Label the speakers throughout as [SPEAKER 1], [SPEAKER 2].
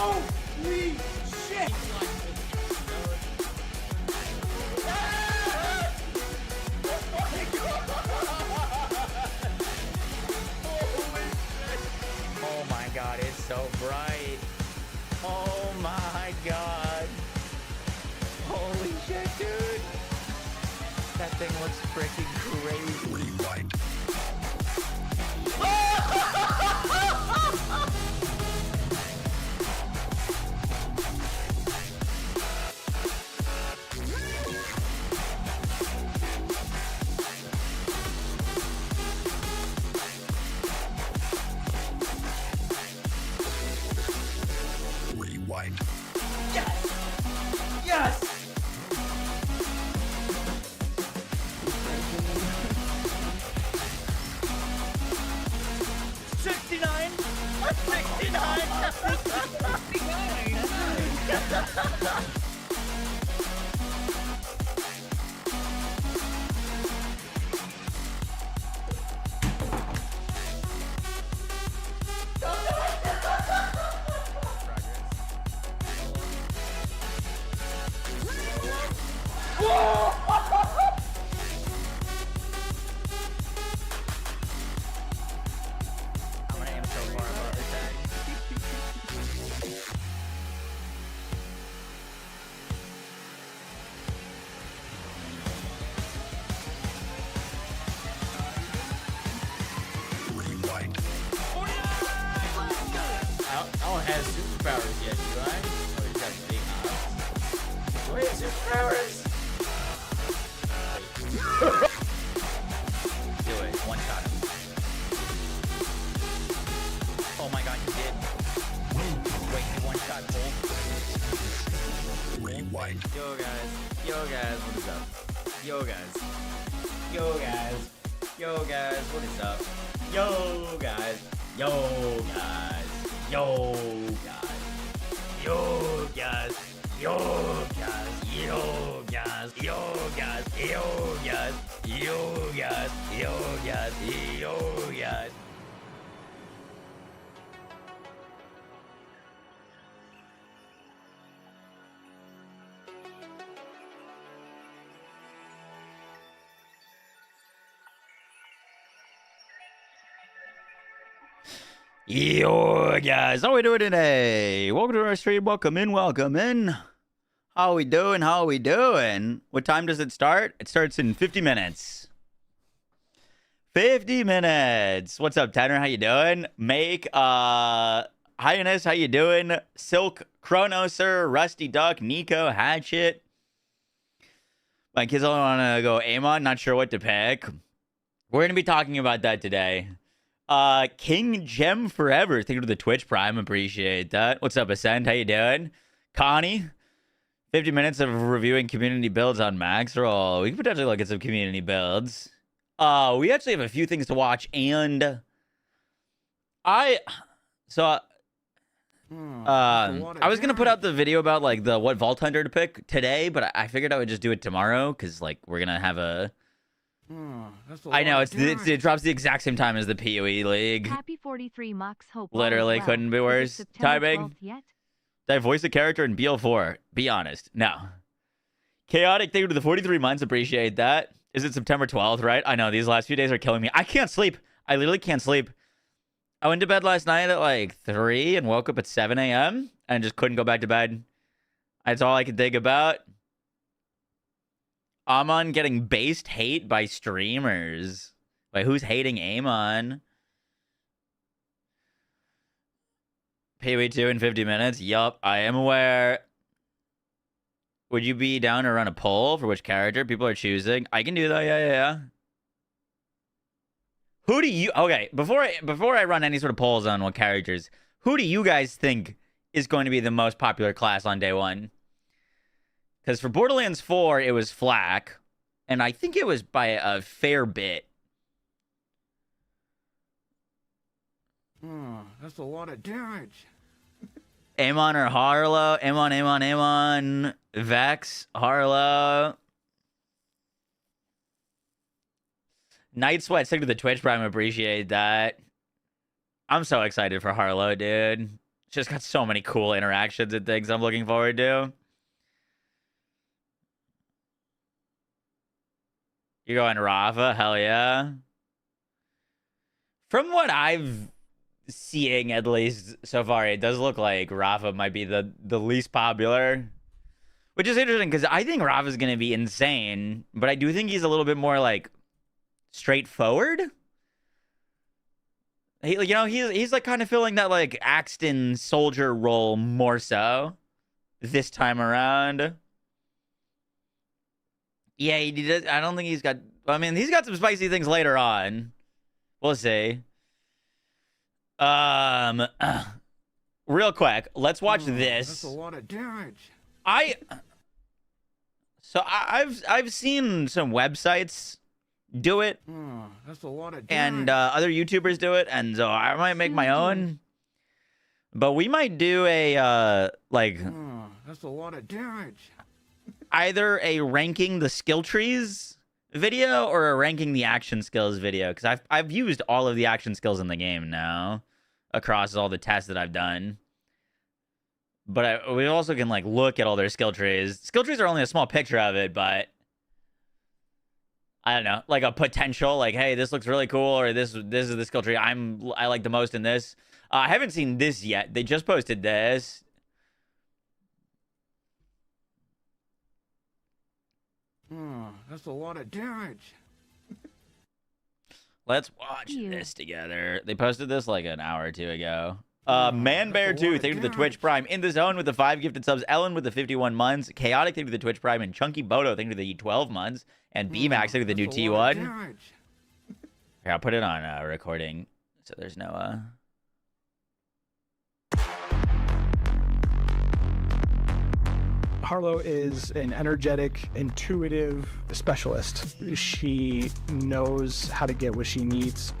[SPEAKER 1] Holy shit!
[SPEAKER 2] Oh my god, it's so bright. Oh my god. Holy shit, dude. That thing looks freaking crazy. Rewind. Rewind.
[SPEAKER 1] Yes! Yes! $69! $69!
[SPEAKER 2] I'm gonna aim so far above the tag.
[SPEAKER 3] Rewind.
[SPEAKER 2] I don't have superpowers yet, do I? Oh, he's got big eyes. Wait, superpowers? Do it. One shot him. Oh my god, you did. Wait, you one shot Cole.
[SPEAKER 3] Rewind.
[SPEAKER 2] Yo guys, what is up? Yo guys, what is up? Yo guys, yo guys, Yo guys, how we doing today? Welcome to our stream. Welcome in. How we doing? What time does it start? It starts in 50 minutes. 50 minutes. What's up, Tanner? How you doing? Make Highness, how you doing? Silk, Chronoser, Rusty Duck, Nico, Hatchet. My kids all want to go Amon, not sure what to pick. We're gonna be talking about that today. King Gem Forever, thank you for the Twitch Prime, appreciate that. What's up, Ascend? How you doing? Connie, 50 minutes of reviewing community builds on Maxroll. We can potentially look at some community builds. We actually have a few things to watch, and I was gonna put out the video about like the what Vault Hunter to pick today, but I figured I would just do it tomorrow because like we're gonna have a. I know it drops the exact same time as the PoE League.
[SPEAKER 4] Happy 43 Mox Hope.
[SPEAKER 2] Literally couldn't be worse. Timing. Did I voice a character in BL4? Be honest. No. Chaotic, thank you to the 43 months. Appreciate that. Is it September 12th, right? I know these last few days are killing me. I can't sleep. I literally can't sleep. I went to bed last night at like 3 and woke up at 7 a.m. and just couldn't go back to bed. That's all I could think about. Amon getting based hate by streamers. Wait, who's hating Amon? PoE 2 in 50 minutes? Yup, I am aware. Would you be down to run a poll for which character people are choosing? I can do that, yeah. Who do you... Okay, before I run any sort of polls on what characters, who do you guys think is going to be the most popular class on day one? Because for Borderlands 4, it was Flak. And I think it was by a fair bit.
[SPEAKER 1] That's a lot of damage.
[SPEAKER 2] Amon or Harlo? Amon. Vex, Harlo. Night Sweat, stick to the Twitch Prime. Appreciate that. I'm so excited for Harlo, dude. Just got so many cool interactions and things I'm looking forward to. You're going Rafa? Hell yeah. From what I've seeing, at least so far, it does look like Rafa might be the least popular. Which is interesting, because I think Rafa's going to be insane, but I do think he's a little bit more, like, straightforward. He, you know, he's like kind of filling that, like, Axton soldier role more so this time around. Yeah, he does. I don't think he's got... I mean, he's got some spicy things later on. We'll see. Real quick, let's watch this.
[SPEAKER 1] That's a lot of damage.
[SPEAKER 2] I've seen some websites do it,
[SPEAKER 1] That's a lot of damage.
[SPEAKER 2] and other YouTubers do it, and so I might make my own. But we might do a like
[SPEAKER 1] that's a lot of damage.
[SPEAKER 2] either a ranking the skill trees video or a ranking the action skills video, because I've used all of the action skills in the game now across all the tests that I've done. But we also can, like, look at all their skill trees. Skill trees are only a small picture of it, but I don't know, like a potential, like, hey, this looks really cool, or this is the skill tree I like the most in this. I haven't seen this yet. They just posted this.
[SPEAKER 1] That's a lot of damage.
[SPEAKER 2] Let's watch this together. They posted this like an hour or two ago. Manbear2, thank you for the Twitch Prime. In the Zone with the 5 gifted subs. Ellen with the 51 months. Chaotic, thank you for the Twitch Prime. And Chunky Bodo, thank you for the 12 months. And B-Max, thank you for the new T1. Here, I'll put it on recording so there's no...
[SPEAKER 3] Harlo is an energetic, intuitive specialist. She knows how to get what she needs.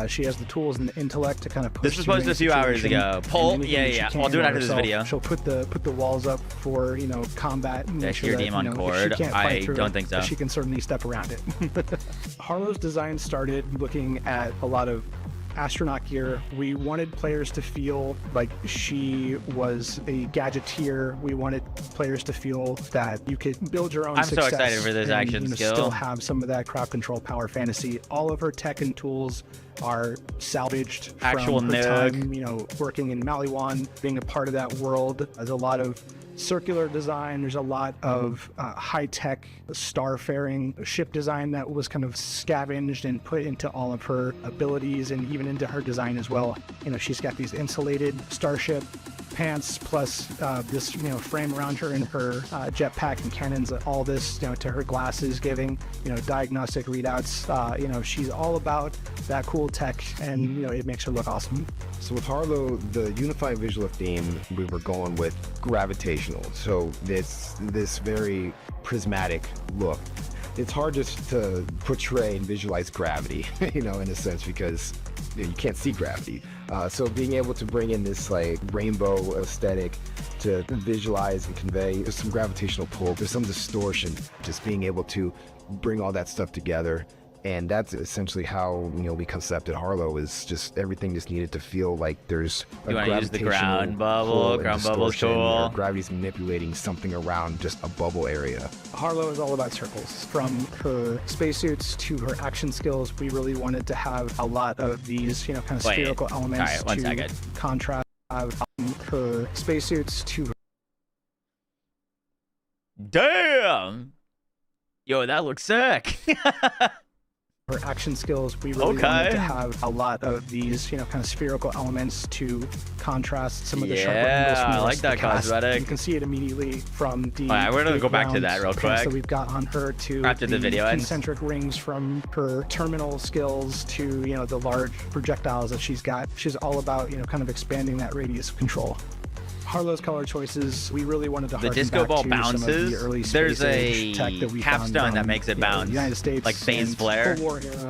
[SPEAKER 3] She has the tools and the intellect to kind of push.
[SPEAKER 2] This was posted a few hours ago. Poll, yeah. I'll do it after this video.
[SPEAKER 3] She'll put the walls up for, you know, combat.
[SPEAKER 2] Yeah, sure your on cord. I don't think so.
[SPEAKER 3] She can certainly step around it. Harlo's design started looking at a lot of astronaut gear. We wanted players to feel like she was a gadgeteer. We wanted players to feel that you could build your own success.
[SPEAKER 2] I'm so excited for this action skill.
[SPEAKER 3] Still have some of that crowd control power fantasy. All of her tech and tools are salvaged
[SPEAKER 2] actual
[SPEAKER 3] from her time, you know, working in Maliwan, being a part of that world. There's a lot of circular design. There's a lot of high-tech starfaring ship design that was kind of scavenged and put into all of her abilities and even into her design as well. You know, she's got these insulated starship pants plus this, you know, frame around her and her jetpack and cannons. All this, you know, to her glasses, giving, you know, diagnostic readouts. You know, she's all about that cool tech, and you know, it makes her look awesome.
[SPEAKER 4] So with Harlo, the unifying visual theme, we were going with gravitational. So it's this very prismatic look. It's hard just to portray and visualize gravity, you know, in a sense, because you can't see gravity. So being able to bring in this like rainbow aesthetic to visualize and convey, there's some gravitational pull, there's some distortion, just being able to bring all that stuff together. And that's essentially how, you know, we concepted Harlo, is just everything just needed to feel like there's a
[SPEAKER 2] you want to use the ground bubble? Ground bubble's cool.
[SPEAKER 4] Gravity's manipulating something around just a bubble area.
[SPEAKER 3] Harlo is all about circles. From her spacesuits to her action skills, we really wanted to have a lot of these, you know, kind of spherical elements to contrast her spacesuits to her.
[SPEAKER 2] Damn! Yo, that looks sick.
[SPEAKER 3] Her action skills, we really wanted to have a lot of these, you know, kind of spherical elements to contrast some of the sharper angles from the
[SPEAKER 2] I like that cosmetic.
[SPEAKER 3] You can see it immediately from the.
[SPEAKER 2] Alright, we're gonna go back to that real quick.
[SPEAKER 3] So we've got on her to
[SPEAKER 2] after the video ends.
[SPEAKER 3] Concentric rings from her terminal skills to, you know, the large projectiles that she's got. She's all about, you know, kind of expanding that radius of control. Harlo's color choices, we really wanted to
[SPEAKER 2] the disco ball bounces. There's a capstone that makes it bounce,
[SPEAKER 3] United States,
[SPEAKER 2] like phase flare,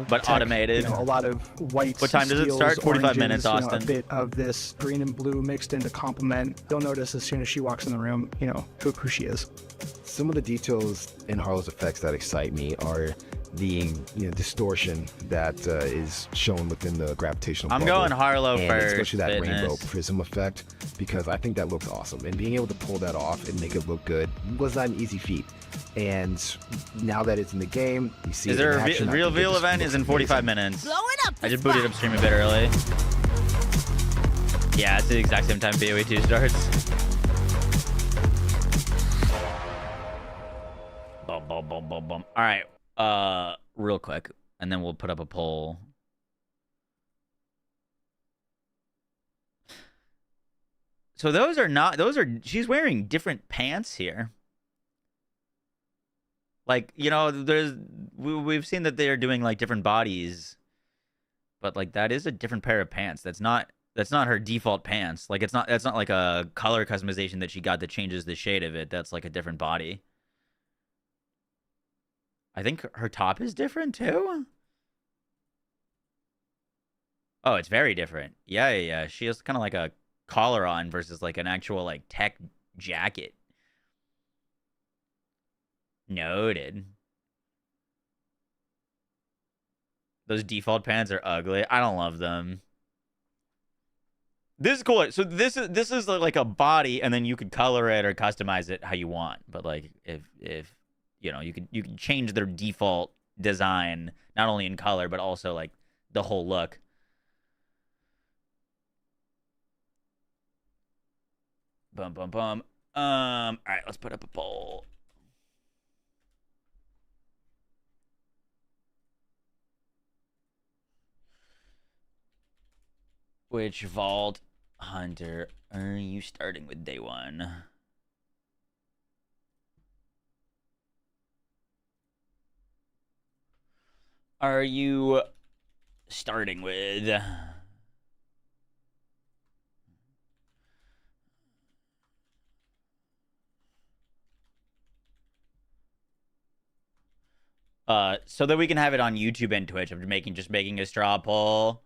[SPEAKER 2] but
[SPEAKER 3] tech,
[SPEAKER 2] automated.
[SPEAKER 3] You know, a lot of white.
[SPEAKER 2] What time does it start? 45 minutes, Austin.
[SPEAKER 3] You know, a bit of this green and blue mixed into complement. You'll notice as soon as she walks in the room, you know, who she is.
[SPEAKER 4] Some of the details in Harlo's effects that excite me are the distortion that is shown within the gravitational
[SPEAKER 2] I'm
[SPEAKER 4] bubble.
[SPEAKER 2] going Harlo
[SPEAKER 4] And
[SPEAKER 2] first.
[SPEAKER 4] especially that
[SPEAKER 2] Fitness.
[SPEAKER 4] rainbow prism effect, because I think that looks awesome. And being able to pull that off and make it look good was not an easy feat. And now that it's in the game, you see
[SPEAKER 2] Is
[SPEAKER 4] it in
[SPEAKER 2] there a
[SPEAKER 4] action. I
[SPEAKER 2] real
[SPEAKER 4] think it
[SPEAKER 2] veal
[SPEAKER 4] just
[SPEAKER 2] event?
[SPEAKER 4] looks
[SPEAKER 2] Is in 45
[SPEAKER 4] amazing.
[SPEAKER 2] minutes.
[SPEAKER 5] Blow it up.
[SPEAKER 2] I just booted up stream a bit early. Yeah, it's the exact same time BOE 2 starts. Bum, bum, bum, bum, bum. All right, real quick, and then we'll put up a poll. So those are she's wearing different pants here. Like, we've seen that they're doing like different bodies, but like that is a different pair of pants. That's not her default pants. Like that's not like a color customization that she got that changes the shade of it. That's like a different body. I think her top is different too. Oh, it's very different. Yeah. She has kind of like a collar on versus like an actual like tech jacket. Noted. Those default pants are ugly. I don't love them. This is cool. So this is like a body, and then you could color it or customize it how you want. But like if you can change their default design not only in color but also like the whole look. Bum bum bum. All right, let's put up a poll. Which Vault Hunter are you starting with day one? Are you starting with? So that we can have it on YouTube and Twitch. I'm just making a straw poll.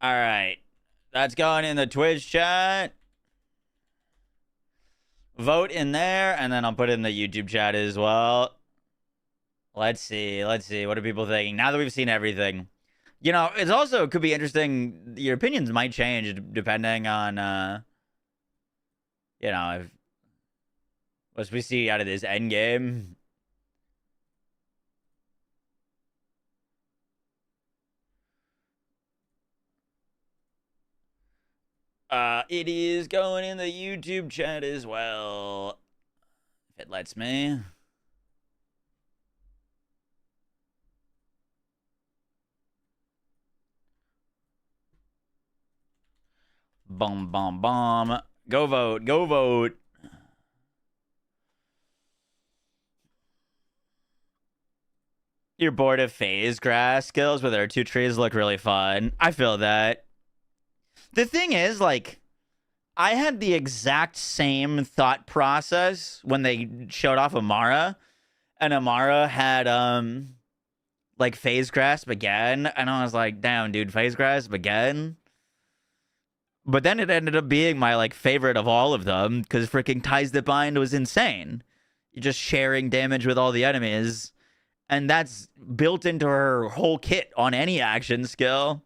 [SPEAKER 2] All right. That's going in the Twitch chat. Vote in there, and then I'll put it in the YouTube chat as well. Let's see. What are people thinking? Now that we've seen everything. It's also could be interesting. Your opinions might change depending on, if what we see out of this Endgame. It is going in the YouTube chat as well, if it lets me. Boom, boom, boom. Go vote. Go vote. You're bored of phase grass skills, but their two trees look really fun. I feel that. The thing is, like, I had the exact same thought process when they showed off Amara, and Amara had like phase grasp again, and I was like, damn, dude, phase grasp again. But then it ended up being my like favorite of all of them because freaking Ties That Bind was insane. You're just sharing damage with all the enemies, and that's built into her whole kit on any action skill.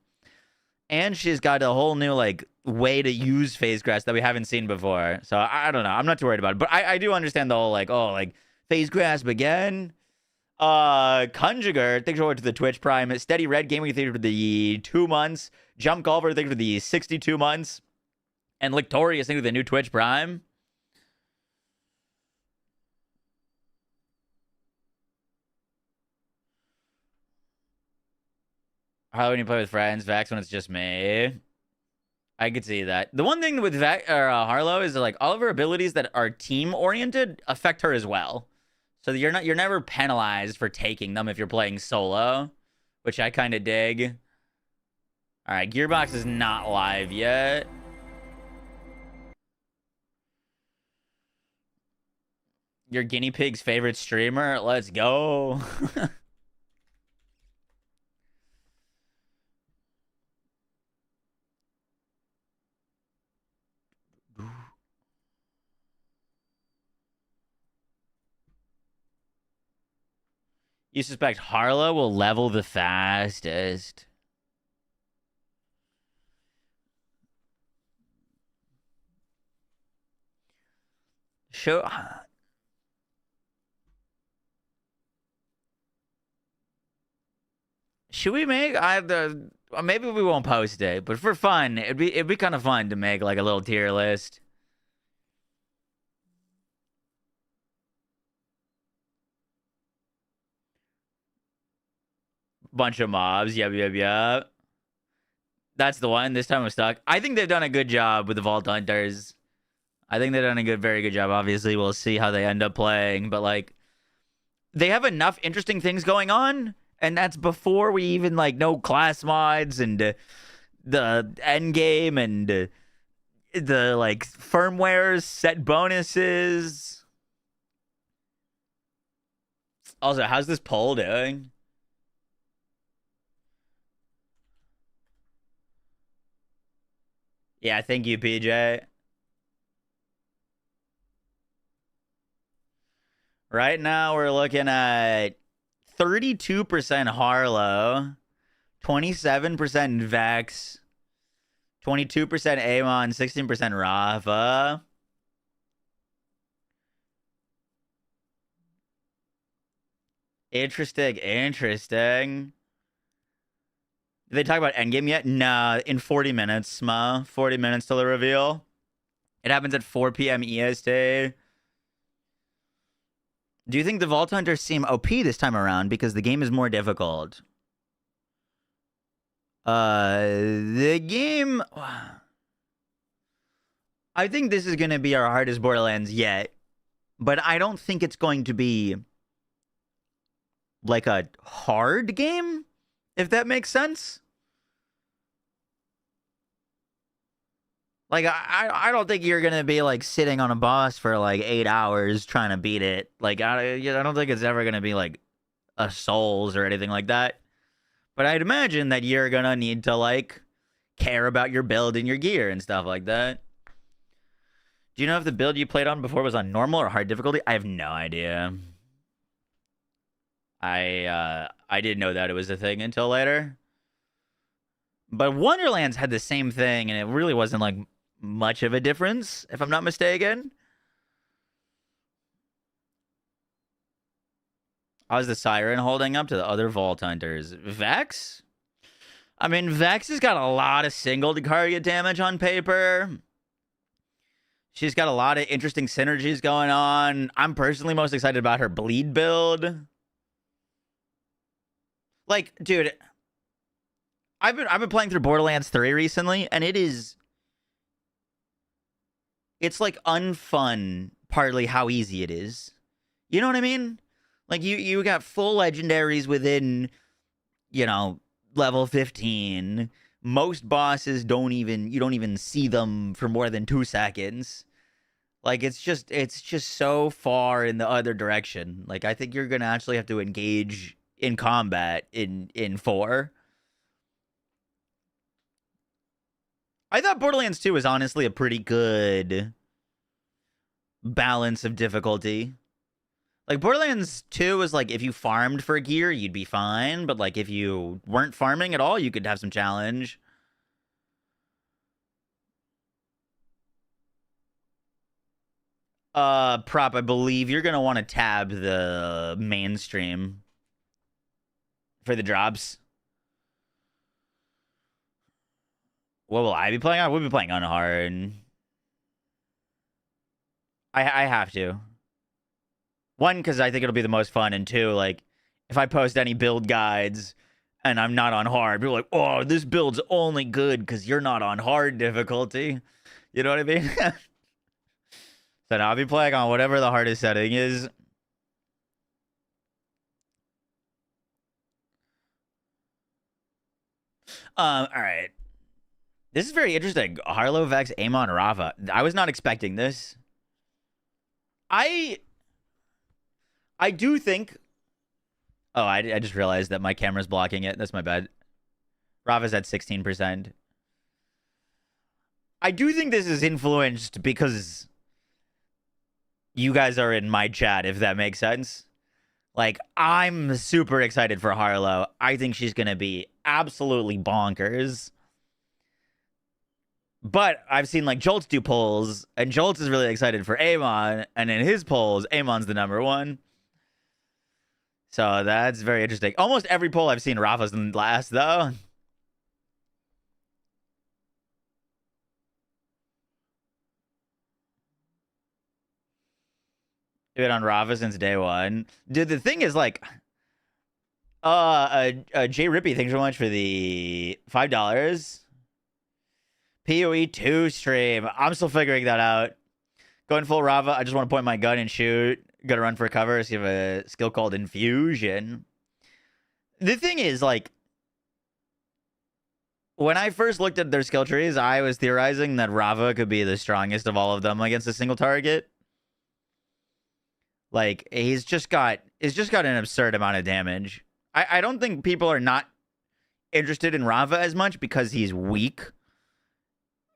[SPEAKER 2] And she's got a whole new like way to use phase grass that we haven't seen before. So I don't know. I'm not too worried about it. But I do understand the whole like, oh, like phase grasp again. Conjugar, thanks for to the Twitch Prime. Steady Red Gaming, thank you for the 2 months. Jump Golfer, thank you for the 62 months. And Lictorious, thank you for the new Twitch Prime. How when you play with friends, Vax when it's just me. I could see that. The one thing with Harlo is that, like, all of her abilities that are team oriented affect her as well. So you're never penalized for taking them if you're playing solo, which I kind of dig. All right, Gearbox is not live yet. Your guinea pig's favorite streamer? Let's go. You suspect Harlo will level the fastest. Show. Should we make either? Maybe we won't post it, but for fun, it'd be kind of fun to make like a little tier list. Bunch of mobs. Yep. That's the one. This time I'm stuck. I think they've done a good job with the Vault Hunters. I think they've done a very good job. Obviously, we'll see how they end up playing, but like, they have enough interesting things going on, and that's before we even like know class mods and the Endgame and the like firmwares, set bonuses. Also, how's this poll doing? Yeah, thank you, PJ. Right now, we're looking at 32% Harlo, 27% Vex, 22% Amon, 16% Rafa. Interesting. Did they talk about Endgame yet? Nah, in 40 minutes, 40 minutes till the reveal. It happens at 4 p.m. EST. Do you think the Vault Hunters seem OP this time around because the game is more difficult? The game... I think this is going to be our hardest Borderlands yet, but I don't think it's going to be like a hard game, if that makes sense. Like, I don't think you're going to be, like, sitting on a boss for, like, 8 hours trying to beat it. Like, I don't think it's ever going to be, like, a Souls or anything like that. But I'd imagine that you're going to need to, like, care about your build and your gear and stuff like that. Do you know if the build you played on before was on normal or hard difficulty? I have no idea. I didn't know that it was a thing until later. But Wonderlands had the same thing, and it really wasn't, like, much of a difference, if I'm not mistaken. How's the Siren holding up to the other Vault Hunters? Vex? I mean, Vex has got a lot of single target damage on paper. She's got a lot of interesting synergies going on. I'm personally most excited about her bleed build. Like, dude, I've been playing through Borderlands 3 recently, and it's like unfun partly how easy it is. You know what I mean? Like, you got full legendaries within, you know, level 15. Most bosses you don't even see them for more than 2 seconds. Like, it's just so far in the other direction. Like, I think you're gonna actually have to engage in combat in 4. I thought Borderlands 2 was honestly a pretty good balance of difficulty. Like, Borderlands 2 was like, if you farmed for gear, you'd be fine. But, like, if you weren't farming at all, you could have some challenge. Prop, I believe you're going to want to tab the mainstream for the drops. What will I be playing on? We'll be playing on hard. I have to. 1, because I think it'll be the most fun, and 2, like, if I post any build guides and I'm not on hard, people are like, oh, this build's only good because you're not on hard difficulty. You know what I mean? So now I'll be playing on whatever the hardest setting is. All right. This is very interesting. Harlo, Vex, Amon, Rafa. I was not expecting this. I I do think. Oh, I just realized that my camera's blocking it. That's my bad. Rava's at 16%. I do think this is influenced because you guys are in my chat, if that makes sense. Like, I'm super excited for Harlo. I think she's going to be absolutely bonkers. But I've seen, like, Jolts do polls, and Jolts is really excited for Amon, and in his polls, Amon's the number one. So that's very interesting. Almost every poll I've seen, Rafa's in last, though. Been on Rafa since day one. Dude, the thing is, like, Jay Rippy, thanks so much for the $5. PoE 2 stream. I'm still figuring that out. Going full Rava. I just want to point my gun and shoot. Gotta run for cover. So you have a skill called Infusion. The thing is, like, when I first looked at their skill trees, I was theorizing that Rava could be the strongest of all of them against a single target. Like, he's just got an absurd amount of damage. I don't think people are not interested in Rava as much because he's weak.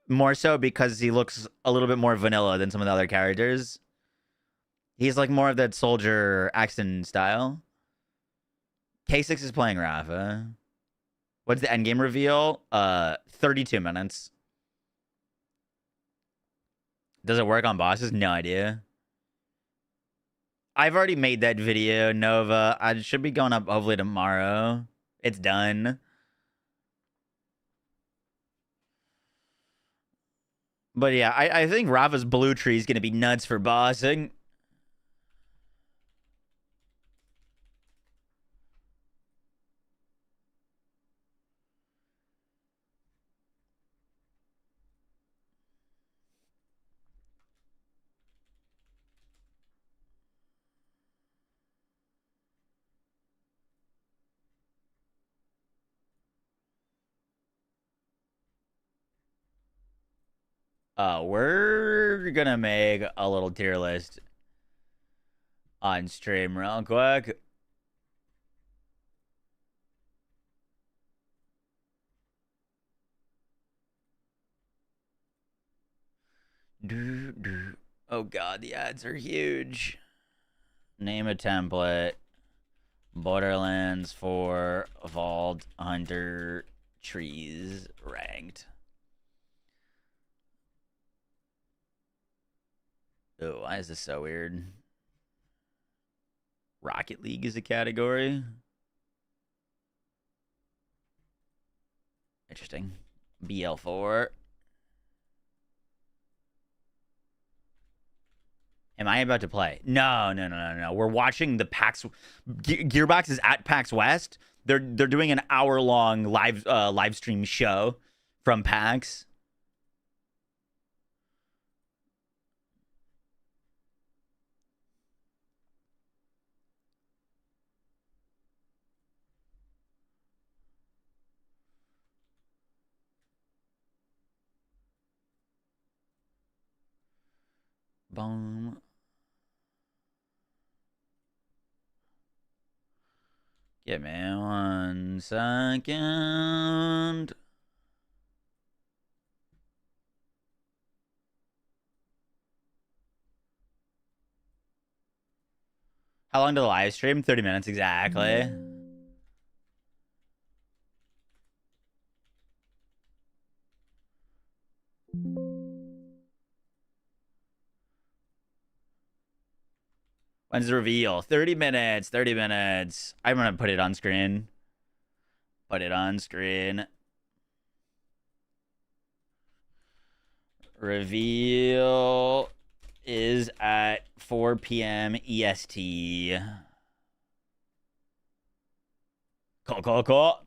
[SPEAKER 2] More so because he looks a little bit more vanilla than some of the other characters. He's like more of that soldier Axton style. K6 is playing Rava. What's the endgame reveal? 32 minutes. Does it work on bosses? No idea. I've already made that video, Nova. I should be going up hopefully tomorrow. It's done. But yeah, I think Rava's blue tree is going to be nuts for bossing. We're gonna make a little tier list on stream real quick. Oh god, the ads are huge. Name a template. Borderlands 4 Vault Hunter Trees ranked. Oh, why is this so weird? Rocket League is a category. Interesting. BL4. Am I about to play? No. We're watching the PAX. Gearbox is at PAX West. They're doing an hour-long live stream show from PAX. Boom. Give me 1 second. How long did the live stream? 30 minutes exactly. When's the reveal? 30 minutes. 30 minutes. I'm going to put it on screen. Put it on screen. Reveal is at 4 p.m. EST. Cool.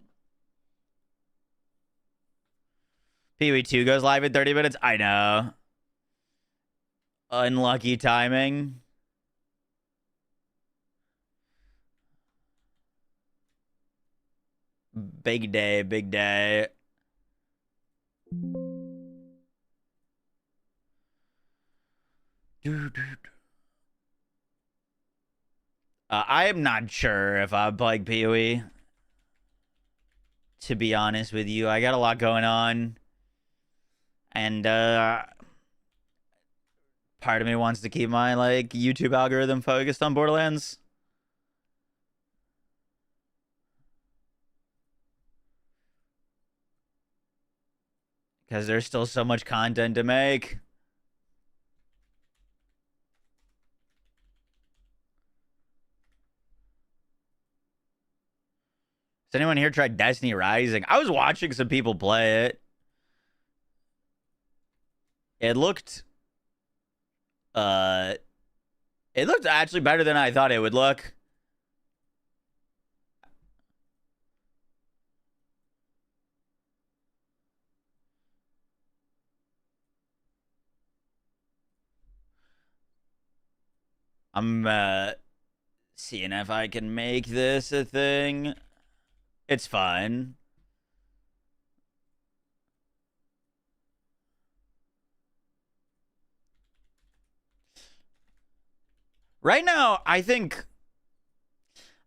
[SPEAKER 2] PoE 2 goes live in 30 minutes. I know. Unlucky timing. Big day. I am not sure if I'm playing PoE. To be honest with you, I got a lot going on. And part of me wants to keep my like YouTube algorithm focused on Borderlands. Because there's still so much content to make. Has anyone here tried Destiny Rising? I was watching some people play it. It looked actually better than I thought it would look. I'm seeing if I can make this a thing. It's fun. Right now, I think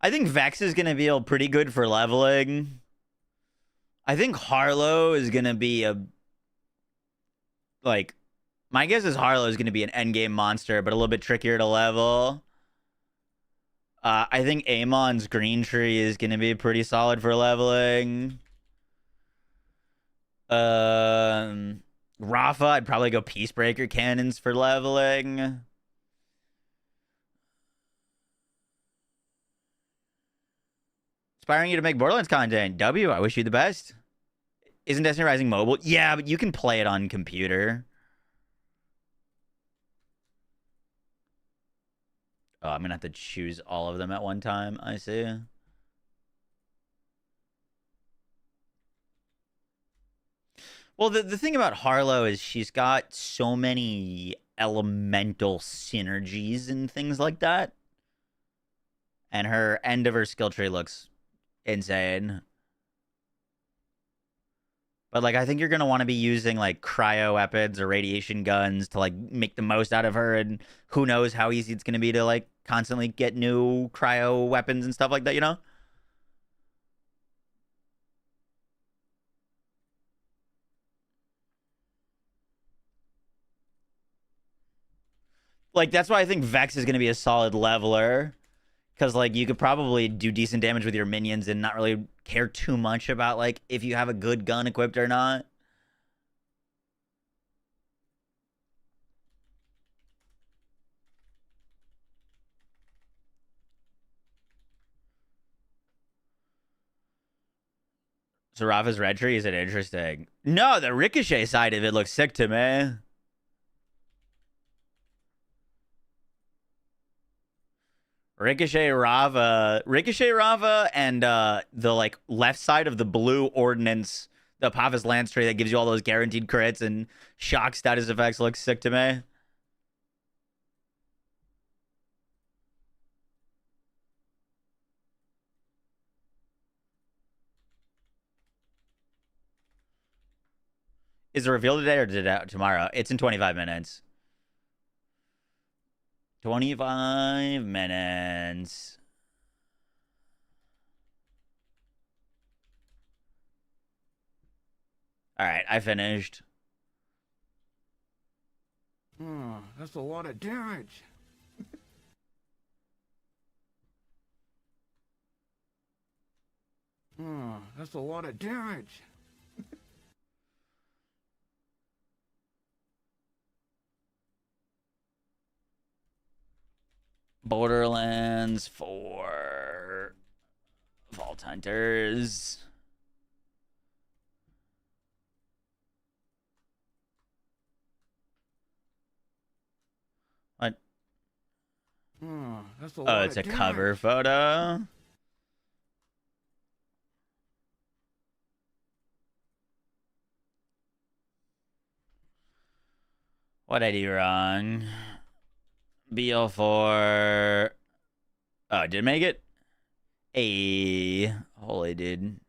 [SPEAKER 2] Vex is gonna be pretty good for leveling. I think Harlo is gonna be my guess is Harlo is gonna be an endgame monster, but a little bit trickier to level. I think Amon's green tree is gonna be pretty solid for leveling. Rafa, I'd probably go Peacebreaker cannons for leveling. Inspiring you to make Borderlands content. W, I wish you the best. Isn't Destiny Rising mobile? Yeah, but you can play it on computer. Oh, I'm going to have to choose all of them at one time. I see. Well, the thing about Harlo is she's got so many elemental synergies and things like that. And her end of her skill tree looks insane. But like I think you're gonna want to be using like cryo weapons or radiation guns to like make the most out of her, and who knows how easy it's gonna be to like constantly get new cryo weapons and stuff like that, you know? Like that's why I think Vex is gonna be a solid leveler. Because, like, you could probably do decent damage with your minions and not really care too much about, like, if you have a good gun equipped or not. So Rafa's red tree, is it interesting? No, the Ricochet side of it looks sick to me. Ricochet Rava, and the like left side of the blue ordnance, the Apophis Lance tree that gives you all those guaranteed crits and shock status effects looks sick to me. Is it revealed today or tomorrow? It's in 25 minutes. 25 minutes. All right, I finished.
[SPEAKER 1] Oh, that's a lot of damage. Oh, that's a lot of damage.
[SPEAKER 2] Borderlands 4 Vault Hunters. What?
[SPEAKER 1] Oh, that's a lot
[SPEAKER 2] Oh, it's a cover photo. What'd I do wrong? BL4. Oh, did it make it? Hey, holy dude.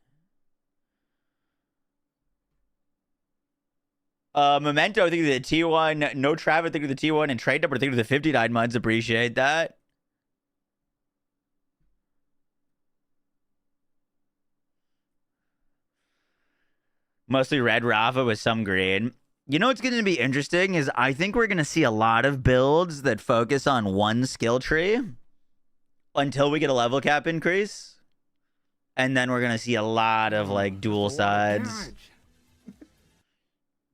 [SPEAKER 2] Memento, thank you to the T1. No Travis, thank you to the T1. And Trade Number, thank you to the 59 months. Appreciate that. Mostly red Rafa with some green. You know what's going to be interesting is I think we're going to see a lot of builds that focus on one skill tree until we get a level cap increase. And then we're going to see a lot of like dual sides.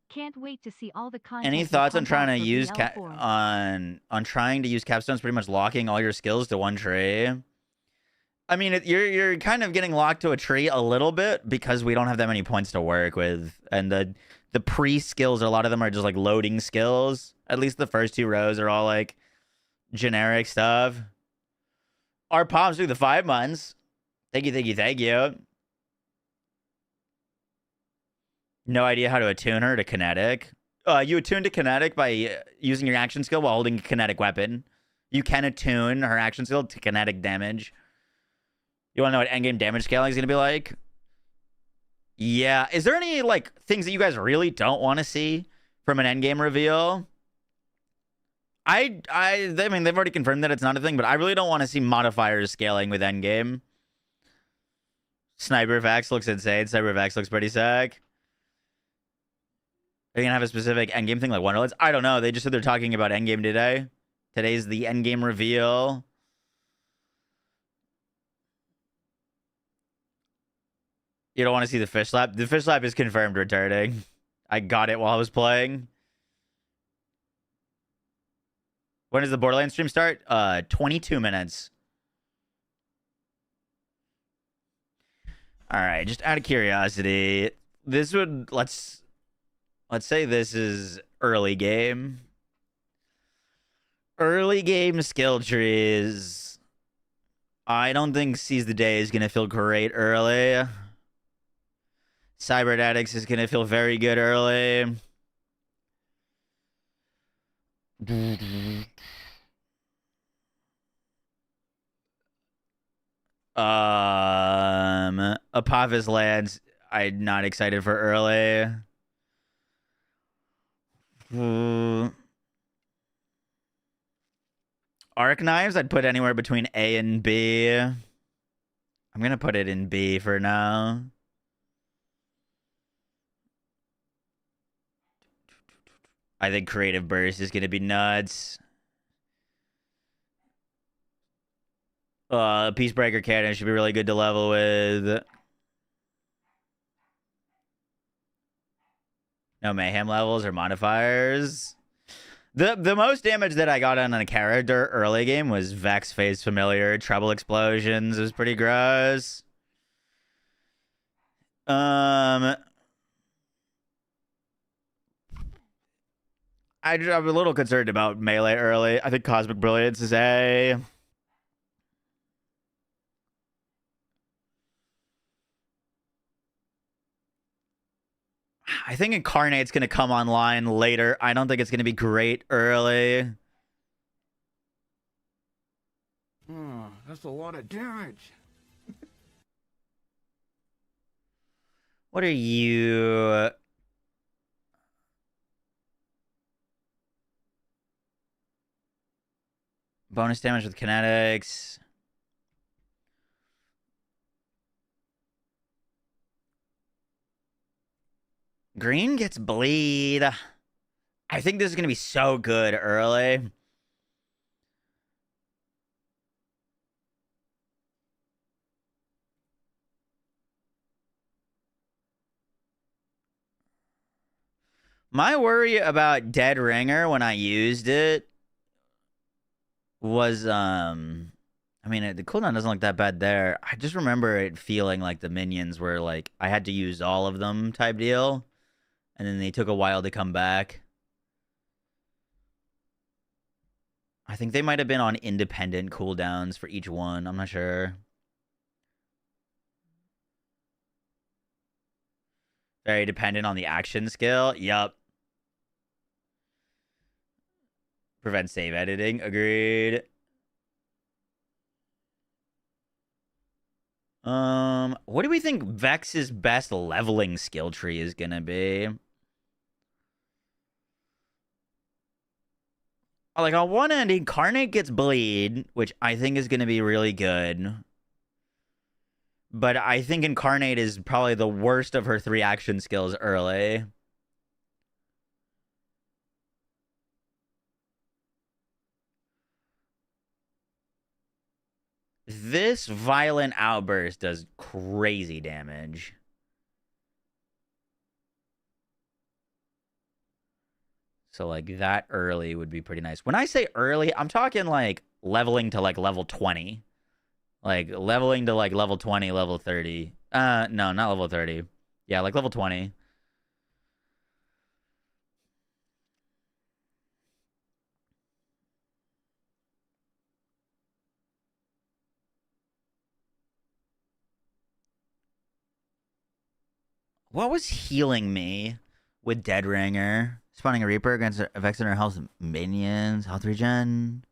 [SPEAKER 5] Can't wait to see all the content.
[SPEAKER 2] Any thoughts on trying to use on trying to use capstones, pretty much locking all your skills to one tree? I mean, you're kind of getting locked to a tree a little bit because we don't have that many points to work with, and the pre-skills, a lot of them are just like loading skills. At least the first 2 rows are all like generic stuff. Our palms through the 5 months. Thank you, thank you, thank you. No idea how to attune her to kinetic. You attune to kinetic by using your action skill while holding a kinetic weapon. You can attune her action skill to kinetic damage. You want to know what endgame damage scaling is going to be like? Yeah. Is there any like things that you guys really don't want to see from an endgame reveal? I mean, they've already confirmed that it's not a thing, but I really don't want to see modifiers scaling with endgame. Sniper Vax looks insane. Sniper Vax looks pretty sick. Are you going to have a specific endgame thing like Wonderlands? I don't know. They just said they're talking about endgame today. Today's the endgame reveal. You don't want to see the fish slap? The fish slap is confirmed returning. I got it while I was playing. When does the Borderlands stream start? 22 minutes. All right, just out of curiosity, this would let's say this is early game. Early game skill trees. I don't think Seize the Day is gonna feel great early. Cybernetics is gonna feel very good early. Apophis Lands, I'm not excited for early. Arc Knives, I'd put anywhere between A and B. I'm gonna put it in B for now. I think Creative Burst is gonna be nuts. Peacebreaker Cannon should be really good to level with. No mayhem levels or modifiers. The most damage that I got on a character early game was Vex Phase Familiar, Treble Explosions. It was pretty gross. I'm a little concerned about melee early. I think Cosmic Brilliance is A. I think Incarnate's going to come online later. I don't think it's going to be great early.
[SPEAKER 1] Oh, that's a lot of damage.
[SPEAKER 2] What are you? Bonus damage with kinetics. Green gets bleed. I think this is going to be so good early. My worry about Dead Ringer when I used it was, I mean, the cooldown doesn't look that bad there. I just remember it feeling like the minions were like, I had to use all of them type deal. And then they took a while to come back. I think they might have been on independent cooldowns for each one. I'm not sure. Very dependent on the action skill. Yup. Prevent save editing. Agreed. What do we think Vex's best leveling skill tree is gonna be? Like, on one end, Incarnate gets Bleed, which I think is gonna be really good. But I think Incarnate is probably the worst of her 3 action skills early. This Violent Outburst does crazy damage. So, like, that early would be pretty nice. When I say early, I'm talking, like, leveling to, like, level 20. Like, leveling to, like, level 20, level 30. No, not level 30. Yeah, like, level 20. What was healing me with Dead Ringer? Spawning a Reaper against effects on her health minions, health regen.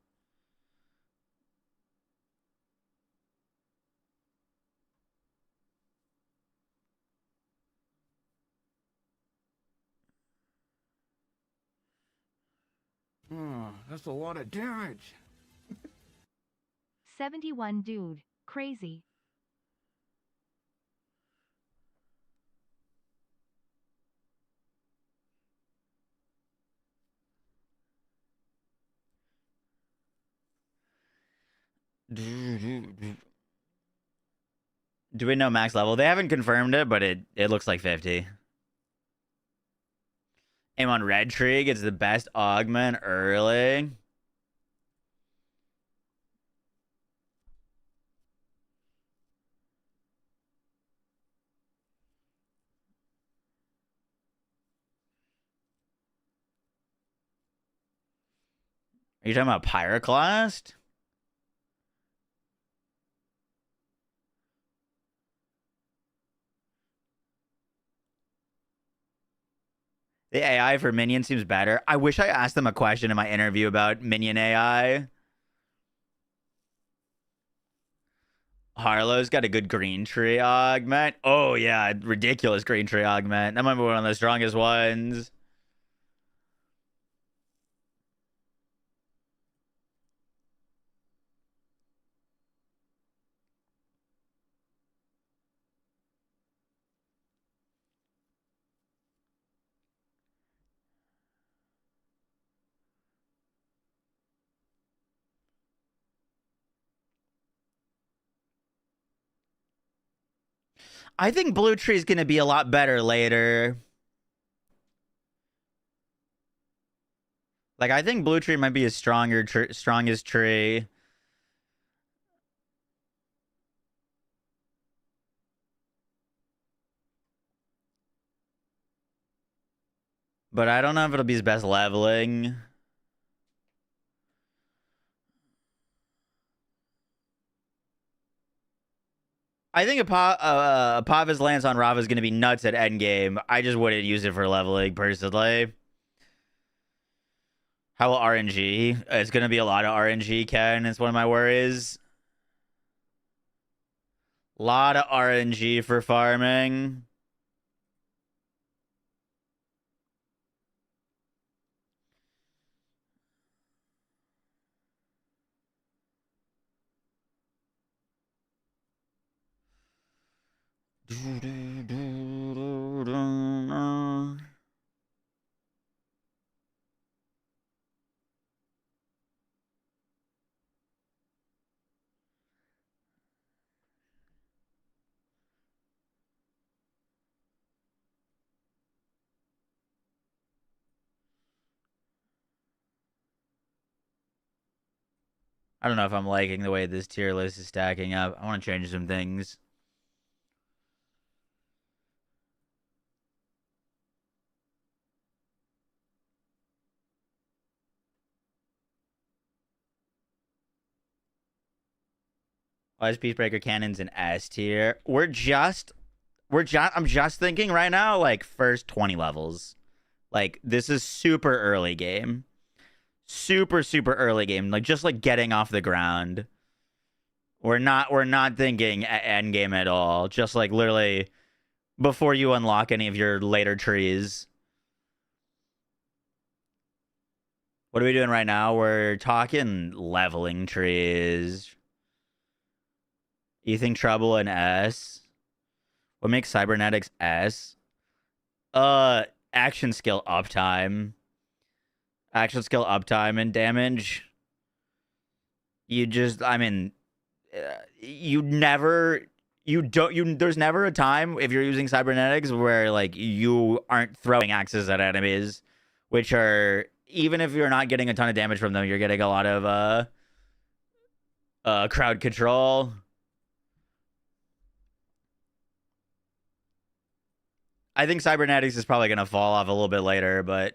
[SPEAKER 1] Oh, that's a lot of damage.
[SPEAKER 5] 71 dude. Crazy.
[SPEAKER 2] Do we know max level? They haven't confirmed it, but it looks like 50. Aim on Red Tree gets the best augment early. Are you talking about Pyroclast? The AI for Minion seems better. I wish I asked them a question in my interview about Minion AI. Harlo's got a good green tree augment. Oh, yeah, ridiculous green tree augment. That might be one of the strongest ones. I think Blue Tree is going to be a lot better later. Like, I think Blue Tree might be a strongest tree. But I don't know if it'll be his best leveling. I think Apavis Lance on Rava is going to be nuts at Endgame. I just wouldn't use it for leveling, personally. How will RNG? It's going to be a lot of RNG, Ken. It's one of my worries. A lot of RNG for farming. I don't know if I'm liking the way this tier list is stacking up. I want to change some things. Why is Peacebreaker Cannons an S tier? I'm just thinking right now, like, first 20 levels. Like, this is super early game. Super, super early game. Like, just like getting off the ground. We're not thinking end game at all. Just like literally before you unlock any of your later trees. What are we doing right now? We're talking leveling trees. You think Trouble in S? What makes Cybernetics S? Action skill uptime. Action skill uptime and damage. You just, I mean, you never, you don't, you, there's never a time if you're using Cybernetics where, like, you aren't throwing axes at enemies, which are, even if you're not getting a ton of damage from them, you're getting a lot of, crowd control. I think Cybernetics is probably going to fall off a little bit later, but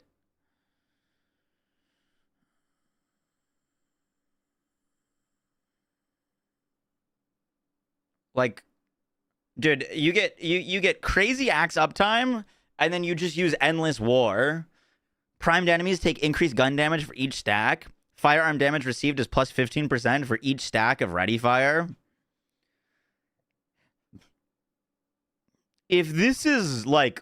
[SPEAKER 2] like, dude, you get crazy axe uptime, and then you just use endless war. Primed enemies take increased gun damage for each stack. Firearm damage received is plus 15% for each stack of ready fire. If this is like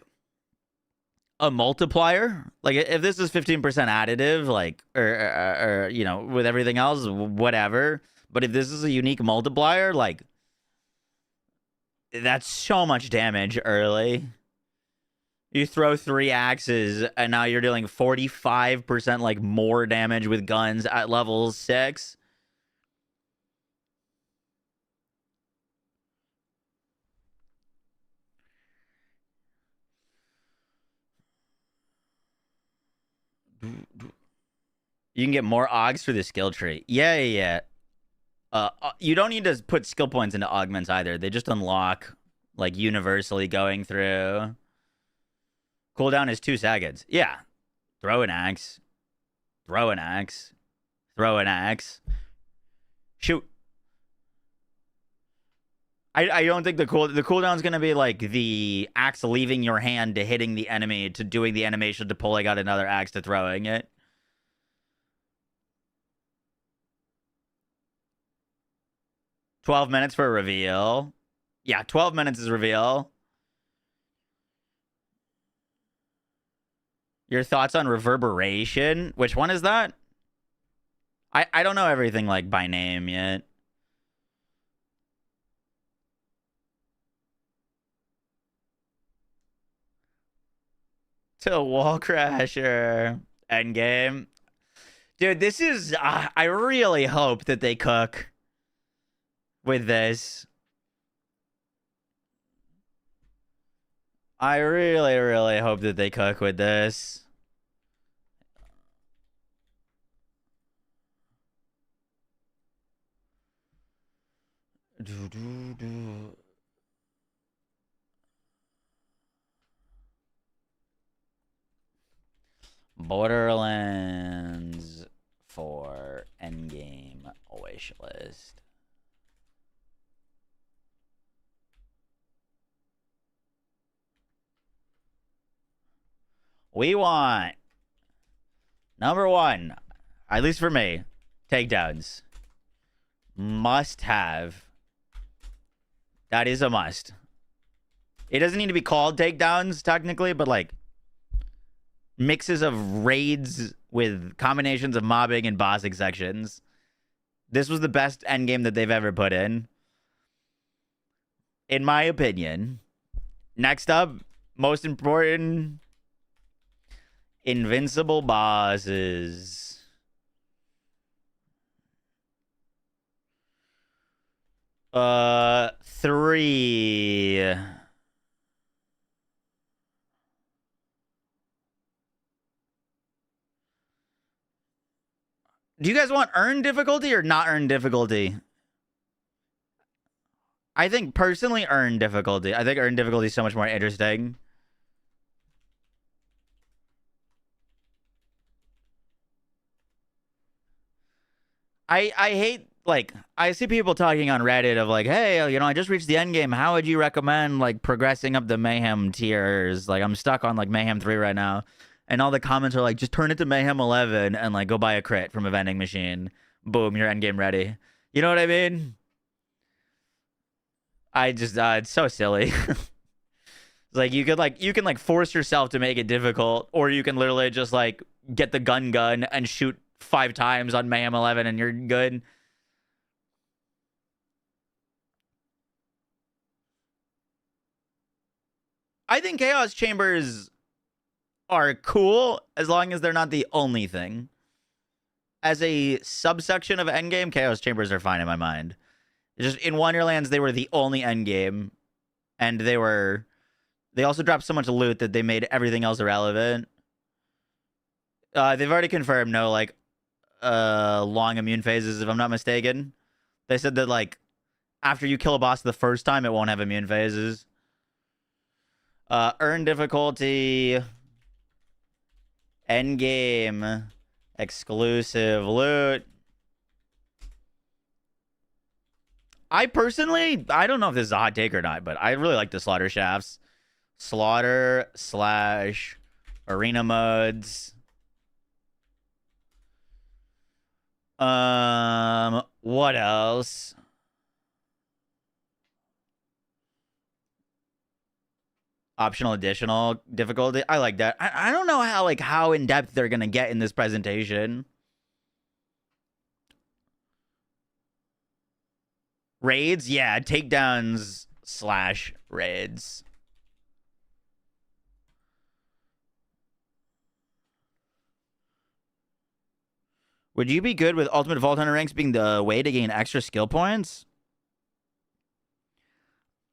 [SPEAKER 2] a multiplier, like if this is 15% additive, like, or you know, with everything else, whatever. But if this is a unique multiplier, like, that's so much damage early. You throw 3 axes, and now you're dealing 45% like more damage with guns at level 6. You can get more augs through the skill tree. Yeah. You don't need to put skill points into augments either. They just unlock, like, universally going through. Cooldown is 2 seconds. Yeah. Throw an axe. Throw an axe. Throw an axe. Shoot. I don't think the cooldown's going to be like the axe leaving your hand to hitting the enemy to doing the animation to pulling out another axe to throwing it. $12 for a reveal. Yeah, 12 minutes is reveal. Your thoughts on reverberation? Which one is that? I don't know everything, like, by name yet. To Wall Crasher. Endgame. Dude, this is... I really hope that they cook with this. I really, really hope that they cook with this. Borderlands 4 Endgame wish list. We want, number 1, at least for me, takedowns. Must have. That is a must. It doesn't need to be called takedowns, technically, but, like, mixes of raids with combinations of mobbing and bossing sections. This was the best endgame that they've ever put in my opinion. Next up, most important, invincible bosses. Three. Do you guys want earned difficulty or not earned difficulty? I think personally earned difficulty. I think earned difficulty is so much more interesting. I hate, like, I see people talking on Reddit of, like, hey, you know, I just reached the end game. How would you recommend, like, progressing up the Mayhem tiers? Like, I'm stuck on, like, Mayhem 3 right now. And all the comments are like, just turn it to Mayhem 11 and, like, go buy a crit from a vending machine. Boom, you're endgame ready. You know what I mean? I just, it's so silly. It's like, you can, like, force yourself to make it difficult, or you can literally just, like, get the gun and shoot 5 times on Mayhem 11 and you're good. I think Chaos Chambers are cool as long as they're not the only thing. As a subsection of Endgame, Chaos Chambers are fine in my mind. Just in Wonderlands, they were the only Endgame, and they also dropped so much loot that they made everything else irrelevant. They've already confirmed no like long immune phases, if I'm not mistaken. They said that like after you kill a boss the first time, it won't have immune phases. Earn difficulty, Endgame, exclusive loot. I personally, I don't know if this is a hot take or not, but I really like the slaughter shafts. Slaughter / arena modes. What else? Optional additional difficulty. I like that. I don't know how in depth they're gonna get in this presentation. Raids, yeah, takedowns / raids. Would you be good with Ultimate Vault Hunter ranks being the way to gain extra skill points?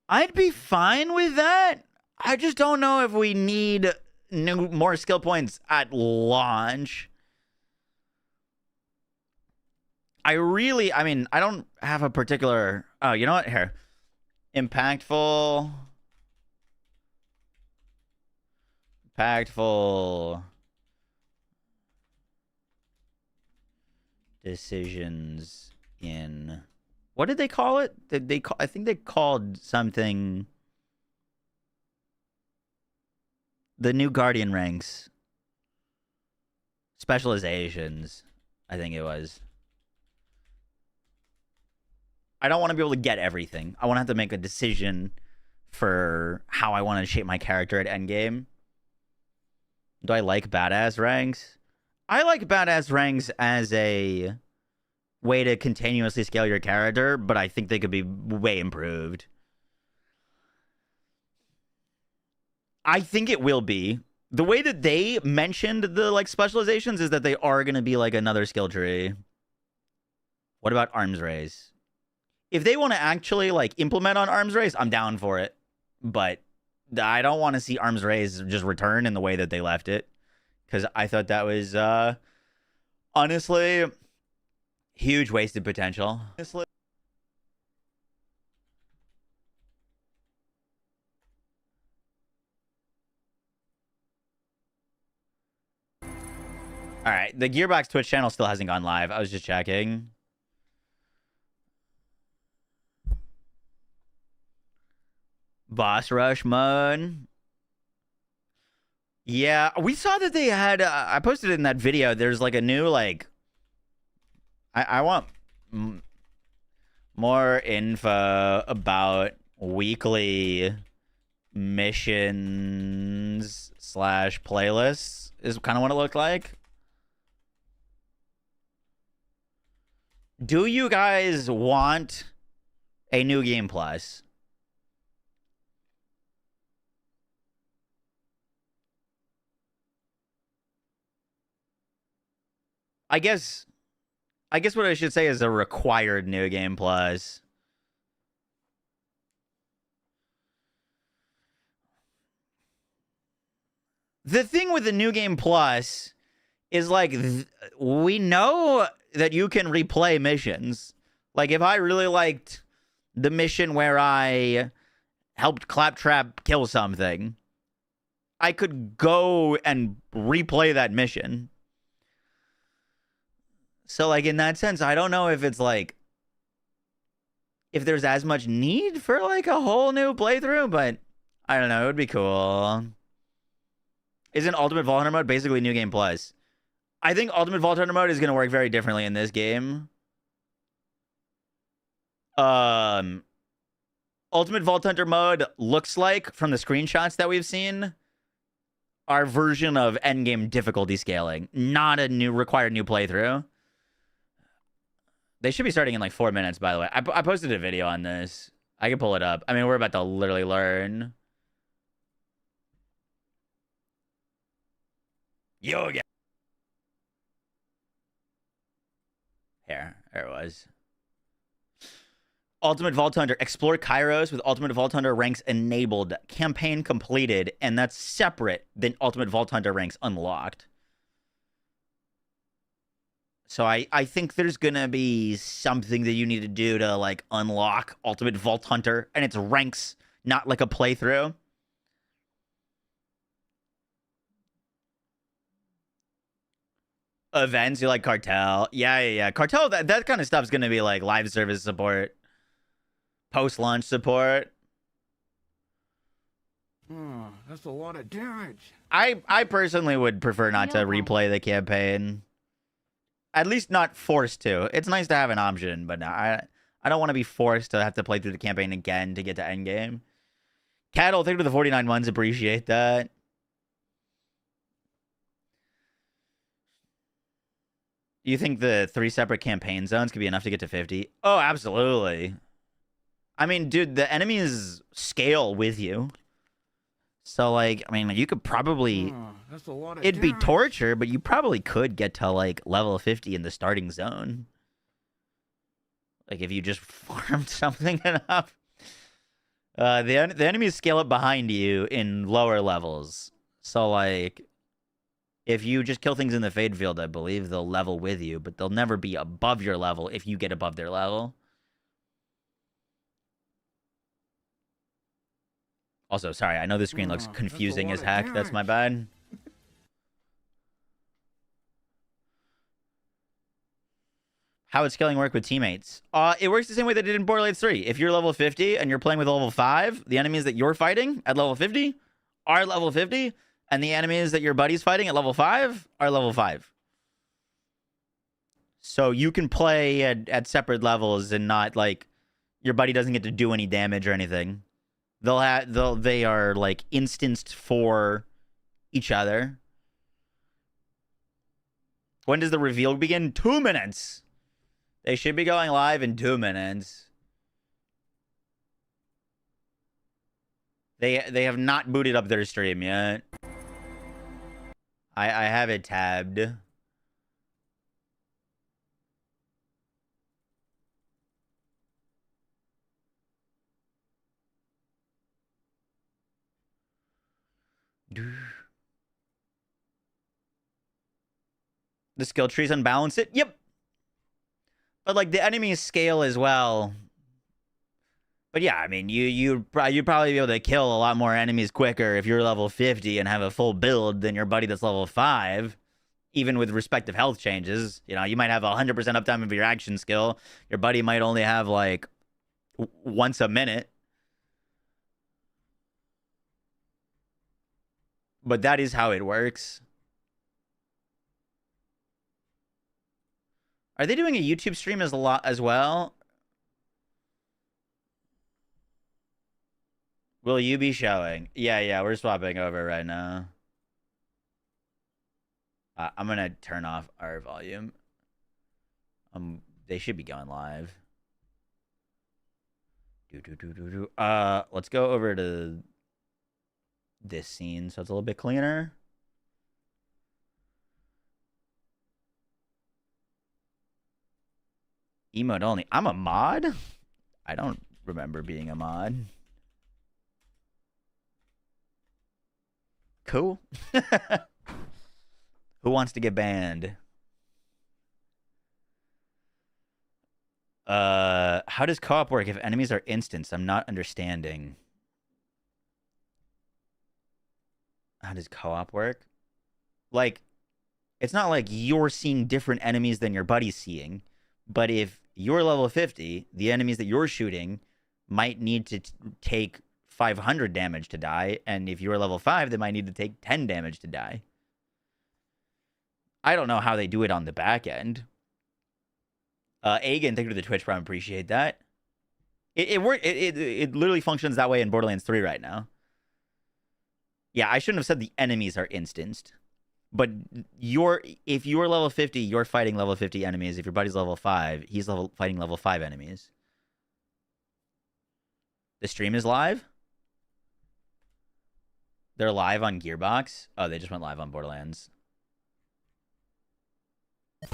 [SPEAKER 2] I'd be fine with that. I just don't know if we need more skill points at launch. I mean, I don't have a particular... Oh, you know what? Here. Impactful decisions in... What did they call it? I think they called something... The new Guardian ranks. Specializations, I think it was. I don't want to be able to get everything. I want to have to make a decision for how I want to shape my character at endgame. Do I like badass ranks? I like badass ranks as a way to continuously scale your character, but I think they could be way improved. I think it will be. The way that they mentioned the like specializations is that they are going to be like another skill tree. What about arms raise? If they want to actually like implement on arms raise, I'm down for it. But I don't want to see arms raise just return in the way that they left it, because I thought that was honestly huge wasted potential. Honestly. All right, the Gearbox Twitch channel still hasn't gone live. I was just checking. Boss rush mode. Yeah, we saw that they had... I posted it in that video. There's like a new like... I want more info about weekly missions / playlists is kind of what it looked like. Do you guys want a new game plus? I guess what I should say is a required new game plus. The thing with the new game plus is like we know that you can replay missions. Like if I really liked the mission where I helped Claptrap kill something, I could go and replay that mission. So, like, in that sense, I don't know if it's, like, if there's as much need for, like, a whole new playthrough, but I don't know. It would be cool. Isn't Ultimate Vault Hunter mode basically New Game Plus? I think Ultimate Vault Hunter mode is going to work very differently in this game. Ultimate Vault Hunter mode looks like, from the screenshots that we've seen, our version of endgame difficulty scaling. Not a required new playthrough. They should be starting in like 4 minutes, by the way. I posted a video on this. I can pull it up. I mean, we're about to literally learn. Yoga. There it was. Ultimate Vault Hunter. Explore Kairos with Ultimate Vault Hunter ranks enabled. Campaign completed. And that's separate than Ultimate Vault Hunter ranks unlocked. So I think there's going to be something that you need to do to, like, unlock Ultimate Vault Hunter. And it's ranks, not like a playthrough. Events, you like Cartel. Yeah. Cartel, that kind of stuff's going to be, like, live service support. Post-launch support.
[SPEAKER 1] That's a lot of damage.
[SPEAKER 2] I personally would prefer not to replay the campaign. At least not forced to. It's nice to have an option, but I don't want to be forced to have to play through the campaign again to get to endgame. Cattle, thank you for the 49 months. Appreciate that. You think the 3 separate campaign zones could be enough to get to 50? Oh, absolutely. I mean, dude, the enemies scale with you. So, like, I mean, you could probably...
[SPEAKER 1] That's a lot of
[SPEAKER 2] it'd be
[SPEAKER 1] damage.
[SPEAKER 2] torture, but you probably could get to, like, level 50 in the starting zone. Like, if you just farmed something enough. The enemies scale up behind you in lower levels. So, like, if you just kill things in the Fade Field, I believe they'll level with you, but they'll never be above your level if you get above their level. Also, sorry, I know the screen looks confusing as heck. That's my bad. How would scaling work with teammates? It works the same way that it did in Borderlands 3. If you're level 50 and you're playing with level 5, the enemies that you're fighting at level 50 are level 50, and the enemies that your buddy's fighting at level 5 are level 5. So you can play at separate levels and not, like, your buddy doesn't get to do any damage or anything. They are, like, instanced for each other. When does the reveal begin? 2 minutes. They should be going live in 2 minutes. They have not booted up their stream yet. I have it tabbed. The skill trees unbalance it? Yep. But, like, the enemies scale as well. But yeah, I mean, you'd probably be able to kill a lot more enemies quicker if you're level 50 and have a full build than your buddy that's level 5. Even with respective health changes. You know, you might have 100% uptime of your action skill. Your buddy might only have, like, once a minute. But that is how it works. Are they doing a YouTube stream as well? Will you be showing? Yeah, we're swapping over right now. I'm gonna turn off our volume. They should be going live. Let's go over to this scene so it's a little bit cleaner. Emote only. I'm a mod? I don't remember being a mod. Cool. Who wants to get banned? How does co-op work if enemies are instanced? I'm not understanding. How does co-op work? Like, it's not like you're seeing different enemies than your buddy's seeing. But if you're level 50, the enemies that you're shooting might need to take 500 damage to die. And if you're level 5, they might need to take 10 damage to die. I don't know how they do it on the back end. Agan, thank you for the Twitch Prime. Appreciate that. It literally functions that way in Borderlands 3 right now. Yeah, I shouldn't have said the enemies are instanced. But if you're level 50, you're fighting level 50 enemies. If your buddy's level 5, he's fighting level 5 enemies. The stream is live? They're live on Gearbox? Oh, they just went live on Borderlands. This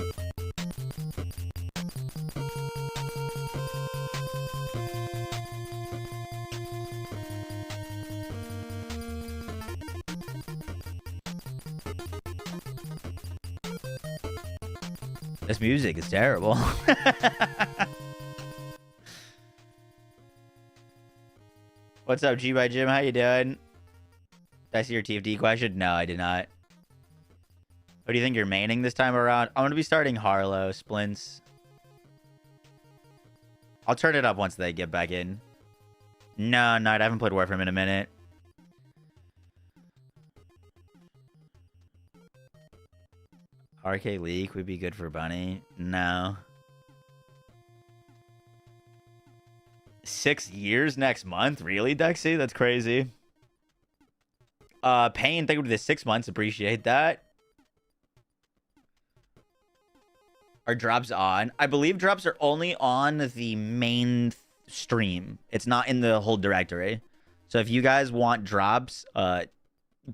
[SPEAKER 2] music is terrible. What's up, G by Jim? How you doing? Did I see your TFT question? No, I did not. What do you think you're maining this time around? I'm going to be starting Harlo, Splints. I'll turn it up once they get back in. No, I haven't played Warframe in a minute. RK Leak would be good for Bunny. No. 6 years next month? Really, Dexy? That's crazy. Payne, thank you for the 6 months. Appreciate that. Are drops on? I believe drops are only on the main stream. It's not in the whole directory. So if you guys want drops,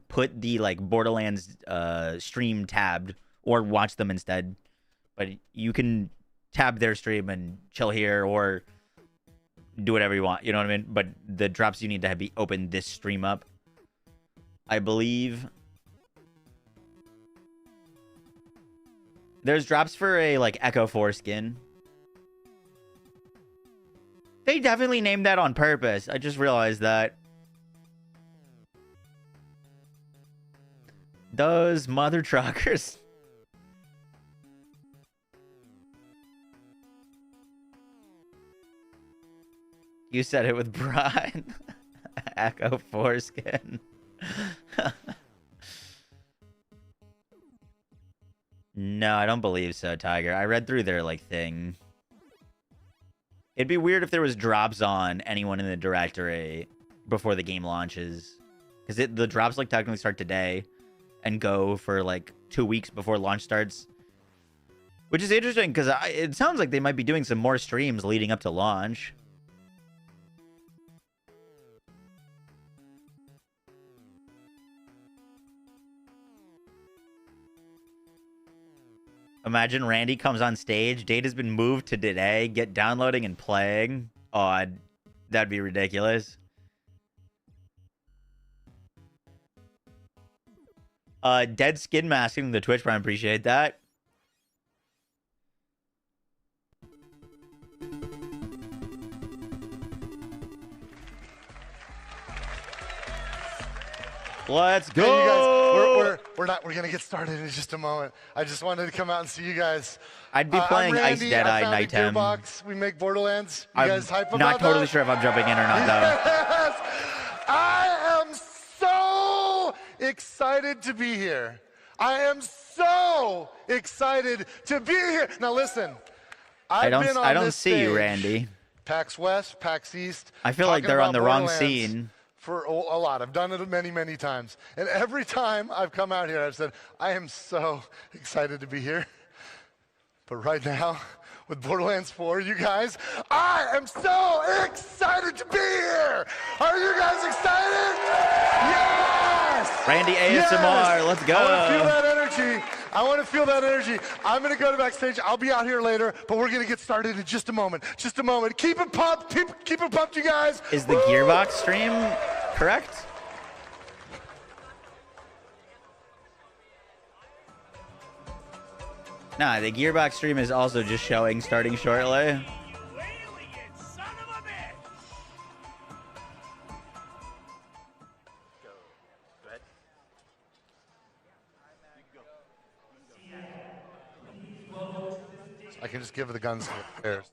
[SPEAKER 2] put the like Borderlands stream tabbed or watch them instead. But you can tab their stream and chill here or do whatever you want. You know what I mean? But the drops you need to be open this stream up. I believe there's drops for a like Echo 4 skin. They definitely named that on purpose. I just realized that. Those mother truckers. You said it with Brian. Echo 4 skin. No, I don't believe so, Tiger. I read through their like thing. It'd be weird if there was drops on anyone in the directory before the game launches. Because the drops like technically start today and go for like 2 weeks before launch starts. Which is interesting because it sounds like they might be doing some more streams leading up to launch. Imagine Randy comes on stage. Date has been moved to today. Get downloading and playing. Oh, that'd be ridiculous. Dead Skin Masking the Twitch Prime. Appreciate that. Let's go.
[SPEAKER 6] Hey, you guys, we're gonna get started in just a moment. I just wanted to come out and see you guys.
[SPEAKER 2] I'd be playing
[SPEAKER 6] I'm
[SPEAKER 2] Ice
[SPEAKER 6] Randy.
[SPEAKER 2] Dead Eye
[SPEAKER 6] I founded
[SPEAKER 2] Nighttime.
[SPEAKER 6] Gearbox. We make Borderlands. You guys hype about that?
[SPEAKER 2] Not totally sure if I'm jumping in or not though.
[SPEAKER 6] Yes! I am so excited to be here. I am so excited to be here. Now listen, I
[SPEAKER 2] don't see you, Randy.
[SPEAKER 6] PAX West, PAX East.
[SPEAKER 2] I feel like they're on the wrong scene.
[SPEAKER 6] For a lot. I've done it many, many times. And every time I've come out here, I've said, I am so excited to be here. But right now, with Borderlands 4, you guys, I am so excited to be here. Are you guys excited? Yes!
[SPEAKER 2] Randy ASMR,
[SPEAKER 6] Yes!
[SPEAKER 2] let's go.
[SPEAKER 6] I want to feel that energy. I want to feel that energy. I'm going to go to backstage. I'll be out here later, but we're going to get started in just a moment. Just a moment. Keep it pumped. Keep it pumped, you guys.
[SPEAKER 2] Is the Gearbox stream correct? Nah, the Gearbox stream is also just showing starting shortly.
[SPEAKER 6] I can just give the guns to the players.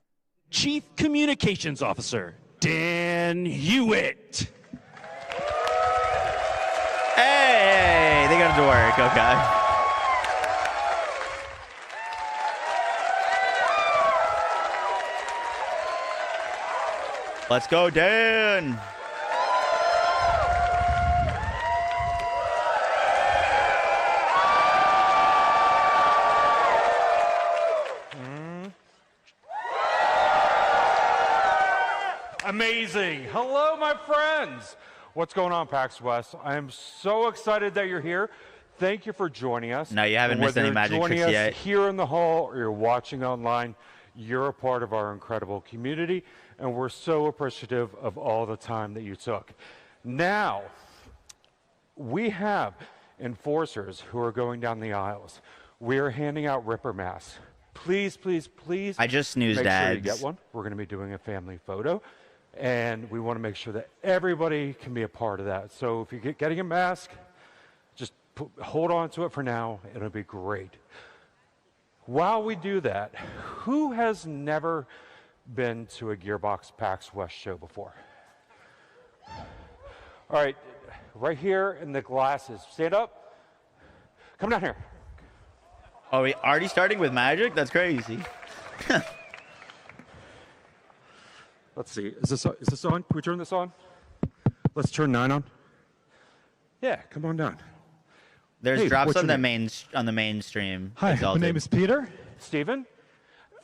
[SPEAKER 7] Chief Communications Officer, Dan Hewitt.
[SPEAKER 2] Hey, they got it to work. Okay. Let's go, Dan.
[SPEAKER 8] Amazing. Hello, my friends. What's going on, PAX West? I am so excited that you're here. thank you for joining us.
[SPEAKER 2] No, you haven't missed
[SPEAKER 8] Whether
[SPEAKER 2] any
[SPEAKER 8] you're
[SPEAKER 2] magic
[SPEAKER 8] joining
[SPEAKER 2] tricks
[SPEAKER 8] us
[SPEAKER 2] yet.
[SPEAKER 8] here in the hall or you're watching online, you're a part of our incredible community, and we're so appreciative of all the time that you took. Now, we have enforcers who are going down the aisles. We are handing out Ripper masks. Please, please, please.
[SPEAKER 2] I just snoozed
[SPEAKER 8] make sure you
[SPEAKER 2] ads.
[SPEAKER 8] get one. We're going to be doing a family photo, and we want to make sure that everybody can be a part of that. So if you're getting a mask, just hold on to it for now. It'll be great. While we do that, who has never been to a Gearbox PAX West show before? All right, right here in the glasses. Stand up. Come down here.
[SPEAKER 2] Are we already starting with magic? That's crazy.
[SPEAKER 8] Let's see. Is this on? Can we turn this on? Let's turn 9 on. Yeah, come on down.
[SPEAKER 2] There's
[SPEAKER 8] Hey,
[SPEAKER 2] drops
[SPEAKER 8] what's
[SPEAKER 2] on
[SPEAKER 8] your
[SPEAKER 2] the mainstream.
[SPEAKER 9] Hi, my name is Peter.
[SPEAKER 8] Steven?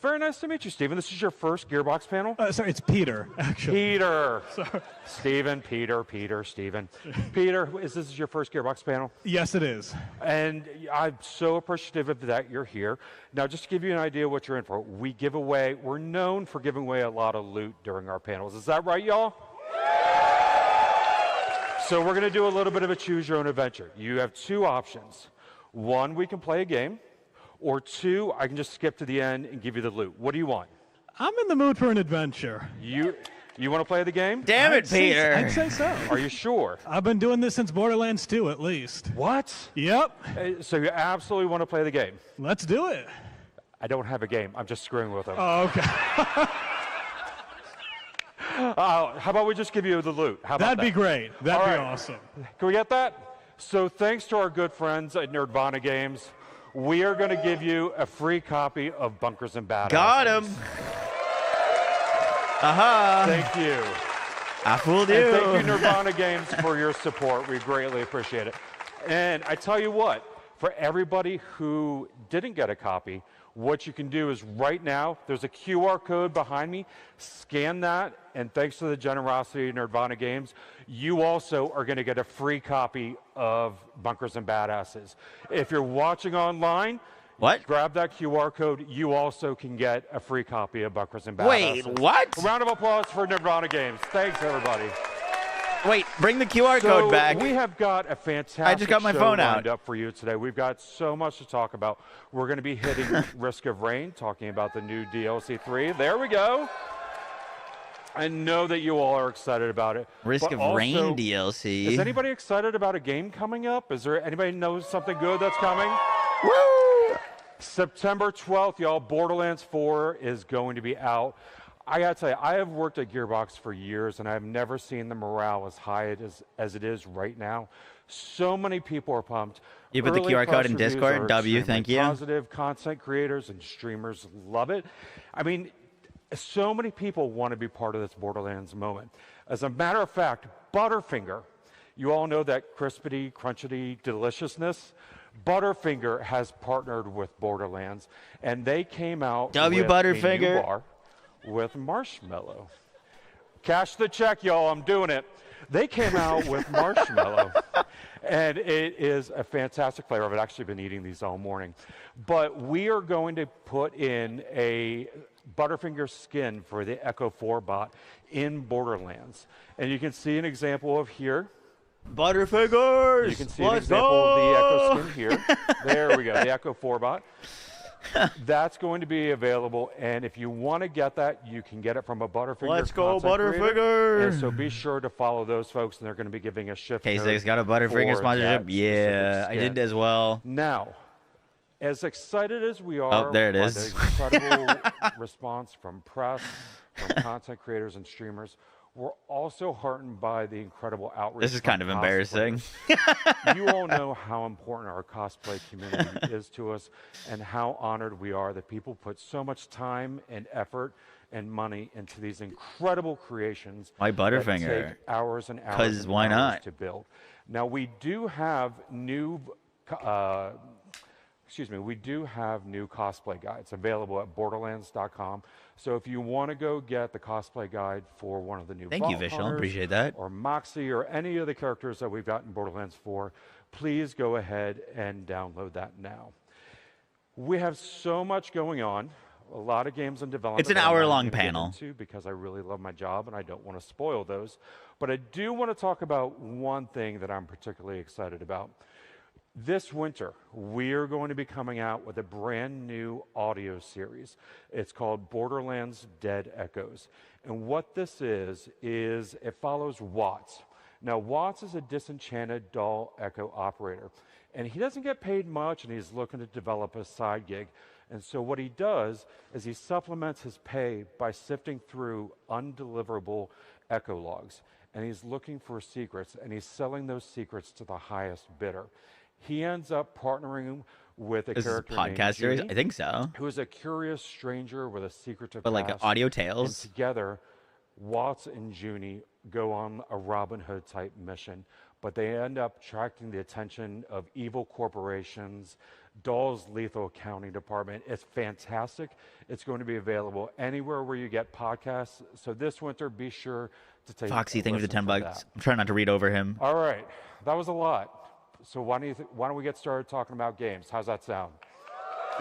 [SPEAKER 8] Very nice to meet you, Steven. This is your first Gearbox panel?
[SPEAKER 9] Sorry, it's Peter, actually.
[SPEAKER 8] Peter.
[SPEAKER 9] Sorry.
[SPEAKER 8] Steven, Steven. Peter, is this your first Gearbox panel?
[SPEAKER 9] Yes, it is.
[SPEAKER 8] And I'm so appreciative of that you're here. Now, just to give you an idea of what you're in for, we're known for giving away a lot of loot during our panels. Is that right, y'all? So we're going to do a little bit of a choose your own adventure. You have two options. One, we can play a game. Or two, I can just skip to the end and give you the loot. What do you want?
[SPEAKER 9] I'm in the mood for an adventure.
[SPEAKER 8] You want to play the game?
[SPEAKER 2] Damn it, Peter.
[SPEAKER 9] I'd say so.
[SPEAKER 8] Are you sure?
[SPEAKER 9] I've been doing this since Borderlands 2, at least.
[SPEAKER 8] What?
[SPEAKER 9] Yep.
[SPEAKER 8] So you absolutely want to play the game?
[SPEAKER 9] Let's do it.
[SPEAKER 8] I don't have a game. I'm just screwing with them.
[SPEAKER 9] Oh, okay.
[SPEAKER 8] How about we just give you the loot? How about
[SPEAKER 9] That'd be great. That'd
[SPEAKER 8] All
[SPEAKER 9] be
[SPEAKER 8] right.
[SPEAKER 9] awesome.
[SPEAKER 8] Can we get that? So thanks to our good friends at Nerdvana Games, we are going to give you a free copy of Bunkers and Badasses.
[SPEAKER 2] Got him. Aha.
[SPEAKER 8] Thank you.
[SPEAKER 2] I fooled you.
[SPEAKER 8] And thank you, Nirvana Games, for your support. We greatly appreciate it. And I tell you what, for everybody who didn't get a copy, what you can do is right now, there's a QR code behind me. Scan that, and thanks to the generosity of Nirvana Games, you also are going to get a free copy of Bunkers and Badasses. If you're watching online, grab that QR code. You also can get a free copy of Bunkers and Badasses.
[SPEAKER 2] Wait, what?
[SPEAKER 8] A round of applause for Nirvana Games. Thanks, everybody.
[SPEAKER 2] Wait, bring the QR code back.
[SPEAKER 8] We have got a fantastic
[SPEAKER 2] I just got my
[SPEAKER 8] show
[SPEAKER 2] phone
[SPEAKER 8] lined
[SPEAKER 2] out.
[SPEAKER 8] up for you today. We've got so much to talk about. We're going to be hitting Risk of Rain, talking about the new DLC 3. There we go. I know that you all are excited about it.
[SPEAKER 2] Risk
[SPEAKER 8] but
[SPEAKER 2] of
[SPEAKER 8] also,
[SPEAKER 2] Rain DLC.
[SPEAKER 8] Is anybody excited about a game coming up? Is there anybody knows something good that's coming?
[SPEAKER 2] Woo!
[SPEAKER 8] September 12th, y'all, Borderlands 4 is going to be out. I got to tell you, I have worked at Gearbox for years, and I've never seen the morale as high as it is right now. So many people are pumped.
[SPEAKER 2] You put the
[SPEAKER 8] Early
[SPEAKER 2] QR code
[SPEAKER 8] press
[SPEAKER 2] in
[SPEAKER 8] reviews
[SPEAKER 2] Discord.
[SPEAKER 8] are
[SPEAKER 2] W,
[SPEAKER 8] extremely
[SPEAKER 2] thank you.
[SPEAKER 8] Positive. Content creators and streamers love it. I mean, so many people want to be part of this Borderlands moment. As a matter of fact, Butterfinger, you all know that crispity, crunchity deliciousness. Butterfinger has partnered with Borderlands, and they came out
[SPEAKER 2] W
[SPEAKER 8] with a
[SPEAKER 2] Butterfinger.
[SPEAKER 8] new bar with marshmallow. Cash the check, y'all. I'm doing it. They came out with marshmallow, and it is a fantastic flavor. I've actually been eating these all morning. But we are going to put in a Butterfinger skin for the Echo 4 bot in Borderlands. And you can see an example of here.
[SPEAKER 2] Butterfingers!
[SPEAKER 8] You can see an example of the Echo skin here. There we go, the Echo 4 bot. That's going to be available, and if you want to get that, you can get it from a Butterfinger.
[SPEAKER 2] Let's go,
[SPEAKER 8] content creator.
[SPEAKER 2] Butterfinger!
[SPEAKER 8] And so be sure to follow those folks, and they're going to be giving a shift.
[SPEAKER 2] K6 got a Butterfinger sponsorship. Yeah, I did as well.
[SPEAKER 8] Now, as excited as we are,
[SPEAKER 2] Oh, there it
[SPEAKER 8] by
[SPEAKER 2] is.
[SPEAKER 8] the incredible response from press, from content creators and streamers, we're also heartened by the incredible outreach.
[SPEAKER 2] This is kind of
[SPEAKER 8] from
[SPEAKER 2] embarrassing.
[SPEAKER 8] cosplayers. You all know how important our cosplay community is to us and how honored we are that people put so much time and effort and money into these incredible creations.
[SPEAKER 2] Why
[SPEAKER 8] that
[SPEAKER 2] Butterfinger?
[SPEAKER 8] take hours and hours
[SPEAKER 2] 'Cause
[SPEAKER 8] and
[SPEAKER 2] why
[SPEAKER 8] hours
[SPEAKER 2] not?
[SPEAKER 8] to build. Now, we do have new we do have new cosplay guides available at Borderlands.com. So if you want to go get the cosplay guide for one of the new
[SPEAKER 2] Thank you,
[SPEAKER 8] Vault
[SPEAKER 2] Vishal.
[SPEAKER 8] Hunters
[SPEAKER 2] Appreciate that.
[SPEAKER 8] or Moxie or any of the characters that we've got in Borderlands 4, please go ahead and download that now. We have so much going on, a lot of games in development.
[SPEAKER 2] It's an
[SPEAKER 8] that I'm not
[SPEAKER 2] hour-long
[SPEAKER 8] gonna get
[SPEAKER 2] panel.
[SPEAKER 8] into because I really love my job and I don't want to spoil those. But I do want to talk about one thing that I'm particularly excited about. This winter, we are going to be coming out with a brand new audio series. It's called Borderlands Dead Echoes. And what this is it follows Watts. Now, Watts is a disenchanted doll echo operator, and he doesn't get paid much, and he's looking to develop a side gig. And so what he does is he supplements his pay by sifting through undeliverable echo logs, and he's looking for secrets, and he's selling those secrets to the highest bidder. He ends up partnering with a
[SPEAKER 2] This is a
[SPEAKER 8] character named
[SPEAKER 2] podcast series?
[SPEAKER 8] Junie,
[SPEAKER 2] I think so.
[SPEAKER 8] who is a curious stranger with a secretive
[SPEAKER 2] But like
[SPEAKER 8] past.
[SPEAKER 2] audio
[SPEAKER 8] And
[SPEAKER 2] tales.
[SPEAKER 8] together, Watts and Junie go on a Robin Hood type mission, but they end up attracting the attention of evil corporations, Doll's lethal accounting department. It's fantastic. It's going to be available anywhere where you get podcasts. So this winter, be sure to take
[SPEAKER 2] Foxy,
[SPEAKER 8] a
[SPEAKER 2] thank you for the
[SPEAKER 8] listen
[SPEAKER 2] 10
[SPEAKER 8] for
[SPEAKER 2] bucks.
[SPEAKER 8] that.
[SPEAKER 2] I'm trying not to read over him.
[SPEAKER 8] All right, that was a lot. So why don't we get started talking about games? How's that sound?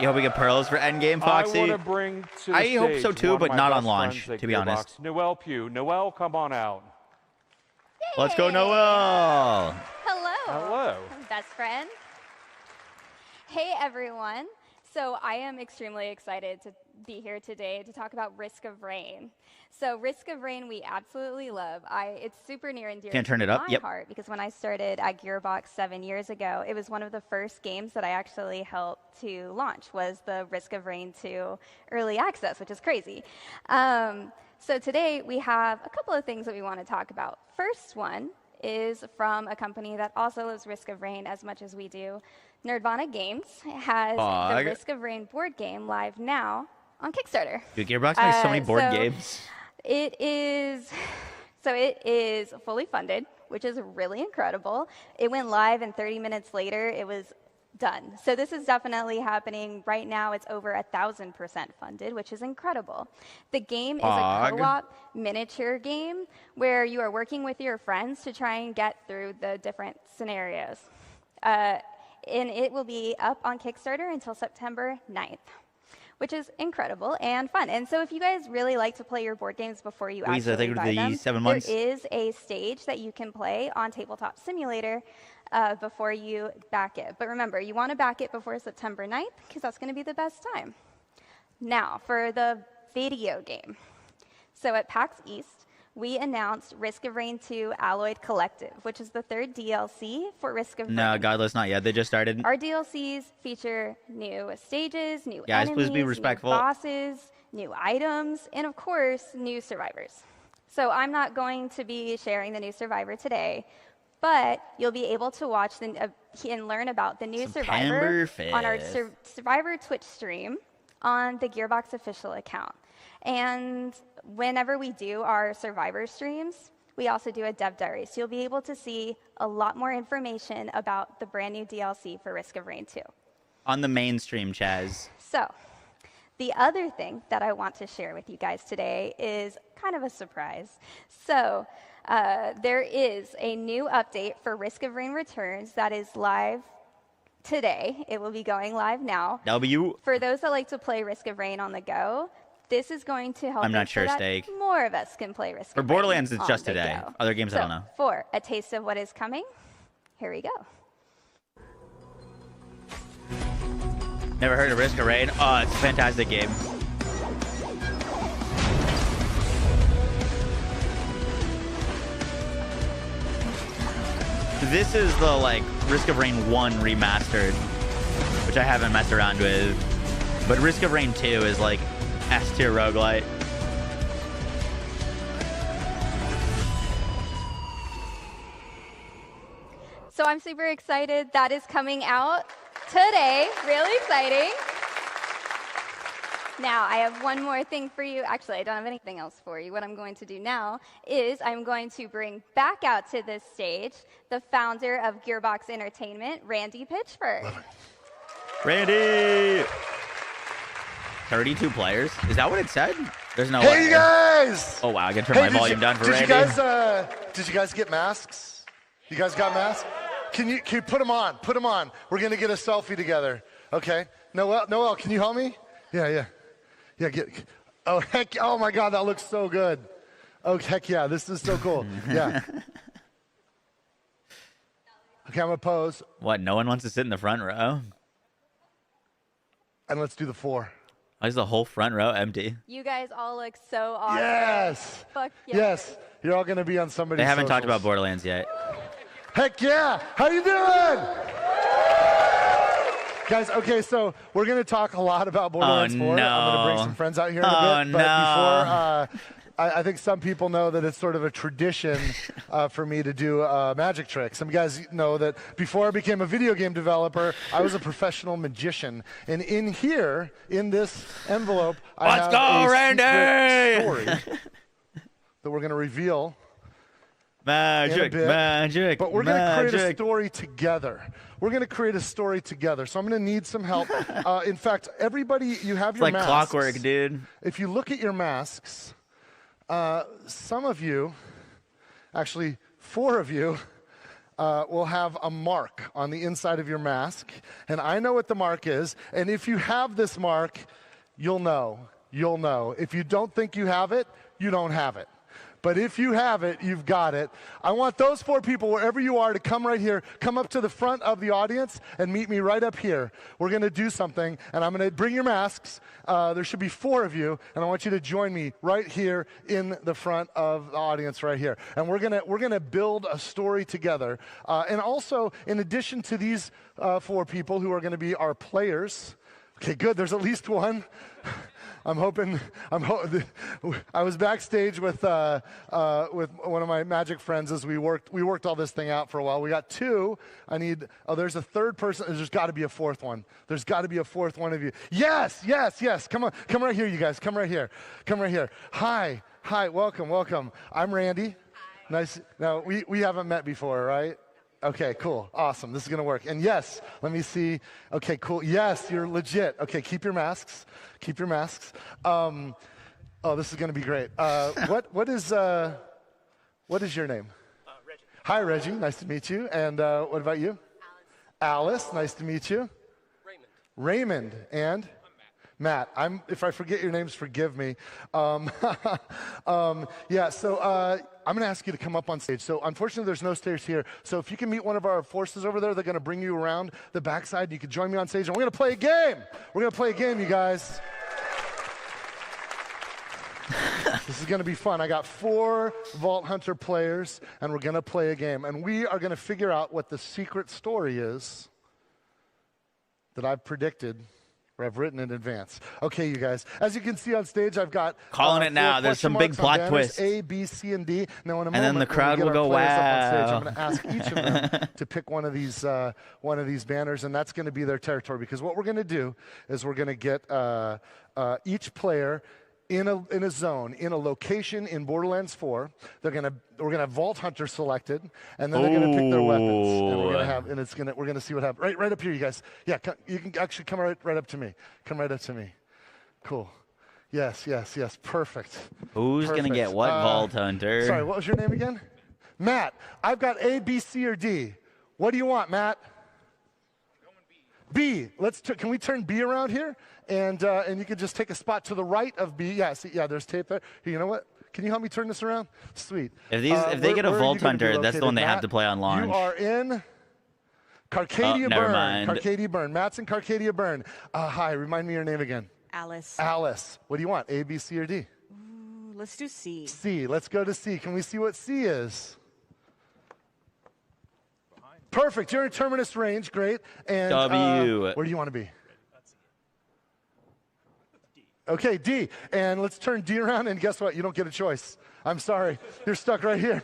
[SPEAKER 2] You hope we get pearls for Endgame, Foxy?
[SPEAKER 8] I want to bring to the
[SPEAKER 2] I hope so
[SPEAKER 8] stage
[SPEAKER 2] too,
[SPEAKER 8] one of
[SPEAKER 2] but
[SPEAKER 8] my
[SPEAKER 2] not on
[SPEAKER 8] best
[SPEAKER 2] launch,
[SPEAKER 8] friends at
[SPEAKER 2] to be honest.
[SPEAKER 8] Gearbox, Noelle Pugh. Noelle, come on out.
[SPEAKER 2] Let's go, Noelle.
[SPEAKER 10] Hello.
[SPEAKER 8] Hello.
[SPEAKER 10] Best friend. Hey, everyone. So I am extremely excited to be here today to talk about Risk of Rain. So Risk of Rain we absolutely love. It's super near and dear
[SPEAKER 2] Can't turn
[SPEAKER 10] to
[SPEAKER 2] it up?
[SPEAKER 10] my
[SPEAKER 2] Yep.
[SPEAKER 10] heart because when I started at Gearbox 7 years ago, it was one of the first games that I actually helped to launch was the Risk of Rain 2 early access, which is crazy. So today we have a couple of things that we want to talk about. First one is from a company that also loves Risk of Rain as much as we do. Nerdvana Games has the Risk of Rain board game live now on Kickstarter.
[SPEAKER 2] Dude, Gearbox makes so many board
[SPEAKER 10] so
[SPEAKER 2] games.
[SPEAKER 10] It is fully funded, which is really incredible. It went live and 30 minutes later it was done. So this is definitely happening right now. It's over 1,000% funded, which is incredible. The game is a co-op miniature game where you are working with your friends to try and get through the different scenarios. And it will be up on Kickstarter until September 9th, which is incredible and fun. And so if you guys really like to play your board games before you
[SPEAKER 2] Louisa,
[SPEAKER 10] actually
[SPEAKER 2] thank you for
[SPEAKER 10] buy
[SPEAKER 2] the
[SPEAKER 10] them,
[SPEAKER 2] 7 months.
[SPEAKER 10] there is a stage that you can play on Tabletop Simulator before you back it. But remember, you want to back it before September 9th because that's going to be the best time. Now, for the video game. So at PAX East, we announced Risk of Rain 2 Alloyed Collective, which is the third DLC for Risk of Rain.
[SPEAKER 2] No, Godless, not yet. They just started.
[SPEAKER 10] Our DLCs feature new stages, new
[SPEAKER 2] Guys,
[SPEAKER 10] enemies,
[SPEAKER 2] please be respectful.
[SPEAKER 10] new bosses, new items, and of course, new survivors. So I'm not going to be sharing the new survivor today, but you'll be able to watch and learn about the new survivor on our Survivor Twitch stream on the Gearbox official account. And whenever we do our survivor streams, we also do a dev diary. So you'll be able to see a lot more information about the brand new DLC for Risk of Rain 2.
[SPEAKER 2] On the mainstream, Chaz.
[SPEAKER 10] So the other thing that I want to share with you guys today is kind of a surprise. So there is a new update for Risk of Rain Returns that is live today. It will be going live now. For those that like to play Risk of Rain on the go, this is going to help
[SPEAKER 2] I'm not
[SPEAKER 10] make
[SPEAKER 2] sure,
[SPEAKER 10] that
[SPEAKER 2] Steak.
[SPEAKER 10] more of us can play Risk
[SPEAKER 2] For
[SPEAKER 10] of
[SPEAKER 2] Borderlands,
[SPEAKER 10] Rain
[SPEAKER 2] it's just
[SPEAKER 10] on the
[SPEAKER 2] today.
[SPEAKER 10] go.
[SPEAKER 2] Other games, I don't know.
[SPEAKER 10] For a taste of what is coming, here we go.
[SPEAKER 2] Never heard of Risk of Rain? Oh, it's a fantastic game. This is the, like, Risk of Rain 1 remastered, which I haven't messed around with. But Risk of Rain 2 is, like, S-tier roguelite.
[SPEAKER 10] So I'm super excited. That is coming out today. Really exciting. Now, I have one more thing for you. Actually, I don't have anything else for you. What I'm going to do now is I'm going to bring back out to this stage the founder of Gearbox Entertainment, Randy Pitchford.
[SPEAKER 2] Randy! 32 players? Is that what it said? There's no way.
[SPEAKER 6] Hey, you guys!
[SPEAKER 2] Oh, wow. I can turn my volume down for Randy.
[SPEAKER 6] Did you guys get masks? You guys got masks? can you put them on? Put them on. We're gonna get a selfie together. Okay. Noel, can you help me? Yeah. Oh heck! Oh my God, that looks so good. Oh heck yeah, this is so cool. Yeah. Okay, I'm gonna pose.
[SPEAKER 2] What? No one wants to sit in the front row?
[SPEAKER 6] And let's do the 4.
[SPEAKER 2] Why is the whole front row empty?
[SPEAKER 10] You guys all look so awesome.
[SPEAKER 6] Yes.
[SPEAKER 10] Fuck yeah.
[SPEAKER 6] Yes. You're all gonna be on somebody's.
[SPEAKER 2] They haven't talked
[SPEAKER 6] socials.
[SPEAKER 2] about Borderlands yet.
[SPEAKER 6] Heck yeah! How you doing? Guys, okay, so we're going to talk a lot about Borderlands 4.
[SPEAKER 2] No.
[SPEAKER 6] I'm going to bring some friends out here in a bit. But before, I think some people know that it's sort of a tradition for me to do a magic trick. Some guys know that before I became a video game developer, I was a professional magician. And in here, in this envelope, I have a secret story that we're going to reveal.
[SPEAKER 2] Magic.
[SPEAKER 6] But we're going to create a story together. We're going to create a story together. So I'm going to need some help. In fact, everybody, you have your masks.
[SPEAKER 2] It's like clockwork, dude.
[SPEAKER 6] If you look at your masks, some of you, actually 4 of you, will have a mark on the inside of your mask. And I know what the mark is. And if you have this mark, you'll know. You'll know. If you don't think you have it, you don't have it. But if you have it, you've got it. I want those 4 people, wherever you are, to come right here, come up to the front of the audience and meet me right up here. We're going to do something, and I'm going to bring your masks. There should be 4 of you, and I want you to join me right here in the front of the audience right here. And we're gonna build a story together. And also, in addition to these 4 people who are going to be our players, okay, good, there's at least one. I was backstage with one of my magic friends as we worked all this thing out for a while. We got 2. There's a 3rd person. There's got to be a 4th one. There's got to be a 4th one of you. Yes. Come on, come right here, you guys. Come right here. Hi, welcome. I'm Randy.
[SPEAKER 10] Hi.
[SPEAKER 6] Nice. Now we haven't met before, right? Okay, cool, awesome. This is gonna work. And yes, let me see. Okay, cool. Yes, you're legit. Okay, keep your masks. Oh, this is gonna be great. What is your name?
[SPEAKER 11] Reggie.
[SPEAKER 6] Hi, Reggie. Nice to meet you. And what about you? Alice. Nice to meet you. Raymond. And? Matt. If I forget your names, forgive me. Yeah, so I'm going to ask you to come up on stage. So unfortunately, there's no stairs here. So if you can meet one of our forces over there, they're going to bring you around the backside. You can join me on stage, and we're going to play a game. We're going to play a game, you guys. This is going to be fun. I got 4 Vault Hunter players, and we're going to play a game. And we are going to figure out what the secret story is that I've predicted or I've written in advance. Okay, you guys. As you can see on stage, I've got
[SPEAKER 2] calling it now. There's some big plot twists.
[SPEAKER 6] A, B, C, and D. Now, in a moment,
[SPEAKER 2] then the crowd will go,
[SPEAKER 6] wow. I'm going to ask each of them to pick one of these banners, and that's going to be their territory. Because what we're going to do is we're going to get each player in a zone, in a location in Borderlands 4. We're gonna have Vault Hunter selected, and then they're gonna pick their weapons, and we're gonna see what happens. Right up here, you guys. Yeah, you can actually come right up to me. Come right up to me. Cool. Yes. Perfect.
[SPEAKER 2] Who's gonna get what Vault Hunter?
[SPEAKER 6] Sorry, what was your name again? Matt. I've got A, B, C, or D. What do you want, Matt? B. Can we turn B around here? And you can just take a spot to the right of B. Yeah, see, there's tape there. Here, you know what? Can you help me turn this around? Sweet.
[SPEAKER 2] If they get a Vault Hunter, that's the one they have to play on launch.
[SPEAKER 6] You are in Carcadia
[SPEAKER 2] never
[SPEAKER 6] Burn.
[SPEAKER 2] mind.
[SPEAKER 6] Carcadia Burn. Matt's in Carcadia Burn. Hi, remind me your name again.
[SPEAKER 12] Alice.
[SPEAKER 6] Alice. What do you want? A, B, C, or D?
[SPEAKER 12] Ooh, let's do C.
[SPEAKER 6] C. Let's go to C. Can we see what C is? Perfect. You're in Terminus range. Great. And
[SPEAKER 2] W.
[SPEAKER 6] Where do you want to be? Okay, D. And let's turn D around, and guess what? You don't get a choice. I'm sorry. You're stuck right here.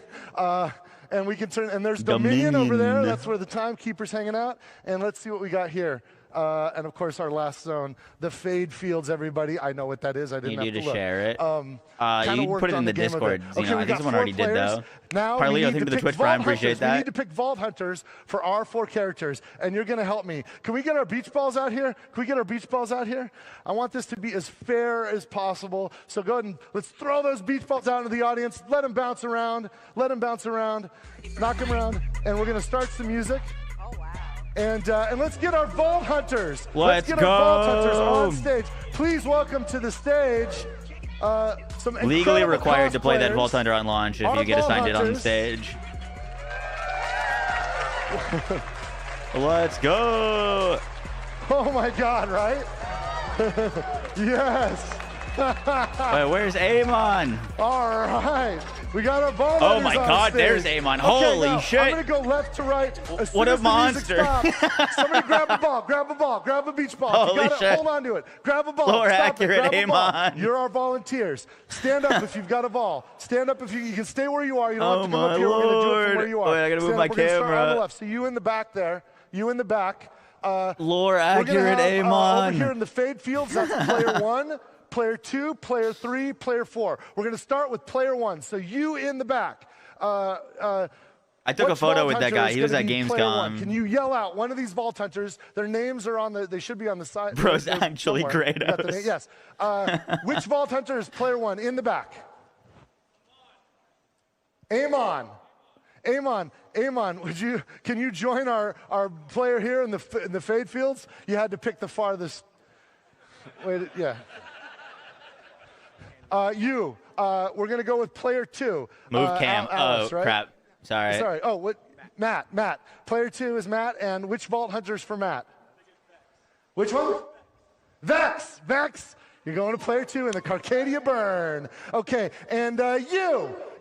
[SPEAKER 6] And we can turn, and there's Dominion over there. That's where the timekeeper's hanging out. And let's see what we got here. And of course, our last zone, the Fade Fields, everybody. I know what that is. I didn't have to look.
[SPEAKER 2] You need to share it. You can put it in the Discord.
[SPEAKER 6] Okay,
[SPEAKER 2] I think someone already did, though.
[SPEAKER 6] Now
[SPEAKER 2] Parley, thank you for the Twitch Prime. Appreciate that.
[SPEAKER 6] We need to pick Vault Hunters for our 4 characters, and you're going to help me. Can we get our beach balls out here? I want this to be as fair as possible. So go ahead and let's throw those beach balls out into the audience. Let them bounce around. Knock them around. and we're gonna start some music.
[SPEAKER 12] Oh, wow.
[SPEAKER 6] And let's get our Vault Hunters.
[SPEAKER 2] Let's
[SPEAKER 6] get
[SPEAKER 2] go.
[SPEAKER 6] our Vault Hunters on stage. Please welcome to the stage some
[SPEAKER 2] Legally
[SPEAKER 6] incredible
[SPEAKER 2] required to play that
[SPEAKER 6] cosplayers.
[SPEAKER 2] Vault Hunter on launch if
[SPEAKER 6] Our
[SPEAKER 2] you get
[SPEAKER 6] Vault
[SPEAKER 2] assigned it on
[SPEAKER 6] Hunters.
[SPEAKER 2] stage. Let's go.
[SPEAKER 6] Oh my God, right? Yes.
[SPEAKER 2] Wait, where's Amon?
[SPEAKER 6] All right. We got our Vault
[SPEAKER 2] Oh
[SPEAKER 6] Hunters
[SPEAKER 2] my
[SPEAKER 6] on
[SPEAKER 2] God,
[SPEAKER 6] stage.
[SPEAKER 2] there's Amon.
[SPEAKER 6] Okay,
[SPEAKER 2] Holy
[SPEAKER 6] now,
[SPEAKER 2] shit.
[SPEAKER 6] I'm going to go left to right. As
[SPEAKER 2] What
[SPEAKER 6] soon
[SPEAKER 2] a
[SPEAKER 6] as the music
[SPEAKER 2] monster.
[SPEAKER 6] stops, somebody grab a ball, grab a ball, grab a beach ball.
[SPEAKER 2] Holy
[SPEAKER 6] You gotta
[SPEAKER 2] shit.
[SPEAKER 6] hold on to it. Grab a ball.
[SPEAKER 2] Lore
[SPEAKER 6] Stop
[SPEAKER 2] accurate,
[SPEAKER 6] it. Grab a ball.
[SPEAKER 2] Amon.
[SPEAKER 6] You're our volunteers. Stand up if you've got a ball. Stand up if you can stay where you are. You don't have to come up
[SPEAKER 2] my
[SPEAKER 6] here. We're going to do it
[SPEAKER 2] Lord.
[SPEAKER 6] from where you are.
[SPEAKER 2] Wait, I gotta move
[SPEAKER 6] Stand
[SPEAKER 2] my
[SPEAKER 6] up. We're gonna start on
[SPEAKER 2] camera.
[SPEAKER 6] the left. So you in the back there. You in the back.
[SPEAKER 2] Lore
[SPEAKER 6] We're gonna
[SPEAKER 2] accurate,
[SPEAKER 6] have,
[SPEAKER 2] Amon.
[SPEAKER 6] over here in the fade fields, that's player 1, player 2, player 3, player 4. We're going to start with player 1. So you in the back.
[SPEAKER 2] I took a photo with that guy. He was at Gamescom.
[SPEAKER 6] Can you yell out one of these Vault Hunters? Their names are on the. They should be on the side.
[SPEAKER 2] Bro's actually
[SPEAKER 6] somewhere. You got the
[SPEAKER 2] Kratos.
[SPEAKER 6] name- Yes. Which Vault Hunter is player 1 in the back? Amon. Amon, can you join our player here in the fade fields? You had to pick the farthest. Wait, yeah. We're gonna go with player 2.
[SPEAKER 2] Move cam.
[SPEAKER 6] Alice,
[SPEAKER 2] oh,
[SPEAKER 6] right?
[SPEAKER 2] crap. Sorry.
[SPEAKER 6] Sorry. Oh, what? Matt. Player 2 is Matt, and which Vault Hunter's for Matt? Which one? Vex. You're going to player 2 in the Carcadia Burn. Okay, and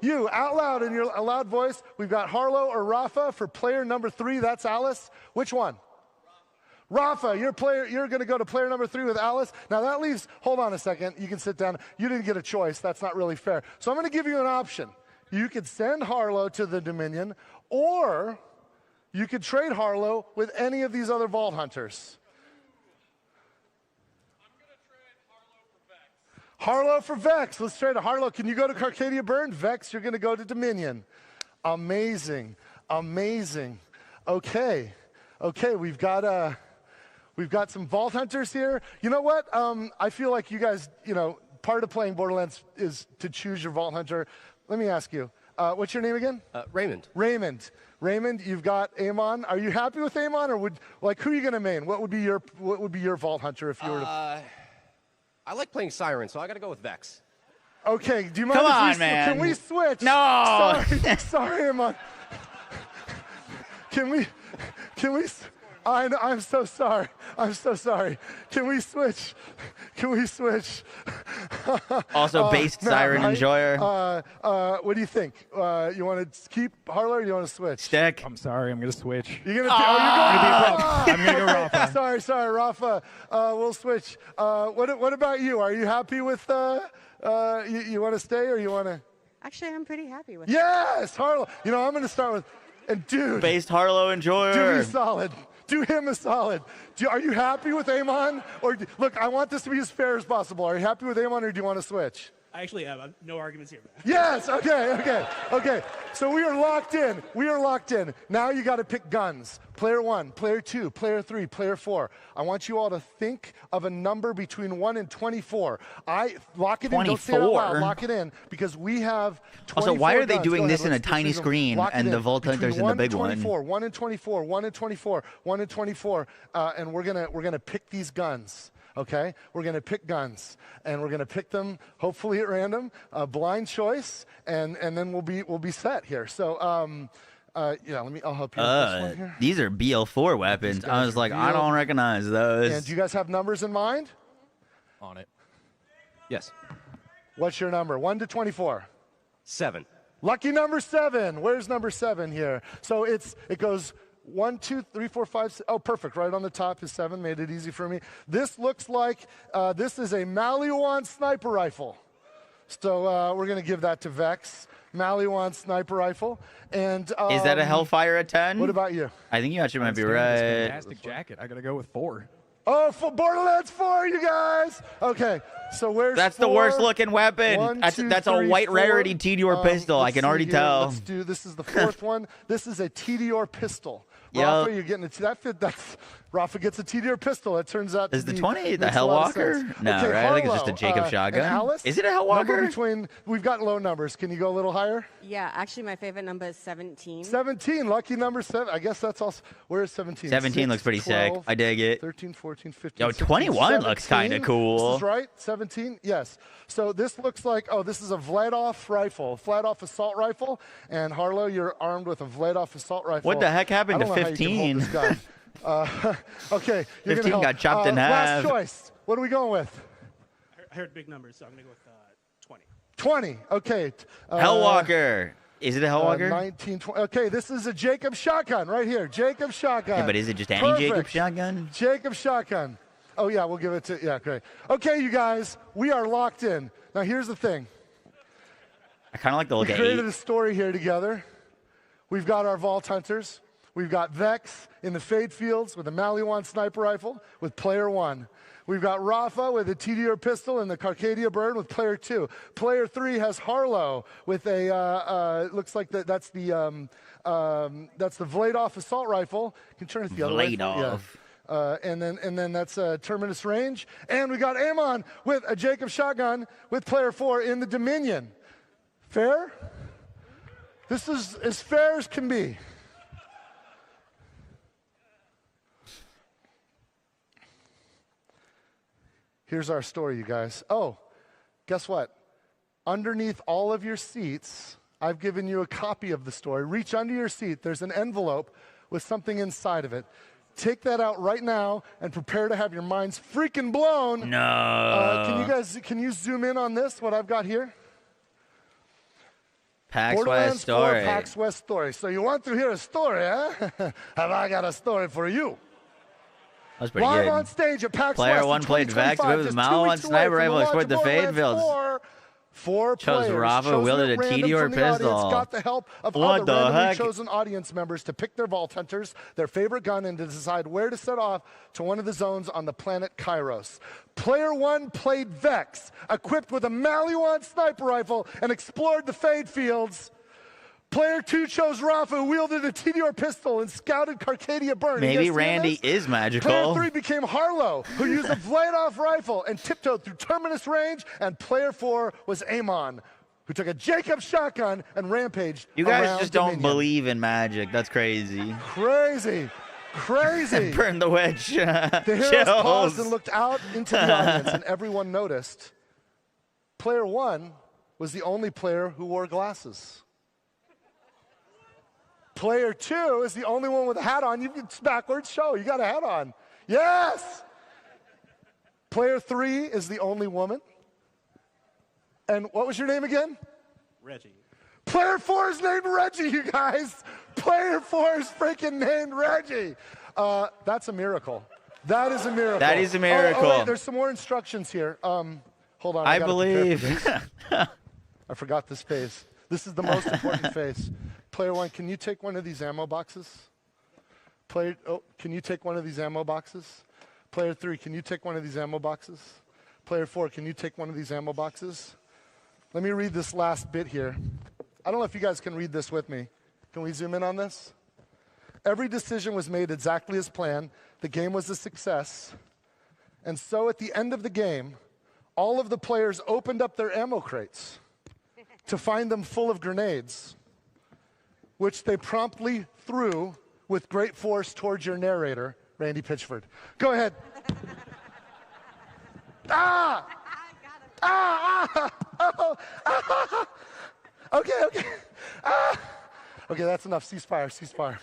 [SPEAKER 6] you out loud in your loud voice. We've got Harlo or Rafa for player number 3. That's Alice. Which one? Rafa, you're going to go to player number 3 with Alice. Now that leaves. Hold on a second. You can sit down. You didn't get a choice. That's not really fair. So I'm going to give you an option. You could send Harlo to the Dominion, or you could trade Harlo with any of these other Vault Hunters. Harlo for Vex. Let's trade a Harlo. Can you go to Carcadia Burn? Vex, you're going to go to Dominion. Amazing. Okay, we've got some Vault Hunters here. You know what? I feel like you guys, part of playing Borderlands is to choose your Vault Hunter. Let me ask you, what's your name again?
[SPEAKER 11] Raymond.
[SPEAKER 6] Raymond, you've got Amon. Are you happy with Amon, or who are you going to main? What would be your Vault Hunter if you were to?
[SPEAKER 11] I like playing Siren, so I got to go with Vex.
[SPEAKER 6] Okay, do you mind?
[SPEAKER 2] Come
[SPEAKER 6] if
[SPEAKER 2] on,
[SPEAKER 6] we,
[SPEAKER 2] man.
[SPEAKER 6] Can we switch?
[SPEAKER 2] No.
[SPEAKER 6] Sorry, Amon. Can we? I'm so sorry. Can we switch?
[SPEAKER 2] Also, based
[SPEAKER 6] Matt,
[SPEAKER 2] Siren
[SPEAKER 6] right?
[SPEAKER 2] enjoyer.
[SPEAKER 6] What do you think? You want to keep Harlo, or do you want to switch?
[SPEAKER 2] Stick.
[SPEAKER 9] I'm sorry, I'm going to switch.
[SPEAKER 6] You're gonna.
[SPEAKER 9] I'm going to go Rafa.
[SPEAKER 6] Sorry, Rafa. We'll switch. What about you? Are you happy with? You want to stay, or you want to?
[SPEAKER 12] Actually, I'm pretty happy with it.
[SPEAKER 6] Yes, Harlo. I'm going to start with. And dude,
[SPEAKER 2] Based Harlo enjoyer.
[SPEAKER 6] do me solid. Do him a solid. Are you happy with Amon? Look, I want this to be as fair as possible. Are you happy with Amon, or do you want to switch?
[SPEAKER 13] I actually have no arguments here.
[SPEAKER 6] Yes, okay. So we are locked in. Now you got to pick guns. Player 1, player 2, player 3, player 4. I want you all to think of a number between 1 and 24. Lock it in. Don't say it out loud.
[SPEAKER 2] 24?
[SPEAKER 6] Lock it in, because we have 24
[SPEAKER 2] Also, why are they
[SPEAKER 6] guns.
[SPEAKER 2] doing
[SPEAKER 6] Go
[SPEAKER 2] this
[SPEAKER 6] ahead,
[SPEAKER 2] in a
[SPEAKER 6] let's
[SPEAKER 2] tiny
[SPEAKER 6] choose them.
[SPEAKER 2] screen
[SPEAKER 6] Lock
[SPEAKER 2] and
[SPEAKER 6] it
[SPEAKER 2] the
[SPEAKER 6] in.
[SPEAKER 2] Vault Hunter's in the big one?
[SPEAKER 6] 1 and 24, 1 and 24, 1 and 24, and we're gonna pick these guns. Okay, we're gonna pick guns, and we're gonna pick them hopefully at random, blind choice, and then we'll be set here. So I'll help you with this one here.
[SPEAKER 2] These are BL4 weapons. I was like, I don't recognize those.
[SPEAKER 6] And do you guys have numbers in mind?
[SPEAKER 11] On it. Yes.
[SPEAKER 6] What's your number? 1 to 24.
[SPEAKER 11] 7.
[SPEAKER 6] Lucky number 7. Where's number 7 here? So it goes 1, 2, 3, 4, 5, 6. Oh, perfect. Right on the top is 7. Made it easy for me. This looks like this is a Maliwan sniper rifle. So we're going to give that to Vex. Maliwan sniper rifle. And
[SPEAKER 2] is that a Hellfire at 10?
[SPEAKER 6] What about you?
[SPEAKER 2] I think you actually might be right.
[SPEAKER 9] Fantastic jacket. I got to go with 4.
[SPEAKER 6] Oh, for Borderlands 4, you guys. Okay. So where's
[SPEAKER 2] That's the worst looking weapon.
[SPEAKER 6] One,
[SPEAKER 2] that's
[SPEAKER 6] two,
[SPEAKER 2] that's
[SPEAKER 6] three,
[SPEAKER 2] a white
[SPEAKER 6] four.
[SPEAKER 2] rarity TDR pistol. I
[SPEAKER 6] Let's
[SPEAKER 2] can
[SPEAKER 6] see
[SPEAKER 2] already
[SPEAKER 6] here.
[SPEAKER 2] tell.
[SPEAKER 6] Let's do. This is the fourth one. This is a TDR pistol.
[SPEAKER 2] Yep.
[SPEAKER 6] Rafa, you're getting it. That fit. That's Rafa gets a TDR pistol. It turns out
[SPEAKER 2] Is
[SPEAKER 6] to
[SPEAKER 2] the
[SPEAKER 6] be,
[SPEAKER 2] 20 the
[SPEAKER 6] makes a lot of
[SPEAKER 2] Hellwalker?
[SPEAKER 6] sense.
[SPEAKER 2] No,
[SPEAKER 6] Okay,
[SPEAKER 2] right? I think it's just a
[SPEAKER 6] Harlo,
[SPEAKER 2] Jacob
[SPEAKER 6] and
[SPEAKER 2] shotgun.
[SPEAKER 6] Alice,
[SPEAKER 2] Is it a
[SPEAKER 6] number
[SPEAKER 2] Hellwalker?
[SPEAKER 6] between. We've got low numbers. Can you go a little higher?
[SPEAKER 12] Yeah, actually, my favorite number is 17.
[SPEAKER 6] 17. Lucky number 7. I guess that's also. Where is 17?
[SPEAKER 2] 17
[SPEAKER 6] 6,
[SPEAKER 2] looks pretty
[SPEAKER 6] 12,
[SPEAKER 2] sick. I dig it.
[SPEAKER 6] 13, 14, 15.
[SPEAKER 2] Yo,
[SPEAKER 6] 16,
[SPEAKER 2] 21 looks kind of
[SPEAKER 6] 17.
[SPEAKER 2] cool.
[SPEAKER 6] This is right. 17. Yes. So this looks like. Oh, this is a Vladov rifle, Vladov assault rifle. And Harlo, you're armed with a Vladov assault rifle.
[SPEAKER 2] What the heck happened
[SPEAKER 6] I don't
[SPEAKER 2] to
[SPEAKER 6] know how you can hold
[SPEAKER 2] 15?
[SPEAKER 6] this gun. Okay, you're
[SPEAKER 2] 15
[SPEAKER 6] gonna help.
[SPEAKER 2] got chopped in
[SPEAKER 6] Last
[SPEAKER 2] half.
[SPEAKER 6] choice. What are we going with?
[SPEAKER 13] I heard big numbers, so I'm going to go with 20.
[SPEAKER 6] 20. Okay.
[SPEAKER 2] Hellwalker. Is it a Hellwalker?
[SPEAKER 6] 19, 20. Okay, this is a Jacob shotgun right here. Jacob shotgun.
[SPEAKER 2] Yeah, but is it just any
[SPEAKER 6] Perfect.
[SPEAKER 2] Jacob shotgun?
[SPEAKER 6] Jacob shotgun. Oh, yeah, we'll give it to, yeah, great. Okay, you guys, we are locked in. Now, here's the thing.
[SPEAKER 2] I kind of like the look
[SPEAKER 6] We
[SPEAKER 2] at
[SPEAKER 6] created
[SPEAKER 2] 8.
[SPEAKER 6] a story here together. We've got our Vault Hunters. We've got Vex in the Fade Fields with a Maliwan sniper rifle with player 1. We've got Rafa with a TDR pistol and the Carcadia Bird with player 2. Player 3 has Harlo with a, looks like that's the Vladov assault rifle. You can turn it the other way.
[SPEAKER 2] Vladov.
[SPEAKER 6] Yeah. And then that's Terminus range. And we got Amon with a Jacob shotgun with player 4 in the Dominion. Fair? This is as fair as can be. Here's our story, you guys. Oh, guess what? Underneath all of your seats, I've given you a copy of the story. Reach under your seat. There's an envelope with something inside of it. Take that out right now and prepare to have your minds freaking blown.
[SPEAKER 2] No.
[SPEAKER 6] Can you zoom in on this, what I've got here?
[SPEAKER 2] PAX West
[SPEAKER 6] Borderlands 4
[SPEAKER 2] story.
[SPEAKER 6] PAX West story. So you want to hear a story, huh? Have I got a story for you?
[SPEAKER 2] That's pretty
[SPEAKER 6] Live
[SPEAKER 2] good.
[SPEAKER 6] on stage at PAX
[SPEAKER 2] Player
[SPEAKER 6] West
[SPEAKER 2] 1
[SPEAKER 6] in
[SPEAKER 2] played Vex
[SPEAKER 6] 2025,
[SPEAKER 2] with
[SPEAKER 6] just
[SPEAKER 2] the
[SPEAKER 6] 2
[SPEAKER 2] Maliwan
[SPEAKER 6] weeks away
[SPEAKER 2] sniper
[SPEAKER 6] from
[SPEAKER 2] rifle,
[SPEAKER 6] the launch
[SPEAKER 2] explored
[SPEAKER 6] of
[SPEAKER 2] the Fade
[SPEAKER 6] Borderlands
[SPEAKER 2] Fields.
[SPEAKER 6] 4. 4
[SPEAKER 2] Chose
[SPEAKER 6] players
[SPEAKER 2] Rafa,
[SPEAKER 6] chosen
[SPEAKER 2] wielded
[SPEAKER 6] at
[SPEAKER 2] a
[SPEAKER 6] random
[SPEAKER 2] TDR
[SPEAKER 6] from the audience,
[SPEAKER 2] pistol.
[SPEAKER 6] got the help of
[SPEAKER 2] What
[SPEAKER 6] other
[SPEAKER 2] the
[SPEAKER 6] randomly
[SPEAKER 2] heck?
[SPEAKER 6] chosen audience members to pick their Vault Hunters, their favorite gun, and to decide where to set off to one of the zones on the planet Kairos. Player 1 played Vex, equipped with a Maliwan sniper rifle, and explored the Fade Fields. Player 2 chose Rafa, who wielded a TDR pistol and scouted Carcadia Burn.
[SPEAKER 2] Maybe
[SPEAKER 6] You guys seeing
[SPEAKER 2] Randy
[SPEAKER 6] this?
[SPEAKER 2] is magical.
[SPEAKER 6] Player 3 became Harlo, who used a Vladov rifle and tiptoed through Terminus range. And player 4 was Amon, who took a Jacob shotgun and rampaged
[SPEAKER 2] You guys
[SPEAKER 6] around
[SPEAKER 2] just don't
[SPEAKER 6] Dominion.
[SPEAKER 2] believe in magic. That's crazy.
[SPEAKER 6] Crazy. Crazy.
[SPEAKER 2] Burn the witch.
[SPEAKER 6] The heroes paused and looked out into the audience, and everyone noticed. Player 1 was the only player who wore glasses. Player 2 is the only one with a hat on. It's backwards. Show, you got a hat on. Yes! Player 3 is the only woman. And what was your name again?
[SPEAKER 13] Reggie.
[SPEAKER 6] Player 4 is named Reggie, you guys. Player 4 is freaking named Reggie. That's a miracle. That is a miracle.
[SPEAKER 2] That is a miracle.
[SPEAKER 6] Oh, wait, there's some more instructions here. Hold on.
[SPEAKER 2] I
[SPEAKER 6] gotta prepare for
[SPEAKER 2] believe.
[SPEAKER 6] this. I forgot this phase. This is the most important phase. Player 1, can you take one of these ammo boxes? Can you take one of these ammo boxes? Player 3, can you take one of these ammo boxes? Player 4, can you take one of these ammo boxes? Let me read this last bit here. I don't know if you guys can read this with me. Can we zoom in on this? Every decision was made exactly as planned. The game was a success. And so at the end of the game, all of the players opened up their ammo crates to find them full of grenades, which they promptly threw with great force towards your narrator, Randy Pitchford. Go ahead. Ah! Ah! Oh! Ah! Okay. Ah! Okay, that's enough. Ceasefire.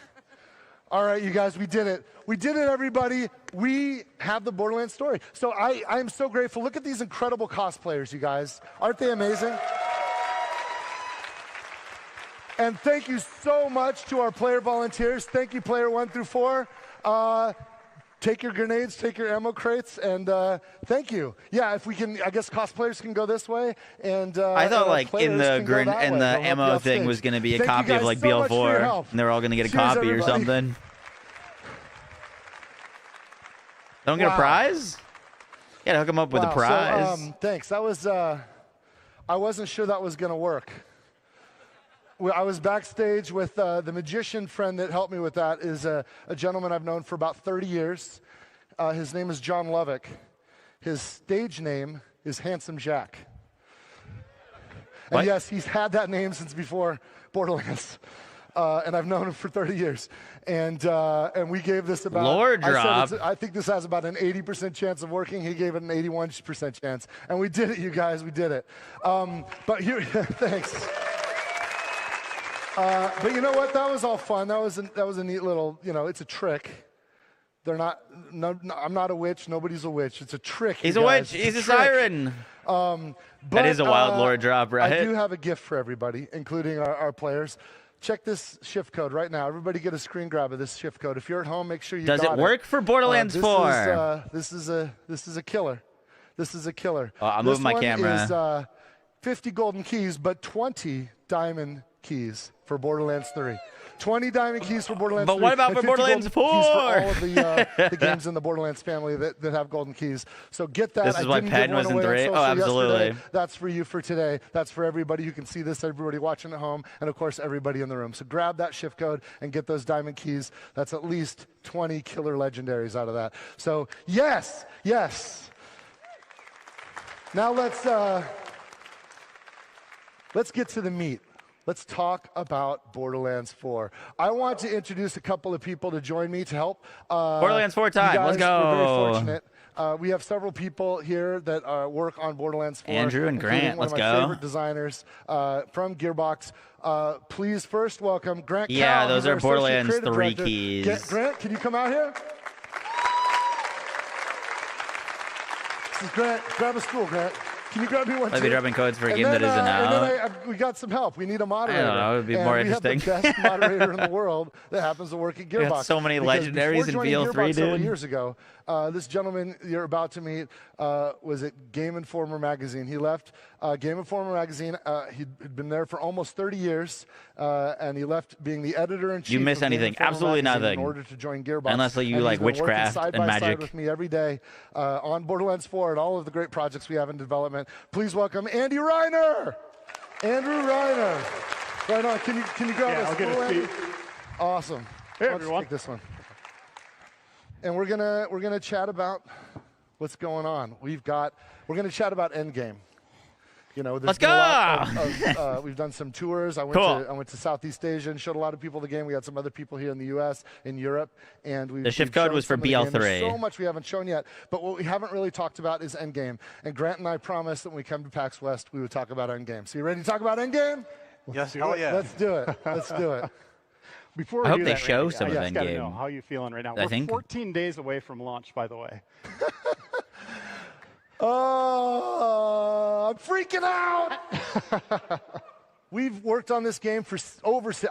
[SPEAKER 6] All right, you guys, we did it. We did it, everybody. We have the Borderlands story. So I'm so grateful. Look at these incredible cosplayers, you guys. Aren't they amazing? And thank you so much to our player volunteers. Thank you, player 1 through 4. Take your grenades, take your ammo crates, and thank you. Yeah, if we can, I guess cosplayers can go this way, and
[SPEAKER 2] I thought
[SPEAKER 6] and
[SPEAKER 2] like in the ammo thing was going to be a copy of like BL4, and they're all going to get a
[SPEAKER 6] Cheers,
[SPEAKER 2] copy or
[SPEAKER 6] everybody.
[SPEAKER 2] something. Don't get a
[SPEAKER 6] Wow.
[SPEAKER 2] prize? Yeah, hook him up with a prize.
[SPEAKER 6] So, thanks. That was. I wasn't sure that was going to work. I was backstage with the magician friend that helped me with that. Is a gentleman I've known for about 30 years. His name is John Lovick. His stage name is Handsome Jack. And yes, he's had that name since before Borderlands. And I've known him for 30 years. And we gave this about...
[SPEAKER 2] Lore drop.
[SPEAKER 6] I think this has about an 80% chance of working. He gave it an 81% chance. And we did it, you guys. We did it. But here... Thanks. But you know what? That was all fun. That was a neat little... it's a trick. They're not... I'm not a witch. Nobody's a witch. It's a trick,
[SPEAKER 2] He's
[SPEAKER 6] you
[SPEAKER 2] a
[SPEAKER 6] guys.
[SPEAKER 2] witch. He's a siren. That is a wild lore drop, right?
[SPEAKER 6] I do have a gift for everybody, including our players. Check this shift code right now. Everybody get a screen grab of this shift code. If you're at home, make sure you
[SPEAKER 2] Does
[SPEAKER 6] got
[SPEAKER 2] it work for Borderlands 4?
[SPEAKER 6] This is a killer. This is a killer.
[SPEAKER 2] Oh, I'm moving my camera.
[SPEAKER 6] This one is 50 golden keys, but 20 diamond keys for Borderlands 3. 20 diamond keys for Borderlands 3.
[SPEAKER 2] But what about for Borderlands 4?
[SPEAKER 6] Keys for all of the games in the Borderlands family that have golden keys. So get that.
[SPEAKER 2] This is why Penn was in 3. Oh, absolutely.
[SPEAKER 6] That's for you for today. That's for everybody who can see this, everybody watching at home, and of course, everybody in the room. So grab that shift code and get those diamond keys. That's at least 20 killer legendaries out of that. So yes. Now let's get to the meat. Let's talk about Borderlands 4. I want to introduce a couple of people to join me to help.
[SPEAKER 2] Borderlands 4 time.
[SPEAKER 6] Guys,
[SPEAKER 2] Let's go.
[SPEAKER 6] We're very fortunate. We have several people here that work on Borderlands 4.
[SPEAKER 2] Andrew and Grant.
[SPEAKER 6] One of my favorite designers from Gearbox. Please first welcome Grant Cowan.
[SPEAKER 2] Yeah, those are
[SPEAKER 6] our
[SPEAKER 2] Borderlands
[SPEAKER 6] Associate
[SPEAKER 2] 3
[SPEAKER 6] Creative Director.
[SPEAKER 2] keys.
[SPEAKER 6] Grant, can you come out here? This is Grant. Grab a stool, Grant. Can you grab me one,
[SPEAKER 2] I'll be dropping codes for a game that isn't out.
[SPEAKER 6] We got some help. We need a moderator.
[SPEAKER 2] I don't know. It would be more interesting.
[SPEAKER 6] We have the best moderator in the world that happens to work at Gearbox.
[SPEAKER 2] We got so many legendaries in BL3,
[SPEAKER 6] several years ago, this gentleman you're about to meet was at Game Informer magazine. He left Game Informer magazine. He'd been there for almost 30 years, and he left being the editor-in-chief.
[SPEAKER 2] You miss anything? Absolutely nothing.
[SPEAKER 6] In order to join Gearbox,
[SPEAKER 2] unless you like witchcraft
[SPEAKER 6] side
[SPEAKER 2] and
[SPEAKER 6] by
[SPEAKER 2] magic.
[SPEAKER 6] Side with me every day on Borderlands 4 and all of the great projects we have in development. Please welcome Andy Reiner. Andrew Reiner. Right on. Can you grab us?
[SPEAKER 14] I'll get a seat.
[SPEAKER 6] Awesome.
[SPEAKER 14] Hey,
[SPEAKER 6] Let's
[SPEAKER 14] everyone.
[SPEAKER 6] take this one. And we're gonna chat about what's going on. We're gonna chat about Endgame.
[SPEAKER 2] Let's go.
[SPEAKER 6] We've done some tours. I went to Southeast Asia and showed a lot of people the game. We had some other people here in the U.S., in Europe, and
[SPEAKER 2] the shift code was for BL3.
[SPEAKER 6] There's so much we haven't shown yet, but what we haven't really talked about is Endgame. And Grant and I promised that when we come to PAX West, we would talk about Endgame. So you ready to talk about Endgame?
[SPEAKER 14] Yes, hell yeah.
[SPEAKER 6] Let's do it. Let's do it.
[SPEAKER 14] Before we
[SPEAKER 2] I hope
[SPEAKER 14] do
[SPEAKER 2] they
[SPEAKER 14] that,
[SPEAKER 2] show
[SPEAKER 14] Randy,
[SPEAKER 2] some of
[SPEAKER 14] I just gotta
[SPEAKER 2] Endgame.
[SPEAKER 14] know how you feeling right now.
[SPEAKER 2] I
[SPEAKER 14] We're
[SPEAKER 2] think
[SPEAKER 14] 14 days away from launch, by the way.
[SPEAKER 6] Oh, I'm freaking out. We've worked on this game for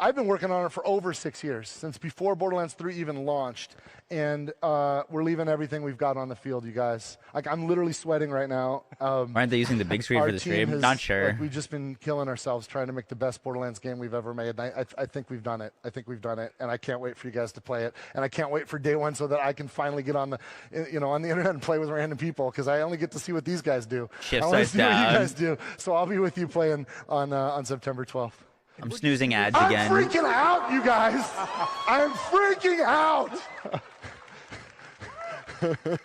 [SPEAKER 6] I've been working on it for over 6 years, since before Borderlands 3 even launched. And we're leaving everything we've got on the field, you guys. Like, I'm literally sweating right now.
[SPEAKER 2] Aren't they using the big screen for the stream? Not sure.
[SPEAKER 6] We've just been killing ourselves trying to make the best Borderlands game we've ever made. And I think we've done it. And I can't wait for you guys to play it. And I can't wait for day one so that I can finally get on the internet and play with random people, because I only get to see what these guys do.
[SPEAKER 2] Shift
[SPEAKER 6] I want to
[SPEAKER 2] size
[SPEAKER 6] see what
[SPEAKER 2] down.
[SPEAKER 6] you guys do. So I'll be with you playing on September 12th.
[SPEAKER 2] I'm snoozing ads
[SPEAKER 6] I'm
[SPEAKER 2] again.
[SPEAKER 6] freaking out, you guys. I'm freaking out.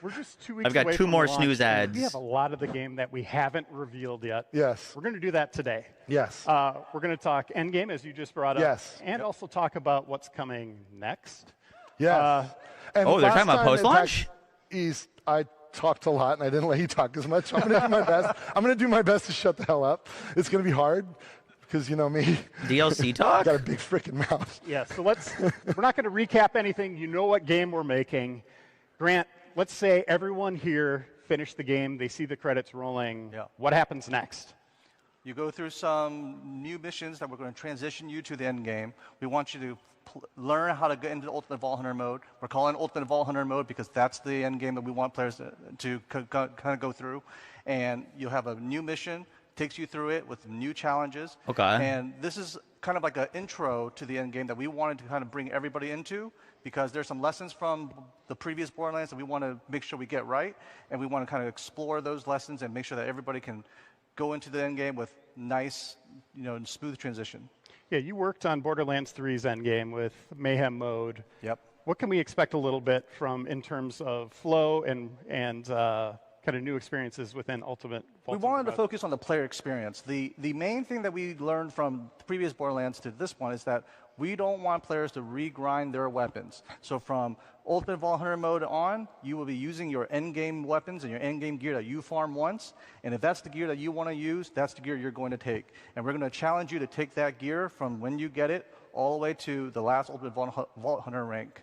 [SPEAKER 14] We're just 2 weeks
[SPEAKER 2] I've got
[SPEAKER 14] away
[SPEAKER 2] 2
[SPEAKER 14] from
[SPEAKER 2] more
[SPEAKER 14] launch,
[SPEAKER 2] snooze
[SPEAKER 14] and
[SPEAKER 2] ads.
[SPEAKER 14] We have a lot of the game that we haven't revealed yet.
[SPEAKER 6] Yes.
[SPEAKER 14] We're going to do that today.
[SPEAKER 6] Yes.
[SPEAKER 14] We're going to talk Endgame, as you just brought up.
[SPEAKER 6] Yes.
[SPEAKER 14] And also talk about what's coming next.
[SPEAKER 6] Yes. And
[SPEAKER 2] Oh, they're
[SPEAKER 6] last
[SPEAKER 2] talking about
[SPEAKER 6] time at
[SPEAKER 2] post-launch?
[SPEAKER 6] PAX East, I talked a lot, and I didn't let you talk as much. I'm going to do my best. I'm going to do my best to shut the hell up. It's going to be hard, because you know me.
[SPEAKER 2] DLC talk?
[SPEAKER 6] I got a big freaking mouth.
[SPEAKER 14] Yeah, so we're not going to recap anything. You know what game we're making. Grant, let's say everyone here finished the game. They see the credits rolling.
[SPEAKER 15] Yeah.
[SPEAKER 14] What happens next?
[SPEAKER 15] You go through some new missions that we're going to transition you to the end game. We want you to learn how to get into the Ultimate Vault Hunter mode. We're calling it Ultimate Vault Hunter mode because that's the end game that we want players to kind of go through. And you'll have a new mission, takes you through it with new challenges.
[SPEAKER 2] Okay.
[SPEAKER 15] And this is kind of like an intro to the end game that we wanted to kind of bring everybody into, because there's some lessons from the previous Borderlands that we want to make sure we get right, and we want to kind of explore those lessons and make sure that everybody can go into the end game with nice, and smooth transition.
[SPEAKER 14] Yeah, you worked on Borderlands 3's endgame with Mayhem mode.
[SPEAKER 15] Yep.
[SPEAKER 14] What can we expect a little bit from in terms of flow and kind of new experiences within Ultimate?
[SPEAKER 15] We wanted to focus on the player experience. The main thing that we learned from the previous Borderlands to this one is that we don't want players to regrind their weapons. So from Ultimate Vault Hunter mode on, you will be using your endgame weapons and your endgame gear that you farm once. And if that's the gear that you want to use, that's the gear you're going to take. And we're going to challenge you to take that gear from when you get it all the way to the last Ultimate Vault Hunter rank.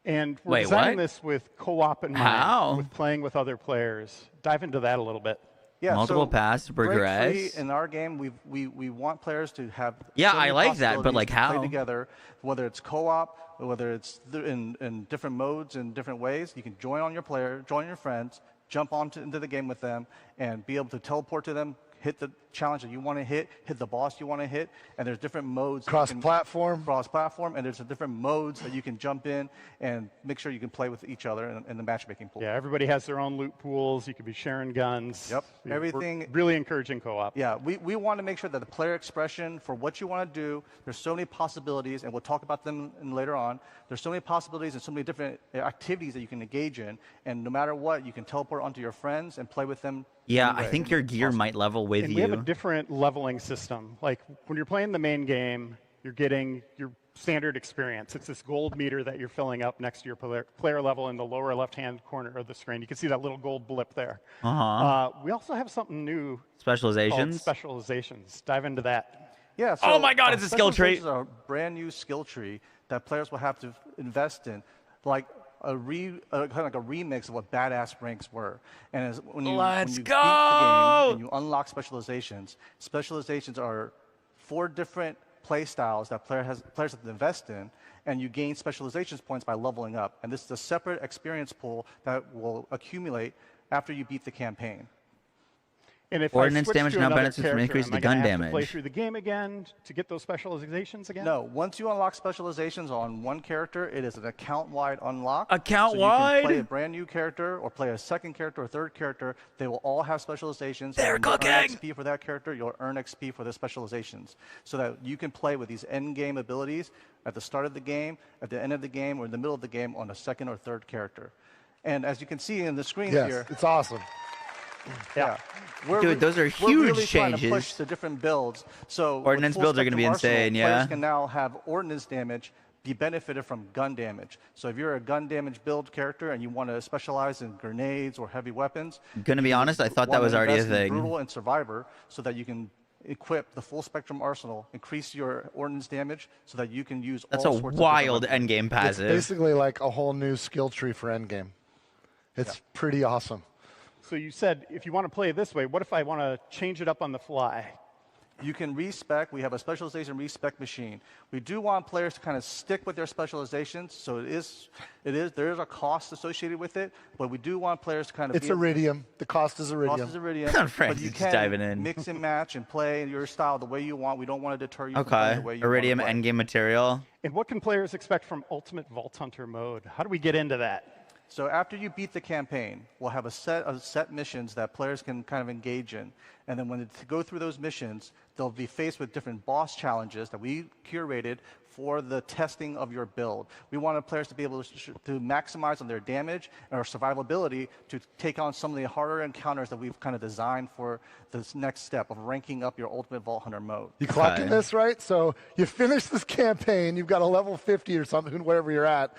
[SPEAKER 14] And we're designing this with co-op in mind, with playing with other players. Dive into that a little bit.
[SPEAKER 15] Yeah,
[SPEAKER 2] multiple paths to progress.
[SPEAKER 15] Break-free in our game, we want players to have.
[SPEAKER 2] Yeah,
[SPEAKER 15] so many
[SPEAKER 2] I like that, but like how?
[SPEAKER 15] Play together, whether it's co-op, whether it's in different modes and different ways. You can join your friends, jump into the game with them, and be able to teleport to them. Hit the challenge that you want to hit the boss you want to hit, and there's different modes.
[SPEAKER 6] Cross-platform,
[SPEAKER 15] and there's different modes that you can jump in and make sure you can play with each other in the matchmaking pool.
[SPEAKER 14] Yeah, everybody has their own loot pools. You could be sharing guns.
[SPEAKER 15] Yep, everything.
[SPEAKER 14] We're really encouraging co-op.
[SPEAKER 15] Yeah, we want to make sure that the player expression for what you want to do, there's so many possibilities, and we'll talk about them later on. There's so many possibilities and so many different activities that you can engage in, and no matter what, you can teleport onto your friends and play with them.
[SPEAKER 2] Yeah, I think your gear might level with you.
[SPEAKER 14] We have a different leveling system. Like when you're playing the main game, you're getting your standard experience. It's this gold meter that you're filling up next to your player level in the lower left-hand corner of the screen. You can see that little gold blip there. We also have something new.
[SPEAKER 2] Specializations?
[SPEAKER 14] Specializations. Dive into that.
[SPEAKER 15] Yeah. So
[SPEAKER 2] oh my God, it's a skill tree.
[SPEAKER 15] It's a brand new skill tree that players will have to invest in, like kind of like a remix of what badass ranks were. And when you beat the game and you unlock specializations, specializations are 4 different play styles that players have to invest in, and you gain specializations points by leveling up. And this is a separate experience pool that will accumulate after you beat the campaign.
[SPEAKER 14] And if
[SPEAKER 2] Ordnance
[SPEAKER 14] I switch
[SPEAKER 2] damage
[SPEAKER 14] to
[SPEAKER 2] now
[SPEAKER 14] another
[SPEAKER 2] benefits from increased
[SPEAKER 14] character,
[SPEAKER 2] gun
[SPEAKER 14] am I gonna
[SPEAKER 2] damage.
[SPEAKER 14] have to play through the game again to get those specializations again?
[SPEAKER 15] No, once you unlock specializations on one character, it is an account-wide unlock.
[SPEAKER 2] Account-wide?
[SPEAKER 15] So you can play a brand new character or play a second character or third character. They will all have specializations.
[SPEAKER 2] They're cooking!
[SPEAKER 15] Earn XP for that character, you'll earn XP for the specializations. So that you can play with these end-game abilities at the start of the game, at the end of the game, or in the middle of the game on a second or third character. And as you can see in the screen here.
[SPEAKER 6] It's awesome.
[SPEAKER 15] Yeah.
[SPEAKER 2] Dude, those are
[SPEAKER 15] we're
[SPEAKER 2] huge
[SPEAKER 15] really trying to
[SPEAKER 2] changes.
[SPEAKER 15] push the different builds. So
[SPEAKER 2] Ordnance builds are going to be insane, yeah.
[SPEAKER 15] Players can now have ordnance damage be benefited from gun damage. So if you're a gun damage build character and you want to specialize in grenades or heavy weapons,
[SPEAKER 2] Gonna be honest, I thought that was already a thing.
[SPEAKER 15] Brutal and Survivor, so that you can equip the full spectrum arsenal, increase your ordnance damage, so that you can use.
[SPEAKER 2] That's
[SPEAKER 15] all
[SPEAKER 2] a
[SPEAKER 15] sorts
[SPEAKER 2] wild
[SPEAKER 15] of different
[SPEAKER 2] endgame passive.
[SPEAKER 6] It's basically like a whole new skill tree for endgame. It's pretty awesome.
[SPEAKER 14] So you said if you want to play it this way, what if I want to change it up on the fly?
[SPEAKER 15] You can respec. We have a specialization respec machine. We do want players to kind of stick with their specializations, so there is a cost associated with it, but we do want players to kind of.
[SPEAKER 6] It's iridium. The cost is iridium.
[SPEAKER 15] Cost is iridium.
[SPEAKER 2] Frank's
[SPEAKER 15] but you
[SPEAKER 2] just
[SPEAKER 15] can
[SPEAKER 2] diving in.
[SPEAKER 15] mix and match and play your style the way you want. We don't want to deter you from
[SPEAKER 2] Okay,
[SPEAKER 15] playing the way you
[SPEAKER 2] iridium
[SPEAKER 15] want to play.
[SPEAKER 2] endgame material.
[SPEAKER 14] And what can players expect from Ultimate Vault Hunter mode? How do we get into that?
[SPEAKER 15] So after you beat the campaign, we'll have a set missions that players can kind of engage in. And then when they go through those missions, they'll be faced with different boss challenges that we curated for the testing of your build. We wanted players to be able to maximize on their damage or survivability to take on some of the harder encounters that we've kind of designed for this next step of ranking up your Ultimate Vault Hunter mode.
[SPEAKER 6] You clocking this, right? So you finish this campaign, you've got a level 50 or something, wherever you're at.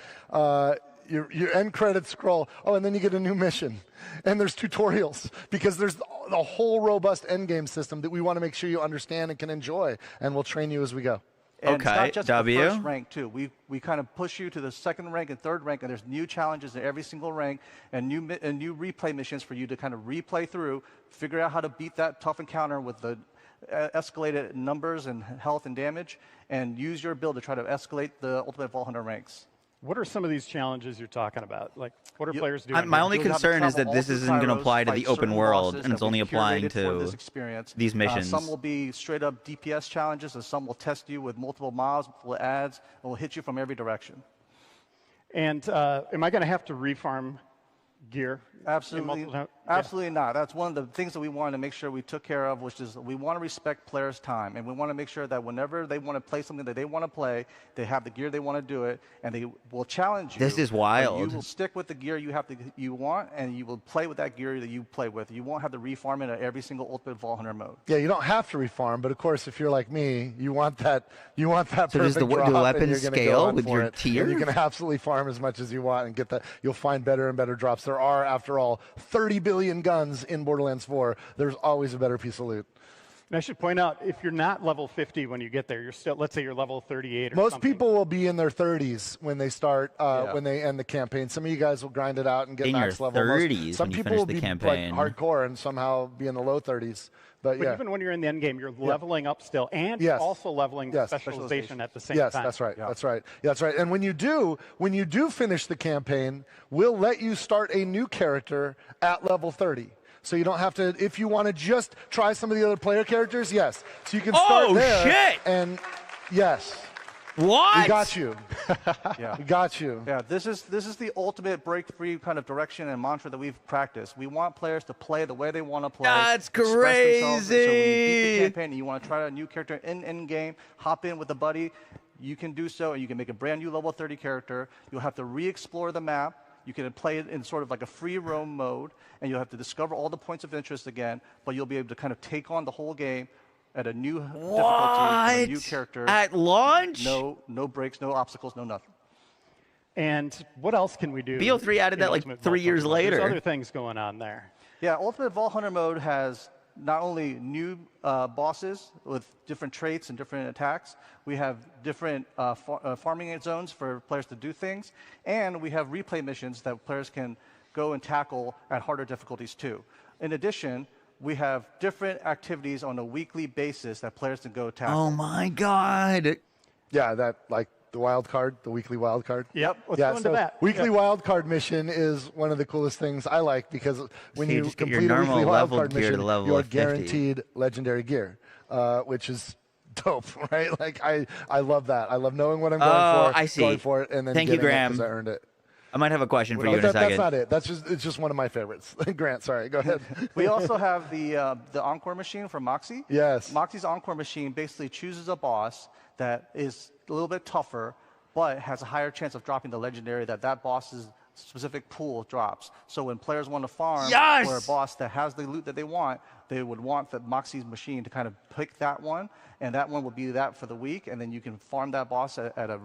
[SPEAKER 6] Your end credits scroll. Oh, and then you get a new mission. And there's tutorials because there's a whole robust endgame system that we want to make sure you understand and can enjoy. And we'll train you as we go.
[SPEAKER 15] And it's
[SPEAKER 2] Okay,
[SPEAKER 15] not just the
[SPEAKER 2] W.
[SPEAKER 15] first rank, too. We kind of push you to the second rank and third rank, and there's new challenges in every single rank and new replay missions for you to kind of replay through, figure out how to beat that tough encounter with the escalated numbers and health and damage, and use your build to try to escalate the Ultimate Vault Hunter ranks.
[SPEAKER 14] What are some of these challenges you're talking about? Like, what are players doing?
[SPEAKER 2] My only
[SPEAKER 15] You'll have to
[SPEAKER 2] concern is
[SPEAKER 15] travel
[SPEAKER 2] that this
[SPEAKER 15] all through
[SPEAKER 2] isn't going to
[SPEAKER 15] Kairos,
[SPEAKER 2] apply to
[SPEAKER 15] fight
[SPEAKER 2] the open
[SPEAKER 15] certain
[SPEAKER 2] world,
[SPEAKER 15] bosses
[SPEAKER 2] and it's
[SPEAKER 15] that
[SPEAKER 2] only
[SPEAKER 15] we've
[SPEAKER 2] applying
[SPEAKER 15] curated for this
[SPEAKER 2] to
[SPEAKER 15] experience.
[SPEAKER 2] these missions.
[SPEAKER 15] Some will be straight up DPS challenges, and some will test you with multiple mobs, multiple ads, and will hit you from every direction.
[SPEAKER 14] And am I going to have to refarm gear?
[SPEAKER 15] Absolutely, absolutely not. That's one of the things that we wanted to make sure we took care of, which is we want to respect players' time, and we want to make sure that whenever they want to play something that they want to play, they have the gear they want to do it, and they will challenge you.
[SPEAKER 2] This is wild.
[SPEAKER 15] You will stick with the gear you want, and you will play with that gear that you play with. You won't have to refarm it at every single Ultimate Vault Hunter mode.
[SPEAKER 6] Yeah, you don't have to refarm, but of course, if you're like me, you want that. You want that
[SPEAKER 2] So does
[SPEAKER 6] perfect
[SPEAKER 2] the
[SPEAKER 6] drop, and
[SPEAKER 2] weapons
[SPEAKER 6] you're gonna
[SPEAKER 2] scale
[SPEAKER 6] go on
[SPEAKER 2] with
[SPEAKER 6] for
[SPEAKER 2] your
[SPEAKER 6] it.
[SPEAKER 2] tier?
[SPEAKER 6] And you can absolutely farm as much as you want and get that. You'll find better and better drops. There are, after all, 30 billion guns in Borderlands 4. There's always a better piece of loot.
[SPEAKER 14] And I should point out, if you're not level 50 when you get there, you're still, let's say you're level 38 or
[SPEAKER 6] Most
[SPEAKER 14] something.
[SPEAKER 6] people will be in their 30s when they start, when they end the campaign. Some of you guys will grind it out and get
[SPEAKER 2] In
[SPEAKER 6] max
[SPEAKER 2] your
[SPEAKER 6] level.
[SPEAKER 2] 30s
[SPEAKER 6] Some
[SPEAKER 2] when you
[SPEAKER 6] people
[SPEAKER 2] finish
[SPEAKER 6] will
[SPEAKER 2] the
[SPEAKER 6] be
[SPEAKER 2] campaign.
[SPEAKER 6] like hardcore and somehow be in the low 30s. But yeah.
[SPEAKER 14] even when you're in the end game, you're leveling up still, and you're also leveling specialization at the same time.
[SPEAKER 6] Yes, that's right. That's right. Yeah, that's right. And when you do finish the campaign, we'll let you start a new character at level 30. So you don't have to, if you want to just try some of the other player characters, yes. So you can start there.
[SPEAKER 2] Oh, shit!
[SPEAKER 6] And yes.
[SPEAKER 2] What?
[SPEAKER 6] We got you.
[SPEAKER 15] Yeah.
[SPEAKER 6] We got you.
[SPEAKER 15] Yeah, this is the ultimate break-free kind of direction and mantra that we've practiced. We want players to play the way they want to play.
[SPEAKER 2] That's
[SPEAKER 15] express themselves. So when you beat
[SPEAKER 2] crazy.
[SPEAKER 15] the campaign and you want to try out a new character in Endgame, hop in with a buddy, you can do so, and you can make a brand new level 30 character. You'll have to re-explore the map. You can play it in sort of like a free roam mode, and you'll have to discover all the points of interest again, but you'll be able to kind of take on the whole game at a new difficulty, with a new character.
[SPEAKER 2] At launch?
[SPEAKER 15] No breaks, no obstacles, no nothing.
[SPEAKER 14] And what else can we do?
[SPEAKER 2] BO3 added that like 3 years later.
[SPEAKER 14] There's other things going on there.
[SPEAKER 15] Yeah, Ultimate Vault Hunter mode has not only new bosses with different traits and different attacks, we have different farming zones for players to do things, and we have replay missions that players can go and tackle at harder difficulties too. In addition, we have different activities on a weekly basis that players can go tackle.
[SPEAKER 2] Oh my god.
[SPEAKER 6] Yeah, that like the wild card, the weekly wild card.
[SPEAKER 14] Yep, let's
[SPEAKER 6] yeah,
[SPEAKER 14] go into that.
[SPEAKER 6] Weekly wild card mission is one of the coolest things I like because when
[SPEAKER 2] So you
[SPEAKER 6] you
[SPEAKER 2] just get your
[SPEAKER 6] complete a
[SPEAKER 2] normal
[SPEAKER 6] weekly wild
[SPEAKER 2] leveled
[SPEAKER 6] card
[SPEAKER 2] gear to
[SPEAKER 6] mission,
[SPEAKER 2] the level
[SPEAKER 6] you're
[SPEAKER 2] of 50.
[SPEAKER 6] guaranteed legendary gear, which is dope, right? Like I love that. I love knowing what I'm going for,
[SPEAKER 2] I see.
[SPEAKER 6] going for it, and then
[SPEAKER 2] Thank you,
[SPEAKER 6] getting it
[SPEAKER 2] Graham.
[SPEAKER 6] 'cause I earned it.
[SPEAKER 2] I might have a question for you
[SPEAKER 6] But
[SPEAKER 2] in a second.
[SPEAKER 6] that's not it. It's just one of my favorites. Grant, sorry, go ahead.
[SPEAKER 15] We also have the Encore machine from Moxie.
[SPEAKER 6] Yes.
[SPEAKER 15] Moxie's Encore machine basically chooses a boss that is a little bit tougher, but has a higher chance of dropping the legendary that boss's specific pool drops. So when players want to farm for a boss that has the loot that they want, they would want the Moxie's machine to kind of pick that one, and that one will be that for the week, and then you can farm that boss at a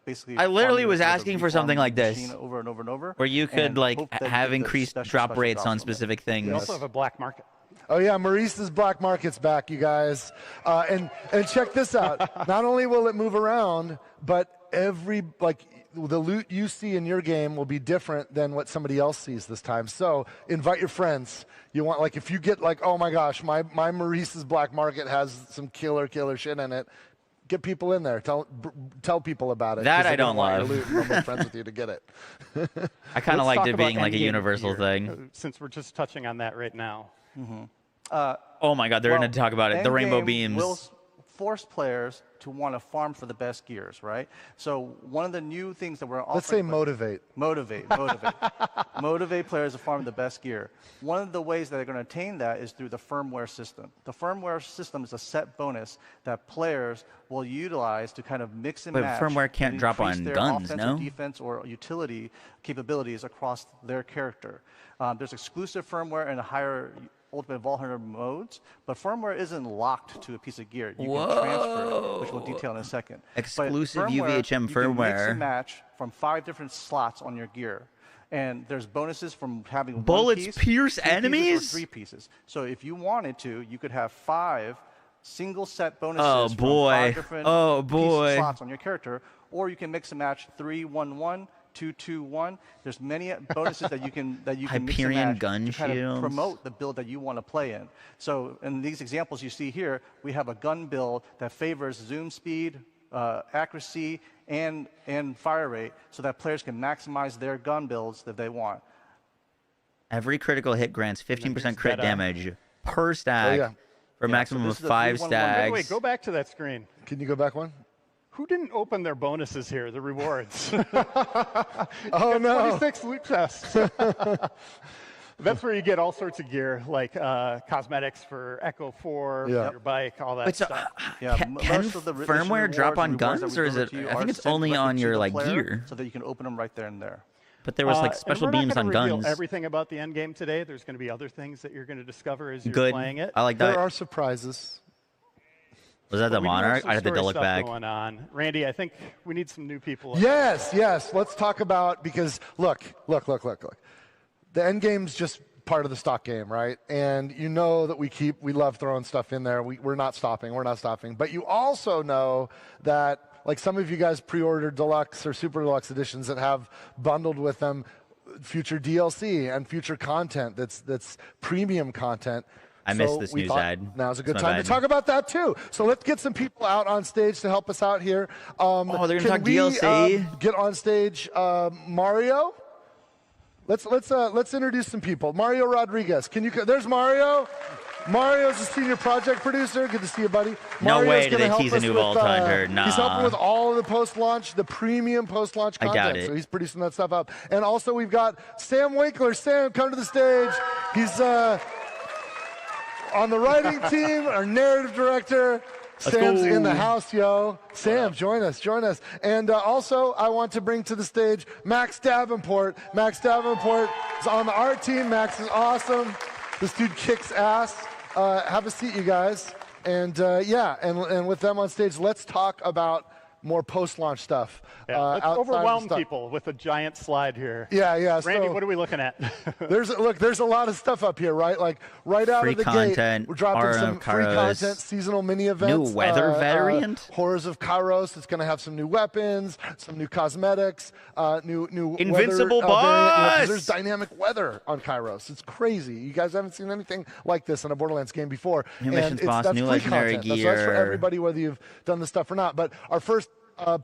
[SPEAKER 15] basically.
[SPEAKER 2] I literally
[SPEAKER 15] farming
[SPEAKER 2] was
[SPEAKER 15] with a
[SPEAKER 2] asking for something
[SPEAKER 15] refarming
[SPEAKER 2] like this,
[SPEAKER 15] machine over and over and over,
[SPEAKER 2] where you could
[SPEAKER 15] and
[SPEAKER 2] like
[SPEAKER 15] hope that you
[SPEAKER 2] have
[SPEAKER 15] get the
[SPEAKER 2] increased
[SPEAKER 15] special
[SPEAKER 2] drop rates
[SPEAKER 15] drops
[SPEAKER 2] on
[SPEAKER 15] from it.
[SPEAKER 2] specific things.
[SPEAKER 14] We also have a black market.
[SPEAKER 6] Oh yeah, Maurice's Black Market's back, you guys. And check this out. Not only will it move around, but the loot you see in your game will be different than what somebody else sees this time. So invite your friends. You want if you get oh my gosh, my Maurice's Black Market has some killer shit in it. Get people in there. Tell people about it.
[SPEAKER 2] That I
[SPEAKER 6] they're gonna
[SPEAKER 2] don't
[SPEAKER 6] want your
[SPEAKER 2] love.
[SPEAKER 6] loot and they'll make friends with you to get it.
[SPEAKER 2] I kind of liked it being like a
[SPEAKER 14] Endgame
[SPEAKER 2] universal
[SPEAKER 14] gear,
[SPEAKER 2] thing.
[SPEAKER 14] Since we're just touching on that right now.
[SPEAKER 2] Oh my god, they're going to talk about it. The rainbow
[SPEAKER 15] Endgame
[SPEAKER 2] beams.
[SPEAKER 15] will force players to want to farm for the best gears, right? So one of the new things that we're offering...
[SPEAKER 6] Let's say motivate.
[SPEAKER 15] Motivate. Motivate players to farm the best gear. One of the ways that they're going to attain that is through the firmware system. The firmware system is a set bonus that players will utilize to kind of mix and
[SPEAKER 2] But
[SPEAKER 15] match.
[SPEAKER 2] firmware can't
[SPEAKER 15] and
[SPEAKER 2] drop
[SPEAKER 15] increase
[SPEAKER 2] on
[SPEAKER 15] their
[SPEAKER 2] guns,
[SPEAKER 15] offensive,
[SPEAKER 2] no?
[SPEAKER 15] defense, or utility capabilities across their character. There's exclusive firmware and higher Ultimate Vault Hunter modes, but firmware isn't locked to a piece of gear. You can transfer it, which we'll detail in a second.
[SPEAKER 2] Exclusive
[SPEAKER 15] But firmware,
[SPEAKER 2] UVHM
[SPEAKER 15] you can mix
[SPEAKER 2] firmware.
[SPEAKER 15] and match from 5 different slots on your gear. And there's bonuses from having
[SPEAKER 2] Bullets
[SPEAKER 15] one piece,
[SPEAKER 2] pierce
[SPEAKER 15] 2 pieces,
[SPEAKER 2] enemies?
[SPEAKER 15] or 3 pieces. So if you wanted to, you could have 5 single set bonuses
[SPEAKER 2] Oh,
[SPEAKER 15] from
[SPEAKER 2] boy.
[SPEAKER 15] 5 different
[SPEAKER 2] Oh,
[SPEAKER 15] piece
[SPEAKER 2] boy.
[SPEAKER 15] slots on your character, or you can mix and match 3-1-1. 2-2-1. There's many bonuses that you can mix and
[SPEAKER 2] Hyperion
[SPEAKER 15] match
[SPEAKER 2] gun
[SPEAKER 15] to kind of
[SPEAKER 2] shields.
[SPEAKER 15] promote the build that you want to play in. So in these examples you see here, we have a gun build that favors zoom speed, accuracy and fire rate so that players can maximize their gun builds that they want.
[SPEAKER 2] Every critical hit grants 15% crit damage per stack for a maximum of 5 stacks.
[SPEAKER 14] Wait, go back to that screen.
[SPEAKER 6] Can you go back one?
[SPEAKER 14] Who didn't open their bonuses here, the rewards?
[SPEAKER 6] Oh, no.
[SPEAKER 14] 26 loot chests. That's where you get all sorts of gear, like cosmetics for Echo 4, for your bike, all that stuff.
[SPEAKER 2] Can firmware drop on guns, or is it? I think it's only on your like gear.
[SPEAKER 15] So that you can open them right there and there.
[SPEAKER 2] But there was like special beams on guns.
[SPEAKER 14] Everything about the Endgame today. There's going to be other things that you're going to discover as you're
[SPEAKER 2] Good.
[SPEAKER 14] playing it.
[SPEAKER 2] I like that.
[SPEAKER 6] There are surprises.
[SPEAKER 2] Was that the Monarch? I had to look back.
[SPEAKER 14] Going on. Randy, I think we need some new people.
[SPEAKER 6] Yes. Let's talk about, because look. The end game's just part of the stock game, right? And you know that we love throwing stuff in there. We're not stopping. But you also know that, like, some of you guys pre-ordered deluxe or super deluxe editions that have bundled with them future DLC and future content that's premium content.
[SPEAKER 2] I missed this news ad.
[SPEAKER 6] Now's a good time to talk about that too. So let's get some people out on stage to help us out here.
[SPEAKER 2] They're going to talk DLC.
[SPEAKER 6] Get on stage, Mario. Let's introduce some people. Mario Rodriguez. There's Mario. Mario's a senior project producer. Good to see you, buddy.
[SPEAKER 2] No way did they tease a new Vault Hunter. Nah.
[SPEAKER 6] He's helping with all of the post-launch, the premium post-launch content.
[SPEAKER 2] I doubt it.
[SPEAKER 6] So he's producing that stuff up. And also we've got Sam Winkler. Sam, come to the stage. He's on the writing team, our narrative director. Sam's in the house, yo. Sam, join us. And also, I want to bring to the stage Max Davenport. Max Davenport is on the art team. Max is awesome. This dude kicks ass. Have a seat, you guys. And and with them on stage, let's talk about more post-launch stuff.
[SPEAKER 14] Let's overwhelm people with a giant slide here.
[SPEAKER 6] Yeah.
[SPEAKER 14] Randy, what are we looking at?
[SPEAKER 6] There's a lot of stuff up here, right? Like right out of the gate, we're dropping some free content, seasonal mini events.
[SPEAKER 2] New weather variant.
[SPEAKER 6] Horrors of Kairos. It's going to have some new weapons, some new cosmetics, new
[SPEAKER 2] Invincible
[SPEAKER 6] weather,
[SPEAKER 2] boss.
[SPEAKER 6] there's dynamic weather on Kairos. It's crazy. You guys haven't seen anything like this in a Borderlands game before.
[SPEAKER 2] New missions boss, new legendary gear.
[SPEAKER 6] That's for everybody, whether you've done this stuff or not. But our first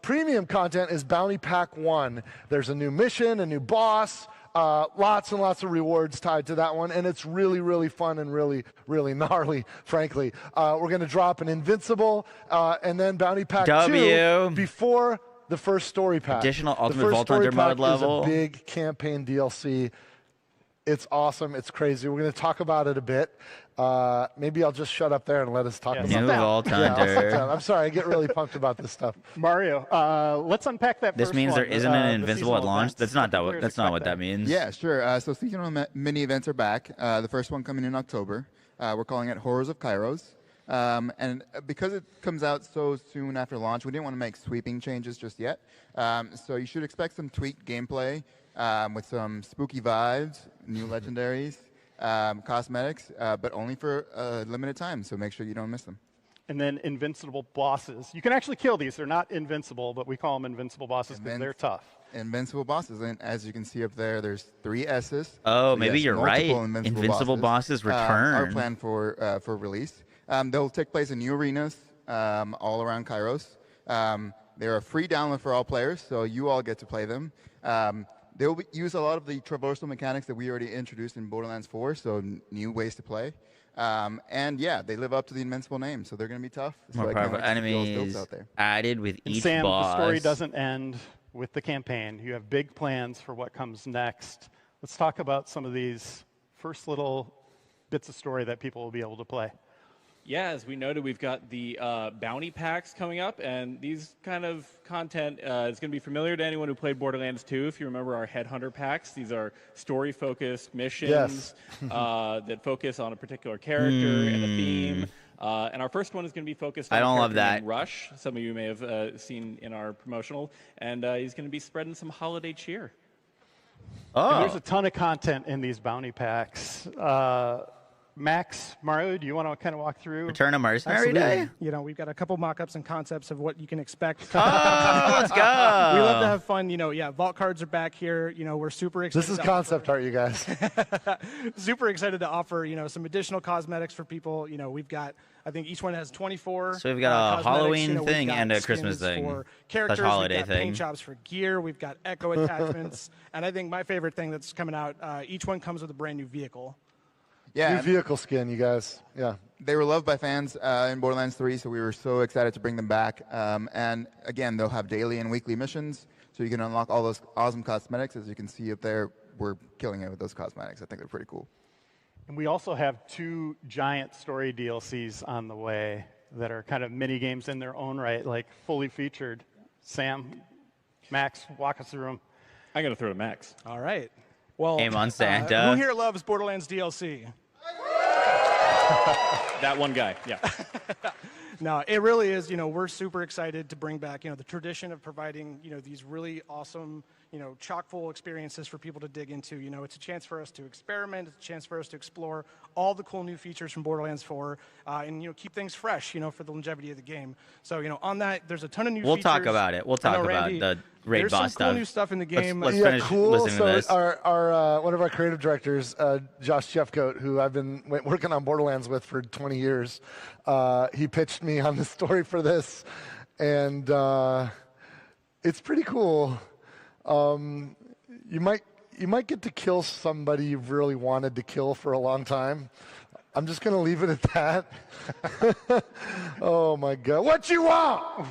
[SPEAKER 6] premium content is Bounty Pack 1. There's a new mission, a new boss, lots and lots of rewards tied to that one, and it's really, really fun and really, really gnarly, frankly. We're going to drop an Invincible and then Bounty Pack 2 before the first story pack.
[SPEAKER 2] Additional Ultimate Vault Hunter mode level.
[SPEAKER 6] Is a big campaign DLC. It's awesome. It's crazy. We're going to talk about it a bit. Maybe I'll just shut up there and let us talk about it.
[SPEAKER 2] New Vault Hunter.
[SPEAKER 6] I'm sorry. I get really pumped about this stuff.
[SPEAKER 14] Mario, let's unpack that.
[SPEAKER 2] This means there isn't an Invincible at launch? That's not what that means.
[SPEAKER 16] Yeah, sure. So seasonal mini events are back. The first one coming in October. We're calling it Horrors of Kairos. And because it comes out so soon after launch, we didn't want to make sweeping changes just yet. So you should expect some tweaked gameplay with some spooky vibes, new legendaries, cosmetics, but only for a limited time, so make sure you don't miss them.
[SPEAKER 14] And then invincible bosses. You can actually kill these. They're not invincible, but we call them invincible bosses because they're tough.
[SPEAKER 16] Invincible bosses, and as you can see up there, there's 3 S's.
[SPEAKER 2] Oh,
[SPEAKER 16] so
[SPEAKER 2] maybe you're right. Invincible bosses return.
[SPEAKER 16] Our plan for release. They'll take place in new arenas all around Kairos. They're a free download for all players, so you all get to play them. They'll use a lot of the traversal mechanics that we already introduced in Borderlands 4, so new ways to play. And yeah, they live up to the Invincible name, so they're going to be tough.
[SPEAKER 2] More powerful enemies
[SPEAKER 16] out there.
[SPEAKER 2] added with
[SPEAKER 14] and
[SPEAKER 2] each
[SPEAKER 14] Sam,
[SPEAKER 2] boss.
[SPEAKER 14] The story doesn't end with the campaign. You have big plans for what comes next. Let's talk about some of these first little bits of story that people will be able to play.
[SPEAKER 17] Yeah, as we noted, we've got the bounty packs coming up, and these kind of content is going to be familiar to anyone who played Borderlands 2. If you remember our Headhunter packs, these are story-focused missions that focus on a particular character and a theme. And our first one is going to be focused on
[SPEAKER 2] I don't love that.
[SPEAKER 17] Rush. Some of you may have seen in our promotional, and he's going to be spreading some holiday cheer.
[SPEAKER 14] And there's a ton of content in these bounty packs. Max, Mario, do you want to kind of walk through?
[SPEAKER 2] Return of Mercenary Day?
[SPEAKER 3] You know, we've got a couple mock-ups and concepts of what you can expect.
[SPEAKER 2] Oh, let's go.
[SPEAKER 3] We love to have fun. You know, yeah, vault cards are back here. You know, we're super excited.
[SPEAKER 6] This is concept art, you guys.
[SPEAKER 3] Super excited to offer, you know, some additional cosmetics for people. You know, we've got, I think each one has 24.
[SPEAKER 2] So we've got a Halloween
[SPEAKER 3] you know,
[SPEAKER 2] thing
[SPEAKER 3] we've got
[SPEAKER 2] and a
[SPEAKER 3] skins
[SPEAKER 2] Christmas thing.
[SPEAKER 3] For characters,
[SPEAKER 2] holiday
[SPEAKER 3] we've got
[SPEAKER 2] thing.
[SPEAKER 3] paint jobs for gear. We've got echo attachments. And I think my favorite thing that's coming out, each one comes with a brand new vehicle.
[SPEAKER 16] Yeah,
[SPEAKER 6] New vehicle skin, you guys. Yeah.
[SPEAKER 16] They were loved by fans in Borderlands 3, so we were so excited to bring them back. And again, they'll have daily and weekly missions, so you can unlock all those awesome cosmetics. As you can see up there, we're killing it with those cosmetics. I think they're pretty cool.
[SPEAKER 14] And we also have 2 giant story DLCs on the way that are kind of mini games in their own right, like fully featured. Sam, Max, walk us through them.
[SPEAKER 17] I got to throw to Max.
[SPEAKER 3] All right. Well,
[SPEAKER 2] Aim on Santa.
[SPEAKER 3] Who here loves Borderlands DLC?
[SPEAKER 17] That one guy, yeah.
[SPEAKER 3] No, it really is. You know, we're super excited to bring back, you know, the tradition of providing, you know, these really awesome, you know, chock-full experiences for people to dig into. You know, it's a chance for us to experiment. It's a chance for us to explore all the cool new features from Borderlands 4 and, you know, keep things fresh, you know, for the longevity of the game. So, you know, on that, there's a ton of new features.
[SPEAKER 2] We'll talk about it. We'll talk about
[SPEAKER 3] Randy,
[SPEAKER 2] the raid
[SPEAKER 3] there's
[SPEAKER 2] boss
[SPEAKER 3] some cool
[SPEAKER 2] stuff.
[SPEAKER 3] new stuff in the game.
[SPEAKER 2] Let's
[SPEAKER 6] Yeah,
[SPEAKER 2] finish
[SPEAKER 6] cool.
[SPEAKER 2] listening
[SPEAKER 6] So
[SPEAKER 2] to this.
[SPEAKER 6] our one of our creative directors, Josh Jeffcoat, who I've been working on Borderlands with for 20 years, he pitched me on the story for this, and it's pretty cool. You might get to kill somebody you've really wanted to kill for a long time. I'm just gonna leave it at that. Oh my God! What you want?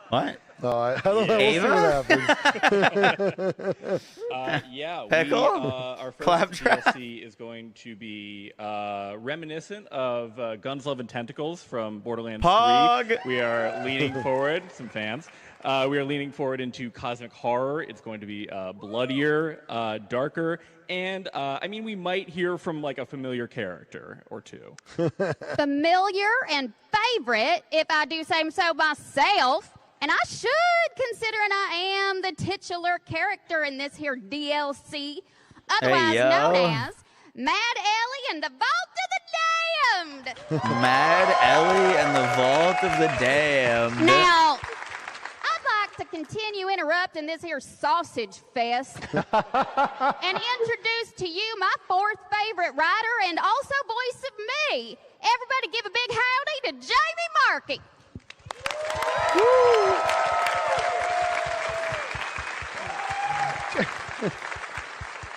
[SPEAKER 2] What?
[SPEAKER 6] No, I don't know.
[SPEAKER 2] Ava?
[SPEAKER 6] We'll see what happens.
[SPEAKER 17] Yeah,
[SPEAKER 2] Pickle?
[SPEAKER 17] our first
[SPEAKER 2] Claptrap?
[SPEAKER 17] DLC is going to be reminiscent of Guns, Love, and Tentacles from Borderlands
[SPEAKER 2] Pog!
[SPEAKER 17] 3. We are leaning forward, some fans. We are leaning forward into cosmic horror. It's going to be bloodier, darker, and I mean, we might hear from like a familiar character or two.
[SPEAKER 18] Familiar and favorite, if I do say so myself. And I should, considering I am the titular character in this here DLC, otherwise known as Mad Ellie and the Vault of the Damned.
[SPEAKER 2] Mad Ellie and the Vault of the Damned.
[SPEAKER 18] Now, I'd like to continue interrupting this here sausage fest and introduce to you my 4th favorite writer and also voice of me. Everybody give a big howdy to Jamie Markey.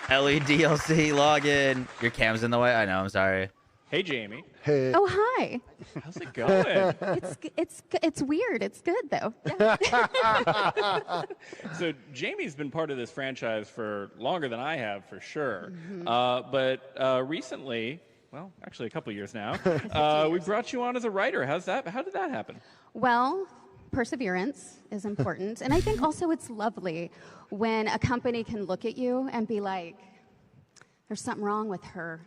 [SPEAKER 2] Ellie DLC login. Your cam's in the way. I know. I'm sorry.
[SPEAKER 17] Hey, Jamie.
[SPEAKER 6] Hey.
[SPEAKER 18] Oh, hi.
[SPEAKER 17] How's it going?
[SPEAKER 18] It's weird. It's good though.
[SPEAKER 17] So Jamie's been part of this franchise for longer than I have, for sure. But recently, well, actually a couple years now, we brought you on as a writer. How did that happen?
[SPEAKER 18] Well, perseverance is important, and I think also it's lovely when a company can look at you and be like, "There's something wrong with her."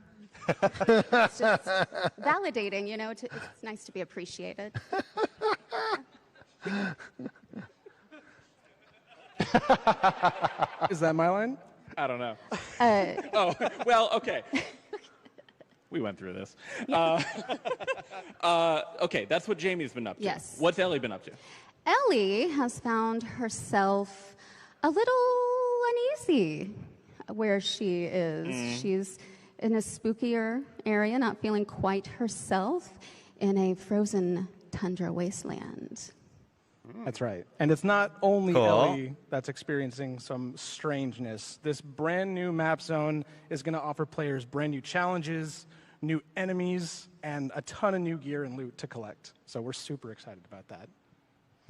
[SPEAKER 18] It's just validating, you know. It's nice to be appreciated.
[SPEAKER 3] Is that my line?
[SPEAKER 17] I don't know. Oh, well, okay. We went through this. Okay, that's what Jamie's been up to.
[SPEAKER 18] Yes.
[SPEAKER 17] What's Ellie been up to?
[SPEAKER 18] Ellie has found herself a little uneasy where she is. She's in a spookier area, not feeling quite herself, in a frozen tundra wasteland.
[SPEAKER 3] That's right. And it's not only
[SPEAKER 2] Cool.
[SPEAKER 3] Ellie that's experiencing some strangeness. This brand new map zone is going to offer players brand new challenges, new enemies, and a ton of new gear and loot to collect. So we're super excited about that.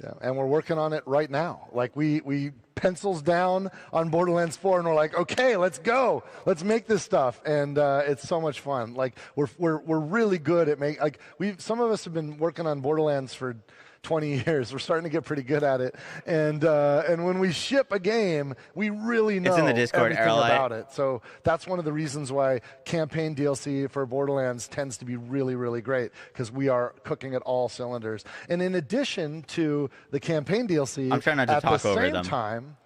[SPEAKER 6] Yeah, and we're working on it right now. Like we pencils down on Borderlands 4, and we're like, okay, let's go, let's make this stuff, and it's so much fun. Like we're really good at some of us have been working on Borderlands for 20 years. We're starting to get pretty good at it, and when we ship a game, we really know
[SPEAKER 2] It's in the Discord,
[SPEAKER 6] everything
[SPEAKER 2] Erlite.
[SPEAKER 6] about it. So that's one of the reasons why campaign DLC for Borderlands tends to be really, really great, because we are cooking at all cylinders. And in addition to the campaign DLC,
[SPEAKER 2] I'm trying not to
[SPEAKER 6] at
[SPEAKER 2] talk
[SPEAKER 6] the
[SPEAKER 2] over
[SPEAKER 6] same
[SPEAKER 2] them.
[SPEAKER 6] time,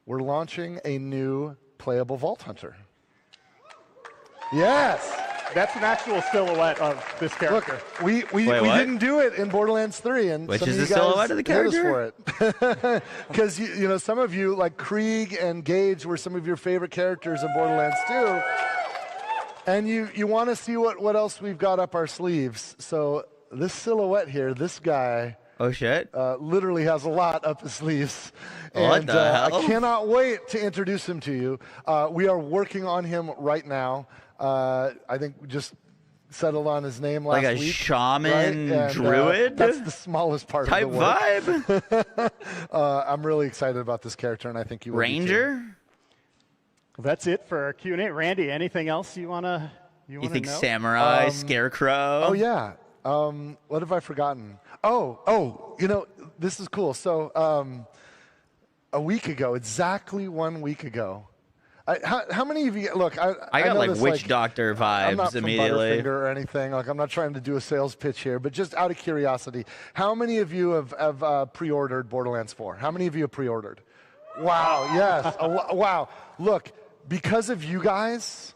[SPEAKER 6] we're launching a new playable Vault Hunter. Yes.
[SPEAKER 14] That's an actual silhouette of this character.
[SPEAKER 6] Look, we
[SPEAKER 2] Wait, what?
[SPEAKER 6] didn't do it in Borderlands 3, and
[SPEAKER 2] Which
[SPEAKER 6] some
[SPEAKER 2] is
[SPEAKER 6] of you
[SPEAKER 2] the
[SPEAKER 6] guys
[SPEAKER 2] silhouette of the
[SPEAKER 6] hit us
[SPEAKER 2] character?
[SPEAKER 6] for it. Because you know, some of you like Krieg and Gage were some of your favorite characters in Borderlands 2, and you want to see what else we've got up our sleeves. So this silhouette here, this guy.
[SPEAKER 2] Oh shit!
[SPEAKER 6] Literally has a lot up his sleeves,
[SPEAKER 2] What
[SPEAKER 6] and
[SPEAKER 2] the hell?
[SPEAKER 6] I cannot wait to introduce him to you. We are working on him right now. I think we just settled on his name last
[SPEAKER 2] Like a
[SPEAKER 6] week.
[SPEAKER 2] shaman
[SPEAKER 6] right? And,
[SPEAKER 2] druid?
[SPEAKER 6] that's the smallest part
[SPEAKER 2] Type
[SPEAKER 6] of the work.
[SPEAKER 2] vibe?
[SPEAKER 6] I'm really excited about this character, and I think you will be too.
[SPEAKER 2] Ranger?
[SPEAKER 14] Well, that's it for our Q&A. Randy, anything else you wanna
[SPEAKER 2] You
[SPEAKER 14] know?
[SPEAKER 2] think samurai, scarecrow?
[SPEAKER 6] Oh yeah. What have I forgotten? Oh, you know, this is cool. So a week ago, exactly 1 week ago, how many of you, look,
[SPEAKER 2] I got
[SPEAKER 6] know
[SPEAKER 2] like
[SPEAKER 6] this,
[SPEAKER 2] witch doctor
[SPEAKER 6] I'm not
[SPEAKER 2] vibes
[SPEAKER 6] from
[SPEAKER 2] immediately.
[SPEAKER 6] Butterfinger or anything. Like, I'm not trying to do a sales pitch here, but just out of curiosity, how many of you have pre-ordered Borderlands 4? How many of you have pre-ordered? Wow, yes. Wow. Look, because of you guys,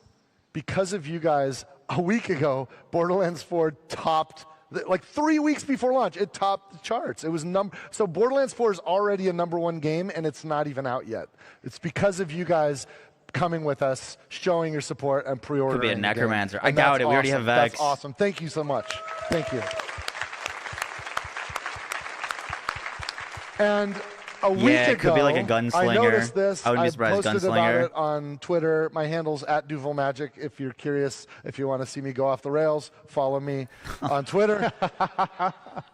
[SPEAKER 6] a week ago, Borderlands 4 topped, like 3 weeks before launch, it topped the charts. It was so Borderlands 4 is already a #1 game, and it's not even out yet. It's because of you guys coming with us, showing your support, and pre-ordering.
[SPEAKER 2] Could be a
[SPEAKER 6] the game.
[SPEAKER 2] necromancer. I
[SPEAKER 6] And
[SPEAKER 2] doubt
[SPEAKER 6] that's
[SPEAKER 2] it. We already have
[SPEAKER 6] awesome.
[SPEAKER 2] Vex.
[SPEAKER 6] That's awesome. Thank you so much. Thank you. And a week
[SPEAKER 2] Yeah, it could be
[SPEAKER 6] ago,
[SPEAKER 2] like a gunslinger.
[SPEAKER 6] I noticed this.
[SPEAKER 2] I wouldn't be
[SPEAKER 6] I
[SPEAKER 2] surprised,
[SPEAKER 6] posted about
[SPEAKER 2] gunslinger.
[SPEAKER 6] it on Twitter. My handle's @DuvalMagic. If you're curious, if you want to see me go off the rails, follow me on Twitter.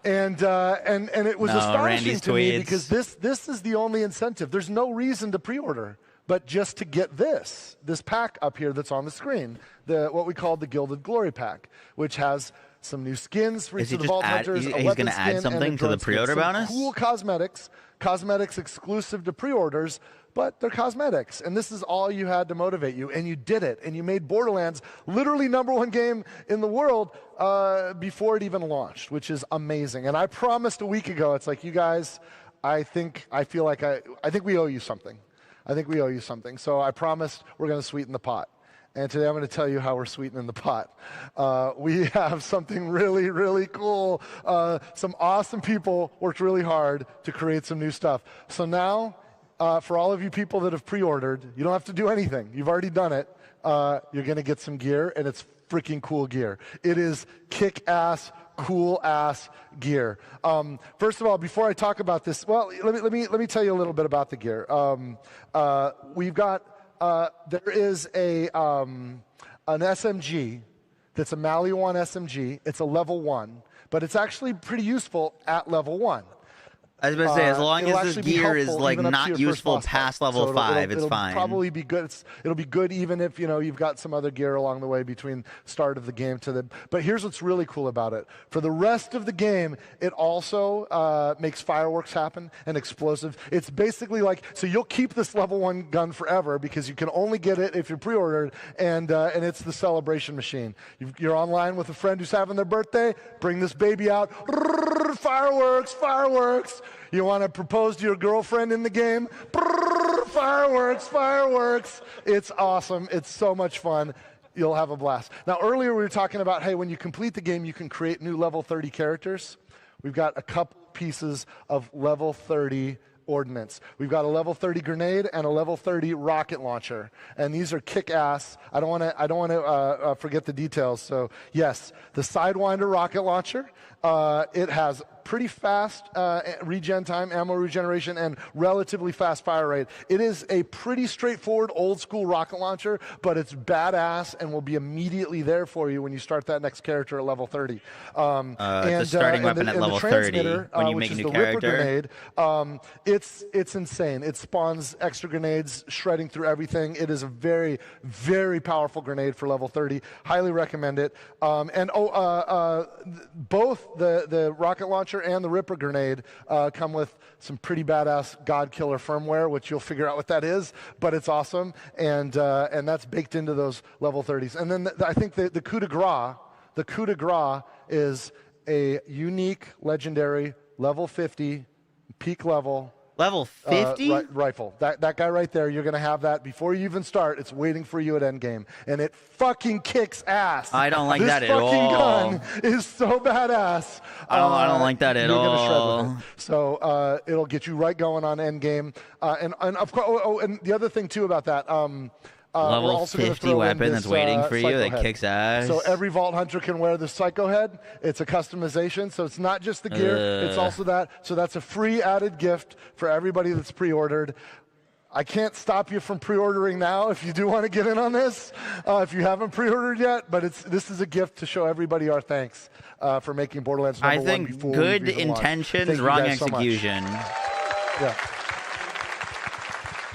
[SPEAKER 6] And it was astonishing
[SPEAKER 2] Randy's
[SPEAKER 6] to me
[SPEAKER 2] tweets.
[SPEAKER 6] because this is the only incentive. There's no reason to pre-order, but just to get this pack up here that's on the screen, what we call the Gilded Glory Pack, which has some new skins for
[SPEAKER 2] Is
[SPEAKER 6] each
[SPEAKER 2] he
[SPEAKER 6] of the
[SPEAKER 2] just
[SPEAKER 6] Vault
[SPEAKER 2] add-
[SPEAKER 6] Hunters,
[SPEAKER 2] he's
[SPEAKER 6] a
[SPEAKER 2] gonna
[SPEAKER 6] weapon
[SPEAKER 2] add
[SPEAKER 6] skin, and
[SPEAKER 2] something
[SPEAKER 6] a
[SPEAKER 2] to the
[SPEAKER 6] drone skin.
[SPEAKER 2] pre-order
[SPEAKER 6] Some
[SPEAKER 2] bonus?
[SPEAKER 6] Cool cosmetics exclusive to pre-orders, but they're cosmetics, and this is all you had to motivate you, and you did it, and you made Borderlands literally #1 game in the world before it even launched, which is amazing. And I promised a week ago, it's like, you guys, I think we owe you something. I think we owe you something. So I promised we're going to sweeten the pot. And today I'm going to tell you how we're sweetening the pot. We have something really, really cool. Some awesome people worked really hard to create some new stuff. So now, for all of you people that have pre-ordered, you don't have to do anything. You've already done it. You're going to get some gear, and it's freaking cool gear. It is kick-ass, cool-ass gear. First of all, before I talk about this, well, let me tell you a little bit about the gear. We've got there is an SMG that's a Maliwan SMG. It's a level 1, but it's actually pretty useful at level 1.
[SPEAKER 2] I was going to say, as long
[SPEAKER 6] It'll
[SPEAKER 2] as this
[SPEAKER 6] actually be
[SPEAKER 2] gear is
[SPEAKER 6] helpful
[SPEAKER 2] like
[SPEAKER 6] even up to your
[SPEAKER 2] not
[SPEAKER 6] first
[SPEAKER 2] useful
[SPEAKER 6] boss fight.
[SPEAKER 2] past level
[SPEAKER 6] So
[SPEAKER 2] 5, it's
[SPEAKER 6] it'll
[SPEAKER 2] fine.
[SPEAKER 6] Probably be good. It'll be good even if you've got some other gear along the way between start of the game to the. But here's what's really cool about it. For the rest of the game, it also makes fireworks happen and explosive. It's basically like, so you'll keep this level 1 gun forever because you can only get it if you're pre-ordered, and it's the celebration machine. You're online with a friend who's having their birthday. Bring this baby out. Fireworks, fireworks. You want to propose to your girlfriend in the game? Fireworks, fireworks. It's awesome. It's so much fun. You'll have a blast. Now, earlier we were talking about, hey, when you complete the game, you can create new level 30 characters. We've got a couple pieces of level 30 ordnance. We've got a level 30 grenade and a level 30 rocket launcher, and these are kick-ass. I don't want to forget the details. So yes, the Sidewinder rocket launcher. It has pretty fast regen time, ammo regeneration, and relatively fast fire rate. It is a pretty straightforward old school rocket launcher, but it's badass and will be immediately there for you when you start that next character at level 30.
[SPEAKER 2] It's a starting weapon at level 30 when you make a new character.
[SPEAKER 6] Grenade, it's insane. It spawns extra grenades, shredding through everything. It is a very, very powerful grenade for level 30. Highly recommend it. Both the rocket launcher and the Ripper grenade come with some pretty badass God Killer firmware, which you'll figure out what that is, but it's awesome, and that's baked into those level 30s. And then I think the coup de grace is a unique, legendary level 50 peak level
[SPEAKER 2] Level 50?
[SPEAKER 6] Rifle. That guy right there, you're going to have that before you even start. It's waiting for you at Endgame. And it fucking kicks ass.
[SPEAKER 2] I don't like that at
[SPEAKER 6] This
[SPEAKER 2] all.
[SPEAKER 6] fucking gun is so badass.
[SPEAKER 2] I don't like that at
[SPEAKER 6] you're
[SPEAKER 2] all.
[SPEAKER 6] You're going to shred with it. So it'll get you right going on Endgame. And of course, and the other thing, too, about that. We're
[SPEAKER 2] Level
[SPEAKER 6] also gonna
[SPEAKER 2] 50
[SPEAKER 6] throw in
[SPEAKER 2] weapon
[SPEAKER 6] this,
[SPEAKER 2] that's waiting for you
[SPEAKER 6] Psycho
[SPEAKER 2] that
[SPEAKER 6] head.
[SPEAKER 2] kicks ass.
[SPEAKER 6] So every Vault Hunter can wear the Psycho head. It's a customization, so it's not just the gear, it's also that. So that's a free added gift for everybody that's pre-ordered. I can't stop you from pre-ordering now if you do want to get in on this, if you haven't pre-ordered yet, but this is a gift to show everybody our thanks for making Borderlands number
[SPEAKER 2] I think
[SPEAKER 6] one before
[SPEAKER 2] good
[SPEAKER 6] we even launch.
[SPEAKER 2] intentions,
[SPEAKER 6] Thank you
[SPEAKER 2] wrong
[SPEAKER 6] guys so much.
[SPEAKER 2] execution.
[SPEAKER 6] Yeah.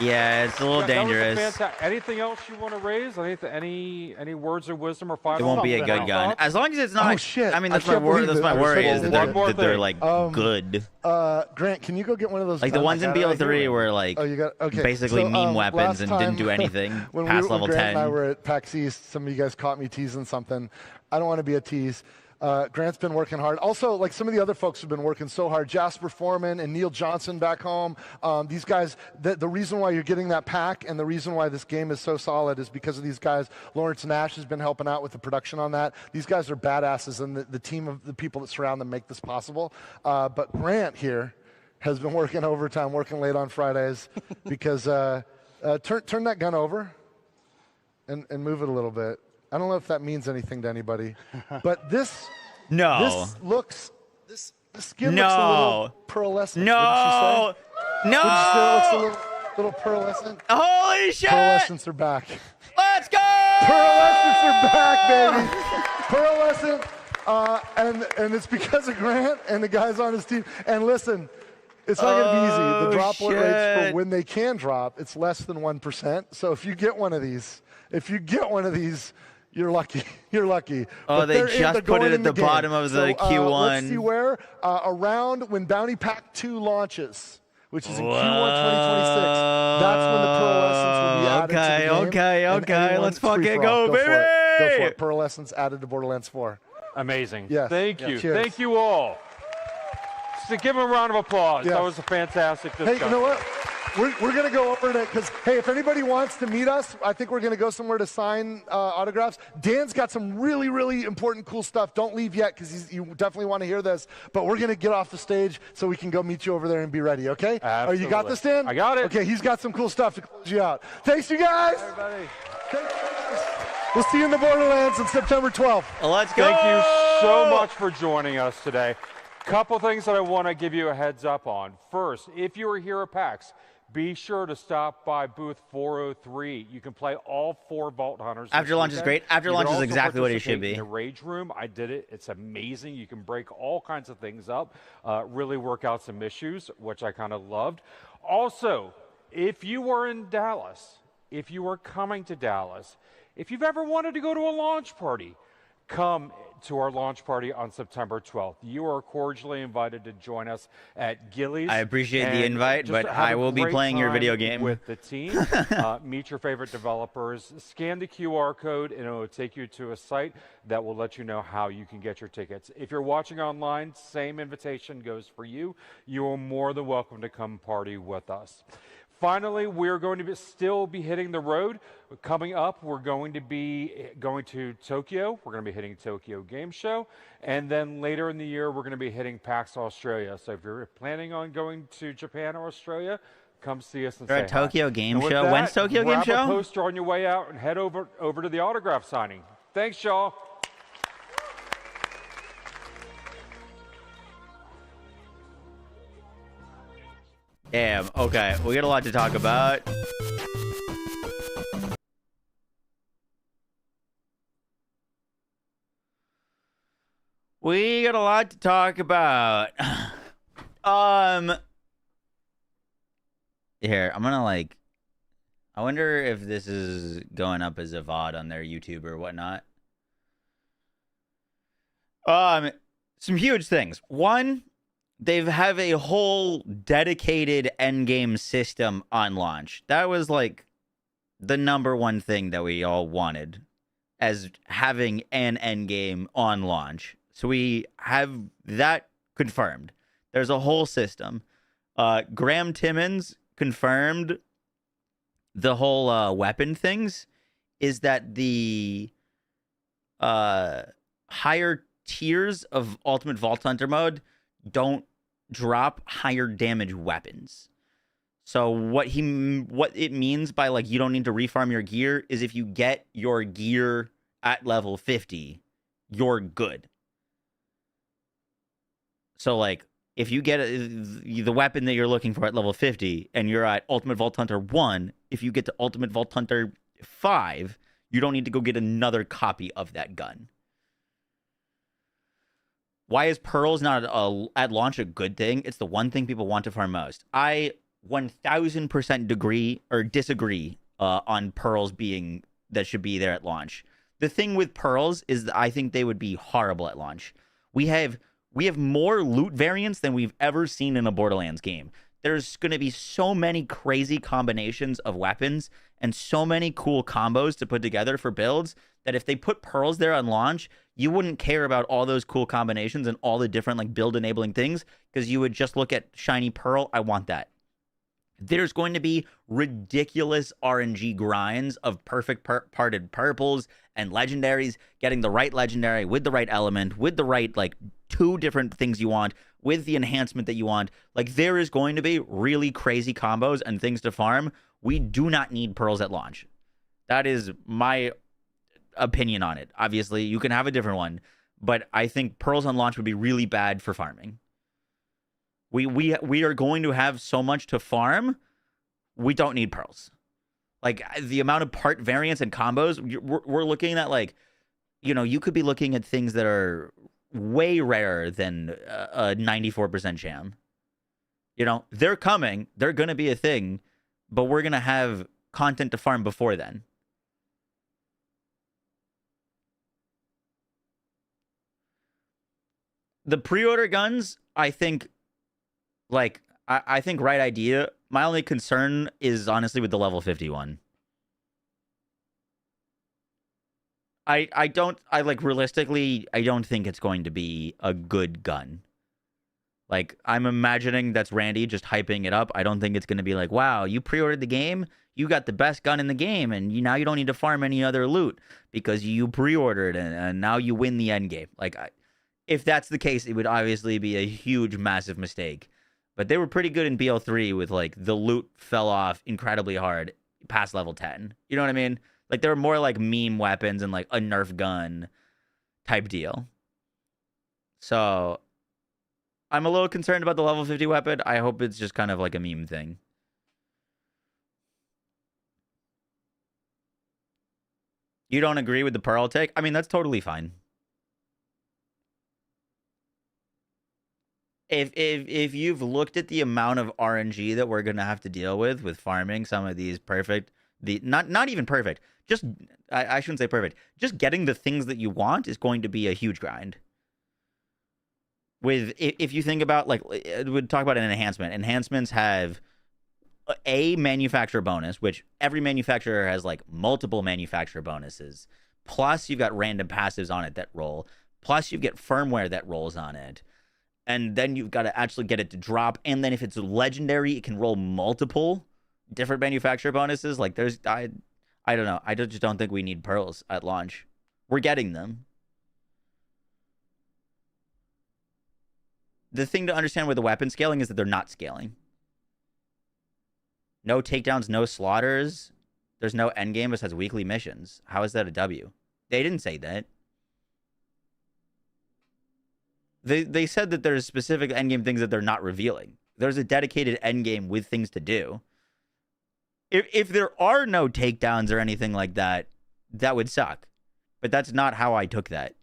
[SPEAKER 2] Yeah, it's a little dangerous.
[SPEAKER 8] Anything else you want to raise? Any words of wisdom or final?
[SPEAKER 2] It won't be a good gun. As long as it's not.
[SPEAKER 6] Oh, shit.
[SPEAKER 2] I mean,
[SPEAKER 6] I
[SPEAKER 2] that's my
[SPEAKER 6] can't
[SPEAKER 2] worry.
[SPEAKER 6] believe
[SPEAKER 2] That's
[SPEAKER 6] it.
[SPEAKER 2] my worry is that they're
[SPEAKER 8] thing.
[SPEAKER 2] like good.
[SPEAKER 6] Grant, can you go get one of those?
[SPEAKER 2] Like the
[SPEAKER 6] guns?
[SPEAKER 2] ones in BO3 were like basically
[SPEAKER 6] So,
[SPEAKER 2] meme weapons
[SPEAKER 6] last
[SPEAKER 2] and didn't do
[SPEAKER 6] time,
[SPEAKER 2] anything
[SPEAKER 6] when
[SPEAKER 2] past
[SPEAKER 6] when
[SPEAKER 2] level
[SPEAKER 6] Grant
[SPEAKER 2] 10.
[SPEAKER 6] and I were at PAX East, some of you guys caught me teasing something. I don't want to be a tease. Grant's been working hard. Also, like some of the other folks have been working so hard. Jasper Foreman and Neil Johnson back home. These guys, the reason why you're getting that pack and the reason why this game is so solid is because of these guys. Lawrence Nash has been helping out with the production on that. These guys are badasses, and the team of the people that surround them make this possible. But Grant here has been working overtime, working late on Fridays because turn that gun over and move it a little bit. I don't know if that means anything to anybody, but this looks this skin looks a little pearlescent.
[SPEAKER 2] No,
[SPEAKER 6] no,
[SPEAKER 2] no,
[SPEAKER 6] it looks a little pearlescent.
[SPEAKER 2] Holy shit!
[SPEAKER 6] Pearlescents are back.
[SPEAKER 2] Let's go!
[SPEAKER 6] Pearlescents are back, baby. Pearlescent, and it's because of Grant and the guys on his team. And listen, it's not going to be easy. The droplet rates for when they can drop, it's less than 1%. So if you get one of these, you're lucky. You're lucky.
[SPEAKER 2] Oh,
[SPEAKER 6] But
[SPEAKER 2] they
[SPEAKER 6] they're
[SPEAKER 2] just put it at the bottom of the Q1.
[SPEAKER 6] Let's see where. Around when Bounty Pack 2 launches, which is in Q1 2026, that's when the pearlescents will be added to the game.
[SPEAKER 2] Okay. Let's fucking go,
[SPEAKER 6] for it.
[SPEAKER 2] baby!
[SPEAKER 6] Go for it. Pearlescents added to Borderlands 4.
[SPEAKER 8] Amazing.
[SPEAKER 6] Yes.
[SPEAKER 8] Thank you.
[SPEAKER 6] Cheers.
[SPEAKER 8] Thank you all. So give them a round of applause.
[SPEAKER 6] Yes.
[SPEAKER 8] That was a fantastic discussion.
[SPEAKER 6] Hey, you know what? We're going to go over it because, hey, if anybody wants to meet us, I think we're going to go somewhere to sign autographs. Dan's got some really, really important, cool stuff. Don't leave yet because you definitely want to hear this. But we're going to get off the stage so we can go meet you over there and be ready, okay?
[SPEAKER 8] Absolutely.
[SPEAKER 6] You got this, Dan?
[SPEAKER 8] I got it.
[SPEAKER 6] Okay, he's got some cool stuff to close you out. Thanks, you guys.
[SPEAKER 8] Everybody.
[SPEAKER 6] We'll see you in the Borderlands on September 12th.
[SPEAKER 2] Let's go.
[SPEAKER 8] Thank you so much for joining us today. Couple things that I want to give you a heads up on. First, if you are here at PAX, be sure to stop by booth 403. You can play all 4 Vault Hunters.
[SPEAKER 2] After lunch is great. After lunch is exactly what it should be.
[SPEAKER 8] In the Rage Room, I did it. It's amazing. You can break all kinds of things up, really work out some issues, which I kind of loved. Also, if you are in Dallas, if you are coming to Dallas, if you've ever wanted to go to a launch party, come to our launch party on September 12th. You are cordially invited to join us at Gillies.
[SPEAKER 2] I appreciate the
[SPEAKER 8] and
[SPEAKER 2] invite,
[SPEAKER 8] just
[SPEAKER 2] but
[SPEAKER 8] have
[SPEAKER 2] I
[SPEAKER 8] a
[SPEAKER 2] will be
[SPEAKER 8] great
[SPEAKER 2] playing your
[SPEAKER 8] time
[SPEAKER 2] video game.
[SPEAKER 8] with the team. Meet your favorite developers. Scan the QR code, and it will take you to a site that will let you know how you can get your tickets. If you're watching online, same invitation goes for you. You are more than welcome to come party with us. Finally, we're going to still be hitting the road. Coming up, we're going to be going to Tokyo. We're going to be hitting Tokyo Game Show. And then later in the year, we're going to be hitting PAX Australia. So if you're planning on going to Japan or Australia, come see us and
[SPEAKER 2] You're
[SPEAKER 8] say
[SPEAKER 2] at Tokyo
[SPEAKER 8] hi.
[SPEAKER 2] Game
[SPEAKER 8] And with
[SPEAKER 2] Show?
[SPEAKER 8] that,
[SPEAKER 2] When's Tokyo Game
[SPEAKER 8] grab
[SPEAKER 2] Show?
[SPEAKER 8] a poster on your way out and head over to the autograph signing. Thanks, y'all.
[SPEAKER 2] Damn, okay. We got a lot to talk about. We got a lot to talk about. Here, I'm gonna I wonder if this is going up as a VOD on their YouTube or whatnot. Some huge things. One, they have a whole dedicated endgame system on launch. That was like the #1 thing that we all wanted, as having an endgame on launch. So we have that confirmed. There's a whole system. Graham Timmons confirmed the whole weapon things is that the higher tiers of Ultimate Vault Hunter mode don't drop higher damage weapons. So what it means by like you don't need to refarm your gear is if you get your gear at level 50, you're good. So like if you get the weapon that you're looking for at level 50 and you're at Ultimate Vault Hunter 1, if you get to Ultimate Vault Hunter 5, you don't need to go get another copy of that gun. Why is Pearls not at launch a good thing? It's the one thing people want to farm most. I 1000% disagree on Pearls being that should be there at launch. The thing with Pearls is that I think they would be horrible at launch. We have more loot variants than we've ever seen in a Borderlands game. There's going to be so many crazy combinations of weapons and so many cool combos to put together for builds that if they put Pearls there on launch, you wouldn't care about all those cool combinations and all the different like build enabling things because you would just look at shiny Pearl. I want that. There's going to be ridiculous RNG grinds of perfect parted purples and legendaries, getting the right legendary with the right element, with the right, like, 2 different things you want, with the enhancement that you want. Like, there is going to be really crazy combos and things to farm. We do not need Pearls at launch. That is my opinion on it. Obviously, you can have a different one, but I think Pearls on launch would be really bad for farming. We are going to have so much to farm. We don't need Pearls. Like, the amount of part variants and combos, we're looking at, like, you know, you could be looking at things that are way rarer than a 94% jam. You know, they're coming. They're going to be a thing, but we're going to have content to farm before then. The pre-order guns, I think, like, I think right idea. My only concern is honestly with the level 51. Realistically, I don't think it's going to be a good gun. Like, I'm imagining that's Randy just hyping it up. I don't think it's going to be like, wow, you pre-ordered the game, you got the best gun in the game, and now you don't need to farm any other loot because you pre-ordered and now you win the end game. Like, if that's the case, it would obviously be a huge, massive mistake. But they were pretty good in BL3 with, like, the loot fell off incredibly hard past level 10. You know what I mean? Like, they were more like meme weapons and, like, a Nerf gun type deal. So, I'm a little concerned about the level 50 weapon. I hope it's just kind of like a meme thing. You don't agree with the Pearl take? I mean, that's totally fine. If you've looked at the amount of RNG that we're gonna have to deal with farming some of these not even perfect, just I shouldn't say perfect, just getting the things that you want is going to be a huge grind. If you think about, like, we'd talk about an enhancement. Enhancements have a manufacturer bonus, which every manufacturer has, like, multiple manufacturer bonuses. Plus you've got random passives on it that roll. Plus you get firmware that rolls on it. And then you've got to actually get it to drop. And then if it's legendary, it can roll multiple different manufacturer bonuses. Like, I don't know. I just don't think we need Pearls at launch. We're getting them. The thing to understand with the weapon scaling is that they're not scaling. No takedowns, no slaughters. There's no endgame besides weekly missions. How is that a W? They didn't say that. They said that there's specific endgame things that they're not revealing. There's a dedicated endgame with things to do. If there are no takedowns or anything like that, that would suck. But that's not how I took that.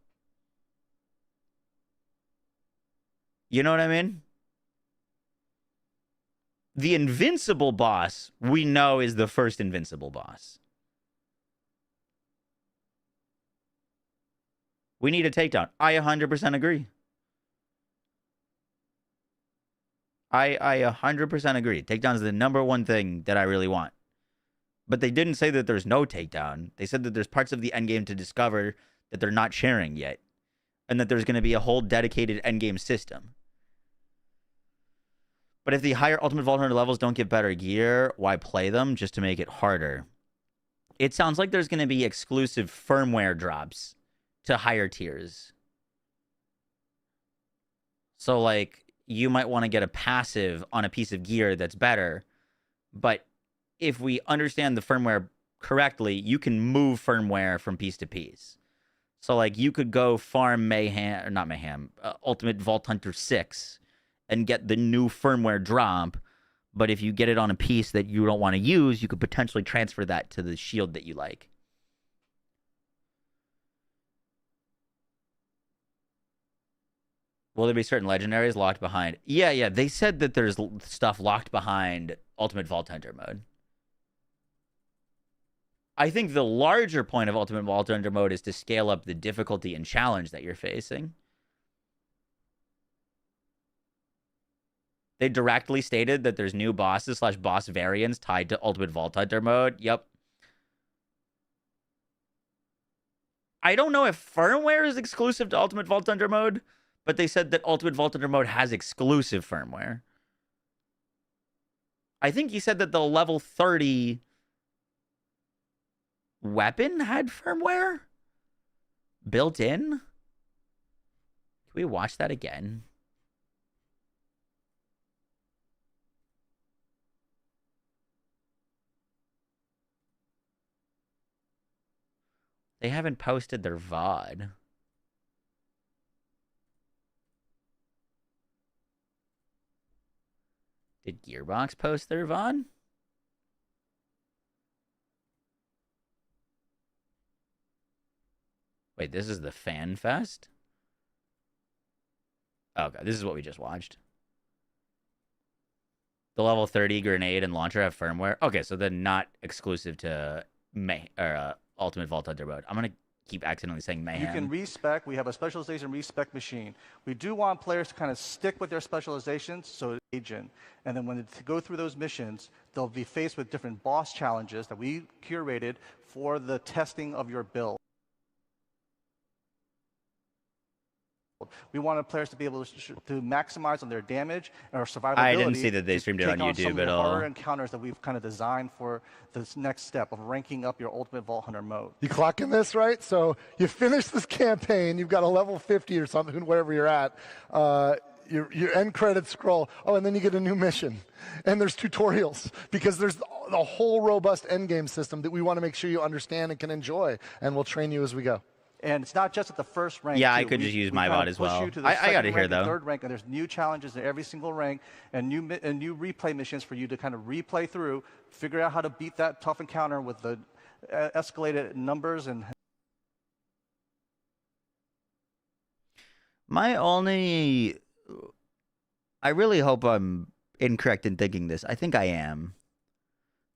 [SPEAKER 2] You know what I mean? The invincible boss, we know, is the first invincible boss. We need a takedown. I 100% agree. I 100% agree. Takedown is the #1 thing that I really want. But they didn't say that there's no takedown. They said that there's parts of the endgame to discover that they're not sharing yet. And that there's going to be a whole dedicated endgame system. But if the higher Ultimate Vault Hunter levels don't get better gear, why play them just to make it harder? It sounds like there's going to be exclusive firmware drops to higher tiers. So, like, you might want to get a passive on a piece of gear that's better. But if we understand the firmware correctly, you can move firmware from piece to piece. So, like, you could go farm Mayhem, or not Mayhem, Ultimate Vault Hunter 6 and get the new firmware drop. But if you get it on a piece that you don't want to use, you could potentially transfer that to the shield that you like. Will there be certain legendaries locked behind? Yeah. They said that there's stuff locked behind Ultimate Vault Hunter mode. I think the larger point of Ultimate Vault Hunter mode is to scale up the difficulty and challenge that you're facing. They directly stated that there's new bosses / boss variants tied to Ultimate Vault Hunter mode. Yep. I don't know if firmware is exclusive to Ultimate Vault Hunter mode, but they said that Ultimate Vault Hunter mode has exclusive firmware. I think he said that the level 30 weapon had firmware built in. Can we watch that again? They haven't posted their VOD. Did Gearbox post their VOD? Wait, this is the Fan Fest? Okay, this is what we just watched. The level 30 grenade and launcher have firmware. Okay, so they're not exclusive to Ultimate Vault Hunter mode. I'm going to keep accidentally saying Mayhem.
[SPEAKER 15] You can respec. We have a specialization respec machine. We do want players to kind of stick with their specializations, so agent. And then when they go through those missions, they'll be faced with different boss challenges that we curated for the testing of your build. We wanted players to be able to maximize on their damage or survivability.
[SPEAKER 2] I didn't see that they streamed it on YouTube at all.
[SPEAKER 15] Harder encounters that we've kind of designed for this next step of ranking up your Ultimate Vault Hunter mode.
[SPEAKER 6] You clocking this, right? So you finish this campaign, you've got a level 50 or something, wherever you're at. Your end credits scroll. Oh, and then you get a new mission. And there's tutorials because there's a whole robust endgame system that we want to make sure you understand and can enjoy. And we'll train you as we go.
[SPEAKER 15] And it's not just at the first rank.
[SPEAKER 2] Yeah,
[SPEAKER 15] too.
[SPEAKER 2] I could just use my VOD as well.
[SPEAKER 15] I
[SPEAKER 2] got it here, though.
[SPEAKER 15] Third rank, and there's new challenges in every single rank and new replay missions for you to kind of replay through, figure out how to beat that tough encounter with the escalated numbers. And
[SPEAKER 2] I really hope I'm incorrect in thinking this. I think I am.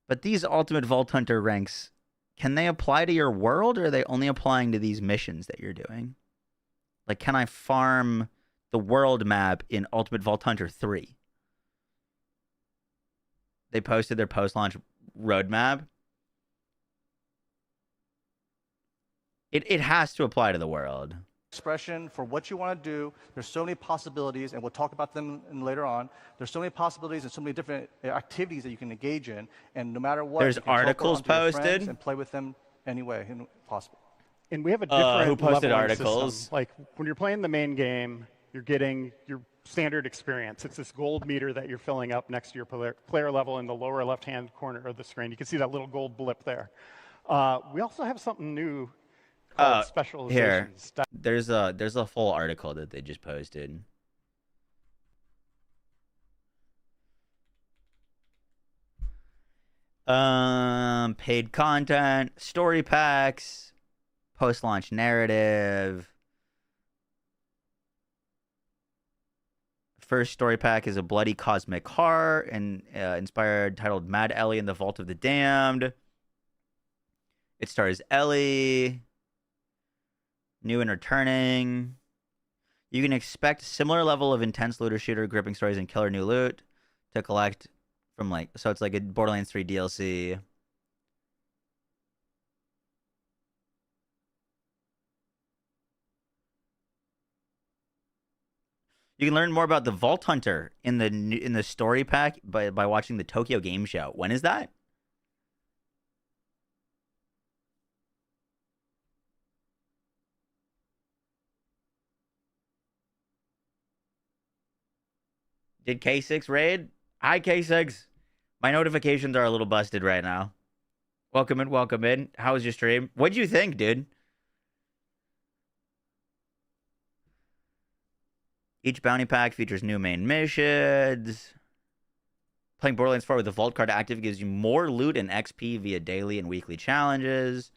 [SPEAKER 2] But these Ultimate Vault Hunter ranks, can they apply to your world, or are they only applying to these missions that you're doing? Like, can I farm the world map in Ultimate Vault Hunter 3? They posted their post-launch roadmap. It has to apply to the world.
[SPEAKER 15] Expression for what you want to do. There's so many possibilities, and we'll talk about them later on. There's so many possibilities and so many different activities that you can engage in, and no matter what,
[SPEAKER 2] there's
[SPEAKER 15] you can
[SPEAKER 2] articles posted
[SPEAKER 15] and play with them any way possible.
[SPEAKER 14] And we have a different
[SPEAKER 2] who posted
[SPEAKER 14] leveling
[SPEAKER 2] articles?
[SPEAKER 14] system. Like when you're playing the main game, you're getting your standard experience. It's this gold meter that you're filling up next to your player level in the lower left-hand corner of the screen. You can see that little gold blip there. We also have something new.
[SPEAKER 2] Here, there's a full article that they just posted. Paid content, story packs, post-launch narrative. First story pack is a bloody cosmic heart and inspired, titled "Mad Ellie in the Vault of the Damned." It stars Ellie. New and returning. You can expect similar level of intense looter shooter, gripping stories, and killer new loot to collect from so it's like a Borderlands 3 DLC. You can learn more about the Vault Hunter in the story pack by watching the Tokyo Game Show. When is that? Did K6 raid? Hi, K6. My notifications are a little busted right now. Welcome in, welcome in. How was your stream? What'd you think, dude? Each bounty pack features new main missions. Playing Borderlands 4 with the Vault card active gives you more loot and XP via daily and weekly challenges.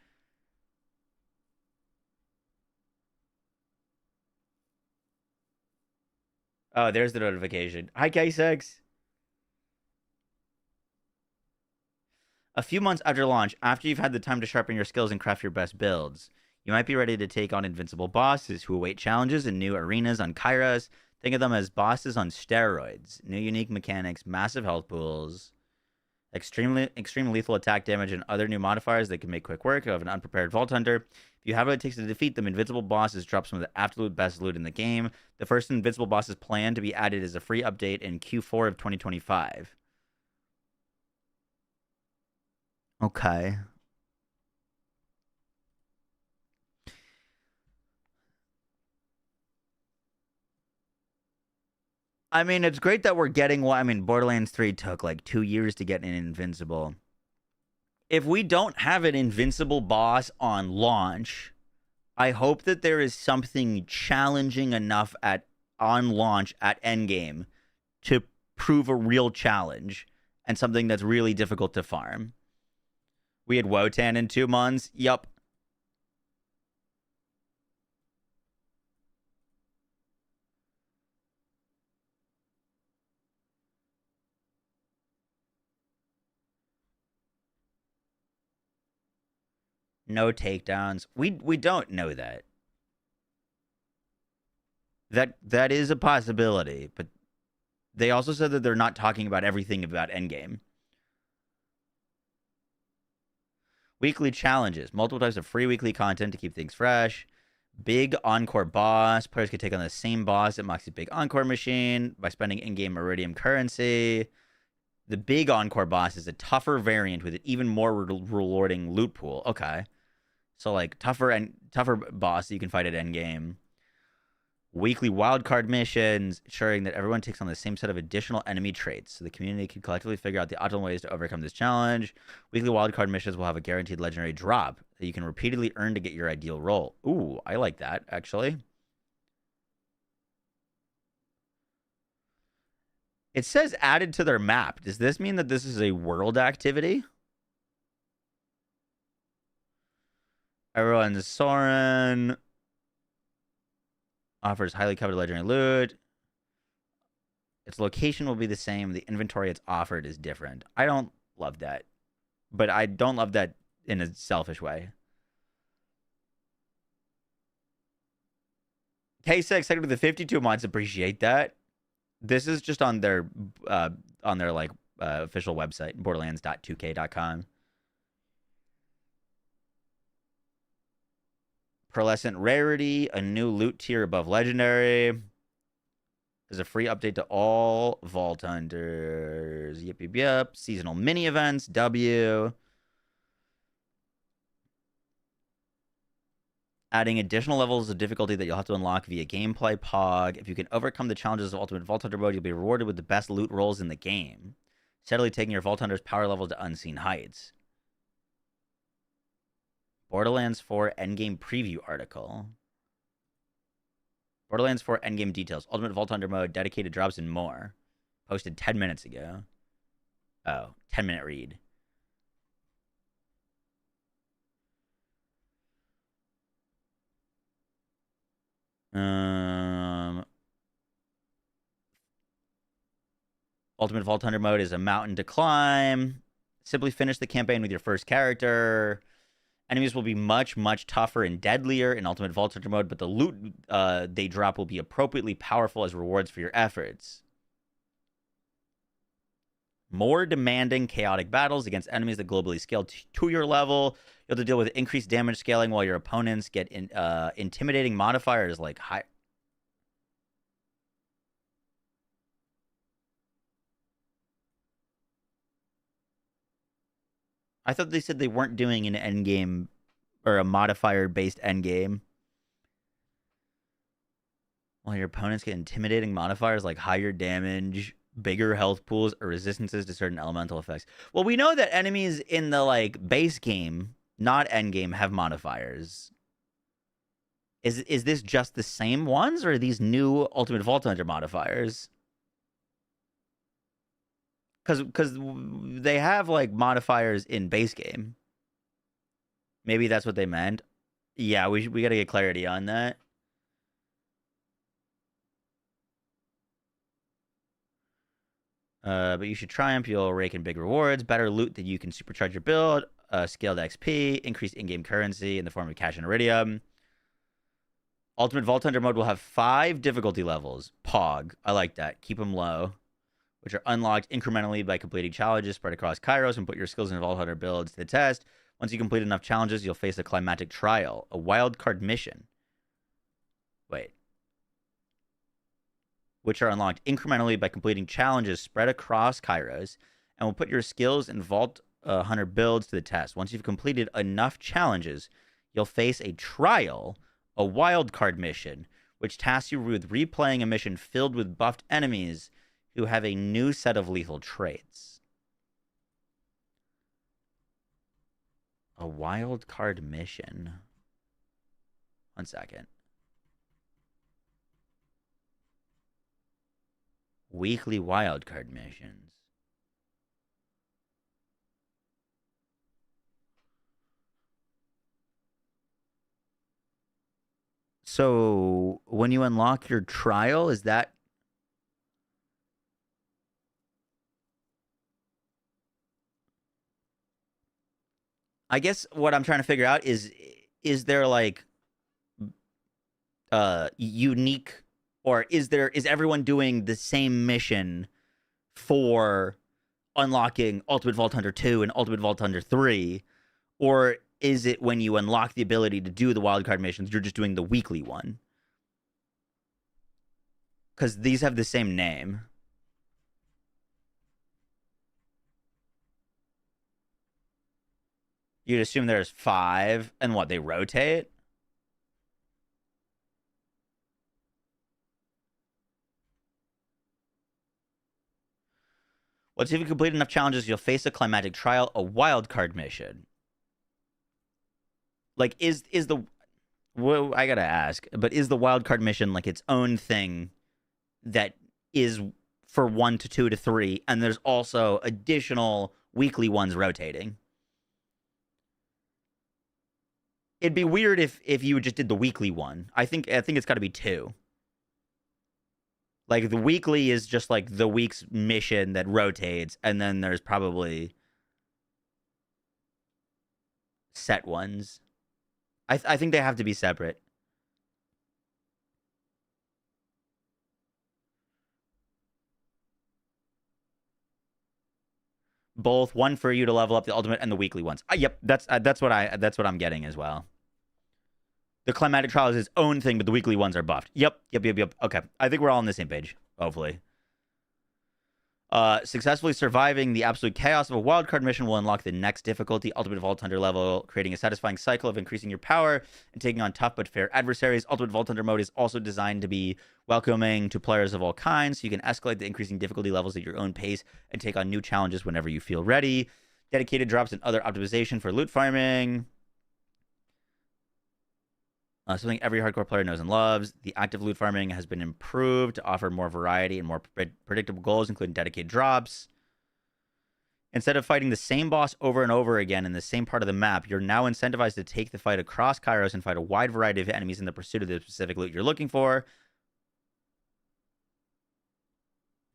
[SPEAKER 2] Oh, there's the notification. Hi, K6. A few months after launch, after you've had the time to sharpen your skills and craft your best builds, you might be ready to take on invincible bosses who await challenges in new arenas on Kairos. Think of them as bosses on steroids. New unique mechanics, massive health pools, extreme lethal attack damage, and other new modifiers that can make quick work of an unprepared Vault Hunter. If you have what it takes to defeat them, invincible bosses drop some of the absolute best loot in the game. The first invincible boss is planned to be added as a free update in Q4 of 2025. Okay. I mean, it's great that we're getting one. I mean, Borderlands 3 took like 2 years to get an invincible. If we don't have an invincible boss on launch, I hope that there is something challenging enough on launch at Endgame to prove a real challenge and something that's really difficult to farm. We had Wotan in 2 months. Yup. No takedowns. We don't know that. That is a possibility, but they also said that they're not talking about everything about Endgame. Weekly challenges. Multiple types of free weekly content to keep things fresh. Big Encore boss. Players can take on the same boss at Moxie's Big Encore machine by spending in-game Iridium currency. The Big Encore boss is a tougher variant with an even more rewarding loot pool. Okay. So, like, tougher boss that you can fight at endgame. Weekly wildcard missions, ensuring that everyone takes on the same set of additional enemy traits, so the community can collectively figure out the optimal ways to overcome this challenge. Weekly wildcard missions will have a guaranteed legendary drop that you can repeatedly earn to get your ideal role. Ooh, I like that, actually. It says added to their map. Does this mean that this is a world activity? Everyone, Soren offers highly coveted legendary loot. Its location will be the same. The inventory it's offered is different. I don't love that. But I don't love that in a selfish way. K6, thank you to the 52 months. Appreciate that. This is just on their like official website, borderlands.2k.com. Pearlescent rarity, a new loot tier above legendary. There's a free update to all Vault Hunters. Yep, yep, yep. Seasonal mini events, W. Adding additional levels of difficulty that you'll have to unlock via gameplay pog. If you can overcome the challenges of Ultimate Vault Hunter mode, you'll be rewarded with the best loot rolls in the game, steadily taking your Vault Hunter's power level to unseen heights. Borderlands 4 Endgame Preview article. Borderlands 4 Endgame details. Ultimate Vault Hunter mode, dedicated drops, and more. Posted 10 minutes ago. Oh, 10-minute read. Ultimate Vault Hunter mode is a mountain to climb. Simply finish the campaign with your first character. Enemies will be much, much tougher and deadlier in Ultimate Vault Hunter mode, but the loot they drop will be appropriately powerful as rewards for your efforts. More demanding, chaotic battles against enemies that globally scale to your level. You'll have to deal with increased damage scaling while your opponents get intimidating modifiers like high. I thought they said they weren't doing an endgame or a modifier-based endgame. While your opponents get intimidating modifiers like higher damage, bigger health pools, or resistances to certain elemental effects. Well, we know that enemies in the like base game, not endgame, have modifiers. Is this just the same ones, or are these new Ultimate Vault Hunter modifiers? Because they have like modifiers in base game. Maybe that's what they meant. Yeah, we got to get clarity on that. But you should triumph. You'll rake in big rewards, better loot that you can supercharge your build, scaled XP, increased in-game currency in the form of cash and iridium. Ultimate Vault Hunter mode will have 5 difficulty levels. Pog. I like that. Keep them low. Which are unlocked incrementally by completing challenges spread across Kairos and put your skills in Vault Hunter builds to the test. Once you complete enough challenges, you'll face a climactic trial, a wild card mission. Wait. Which are unlocked incrementally by completing challenges spread across Kairos and will put your skills in Vault Hunter builds to the test. Once you've completed enough challenges, you'll face a trial, a wild card mission, which tasks you with replaying a mission filled with buffed enemies who have a new set of lethal traits. A wild card mission. 1 second. Weekly wildcard missions. So when you unlock your trial, is that... I guess what I'm trying to figure out is there like unique, or is everyone doing the same mission for unlocking Ultimate Vault Hunter 2 and Ultimate Vault Hunter 3? Or is it when you unlock the ability to do the wildcard missions, you're just doing the weekly one? Because these have the same name. You'd assume there's 5, and what, they rotate? Once you've completed enough challenges, you'll face a climactic trial, a wildcard mission. Like, is the... Well, I gotta ask, but is the wildcard mission like its own thing that is for 1 to 2 to 3, and there's also additional weekly ones rotating? It'd be weird if you just did the weekly one. I think it's got to be 2. Like, the weekly is just like the week's mission that rotates, and then there's probably set ones. I think they have to be separate. Both, one for you to level up the ultimate and the weekly ones. Yep, that's what I'm getting as well. The climatic trial is its own thing, but the weekly ones are buffed. Yep. Okay, I think we're all on the same page. Hopefully. Successfully surviving the absolute chaos of a wildcard mission will unlock the next difficulty, Ultimate Vault Hunter level, creating a satisfying cycle of increasing your power and taking on tough but fair adversaries. Ultimate Vault Hunter mode is also designed to be welcoming to players of all kinds, so you can escalate the increasing difficulty levels at your own pace and take on new challenges whenever you feel ready. Dedicated drops and other optimization for loot farming. Something every hardcore player knows and loves. The active loot farming has been improved to offer more variety and more predictable goals, including dedicated drops. Instead of fighting the same boss over and over again in the same part of the map, you're now incentivized to take the fight across Kairos and fight a wide variety of enemies in the pursuit of the specific loot you're looking for.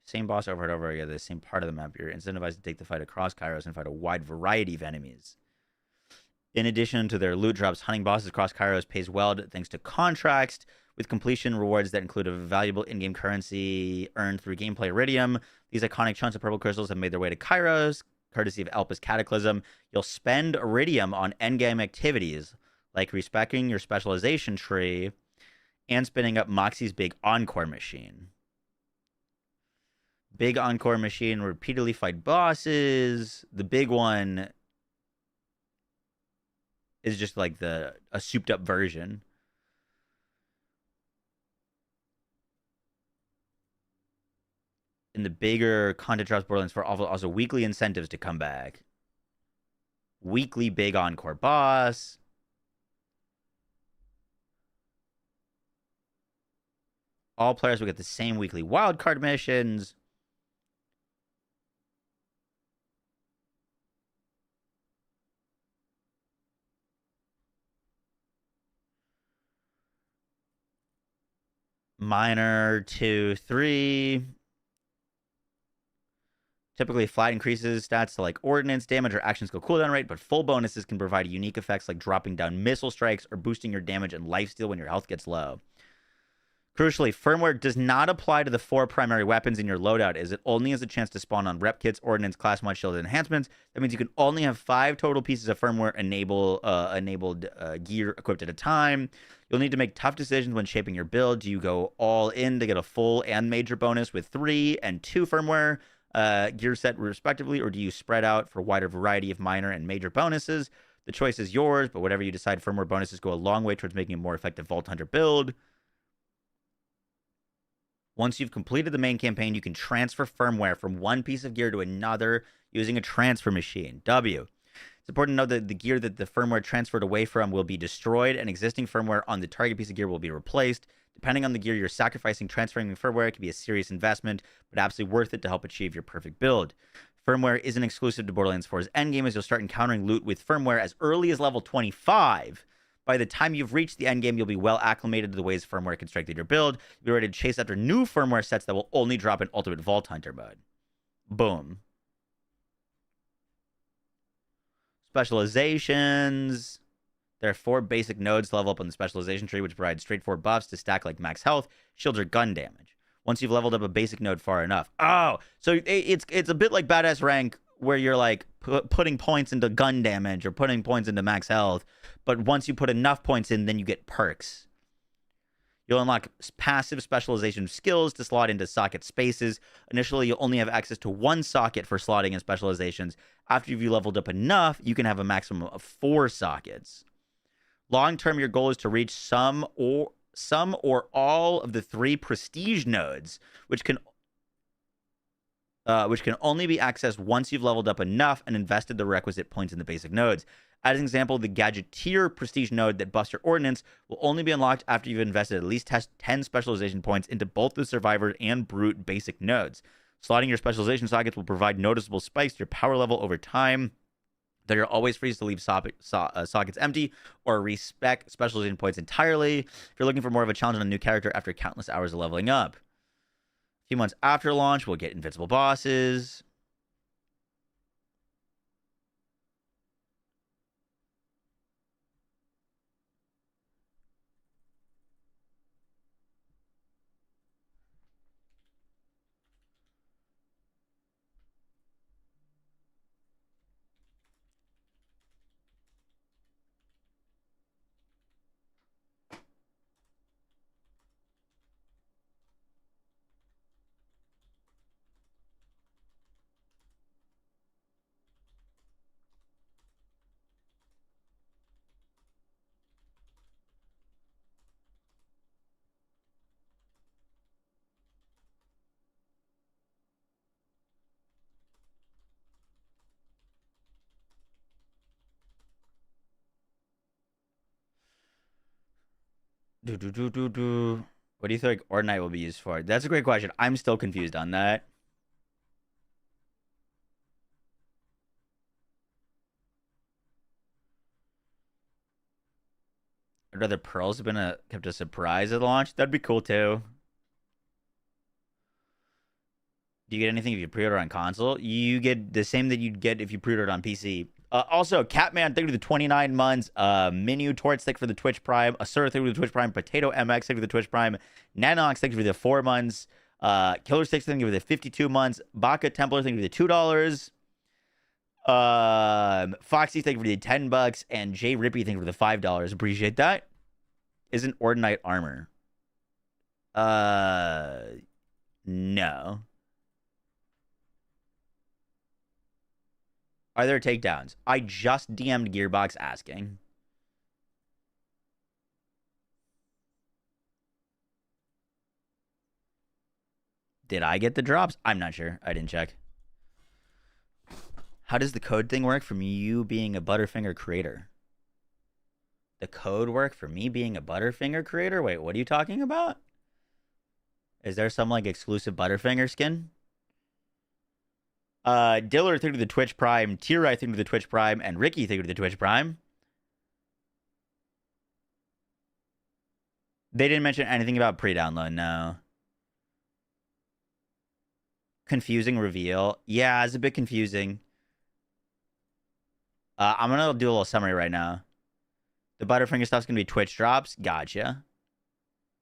[SPEAKER 2] Same boss over and over again, the same part of the map. You're incentivized to take the fight across Kairos and fight a wide variety of enemies. In addition to their loot drops, hunting bosses across Kairos pays well thanks to contracts, with completion rewards that include a valuable in-game currency earned through gameplay iridium. These iconic chunks of purple crystals have made their way to Kairos, courtesy of Elpis Cataclysm. You'll spend iridium on endgame activities, like respecting your specialization tree and spinning up Moxie's big Encore machine. Big Encore machine repeatedly fight bosses. The big one is just like a souped up version. And the bigger content drops Borderlands 4 also weekly incentives to come back. Weekly big encore boss. All players will get the same weekly wildcard missions. Minor 2, 3. Typically, flat increases stats to like ordnance, damage, or action skill cooldown rate, but full bonuses can provide unique effects like dropping down missile strikes or boosting your damage and lifesteal when your health gets low. Crucially, firmware does not apply to the 4 primary weapons in your loadout, as it only has a chance to spawn on rep kits, ordnance, class mod, shield, and enhancements. That means you can only have 5 total pieces of firmware enabled gear equipped at a time. You'll need to make tough decisions when shaping your build. Do you go all in to get a full and major bonus with 3 and 2 firmware gear set respectively, or do you spread out for a wider variety of minor and major bonuses? The choice is yours, but whatever you decide, firmware bonuses go a long way towards making a more effective Vault Hunter build. Once you've completed the main campaign, you can transfer firmware from one piece of gear to another using a transfer machine. W. It's important to know that the gear that the firmware transferred away from will be destroyed, and existing firmware on the target piece of gear will be replaced. Depending on the gear you're sacrificing, transferring the firmware can be a serious investment, but absolutely worth it to help achieve your perfect build. Firmware isn't exclusive to Borderlands 4's endgame, as you'll start encountering loot with firmware as early as level 25. By the time you've reached the endgame, you'll be well acclimated to the ways firmware can strengthen your build. You'll be ready to chase after new firmware sets that will only drop in Ultimate Vault Hunter mode. Boom. Specializations. There are 4 basic nodes to level up on the specialization tree, which provide straightforward buffs to stack like max health, shields, or gun damage. Once you've leveled up a basic node far enough. Oh, so it's a bit like Badass Rank, where you're like putting points into gun damage or putting points into max health. But once you put enough points in, then you get perks. You'll unlock passive specialization skills to slot into socket spaces. Initially, you'll only have access to 1 socket for slotting and specializations. After you've leveled up enough, you can have a maximum of 4 sockets. Long term, your goal is to reach some or all of the 3 prestige nodes, which can only be accessed once you've leveled up enough and invested the requisite points in the basic nodes. As an example, the Gadgeteer prestige node that buffs your ordnance will only be unlocked after you've invested at least 10 specialization points into both the Survivor and Brute basic nodes. Slotting your specialization sockets will provide noticeable spikes to your power level over time. That you're always free to leave sockets empty or respec specialization points entirely. If you're looking for more of a challenge on a new character after countless hours of leveling up. A few months after launch, we'll get invincible bosses. What do you think Ordinite will be used for? That's a great question. I'm still confused on that. I'd rather Pearls have been kept a surprise at launch. That'd be cool too. Do you get anything if you pre-order on console? You get the same that you'd get if you pre-ordered on PC. Also, Catman, thank you for the 29 months. Minu, Torts, thank you for the Twitch Prime. Asura, thank you for the Twitch Prime. Potato MX, thank you for the Twitch Prime. Nanox, thank you for the 4 months. Killer Six, thank you for the 52 months. Baka Templar, thank you for the $2. Foxy, thank you for the $10. And Jay Rippy, thank you for the $5. Appreciate that. Isn't Ordinite armor? No. Are there takedowns? I just DM'd Gearbox asking. Did I get the drops? I'm not sure. I didn't check. How does the code thing work from you being a Butterfinger creator? The code work for me being a Butterfinger creator? Wait, what are you talking about? Is there some like exclusive Butterfinger skin? Diller through to the Twitch Prime, Tira through to the Twitch Prime, and Ricky through to the Twitch Prime. They didn't mention anything about pre-download, no. Confusing reveal. Yeah, it's a bit confusing. I'm gonna do a little summary right now. The Butterfinger stuff's gonna be Twitch drops. Gotcha.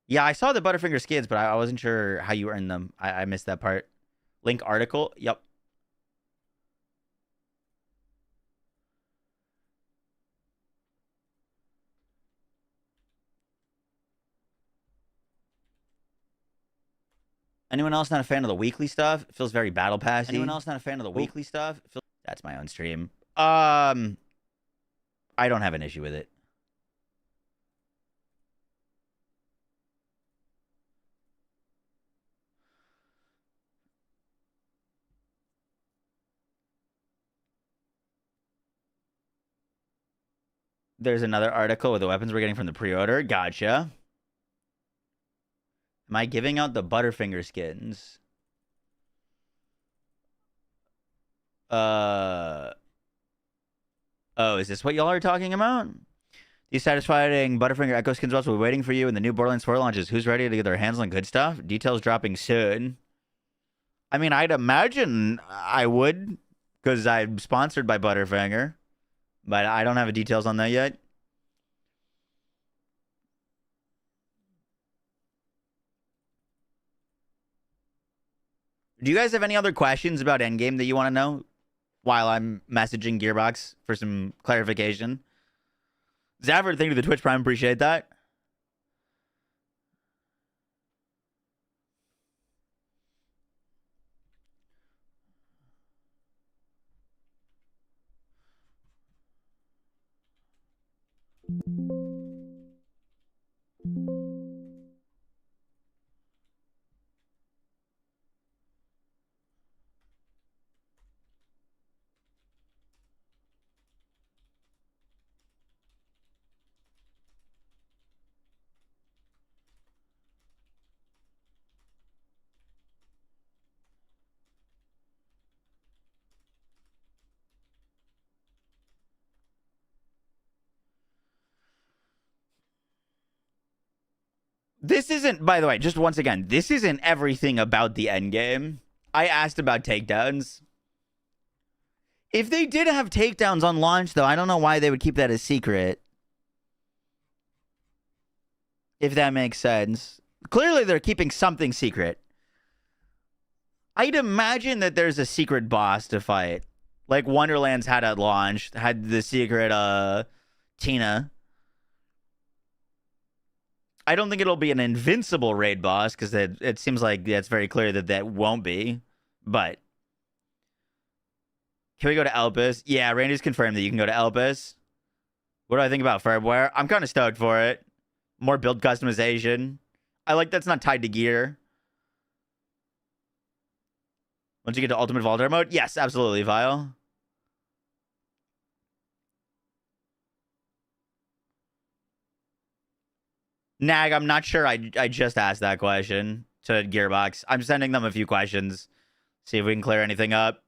[SPEAKER 2] Yeah, I saw the Butterfinger skins, but I wasn't sure how you earned them. I missed that part. Link article. Yep. Anyone else not a fan of the weekly stuff? It feels very battle passy. Anyone else not a fan of the weekly stuff? That's my own stream. I don't have an issue with it. There's another article with the weapons we're getting from the pre-order. Gotcha. Am I giving out the Butterfinger skins? Oh, is this what y'all are talking about? These satisfying Butterfinger Echo skins will be waiting for you in the new Borderlands 4 launches. Who's ready to get their hands on good stuff? Details dropping soon. I mean, I'd imagine I would, because I'm sponsored by Butterfinger. But I don't have details on that yet. Do you guys have any other questions about Endgame that you want to know while I'm messaging Gearbox for some clarification? Zavard, thank you to the Twitch Prime. Appreciate that. This isn't, by the way, just once again, this isn't everything about the endgame. I asked about takedowns. If they did have takedowns on launch, though, I don't know why they would keep that a secret. If that makes sense. Clearly, they're keeping something secret. I'd imagine that there's a secret boss to fight. Like Wonderlands had at launch, had the secret Tina. I don't think it'll be an invincible raid boss, because it seems like it's very clear that that won't be. But can we go to Elpis? Yeah, Randy's confirmed that you can go to Elpis. What do I think about firmware? I'm kind of stoked for it. More build customization. I like that's not tied to gear. Once you get to Ultimate Vault mode? Yes, absolutely, Vile. Nag, I'm not sure. I just asked that question to Gearbox. I'm sending them a few questions. See if we can clear anything up.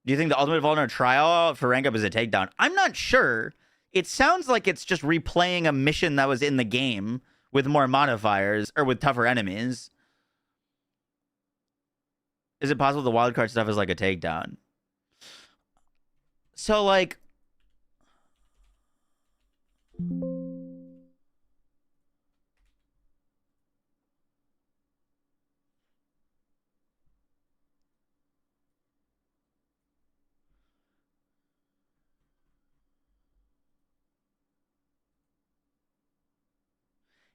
[SPEAKER 2] Do you think the Ultimate Vulner trial for rank up is a takedown? I'm not sure. It sounds like it's just replaying a mission that was in the game with more modifiers or with tougher enemies. Is it possible the wildcard stuff is like a takedown? So, like...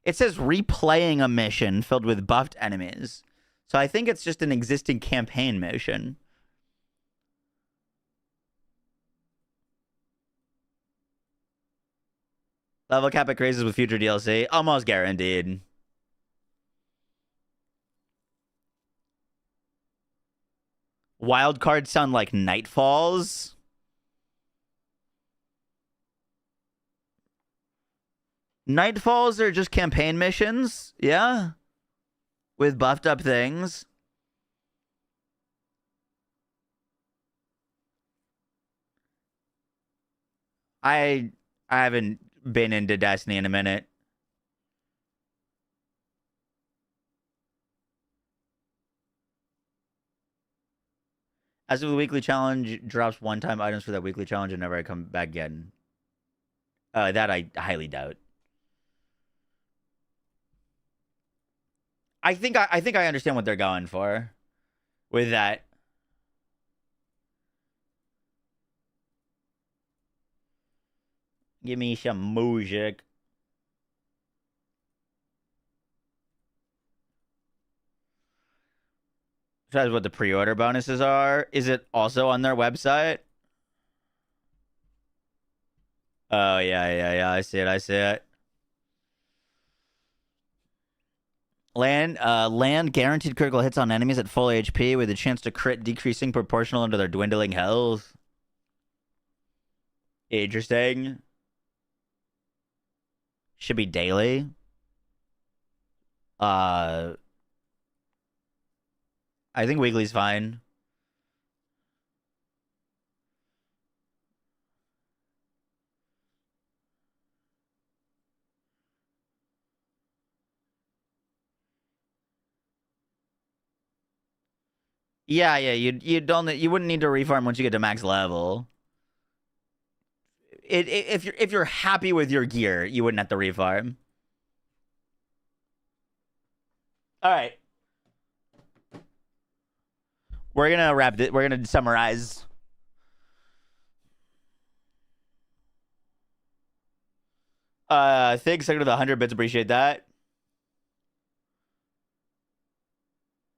[SPEAKER 2] It says replaying a mission filled with buffed enemies. So I think it's just an existing campaign mission. Level cap at crazes with future DLC. Almost guaranteed. Wild cards sound like Nightfalls. Nightfalls are just campaign missions, yeah, with buffed up things. I haven't been into Destiny in a minute. As of the weekly challenge drops one-time items for that weekly challenge and never I come back again. That I highly doubt. I think I understand what they're going for with that. Give me some music. That's what the pre-order bonuses are. Is it also on their website? Oh, yeah. I see it. Land guaranteed critical hits on enemies at full HP with a chance to crit decreasing proportional to their dwindling health. Interesting. Should be daily. I think weekly's fine. Yeah. You wouldn't need to refarm once you get to max level. If you're happy with your gear, you wouldn't have to refarm. All right. We're gonna wrap it. We're gonna summarize. Thanks for the 100 bits. Appreciate that.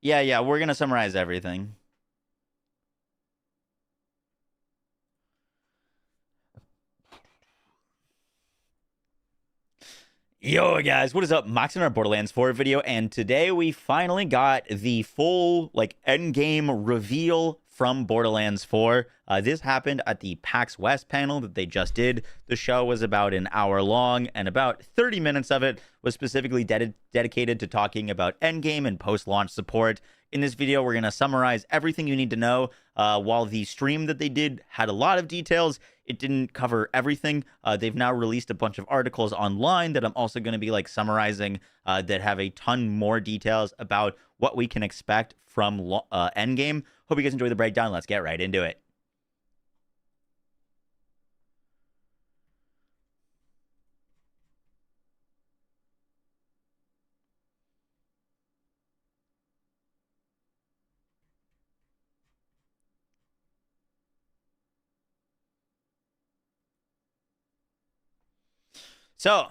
[SPEAKER 2] Yeah. We're gonna summarize everything. Yo guys, what is up? Max in our Borderlands 4 video, and today we finally got the full endgame reveal from Borderlands 4. This happened at the PAX West panel that they just did. The show was about an hour long, and about 30 minutes of it was specifically dedicated to talking about endgame and post-launch support. In this video, we're going to summarize everything you need to know. While the stream that they did had a lot of details, it didn't cover everything. They've now released a bunch of articles online that I'm also going to be summarizing that have a ton more details about what we can expect from Endgame. Hope you guys enjoy the breakdown. Let's get right into it. So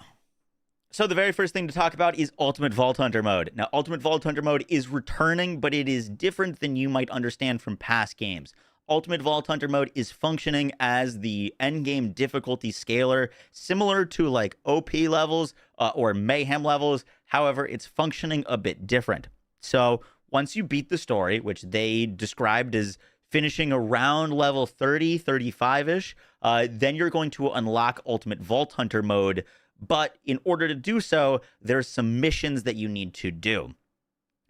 [SPEAKER 2] the very first thing to talk about is Ultimate Vault Hunter mode. Now, Ultimate Vault Hunter mode is returning, but it is different than you might understand from past games. Ultimate Vault Hunter mode is functioning as the endgame difficulty scaler, similar to OP levels or Mayhem levels. However, it's functioning a bit different. So once you beat the story, which they described as finishing around level 30, 35-ish, then you're going to unlock Ultimate Vault Hunter mode. But in order to do so, there's some missions that you need to do.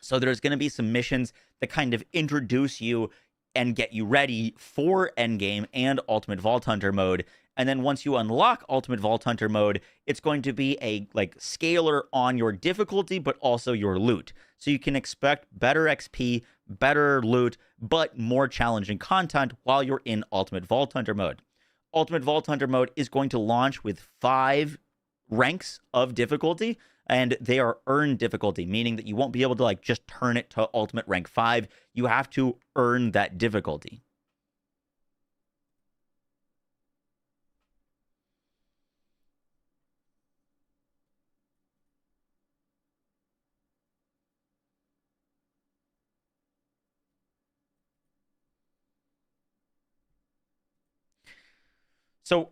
[SPEAKER 2] So there's going to be some missions that kind of introduce you and get you ready for Endgame and Ultimate Vault Hunter mode. And then once you unlock Ultimate Vault Hunter mode, it's going to be a scaler on your difficulty, but also your loot. So you can expect better XP, better loot, but more challenging content while you're in Ultimate Vault Hunter mode. Ultimate Vault Hunter mode is going to launch with 5 ranks of difficulty, and they are earned difficulty, meaning that you won't be able to just turn it to ultimate rank 5. You have to earn that difficulty. So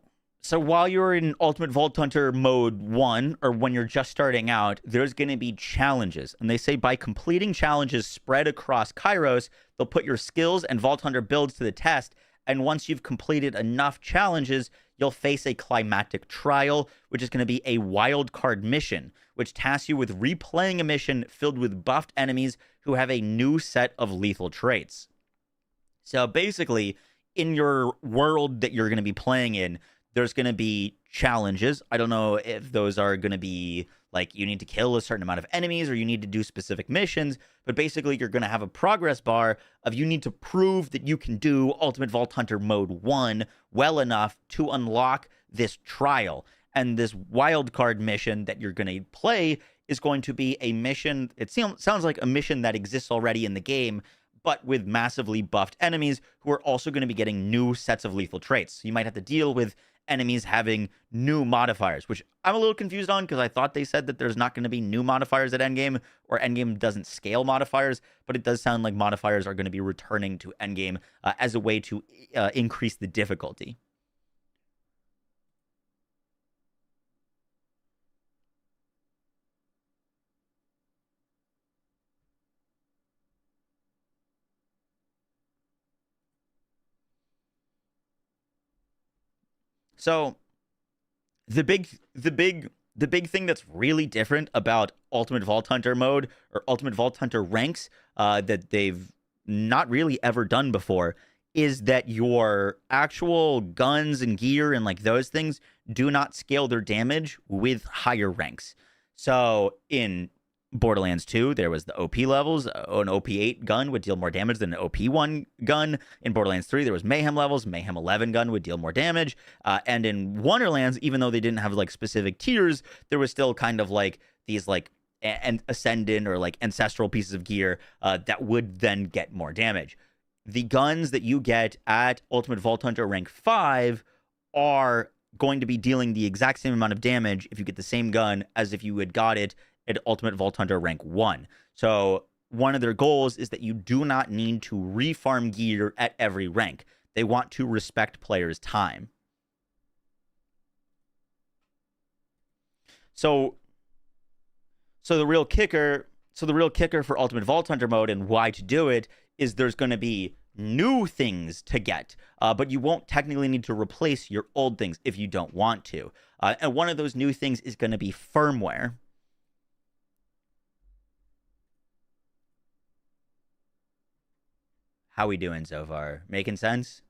[SPEAKER 2] So while you're in Ultimate Vault Hunter mode 1, or when you're just starting out, there's going to be challenges. And they say by completing challenges spread across Kairos, they'll put your skills and Vault Hunter builds to the test. And once you've completed enough challenges, you'll face a climactic trial, which is going to be a wild card mission, which tasks you with replaying a mission filled with buffed enemies who have a new set of lethal traits. So basically, in your world that you're going to be playing in, there's going to be challenges. I don't know if those are going to be like you need to kill a certain amount of enemies or you need to do specific missions, but basically you're going to have a progress bar of you need to prove that you can do Ultimate Vault Hunter Mode 1 well enough to unlock this trial. And this wildcard mission that you're going to play is going to be a mission, it sounds like a mission that exists already in the game, but with massively buffed enemies who are also going to be getting new sets of lethal traits. So you might have to deal with enemies having new modifiers, which I'm a little confused on because I thought they said that there's not going to be new modifiers at Endgame, or Endgame doesn't scale modifiers, but it does sound like modifiers are going to be returning to Endgame as a way to increase the difficulty. So the big thing that's really different about Ultimate Vault Hunter mode or Ultimate Vault Hunter ranks that they've not really ever done before is that your actual guns and gear and like those things do not scale their damage with higher ranks. So in Borderlands 2, there was the OP levels. An OP8 gun would deal more damage than an OP1 gun. In Borderlands 3, there was Mayhem levels. Mayhem 11 gun would deal more damage. And in Wonderlands, even though they didn't have like specific tiers, there was still kind of like these like Ascendant or like ancestral pieces of gear that would then get more damage. The guns that you get at Ultimate Vault Hunter rank 5 are going to be dealing the exact same amount of damage if you get the same gun as if you had got it at Ultimate Vault Hunter rank 1. So one of their goals is that you do not need to refarm gear at every rank. They want to respect players' time. So the real kicker for Ultimate Vault Hunter mode and why to do it is there's going to be new things to get, but you won't technically need to replace your old things if you don't want to. And one of those new things is going to be firmware. How we doing so far? Making sense?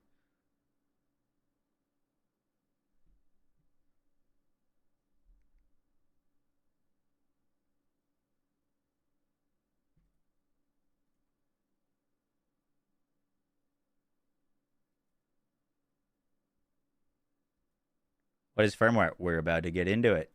[SPEAKER 2] What is firmware? We're about to get into it.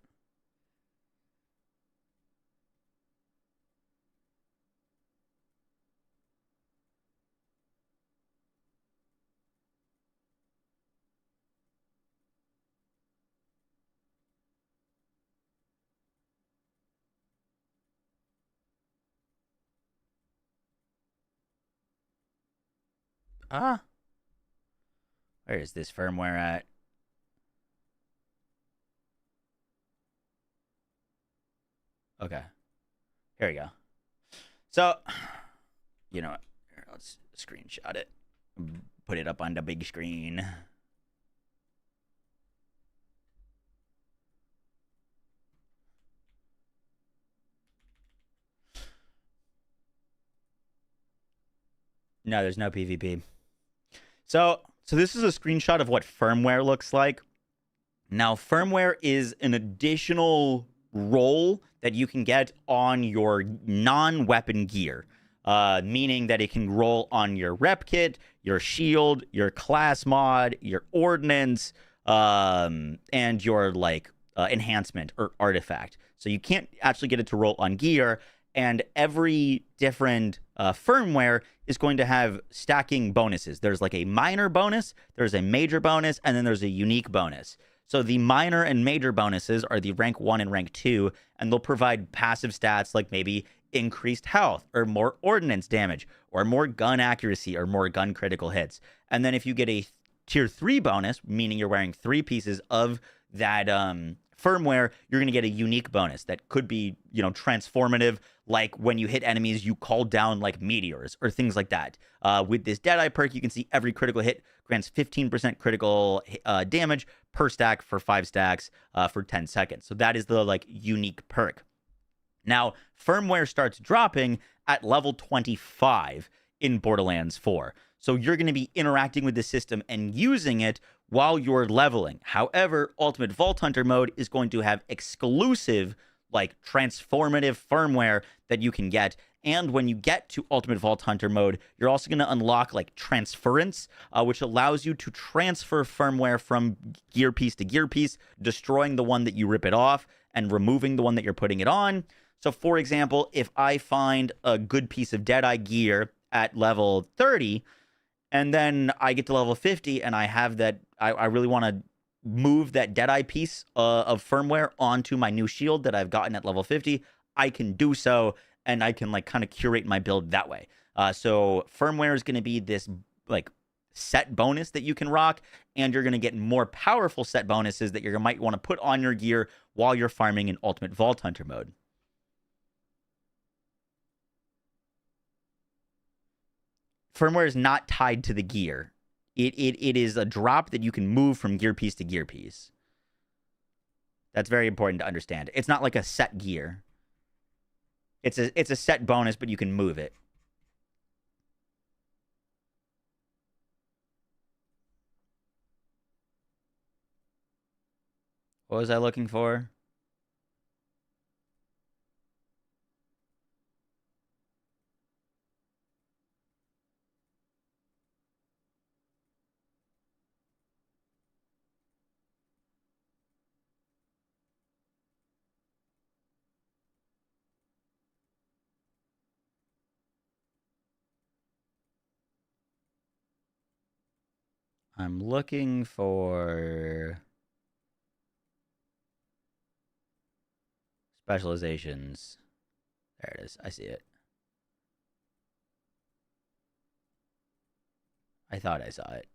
[SPEAKER 2] Where is this firmware at? Okay. Here we go. So, you know what? Here, let's screenshot it. Put it up on the big screen. No, there's no PvP. So this is a screenshot of what firmware looks like. Now, firmware is an additional role that you can get on your non-weapon gear, meaning that it can roll on your rep kit, your shield, your class mod, your ordnance, and your like enhancement or artifact. So you can't actually get it to roll on gear, and every different firmware is going to have stacking bonuses. There's like a minor bonus, there's a major bonus, and then there's a unique bonus. So the minor and major bonuses are the rank 1 and rank 2, and they'll provide passive stats like maybe increased health or more ordnance damage or more gun accuracy or more gun critical hits. And then if you get a tier 3 bonus, meaning you're wearing 3 pieces of that firmware, you're going to get a unique bonus that could be, you know, transformative, like when you hit enemies, you call down like meteors or things like that. With this Deadeye perk, you can see every critical hit grants 15% critical damage per stack for 5 stacks for 10 seconds. So that is the like unique perk. Now, firmware starts dropping at level 25 in Borderlands 4. So you're going to be interacting with the system and using it while you're leveling. However, Ultimate Vault Hunter mode is going to have exclusive, like, transformative firmware that you can get. And when you get to Ultimate Vault Hunter mode, you're also going to unlock, like, transference, which allows you to transfer firmware from gear piece to gear piece, destroying the one that you rip it off and removing the one that you're putting it on. So, for example, if I find a good piece of Deadeye gear at level 30, and then I get to level 50 and I have that, I really want to move that Deadeye piece of firmware onto my new shield that I've gotten at level 50, I can do so, and I can like kind of curate my build that way. So firmware is going to be this like set bonus that you can rock, and you're going to get more powerful set bonuses that you might want to put on your gear while you're farming in Ultimate Vault Hunter mode. Firmware is not tied to the gear. It is a drop that you can move from gear piece to gear piece. That's very important to understand. It's not like a set gear. It's a set bonus, but you can move it. What was I looking for? I'm looking for specializations. There it is. I see it. I thought I saw it.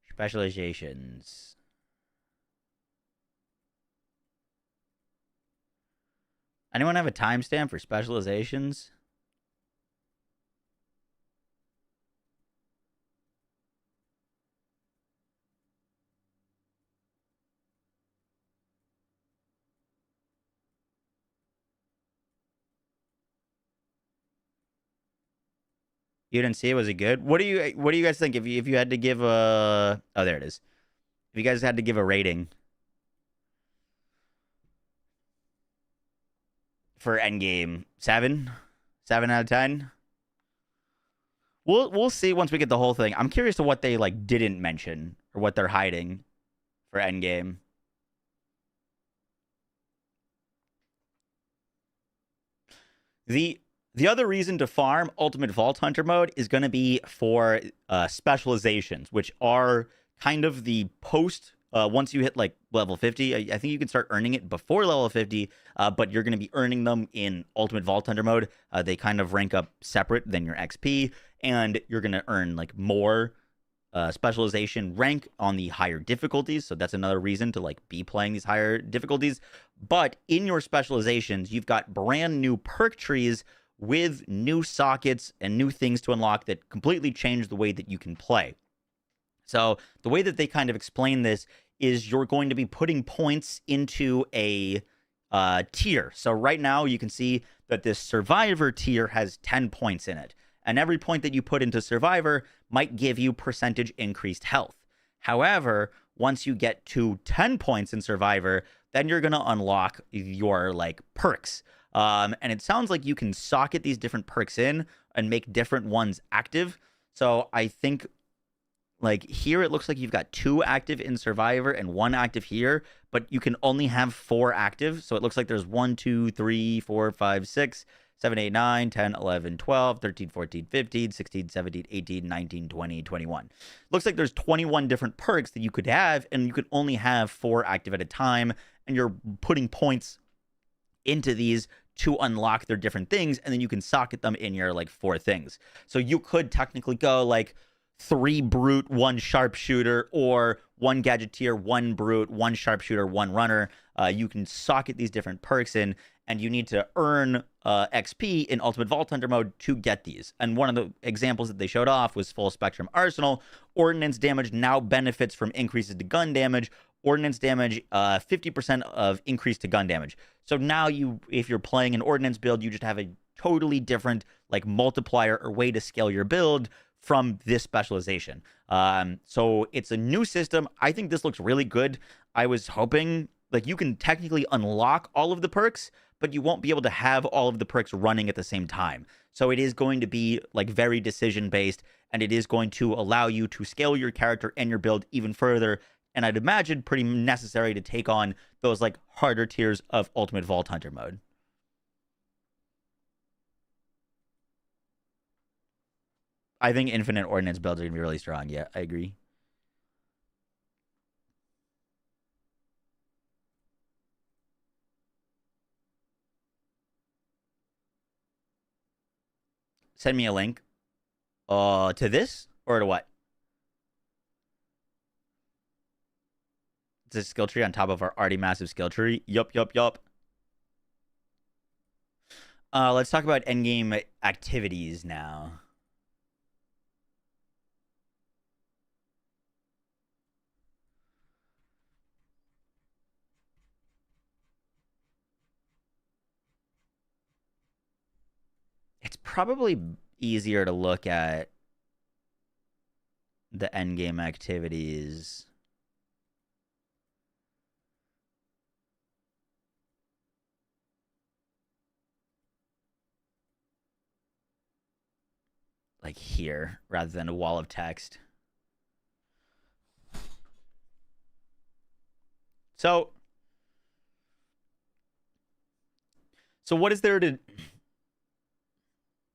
[SPEAKER 2] Specializations. Anyone have a timestamp for specializations? You didn't see it? Was it good? What do you guys think if you had to give a... Oh, there it is. If you guys had to give a rating for Endgame, 7 out of 10. We'll see once we get the whole thing. I'm curious to what they like didn't mention or what they're hiding for Endgame. The other reason to farm Ultimate Vault Hunter mode is going to be for specializations, which are kind of the post, once you hit like level 50, I think you can start earning it before level 50, but you're going to be earning them in Ultimate Vault Hunter mode. They kind of rank up separate than your XP, and you're going to earn like more specialization rank on the higher difficulties. So that's another reason to like be playing these higher difficulties. But in your specializations, you've got brand new perk trees with new sockets and new things to unlock that completely change the way that you can play. So the way that they kind of explain this is you're going to be putting points into a tier. So right now you can see that this Survivor tier has 10 points in it. And every point that you put into Survivor might give you percentage increased health. However, once you get to 10 points in Survivor, then you're going to unlock your like perks. And it sounds like you can socket these different perks in and make different ones active. So I think like here it looks like you've got 2 active in Survivor and 1 active here, but you can only have 4 active. So it looks like there's 1, 2, 3, 4, 5, 6, 7, 8, 9, 10, 11, 12, 13, 14, 15, 16, 17, 18, 19, 20, 21. Looks like there's 21 different perks that you could have, and you could only have 4 active at a time. And you're putting points into these to unlock their different things, and then you can socket them in your like 4 things. So you could technically go like 3 brute, 1 sharpshooter, or 1 gadgeteer, 1 brute, 1 sharpshooter, 1 runner. You can socket these different perks in, and you need to earn XP in Ultimate Vault Hunter mode to get these. And one of the examples that they showed off was Full Spectrum Arsenal. Ordnance damage now benefits from increases to gun damage. Ordnance damage, 50% of increase to gun damage. So now if you're playing an ordnance build, you just have a totally different like multiplier or way to scale your build from this specialization. So it's a new system. I think this looks really good. I was hoping, like, you can technically unlock all of the perks, but you won't be able to have all of the perks running at the same time. So it is going to be like very decision based, and it is going to allow you to scale your character and your build even further. And I'd imagine pretty necessary to take on those like harder tiers of Ultimate Vault Hunter mode. I think infinite ordnance builds are going to be really strong. Yeah, I agree. Send me a link. To this or to what? It's a skill tree on top of our already massive skill tree. Yup. Let's talk about endgame activities now. It's probably easier to look at the endgame activities. Like here, rather than a wall of text. So what is there to...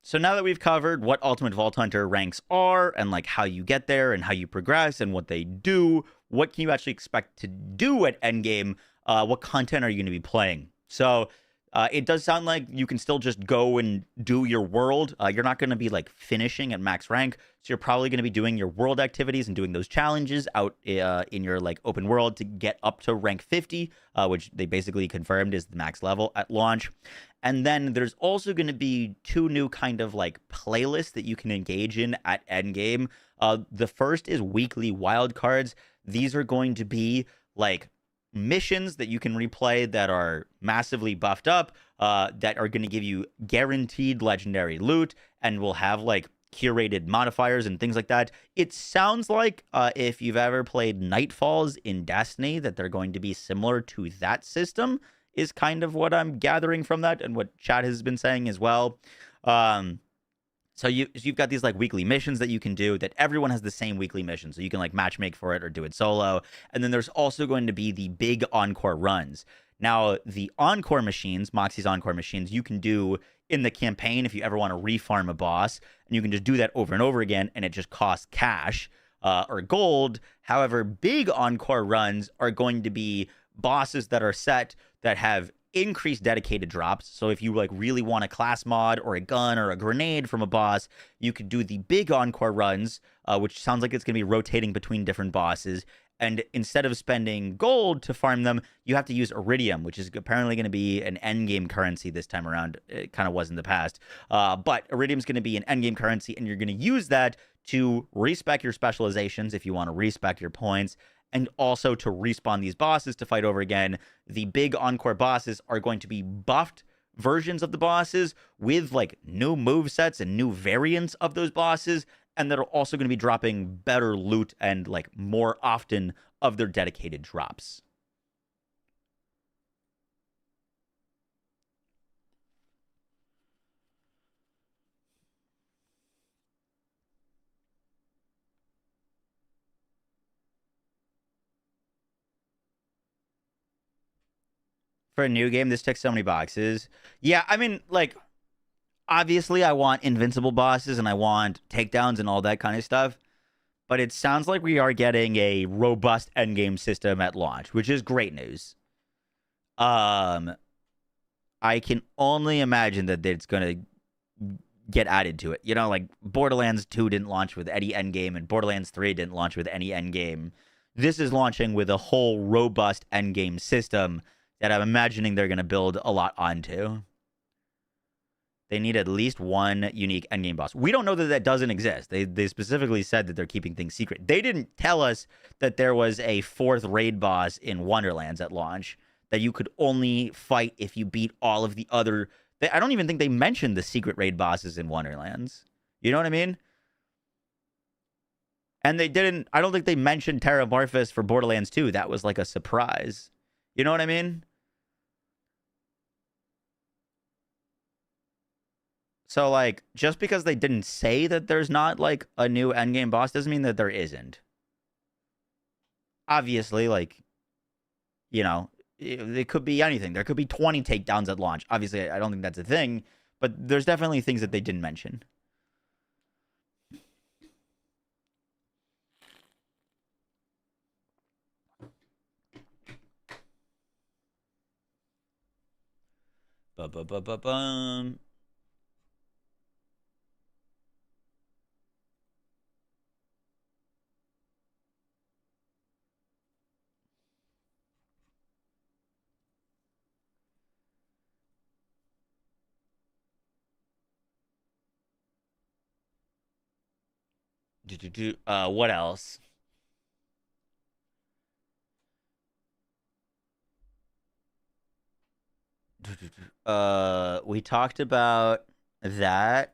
[SPEAKER 2] So now that we've covered what Ultimate Vault Hunter ranks are and like how you get there and how you progress and what they do, what can you actually expect to do at endgame? What content are you going to be playing? So it does sound like you can still just go and do your world. You're not going to be like finishing at max rank. So you're probably going to be doing your world activities and doing those challenges out in your like open world to get up to rank 50, which they basically confirmed is the max level at launch. And then there's also going to be 2 new kind of like playlists that you can engage in at endgame. The first is weekly wildcards. These are going to be like missions that you can replay that are massively buffed up, that are going to give you guaranteed legendary loot and will have like curated modifiers and things like that. It sounds like if you've ever played Nightfalls in Destiny, that they're going to be similar to that system, is kind of what I'm gathering from that and what chat has been saying as well. So you've got these like weekly missions that you can do, that everyone has the same weekly mission. So you can like matchmake for it or do it solo. And then there's also going to be the big encore runs. Now, the encore machines, Moxie's encore machines, you can do in the campaign if you ever want to refarm a boss. And you can just do that over and over again, and it just costs cash or gold. However, big encore runs are going to be bosses that are set that have increased dedicated drops. So if you like really want a class mod or a gun or a grenade from a boss, you could do the big encore runs, which sounds like it's going to be rotating between different bosses. And instead of spending gold to farm them, you have to use iridium, which is apparently going to be an endgame currency this time around. It kind of was in the past. But iridium is going to be an endgame currency, and you're going to use that to respec your specializations if you want to respec your points, and also to respawn these bosses to fight over again. The big encore bosses are going to be buffed versions of the bosses with like new move sets and new variants of those bosses, and that are also going to be dropping better loot and like more often of their dedicated drops. For a new game, this ticks so many boxes. Yeah, I mean, like, obviously I want invincible bosses and I want takedowns and all that kind of stuff. But it sounds like we are getting a robust endgame system at launch, which is great news. I can only imagine that it's going to get added to it. You know, like Borderlands 2 didn't launch with any endgame, and Borderlands 3 didn't launch with any endgame. This is launching with a whole robust endgame system that I'm imagining they're going to build a lot onto. They need at least one unique endgame boss. We don't know that that doesn't exist. They specifically said that they're keeping things secret. They didn't tell us that there was a 4th raid boss in Wonderlands at launch that you could only fight if you beat all of the other... I don't even think they mentioned the secret raid bosses in Wonderlands. You know what I mean? And they didn't... I don't think they mentioned Terramorphous for Borderlands 2. That was like a surprise. You know what I mean? So, like, just because they didn't say that there's not, like, a new endgame boss doesn't mean that there isn't. Obviously, like, you know, it could be anything. There could be 20 takedowns at launch. Obviously, I don't think that's a thing, but there's definitely things that they didn't mention. Ba-ba-ba-ba-bum. What else? We talked about that.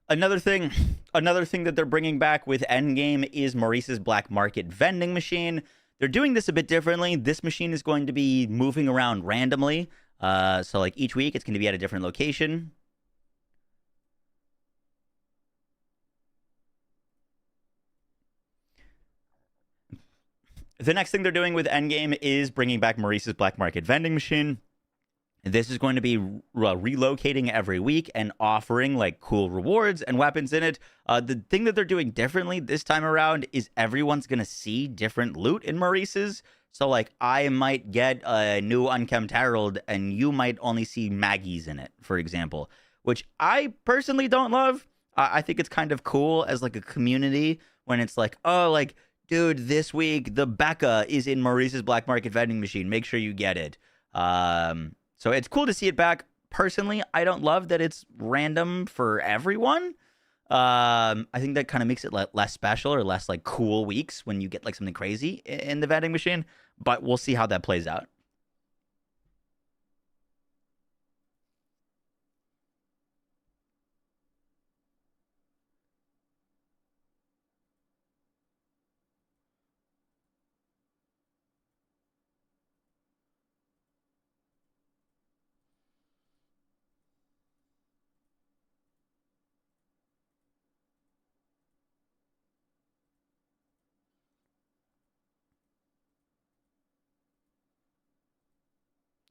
[SPEAKER 2] Another thing that they're bringing back with Endgame is Maurice's Black Market vending machine. They're doing this a bit differently. This machine is going to be moving around randomly. So like each week, it's going to be at a different location. The next thing they're doing with Endgame is bringing back Maurice's Black Market vending machine. This is going to be relocating every week and offering like cool rewards and weapons in it. The thing that they're doing differently this time around is everyone's going to see different loot in Maurice's. So like I might get a new Unkempt Herald and you might only see Maggies in it, for example, which I personally don't love. I think it's kind of cool as like a community when it's like, oh, like, dude, this week the Becca is in Maurice's Black Market vending machine. Make sure you get it. So it's cool to see it back. Personally, I don't love that it's random for everyone. I think that kind of makes it less special or less like cool weeks when you get like something crazy in the vending machine. But we'll see how that plays out.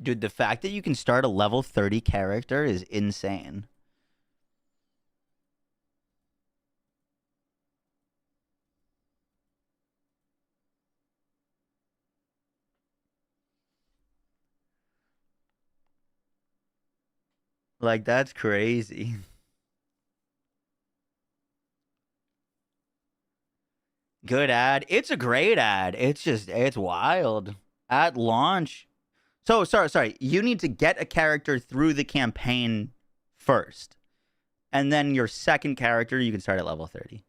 [SPEAKER 2] Dude, the fact that you can start a level 30 character is insane. Like, that's crazy. Good ad. It's a great ad. It's wild. At launch. So, sorry. You need to get a character through the campaign first. And then your second character, you can start at level 30.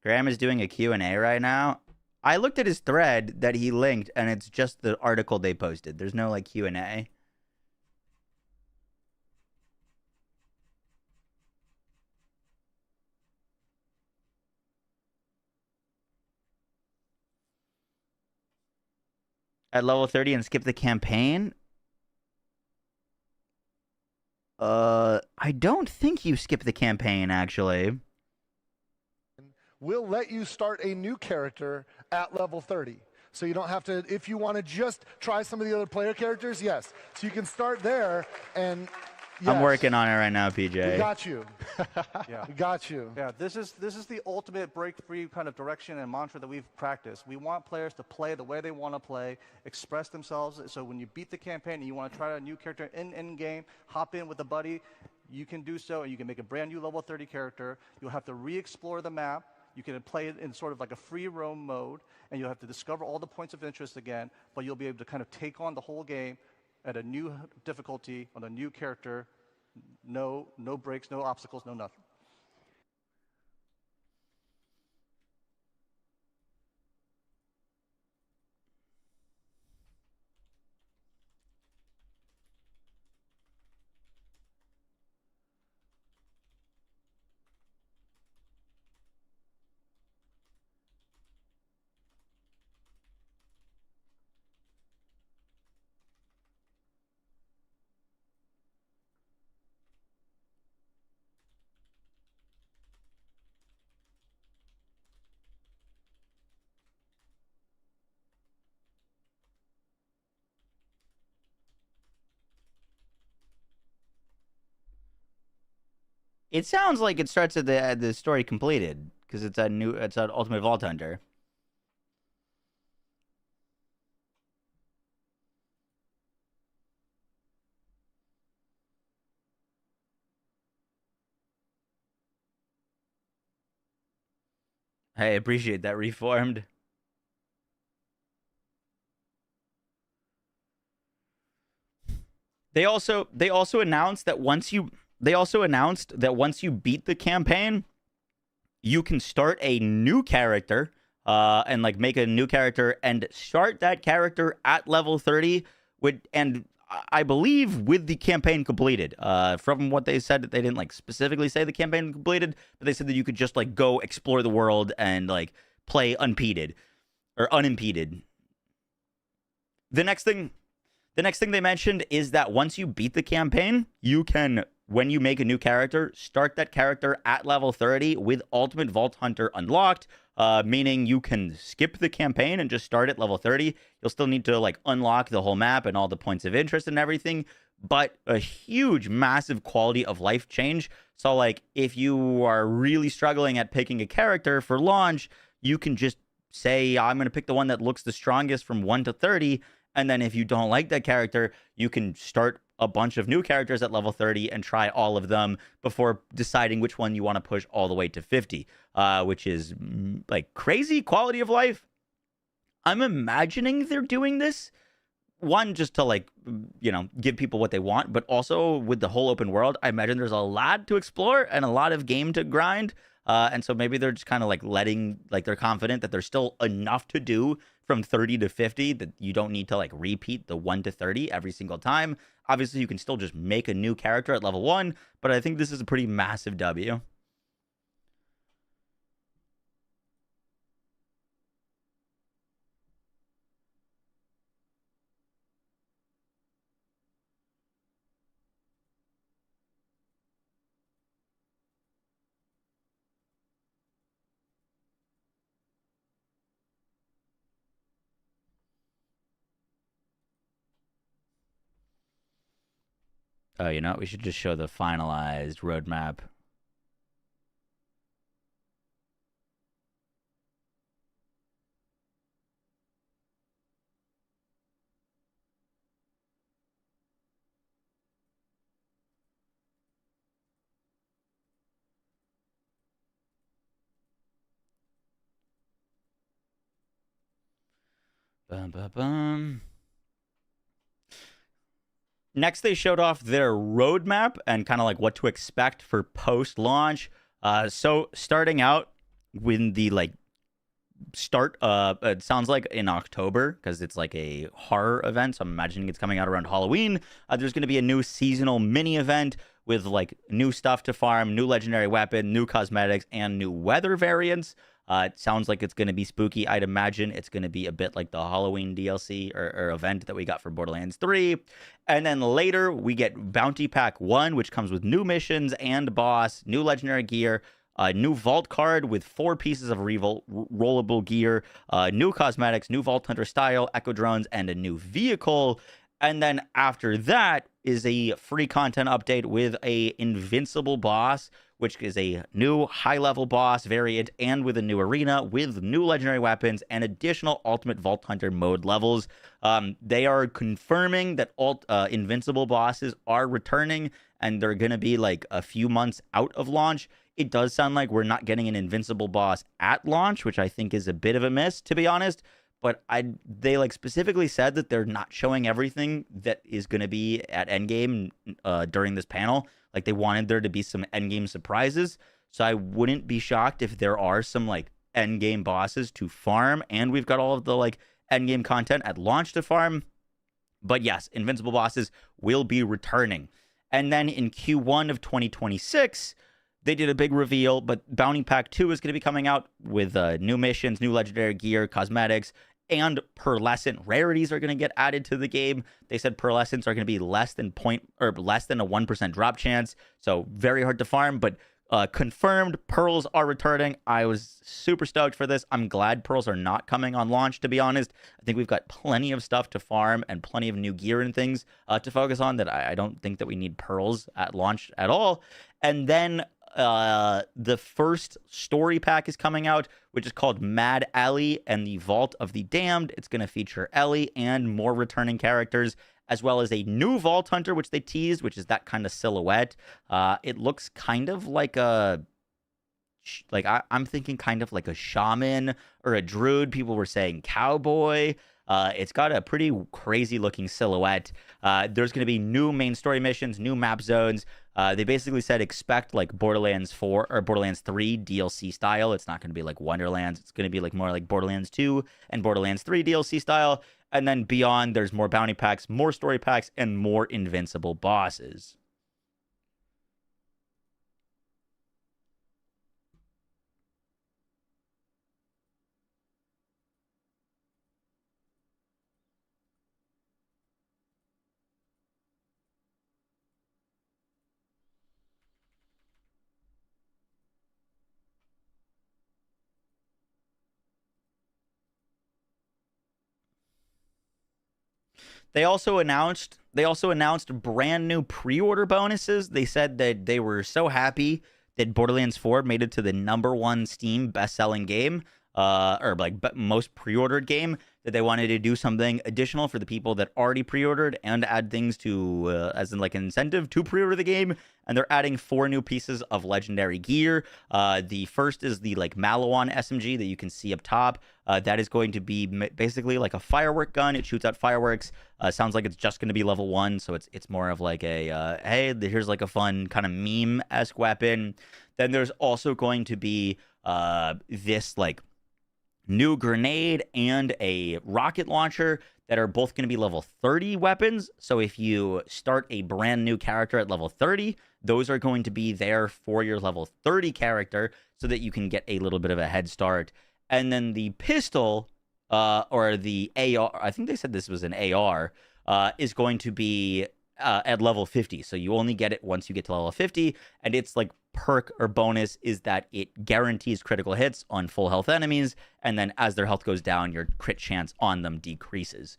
[SPEAKER 2] Graham is doing a Q&A right now. I looked at his thread that he linked, and it's just the article they posted. There's no, like, Q&A. At level 30 and skip the campaign? I don't think you skip the campaign, actually.
[SPEAKER 6] We'll let you start a new character at level 30. So you don't have to, if you want to just try some of the other player characters, yes. So you can start there, and
[SPEAKER 2] I'm
[SPEAKER 6] Yes.
[SPEAKER 2] working on it right now,
[SPEAKER 6] We
[SPEAKER 2] PJ.
[SPEAKER 6] got you.
[SPEAKER 15] Yeah.
[SPEAKER 6] We got you.
[SPEAKER 15] Yeah, this is the ultimate break-free kind of direction and mantra that we've practiced. We want players to play the way they want to play, express themselves. So when you beat the campaign and you want to try out a new character in endgame, hop in with a buddy, you can do so, and you can make a brand new level 30 character. You'll have to re-explore the map. You can play it in sort of like a free roam mode, and you'll have to discover all the points of interest again, but you'll be able to kind of take on the whole game at a new difficulty on a new character. No breaks, no obstacles, no nothing.
[SPEAKER 2] It sounds like it starts at the story completed because it's an Ultimate Vault Hunter. Hey, appreciate that, Reformed. They also announced that once you beat the campaign, you can start a new character and like make a new character and start that character at level 30 and I believe with the campaign completed. From what they said, they didn't like specifically say the campaign completed, but they said that you could just like go explore the world and like play unimpeded. The next thing they mentioned is that once you beat the campaign, you can, when you make a new character, start that character at level 30 with Ultimate Vault Hunter unlocked, meaning you can skip the campaign and just start at level 30. You'll still need to like unlock the whole map and all the points of interest and everything, but a huge, massive quality of life change. So like if you are really struggling at picking a character for launch, you can just say, I'm going to pick the one that looks the strongest from 1 to 30. And then if you don't like that character, you can start a bunch of new characters at level 30 and try all of them before deciding which one you want to push all the way to 50, which is like crazy quality of life. I'm imagining they're doing this, one, just to like, you know, give people what they want, but also with the whole open world, I imagine there's a lot to explore and a lot of game to grind. And so maybe they're just kind of like they're confident that there's still enough to do from 30 to 50 that you don't need to like repeat the 1 to 30 every single time. Obviously, you can still just make a new character at level 1, but I think this is a pretty massive W. Oh, you know what? We should just show the finalized roadmap. Bum, bum, bum. Next, they showed off their roadmap and kind of like what to expect for post-launch. So starting out with the like start, it sounds like in October because it's like a horror event. So I'm imagining it's coming out around Halloween. There's going to be a new seasonal mini event with like new stuff to farm, new legendary weapon, new cosmetics, and new weather variants. It sounds like it's going to be spooky. I'd imagine it's going to be a bit like the Halloween DLC or event that we got for Borderlands 3. And then later, we get Bounty Pack 1, which comes with new missions and boss, new legendary gear, a new vault card with 4 pieces of rollable gear, new cosmetics, new Vault Hunter style, echo drones, and a new vehicle. And then after that, is a free content update with a invincible boss, which is a new high-level boss variant and with a new arena, with new legendary weapons and additional Ultimate Vault Hunter mode levels. They are confirming that invincible bosses are returning, and they're going to be like a few months out of launch. It does sound like we're not getting an invincible boss at launch, which I think is a bit of a miss, to be honest. But they like specifically said that they're not showing everything that is going to be at Endgame during this panel. Like they wanted there to be some Endgame surprises. So I wouldn't be shocked if there are some like Endgame bosses to farm, and we've got all of the like Endgame content at launch to farm. But yes, invincible bosses will be returning. And then in Q1 of 2026, they did a big reveal, but Bounty Pack 2 is going to be coming out with new missions, new legendary gear, cosmetics, and pearlescent rarities are going to get added to the game. They said pearlescents are going to be less than a 1% drop chance, so very hard to farm, but confirmed pearls are returning. I was super stoked for this. I'm glad pearls are not coming on launch, to be honest. I think we've got plenty of stuff to farm and plenty of new gear and things to focus on that I don't think that we need pearls at launch at all. And then the first story pack is coming out, which is called Mad Ellie and the Vault of the Damned. It's going to feature Ellie and more returning characters, as well as a new Vault Hunter, which they teased, which is that kind of silhouette. It looks kind of like I'm thinking kind of like a shaman or a druid. People were saying cowboy. It's got a pretty crazy looking silhouette. There's going to be new main story missions, new map zones. They basically said expect like Borderlands 4 or Borderlands 3 DLC style. It's not going to be like Wonderlands. It's going to be like more like Borderlands 2 and Borderlands 3 DLC style. And then beyond, there's more bounty packs, more story packs, and more invincible bosses. They also announced brand new pre-order bonuses. They said that they were so happy that Borderlands 4 made it to the #1 Steam best-selling game, or like most pre-ordered game, that they wanted to do something additional for the people that already pre-ordered and add things to, as in like an incentive to pre-order the game. And they're adding 4 new pieces of legendary gear. The first is the like Maliwan SMG that you can see up top. That is going to be basically like a firework gun. It shoots out fireworks. Sounds like it's just going to be level 1, so it's more of like a hey, here's like a fun kind of meme-esque weapon. Then there's also going to be this like new grenade and a rocket launcher that are both going to be level 30 weapons. So if you start a brand new character at level 30, those are going to be there for your level 30 character so that you can get a little bit of a head start. And then the pistol, or the AR, I think they said this was an AR, is going to be at level 50. So you only get it once you get to level 50. And it's like perk or bonus is that it guarantees critical hits on full health enemies. And then as their health goes down, your crit chance on them decreases.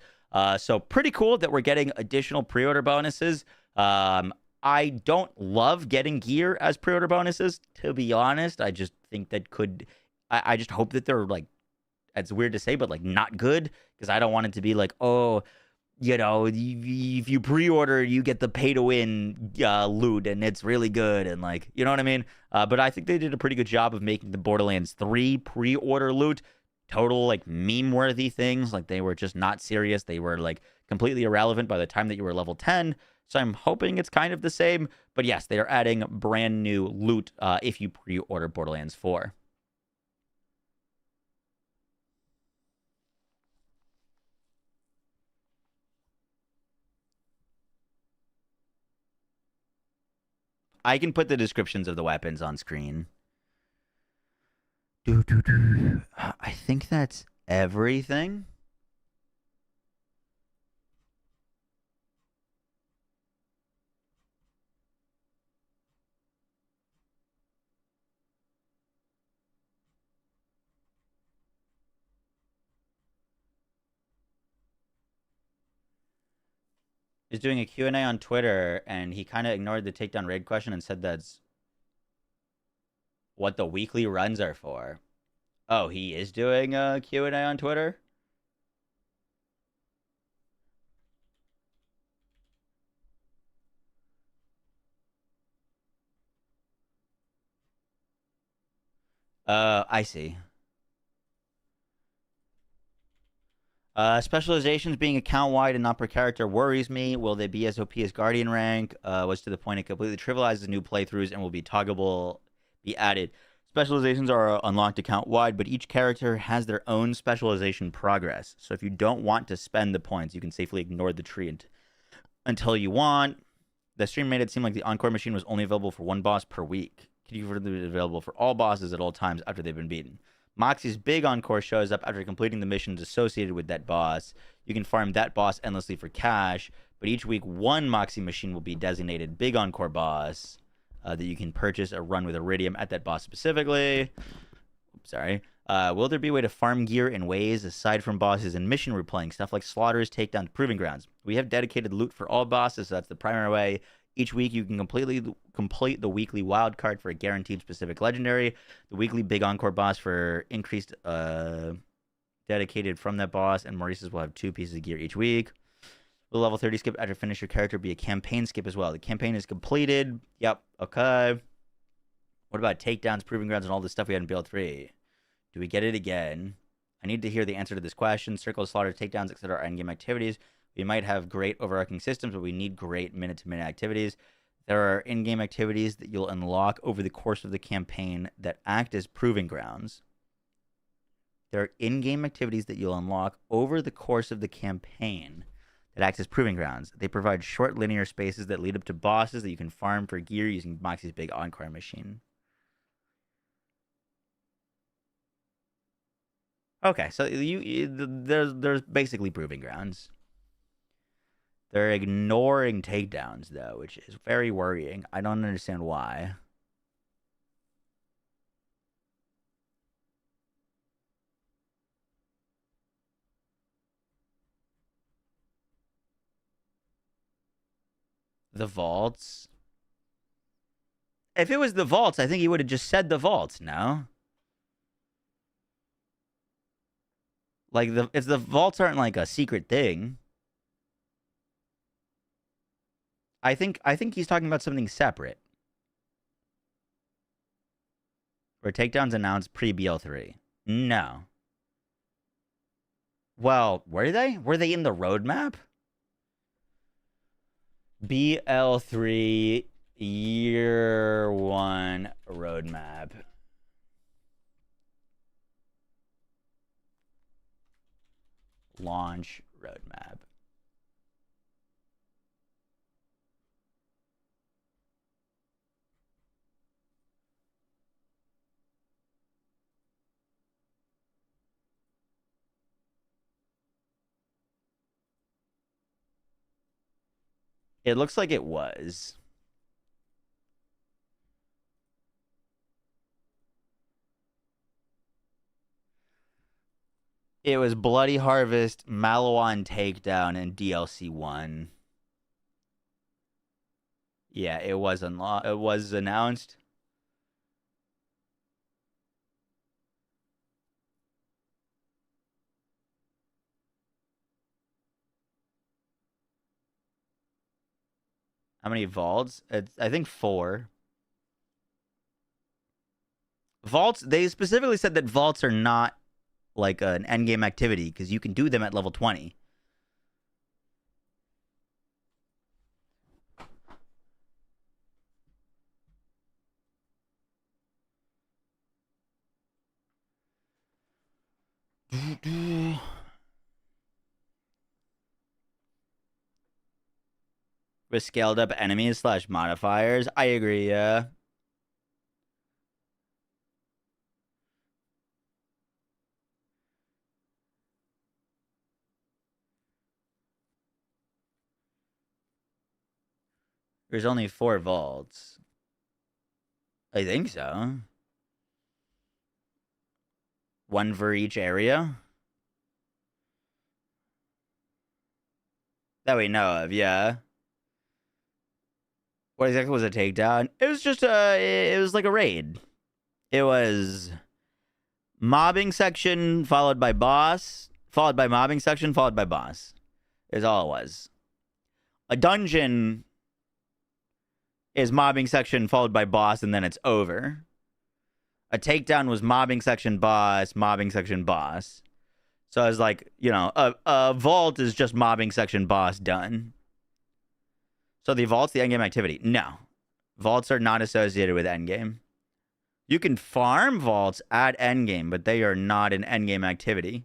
[SPEAKER 2] So pretty cool that we're getting additional pre-order bonuses. I don't love getting gear as pre-order bonuses, to be honest. I just think that I just hope that they're like, it's weird to say, but like not good, because I don't want it to be like, oh, you know, if you pre-order, you get the pay-to-win loot, and it's really good, and like, you know what I mean? But I think they did a pretty good job of making the Borderlands 3 pre-order loot total like meme-worthy things. Like they were just not serious. They were like completely irrelevant by the time that you were level 10. So I'm hoping it's kind of the same. But yes, they are adding brand new loot if you pre-order Borderlands 4. I can put the descriptions of the weapons on screen. I think that's everything. is doing a Q&A on Twitter, and he kind of ignored the takedown raid question and said that's what the weekly runs are for. Oh, he is doing a Q&A on Twitter? I see. Specializations being account-wide and not per character worries me. Will they be as OP as Guardian rank? Was to the point it completely trivializes new playthroughs and will be toggable, be added. Specializations are unlocked account-wide, but each character has their own specialization progress. So if you don't want to spend the points, you can safely ignore the tree until you want. The stream made it seem like the Encore machine was only available for one boss per week. Could you further be available for all bosses at all times after they've been beaten? Moxie's big Encore shows up after completing the missions associated with that boss. You can farm that boss endlessly for cash, but each week one Moxie machine will be designated big Encore boss that you can purchase or run with Iridium at that boss specifically. Oops, sorry. Will there be a way to farm gear in ways aside from bosses and mission replaying? Stuff like slaughters, takedowns, proving grounds. We have dedicated loot for all bosses, so that's the primary way. Each week, you can complete the weekly wild card for a guaranteed specific legendary. The weekly big Encore boss for increased dedicated from that boss, and Maurice's will have 2 pieces of gear each week. Will level 30 skip after finish your character be a campaign skip as well? The campaign is completed. Yep. Okay. What about takedowns, proving grounds, and all the stuff we had in Build 3? Do we get it again? I need to hear the answer to this question. Circles, slaughter, takedowns, etc. are endgame activities. We might have great overarching systems, but we need great minute-to-minute activities. There are in-game activities that you'll unlock over the course of the campaign that act as proving grounds. There are in-game activities that you'll unlock over the course of the campaign that act as proving grounds. They provide short linear spaces that lead up to bosses that you can farm for gear using Moxie's big Encore machine. Okay, so there's basically proving grounds. They're ignoring takedowns, though, which is very worrying. I don't understand why. The vaults? If it was the vaults, I think he would have just said the vaults, no? Like, if the vaults aren't, like, a secret thing... I think he's talking about something separate. Were takedowns announced pre-BL3? No. Well, were they? Were they in the roadmap? BL3 Year 1 roadmap. Launch roadmap. It looks like it was. It was Bloody Harvest, Maliwan Takedown, and DLC 1. Yeah, it was announced. How many vaults? I think 4. Vaults, they specifically said that vaults are not like an endgame activity because you can do them at level 20. With scaled up enemies / modifiers. I agree, yeah. There's only 4 vaults. I think so. 1 for each area. That we know of, yeah. What exactly was a takedown? It was just it was like a raid. It was mobbing section followed by boss, followed by mobbing section, followed by boss. Is all it was. A dungeon is mobbing section followed by boss, and then it's over. A takedown was mobbing section, boss, mobbing section, boss. So I was like, you know, a vault is just mobbing section, boss, done. So the vault's the endgame activity. No. Vaults are not associated with endgame. You can farm vaults at endgame, but they are not an endgame activity.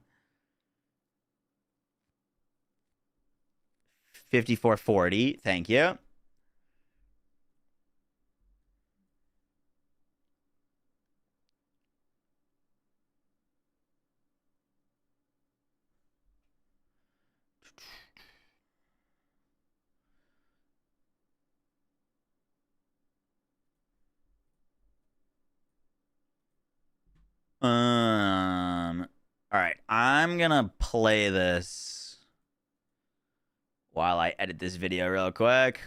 [SPEAKER 2] 5440, thank you. All right, I'm gonna play this while I edit this video real quick.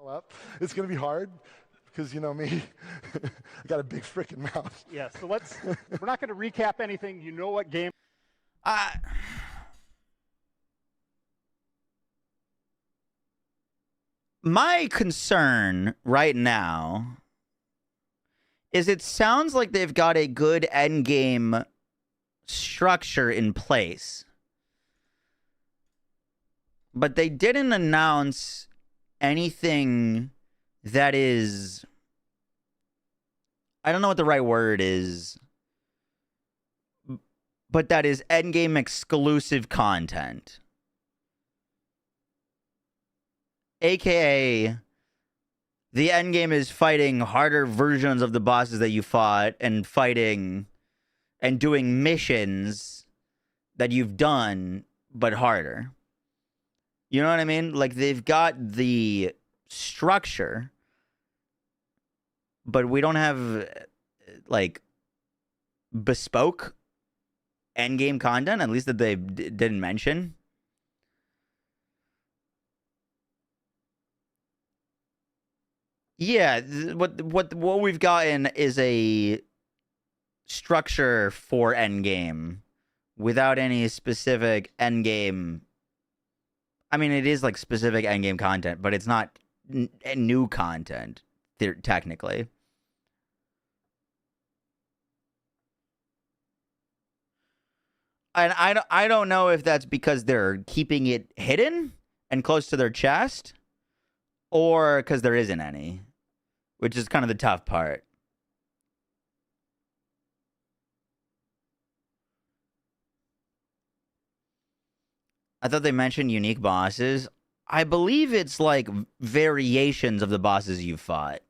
[SPEAKER 6] Up. It's gonna be hard because you know me, I got a big freaking mouth.
[SPEAKER 14] Yeah, so we're not going to recap anything. You know what game.
[SPEAKER 2] My concern right now is it sounds like they've got a good endgame structure in place, but they didn't announce anything that is, I don't know what the right word is, but that is endgame exclusive content. AKA, the endgame is fighting harder versions of the bosses that you fought and fighting and doing missions that you've done, but harder. You know what I mean? Like, they've got the structure, but we don't have, like, bespoke endgame content, at least that they didn't mention. Yeah, what we've gotten is a structure for endgame without any specific endgame. I mean, it is like specific endgame content, but it's not new content, technically. And I don't know if that's because they're keeping it hidden and close to their chest, or because there isn't any, which is kind of the tough part. I thought they mentioned unique bosses. I believe it's like variations of the bosses you've fought.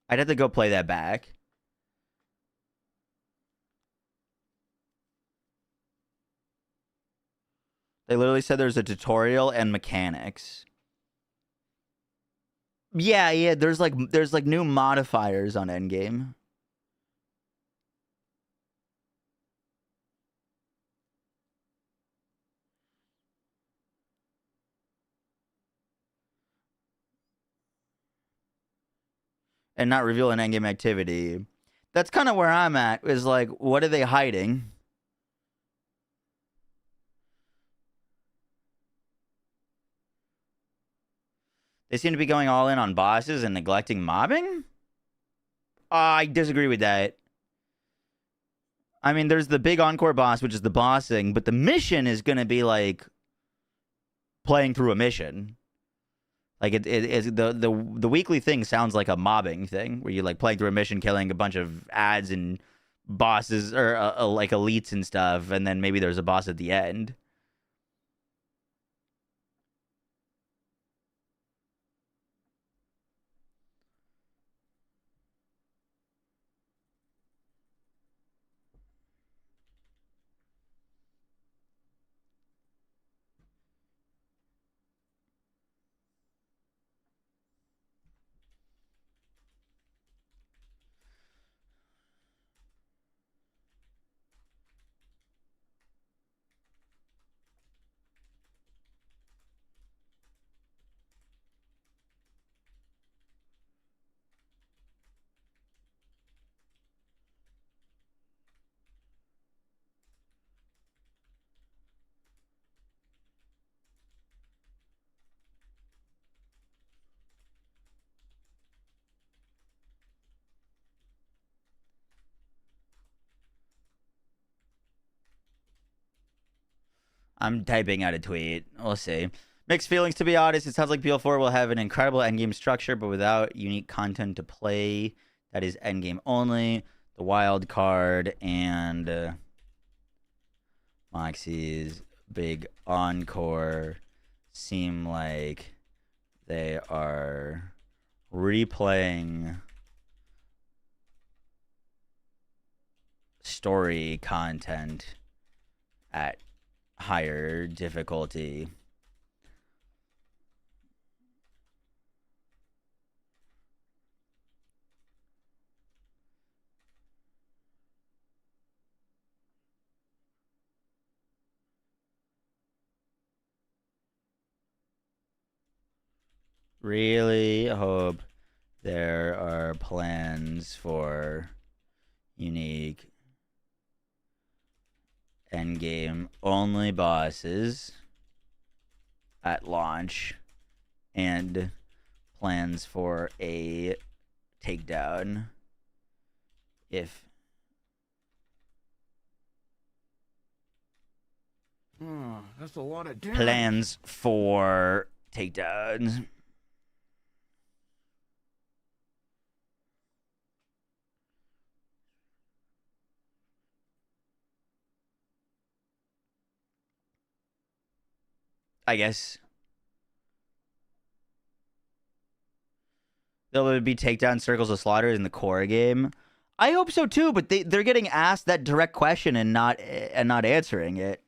[SPEAKER 2] I'd have to go play that back. They literally said there's a tutorial and mechanics. Yeah, there's like new modifiers on Endgame. And not reveal an endgame activity. That's kind of where I'm at, is like, what are they hiding? They seem to be going all in on bosses and neglecting mobbing? I disagree with that. I mean, there's the big encore boss, which is the bossing, but the mission is going to be like playing through a mission. Like the weekly thing sounds like a mobbing thing where you're like playing through a mission, killing a bunch of ads and bosses or like elites and stuff, and then maybe there's a boss at the end. I'm typing out a tweet. We'll see. Mixed feelings, to be honest. It sounds like BL4 will have an incredible endgame structure, but without unique content to play. That is endgame only. The wild card and Moxie's big encore seem like they are replaying story content at higher difficulty. Really hope there are plans for unique endgame only bosses at launch and plans for a takedown if
[SPEAKER 1] that's a lot of damage.
[SPEAKER 2] plans for takedowns. I guess there would be takedown circles of slaughter in the core game. I hope so too, but they're getting asked that direct question and not answering it.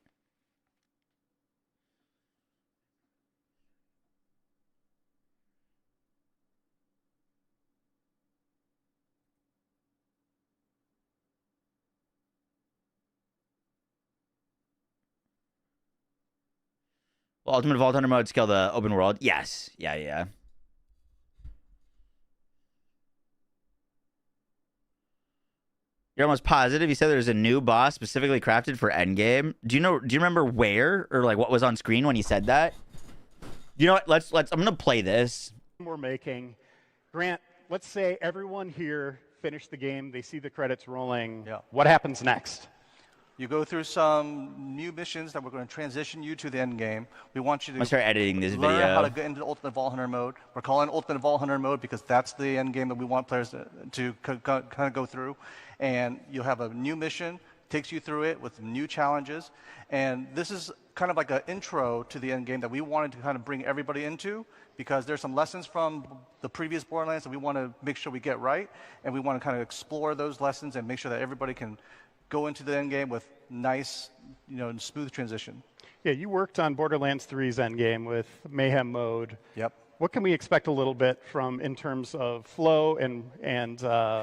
[SPEAKER 2] Well, Ultimate Vault Hunter mode scale the open world. Yes. Yeah. You're almost positive you said there's a new boss specifically crafted for endgame. Do you remember where or like what was on screen when he said that? You know what? Let's I'm going to play this.
[SPEAKER 14] We're making. Grant, let's say everyone here finished the game, they see the credits rolling.
[SPEAKER 15] Yeah.
[SPEAKER 14] What happens next?
[SPEAKER 15] You go through some new missions that we're going to transition you to the end game. We want you to
[SPEAKER 2] start editing this
[SPEAKER 15] learn
[SPEAKER 2] video.
[SPEAKER 15] how to get into the Ultimate Vault Hunter mode. We're calling it Ultimate Vault Hunter mode because that's the end game that we want players to kind of go through. And you'll have a new mission, takes you through it with new challenges. And this is kind of like an intro to the end game that we wanted to kind of bring everybody into because there's some lessons from the previous Borderlands that we want to make sure we get right. And we want to kind of explore those lessons and make sure that everybody can go into the end game with nice, smooth transition.
[SPEAKER 14] Yeah, you worked on Borderlands 3's endgame with Mayhem mode.
[SPEAKER 15] Yep.
[SPEAKER 14] What can we expect a little bit from in terms of flow and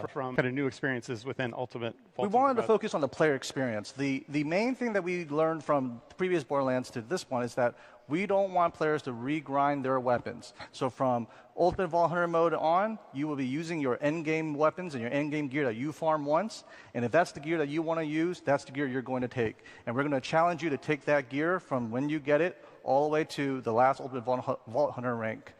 [SPEAKER 14] from kind of new experiences within Ultimate Vault?
[SPEAKER 15] We wanted to focus on the player experience. The main thing that we learned from the previous Borderlands to this one is that we don't want players to regrind their weapons. So from Ultimate Vault Hunter mode on, you will be using your endgame weapons and your endgame gear that you farm once. And if that's the gear that you want to use, that's the gear you're going to take. And we're going to challenge you to take that gear from when you get it all the way to the last Ultimate Vault Hunter rank.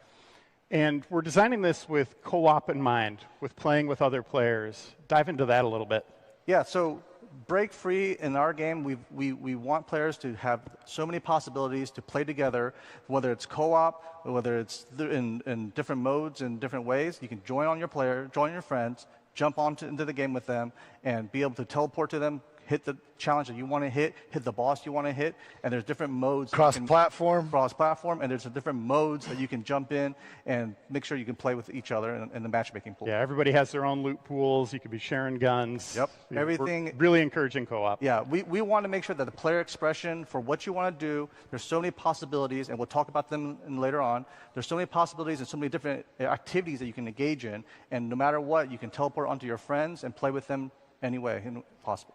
[SPEAKER 14] And we're designing this with co-op in mind, with playing with other players. Dive into that a little bit.
[SPEAKER 15] Yeah, so break free in our game, we want players to have so many possibilities to play together, whether it's co-op, whether it's in different modes and different ways. You can join on your player, join your friends, jump into the game with them, and be able to teleport to them, hit the challenge that you want to hit the boss you want to hit, and there's different modes.
[SPEAKER 6] Cross-platform,
[SPEAKER 15] and there's different modes that you can jump in and make sure you can play with each other in the matchmaking pool.
[SPEAKER 14] Yeah, everybody has their own loot pools. You could be sharing guns.
[SPEAKER 15] Yep,
[SPEAKER 14] everything. We're really encouraging co-op.
[SPEAKER 15] Yeah, we want to make sure that the player expression for what you want to do, there's so many possibilities, and we'll talk about them later on. There's so many possibilities and so many different activities that you can engage in, and no matter what, you can teleport onto your friends and play with them any way possible.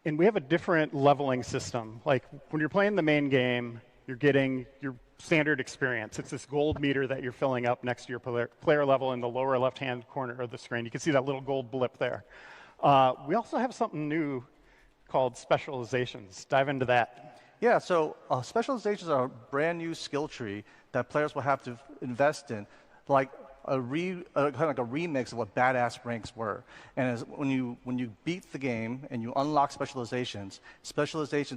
[SPEAKER 14] And we have a different leveling system. Like when you're playing the main game, you're getting your standard experience. It's this gold meter that you're filling up next to your player level in the lower left-hand corner of the screen. You can see that little gold blip there. We also have something new called specializations. Dive into that.
[SPEAKER 15] Yeah, so specializations are a brand new skill tree that players will have to invest in, like kind of like a remix of what badass ranks were. And when you beat the game and you unlock specializations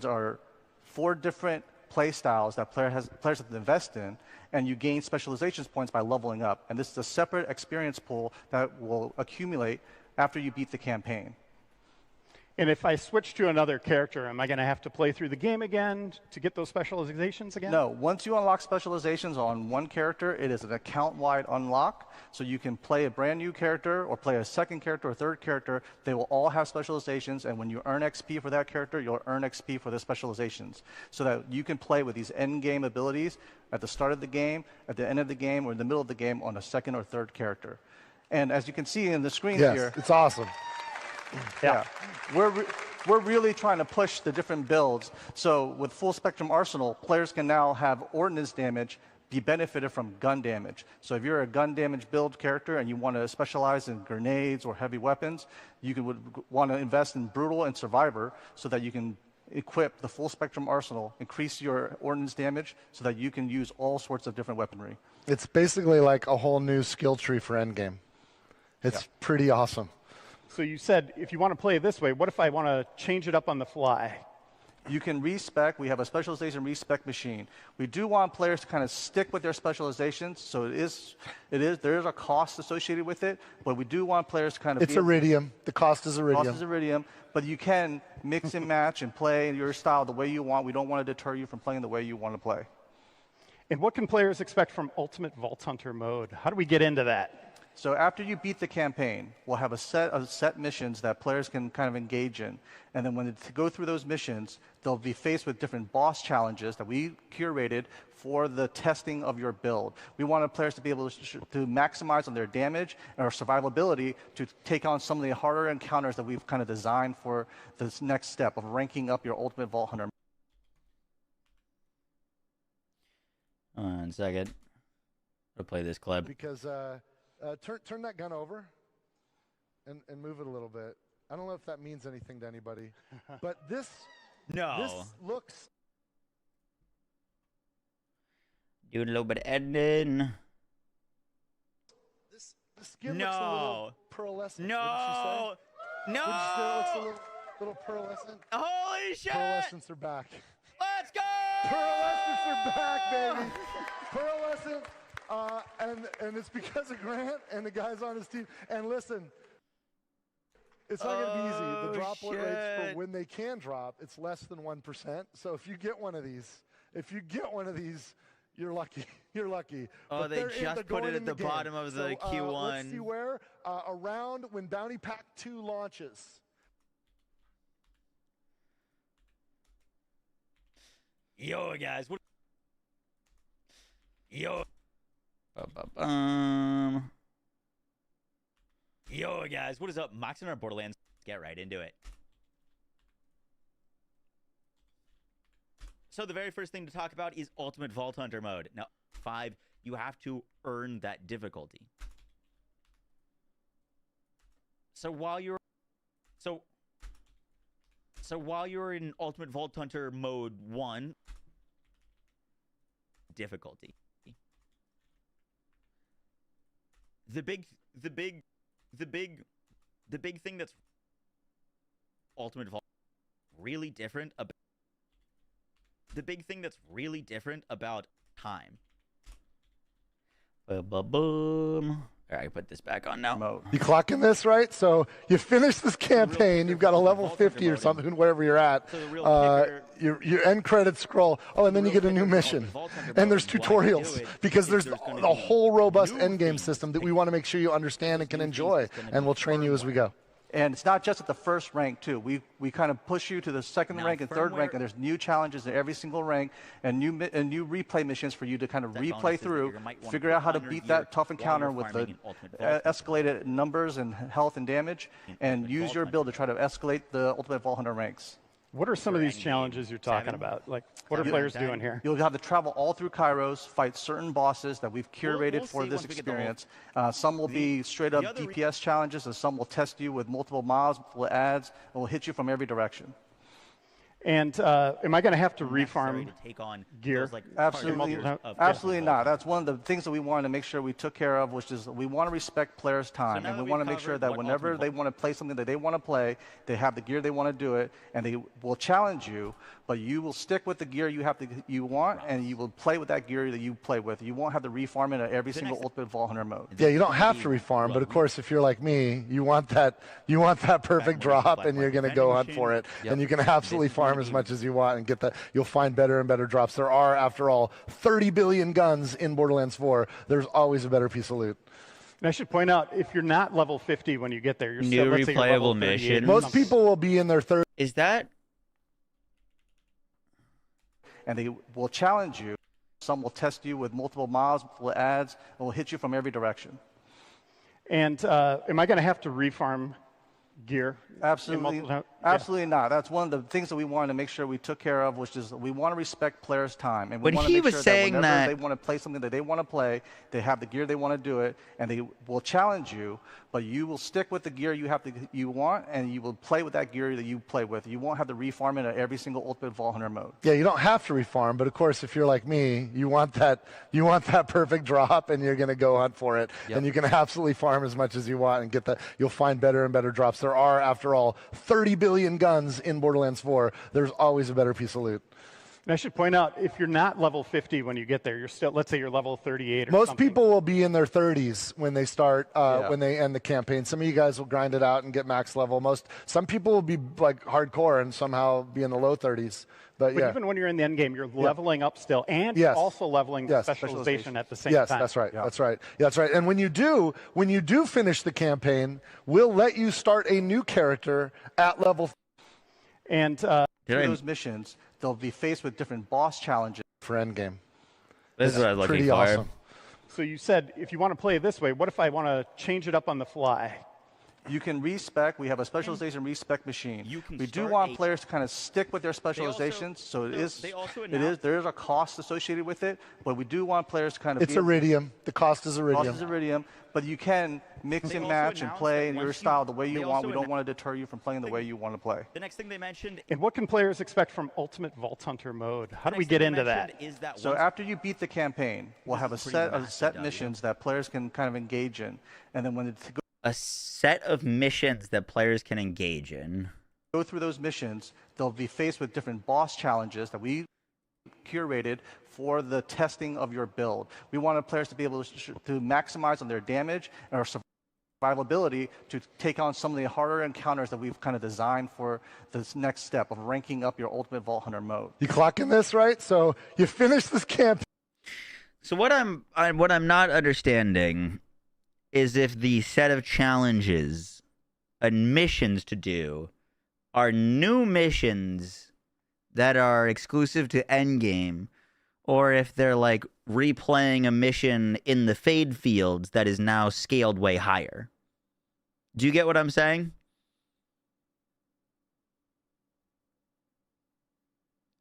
[SPEAKER 15] are 4 different play styles that players have to invest in, and you gain specializations points by leveling up. And this is a separate experience pool that will accumulate after you beat the campaign.
[SPEAKER 14] And if I switch to another character, am I going to have to play through the game again to get those specializations again?
[SPEAKER 15] No. Once you unlock specializations on one character, it is an account-wide unlock. So you can play a brand new character or play a second character or third character. They will all have specializations. And when you earn XP for that character, you'll earn XP for the specializations. So that you can play with these end-game abilities at the start of the game, at the end of the game, or in the middle of the game on a second or third character. And as you can see in the screens here.
[SPEAKER 6] It's awesome.
[SPEAKER 15] Yeah. We're really trying to push the different builds. So with Full Spectrum Arsenal, players can now have ordnance damage be benefited from gun damage. So if you're a gun damage build character and you want to specialize in grenades or heavy weapons, would want to invest in Brutal and Survivor so that you can equip the Full Spectrum Arsenal, increase your ordnance damage so that you can use all sorts of different weaponry.
[SPEAKER 6] It's basically like a whole new skill tree for Endgame. It's pretty awesome.
[SPEAKER 14] So you said if you want to play it this way, what if I want to change it up on the fly?
[SPEAKER 15] You can respec. We have a specialization respec machine. We do want players to kind of stick with their specializations, so there is a cost associated with it, but we do want players to kind of.
[SPEAKER 6] It's Iridium. The cost is Iridium.
[SPEAKER 15] Cost is Iridium, but you can mix and match and play your style the way you want. We don't want to deter you from playing the way you want to play.
[SPEAKER 14] And what can players expect from Ultimate Vault Hunter mode? How do we get into that?
[SPEAKER 15] So after you beat the campaign, we'll have a set missions that players can kind of engage in. And then when they go through those missions, they'll be faced with different boss challenges that we curated for the testing of your build. We wanted players to be able to maximize on their damage or survivability to take on some of the harder encounters that we've kind of designed for this next step of ranking up your Ultimate Vault Hunter.
[SPEAKER 2] Hold on a second. I'll play this clip.
[SPEAKER 6] Because turn that gun over and move it a little bit. I don't know if that means anything to anybody, but this looks.
[SPEAKER 2] Doing a little bit of editing.
[SPEAKER 6] This skin looks a little pearlescent.
[SPEAKER 2] No.
[SPEAKER 6] Wouldn't you say? Wouldn't you say it looks a little pearlescent?
[SPEAKER 2] Holy shit!
[SPEAKER 6] Pearlescents are back.
[SPEAKER 2] Let's go!
[SPEAKER 6] Pearlescents are back, baby. Pearlescent. And it's because of Grant and the guys on his team. And listen, it's not going to be easy. The droplet rates for when they can drop, it's less than 1%. So if you get one of these, you're lucky. You're lucky.
[SPEAKER 2] Oh,
[SPEAKER 6] but
[SPEAKER 2] they just put it at the bottom of the Q1.
[SPEAKER 6] Let's see where. Around when Bounty Pack 2 launches.
[SPEAKER 2] Yo, guys. Yo, guys, what is up? Mox and our Borderlands. Get right into it. So the very first thing to talk about is Ultimate Vault Hunter mode. Now, 5, you have to earn that difficulty. So while you're in Ultimate Vault Hunter mode 1, difficulty. The big thing that's Ultimate Vault really different about time. Boom. All right, put this back on now.
[SPEAKER 6] You clocking this, right? So you finish this campaign, you've got a level 50 or something, wherever you're at. Your end credits scroll. Oh, and then you get a new mission. And there's tutorials because there's the whole robust endgame system that we want to make sure you understand and can enjoy. And we'll train you as we go.
[SPEAKER 15] And it's not just at the first rank, too. We kind of push you to the second rank and third rank, and there's new challenges in every single rank and new replay missions for you to kind of replay through, figure out how to beat that tough encounter with the escalated numbers and health and damage, and use your build to try to escalate the Ultimate Vault Hunter ranks.
[SPEAKER 14] What are some of these challenges you're talking about? Like, what are players doing here?
[SPEAKER 15] You'll have to travel all through Kairos, fight certain bosses that we've curated for this experience. Some will be straight-up DPS challenges, and some will test you with multiple mobs, multiple ads, and will hit you from every direction.
[SPEAKER 14] And am I going to have to refarm
[SPEAKER 2] take on
[SPEAKER 14] gear?
[SPEAKER 15] Absolutely not. That's one of the things that we wanted to make sure we took care of, which is we want to respect players' time, and we want to make sure that whenever they want to play something that they want to play, they have the gear they want to do it, and they will challenge you, but you will stick with the gear you want, and you will play with that gear that you play with. You won't have to refarm it at every single Ultimate Vault Hunter mode.
[SPEAKER 6] Yeah, you don't have to refarm, but of course, if you're like me, you want that perfect drop, and you're going to go hunt for it, and you can absolutely farm as much as you want and get that. You'll find better and better drops. There are, after all, 30 billion guns in Borderlands 4. There's always a better piece of loot.
[SPEAKER 14] And I should point out, if you're not level 50 when you get there, you're
[SPEAKER 2] New
[SPEAKER 14] still, let's say you're level
[SPEAKER 2] replayable
[SPEAKER 14] 38.
[SPEAKER 2] mission.
[SPEAKER 6] Most people will be in their 30s.
[SPEAKER 2] Is that?
[SPEAKER 15] And they will challenge you. Some will test you with multiple mobs, multiple ads, and will hit you from every direction.
[SPEAKER 14] And am I going to have to refarm gear?
[SPEAKER 15] Absolutely not. That's one of the things that we wanted to make sure we took care of, which is we want to respect players' time, and we
[SPEAKER 2] When
[SPEAKER 15] want
[SPEAKER 2] he
[SPEAKER 15] to make
[SPEAKER 2] was
[SPEAKER 15] sure
[SPEAKER 2] saying
[SPEAKER 15] that whenever
[SPEAKER 2] that-
[SPEAKER 15] they want to play something that they want to play, they have the gear they want to do it, and they will challenge you, but you will stick with the gear you want, and you will play with that gear that you play with. You won't have to refarm it at every single Ultimate Vault Hunter mode.
[SPEAKER 6] Yeah, you don't have to refarm, but of course, if you're like me, you want that perfect drop, and you're going to go hunt for it, and you can absolutely farm as much as you want and get that. You'll find better and better drops. There are, after all, 30 billion guns in Borderlands 4. There's always a better piece of loot.
[SPEAKER 14] And I should point out, if you're not level 50 when you get there, you're still, let's say you're level 38 or
[SPEAKER 6] Most
[SPEAKER 14] something.
[SPEAKER 6] people will be in their 30s when they start, when they end the campaign. Some of you guys will grind it out and get max level. Some people will be like hardcore and somehow be in the low 30s. But yeah.
[SPEAKER 14] Even when you're in the end game, you're leveling up still, and you're also leveling specialization at the same time.
[SPEAKER 6] Yes, that's right. That's right. Yeah, that's right. And when you do finish the campaign, we'll let you start a new character at level.
[SPEAKER 14] And
[SPEAKER 15] through those missions, they'll be faced with different boss challenges
[SPEAKER 6] for Endgame.
[SPEAKER 2] This is what I was looking
[SPEAKER 6] pretty
[SPEAKER 2] for.
[SPEAKER 6] awesome.
[SPEAKER 14] So you said if you want to play it this way, what if I want to change it up on the fly?
[SPEAKER 15] You can respec. We have a specialization respec machine. We do want players to kind of stick with their specializations, so there is a cost associated with it, but we do want players to kind of.
[SPEAKER 6] It's Iridium. The cost is Iridium.
[SPEAKER 15] Cost is Iridium, but you can mix and match and play in your style the way you want. We don't want to deter you from playing the way you want to play.
[SPEAKER 2] The next thing they mentioned.
[SPEAKER 14] And what can players expect from Ultimate Vault Hunter mode? How do we get into that?
[SPEAKER 15] So after you beat the campaign, we'll have a set missions that players can kind of engage in, and then when it's
[SPEAKER 2] a set of missions that players can engage in.
[SPEAKER 15] Go through those missions, they'll be faced with different boss challenges that we curated for the testing of your build. We wanted players to be able to maximize on their damage and our survivability to take on some of the harder encounters that we've kind of designed for this next step of ranking up your Ultimate Vault Hunter mode.
[SPEAKER 6] You clocking this, right? So you finish this campaign.
[SPEAKER 2] So what I'm not understanding is if the set of challenges and missions to do are new missions that are exclusive to Endgame, or if they're like replaying a mission in the Fade Fields that is now scaled way higher. Do you get what I'm saying?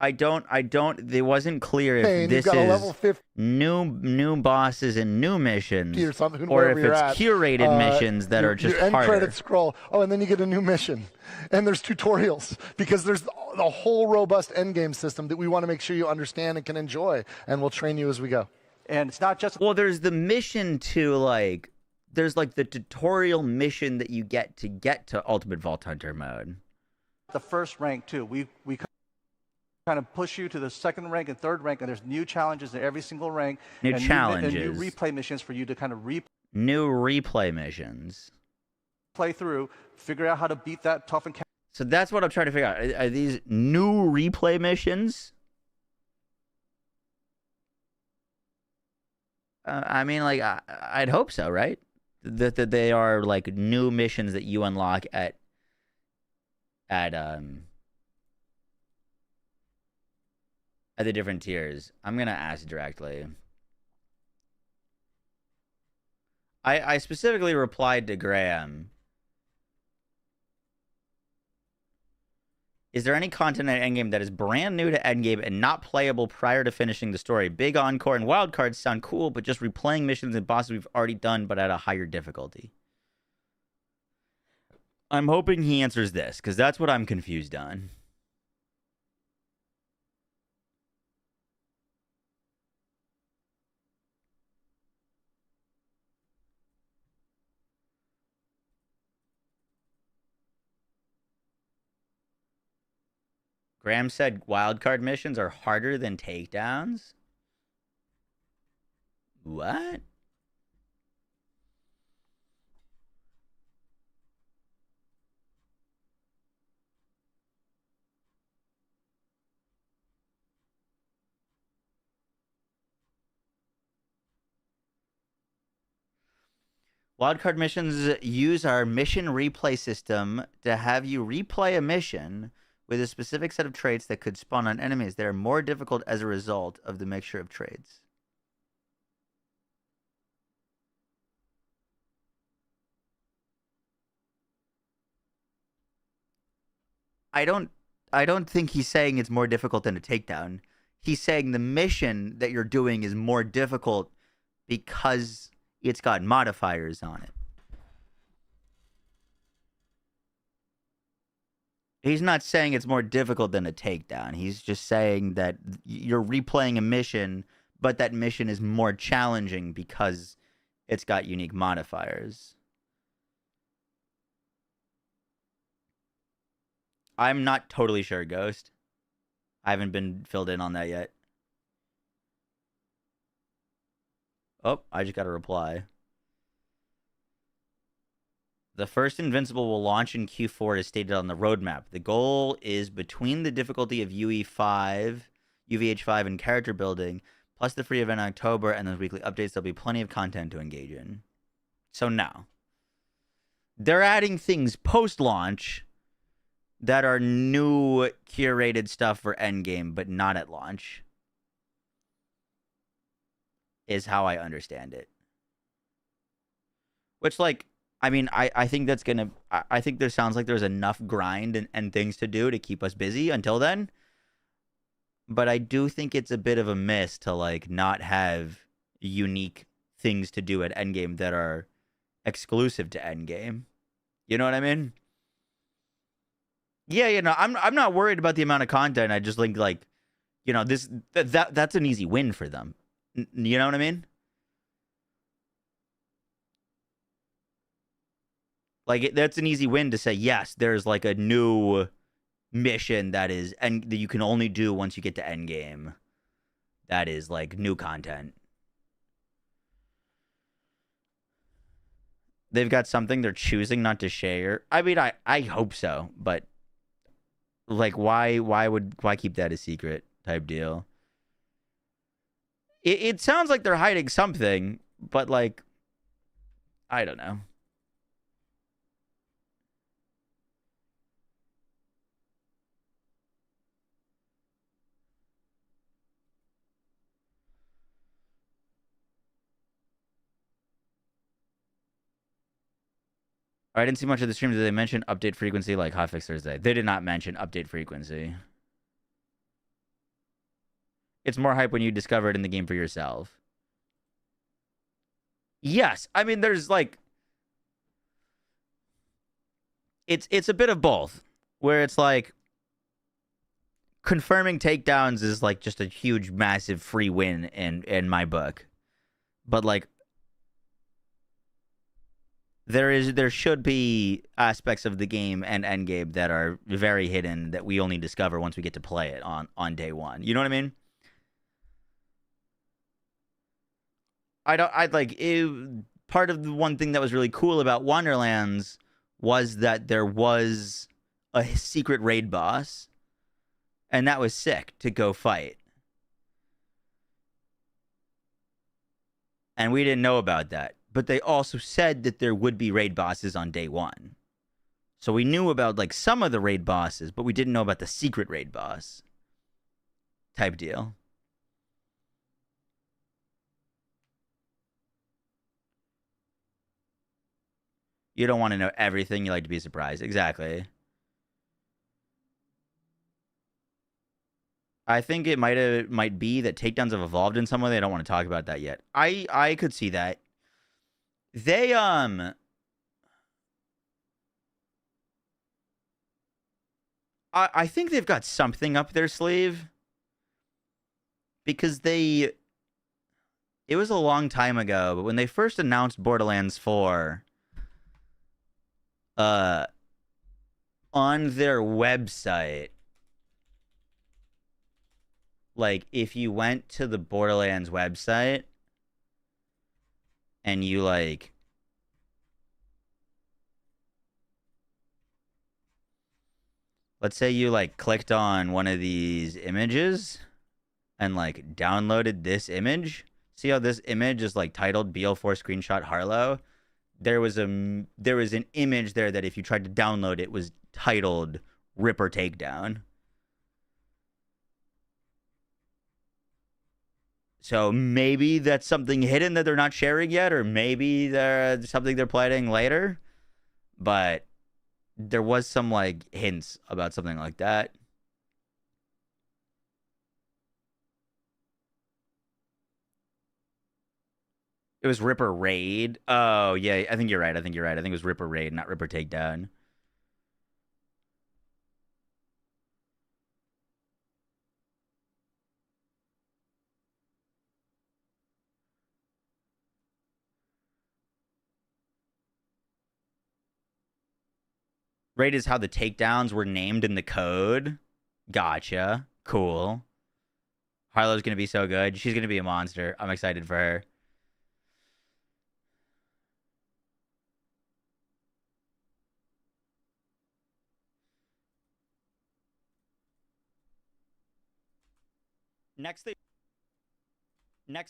[SPEAKER 2] It wasn't clear if this is new bosses and new missions, or if it's curated missions that are just
[SPEAKER 6] your end
[SPEAKER 2] harder.
[SPEAKER 6] credit scroll. Oh, and then you get a new mission. And there's tutorials, because there's the whole robust endgame system that we want to make sure you understand and can enjoy, and we'll train you as we go.
[SPEAKER 15] And it's not just...
[SPEAKER 2] Well, there's the mission to, like... There's, like, the tutorial mission that you get to Ultimate Vault Hunter mode.
[SPEAKER 15] The first rank, too. We kind of push you to the second rank and third rank, and there's new challenges in every single rank.
[SPEAKER 2] New challenges.
[SPEAKER 15] And new replay missions for you to kind of
[SPEAKER 2] New replay missions.
[SPEAKER 15] play through, figure out how to beat that tough encounter.
[SPEAKER 2] So that's what I'm trying to figure out. Are these new replay missions? I mean, like, I'd hope so, right? That they are, like, new missions that you unlock at the different tiers. I'm going to ask directly. I specifically replied to Graham. Is there any content at Endgame that is brand new to Endgame and not playable prior to finishing the story? Big Encore and Wildcards sound cool, but just replaying missions and bosses we've already done, but at a higher difficulty. I'm hoping he answers this, because that's what I'm confused on. Graham said wildcard missions are harder than takedowns. What? Wildcard missions use our mission replay system to have you replay a mission with a specific set of traits that could spawn on enemies. They are more difficult as a result of the mixture of traits. I don't think he's saying it's more difficult than a takedown. He's saying the mission that you're doing is more difficult because it's got modifiers on it. He's not saying it's more difficult than a takedown. He's just saying that you're replaying a mission, but that mission is more challenging because it's got unique modifiers. I'm not totally sure, Ghost. I haven't been filled in on that yet. Oh, I just got a reply. The first Invincible will launch in Q4 as stated on the roadmap. The goal is between the difficulty of UE5, UVH5, and character building, plus the free event in October and those weekly updates, there'll be plenty of content to engage in. So now, they're adding things post-launch that are new curated stuff for Endgame, but not at launch. Is how I understand it. Which, like, I mean, I think that's gonna... I think there sounds like there's enough grind and things to do to keep us busy until then. But I do think it's a bit of a miss to, like, not have unique things to do at Endgame that are exclusive to Endgame. You know what I mean? Yeah, you know, I'm not worried about the amount of content. I just think, like, you know, that's an easy win for them. You know what I mean? Like, that's an easy win to say, yes, there's, like, a new mission that you can only do once you get to Endgame. That is, like, new content. They've got something they're choosing not to share. I mean, I hope so, but, like, why keep that a secret type deal? It sounds like they're hiding something, but, like, I don't know. I didn't see much of the stream. Did they mention update frequency like Hotfix Thursday? They did not mention update frequency. It's more hype when you discover it in the game for yourself. Yes. I mean, there's like... It's a bit of both. Where it's like... Confirming takedowns is like just a huge, massive free win in my book. But like... There should be aspects of the game and Endgame that are very hidden that we only discover once we get to play it on day one. You know what I mean? Part of the one thing that was really cool about Wonderlands was that there was a secret raid boss, and that was sick to go fight. And we didn't know about that. But they also said that there would be raid bosses on day one. So we knew about, like, some of the raid bosses, but we didn't know about the secret raid boss type deal. You don't want to know everything. You like to be surprised. Exactly. I think it might be that takedowns have evolved in some way. They don't want to talk about that yet. I could see that. They, I think they've got something up their sleeve. Because it was a long time ago, but when they first announced Borderlands 4, on their website, like if you went to the Borderlands website and you like let's say you like clicked on one of these images and like downloaded this image. See how this image is like titled BL4 screenshot Harlo? There was an image there that if you tried to download it was titled Ripper Takedown. So maybe that's something hidden that they're not sharing yet, or maybe there's something they're planning later. But there was some like hints about something like that. It was Ripper Raid. Oh, yeah, I think you're right. I think it was Ripper Raid, not Ripper Takedown. Raid is how the takedowns were named in the code. Gotcha. Cool. Harlow's going to be so good. She's going to be a monster. I'm excited for her. Next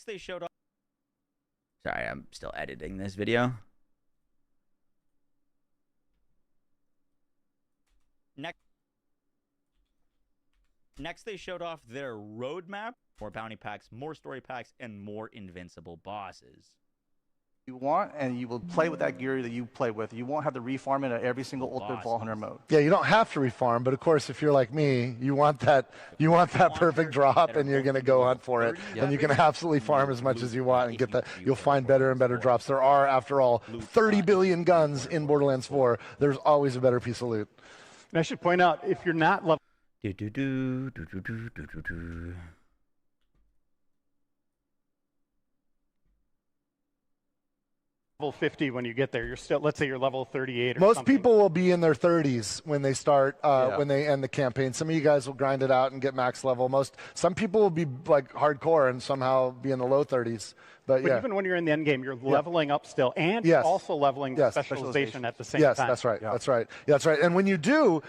[SPEAKER 2] they showed off. Sorry, I'm still editing this video. Next they showed off their roadmap. More bounty packs, more story packs, and more invincible bosses.
[SPEAKER 15] You want, and you will play with that gear that you play with. You won't have to refarm it at every single Ultimate Vault Hunter mode.
[SPEAKER 6] Yeah, you don't have to refarm, but of course, if you're like me, you want that perfect drop, and you're going to go hunt for it, and you can absolutely farm as much as you want and get that. You'll find better and better drops. There are, after all, 30 billion guns in Borderlands 4. There's always a better piece of loot.
[SPEAKER 14] And I should point out, if you're not level level 50 when you get there, you're still, let's say you're level 38 or
[SPEAKER 6] Most
[SPEAKER 14] something.
[SPEAKER 6] people will be in their 30s when they start, when they end the campaign. Some of you guys will grind it out and get max level. Some people will be like hardcore and somehow be in the low 30s. But yeah.
[SPEAKER 14] Even when you're in the end game, you're leveling up still, and you're also leveling specialization at the same time.
[SPEAKER 6] Yes, that's right. That's right. Yeah, that's right. And when you do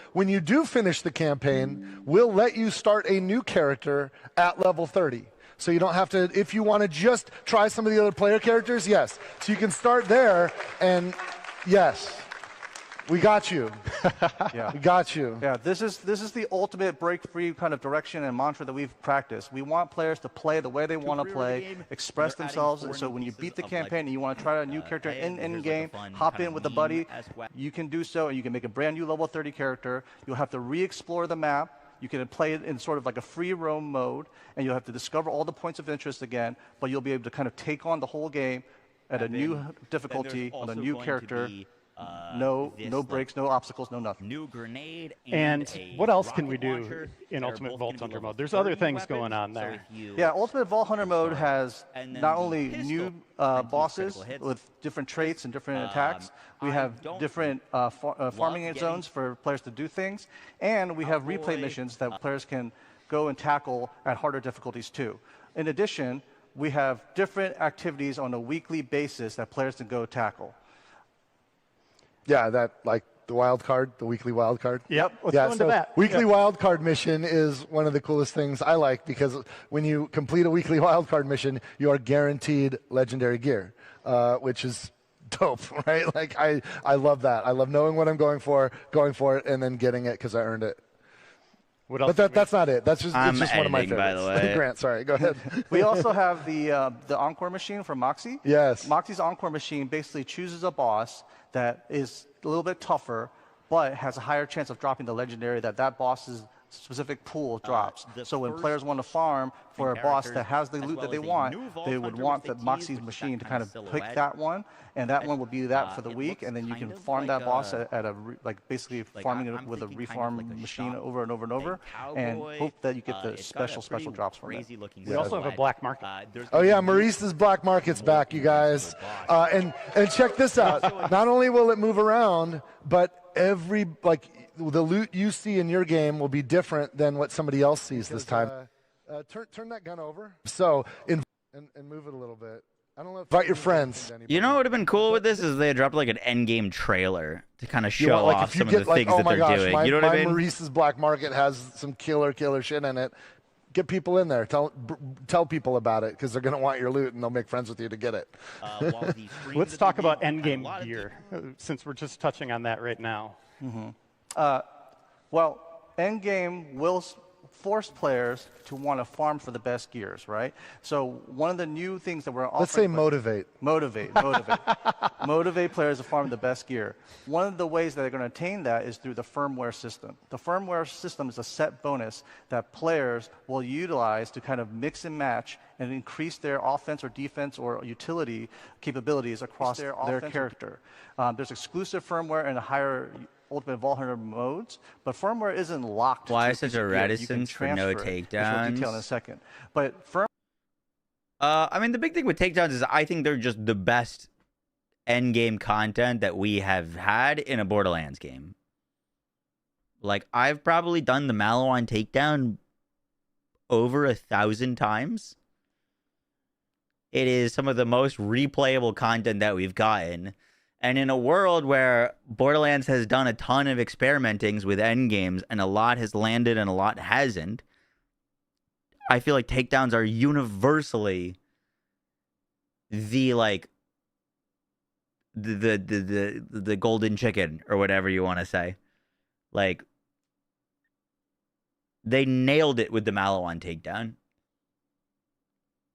[SPEAKER 6] finish the campaign, we'll let you start a new character at level 30. So you don't have to, if you want to just try some of the other player characters, yes. So you can start there, and yes, we got you. We got you.
[SPEAKER 15] Yeah, this is the ultimate break-free kind of direction and mantra that we've practiced. We want players to play the way they want to play, express themselves. And so when you beat the campaign and you want to try a new character in Endgame, hop in with a buddy, you can do so, and you can make a brand new level 30 character. You'll have to re-explore the map. You can play it in sort of like a free roam mode, and you'll have to discover all the points of interest again, but you'll be able to kind of take on the whole game at a new difficulty on a new character. No breaks, no obstacles, no nothing.
[SPEAKER 2] New grenade
[SPEAKER 14] and what else can we do in Ultimate Vault Hunter mode? There's other things going on there.
[SPEAKER 15] Yeah, Ultimate Vault Hunter mode has not only new bosses with different traits and different attacks, we have different farming zones for players to do things, and we have replay missions that players can go and tackle at harder difficulties too. In addition, we have different activities on a weekly basis that players can go tackle.
[SPEAKER 6] Yeah, that like the wild card, the weekly wild card.
[SPEAKER 14] Yep, let's go into that.
[SPEAKER 6] Weekly wild card mission is one of the coolest things I like, because when you complete a weekly wild card mission, you are guaranteed legendary gear, which is dope, right? Like I love that. I love knowing what I'm going for it, and then getting it because I earned it.
[SPEAKER 14] What else?
[SPEAKER 6] But that's not it. That's just
[SPEAKER 2] I'm
[SPEAKER 6] it's just one of my
[SPEAKER 2] editing,
[SPEAKER 6] favorites.
[SPEAKER 2] by the way.
[SPEAKER 6] Grant, sorry, go ahead.
[SPEAKER 15] We also have the Encore machine from Moxie.
[SPEAKER 6] Yes.
[SPEAKER 15] Moxie's Encore machine basically chooses a boss that is a little bit tougher, but has a higher chance of dropping the legendary that boss's specific pool drops. So when players want to farm for a boss that has the loot that they want, they would want the Moxie's machine to kind of pick that one, and that one will be that for the week, and then you can farm that boss at a basically farming it with a refarm machine over and over and over, and hope that you get the special drops from it.
[SPEAKER 14] We also have a black market.
[SPEAKER 6] Oh yeah, Maurice's black market's back, you guys. And check this out. Not only will it move around, but the loot you see in your game will be different than what somebody else sees this time. Turn that gun over. So, and move it a little bit. I don't know if invite your friends.
[SPEAKER 2] You know what would have been cool with this is they dropped like an Endgame trailer to kind of show
[SPEAKER 6] like
[SPEAKER 2] off
[SPEAKER 6] if you
[SPEAKER 2] some
[SPEAKER 6] get
[SPEAKER 2] of the things
[SPEAKER 6] oh
[SPEAKER 2] that
[SPEAKER 6] my
[SPEAKER 2] they're
[SPEAKER 6] gosh,
[SPEAKER 2] doing.
[SPEAKER 6] My,
[SPEAKER 2] you know what I mean?
[SPEAKER 6] Maurice's Black Market has some killer shit in it. Get people in there. Tell people about it because they're going to want your loot and they'll make friends with you to get it.
[SPEAKER 14] Let's talk about endgame gear, since we're just touching on that right now.
[SPEAKER 15] Well, endgame will force players to want to farm for the best gears, right? So one of the new things that we're offering...
[SPEAKER 6] Let's say motivate.
[SPEAKER 15] Motivate. Motivate players to farm the best gear. One of the ways that they're going to attain that is through the firmware system. The firmware system is a set bonus that players will utilize to kind of mix and match and increase their offense or defense or utility capabilities across their character. There's exclusive firmware and higher Ultimate Vault Hunter modes, but firmware isn't locked.
[SPEAKER 2] Why
[SPEAKER 15] to
[SPEAKER 2] such a reticence for no takedowns?
[SPEAKER 15] Which we'll detail in a second. But
[SPEAKER 2] I mean, the big thing with takedowns is I think they're just the best endgame content that we have had in a Borderlands game. Like, I've probably done the Maliwan takedown over 1,000 times. It is some of the most replayable content that we've gotten. And in a world where Borderlands has done a ton of experimentings with endgames and a lot has landed and a lot hasn't, I feel like takedowns are universally the golden chicken or whatever you want to say. Like, they nailed it with the Maliwan takedown.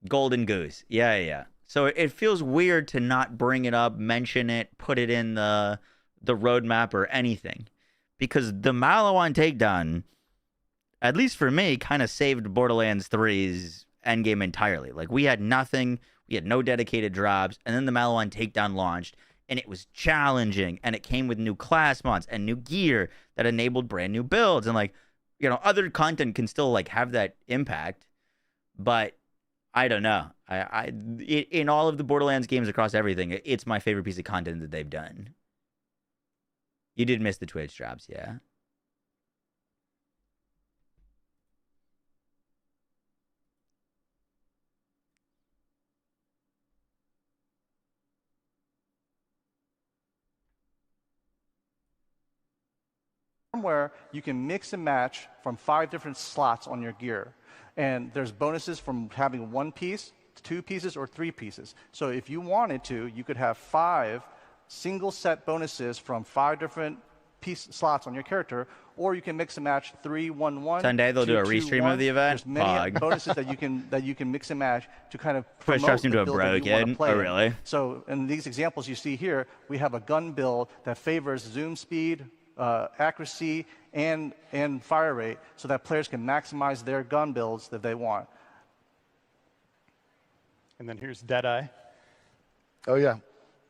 [SPEAKER 2] Golden goose. Yeah. So it feels weird to not bring it up, mention it, put it in the roadmap or anything. Because the Maliwan takedown, at least for me, kind of saved Borderlands 3's endgame entirely. Like, we had nothing, we had no dedicated drops, and then the Maliwan takedown launched, and it was challenging, and it came with new class mods and new gear that enabled brand new builds. And, like, you know, other content can still, like, have that impact, but I don't know. In all of the Borderlands games across everything, it's my favorite piece of content that they've done. You did miss the Twitch drops, yeah?
[SPEAKER 15] firmware, you can mix and match from 5 different slots on your gear. And there's bonuses from having 1 piece, 2 pieces, or 3 pieces. So if you wanted to, you could have 5 single set bonuses from 5 different slots on your character, or you can mix and match 3, 1, 1.
[SPEAKER 2] Sunday they'll do a restream of the event.
[SPEAKER 15] There's many bonuses that you can mix and match to kind of
[SPEAKER 2] Twitch
[SPEAKER 15] promote
[SPEAKER 2] seem to have broken. Oh, really?
[SPEAKER 15] So in these examples you see here, we have a gun build that favors zoom speed, accuracy, and fire rate, so that players can maximize their gun builds that they want.
[SPEAKER 14] And then here's Deadeye.
[SPEAKER 6] Oh, yeah.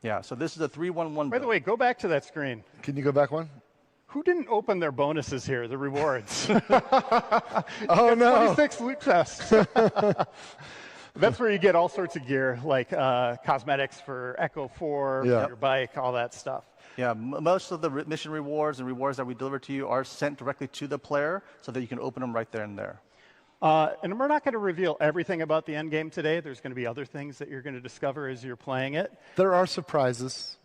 [SPEAKER 15] Yeah, so this is a 3-1-1
[SPEAKER 14] By the way, go back to that screen.
[SPEAKER 6] Can you go back one?
[SPEAKER 14] Who didn't open their bonuses here, the rewards?
[SPEAKER 6] Oh, no.
[SPEAKER 14] 26 loot chests. That's where you get all sorts of gear, like cosmetics for Echo 4, for your bike, all that stuff.
[SPEAKER 15] Yeah, most of the mission rewards and rewards that we deliver to you are sent directly to the player so that you can open them right there and there.
[SPEAKER 14] And we're not going to reveal everything about the end game today. There's going to be other things that you're going to discover as you're playing it.
[SPEAKER 6] There are surprises.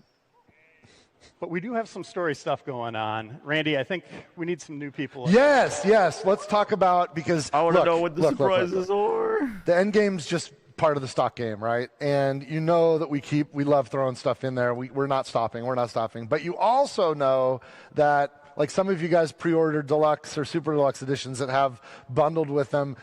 [SPEAKER 14] But we do have some story stuff going on. Randy, I think we need some new people.
[SPEAKER 6] Yes. Let's talk about, because
[SPEAKER 2] I want to know what the surprises are.
[SPEAKER 6] The end game's just part of the stock game, right? And you know that we love throwing stuff in there. We're not stopping. But you also know that, like, some of you guys pre-ordered deluxe or super deluxe editions that have bundled with them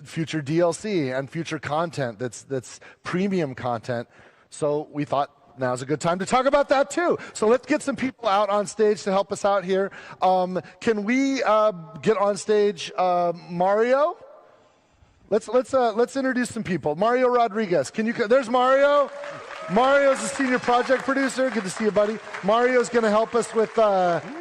[SPEAKER 6] future DLC and future content that's premium content. So we thought now's a good time to talk about that too. So let's get some people out on stage to help us out here. Can we get on stage Mario? Let's introduce some people. Mario Rodriguez. There's Mario. Mario's the senior project producer. Good to see you, buddy. Mario's going to help us with,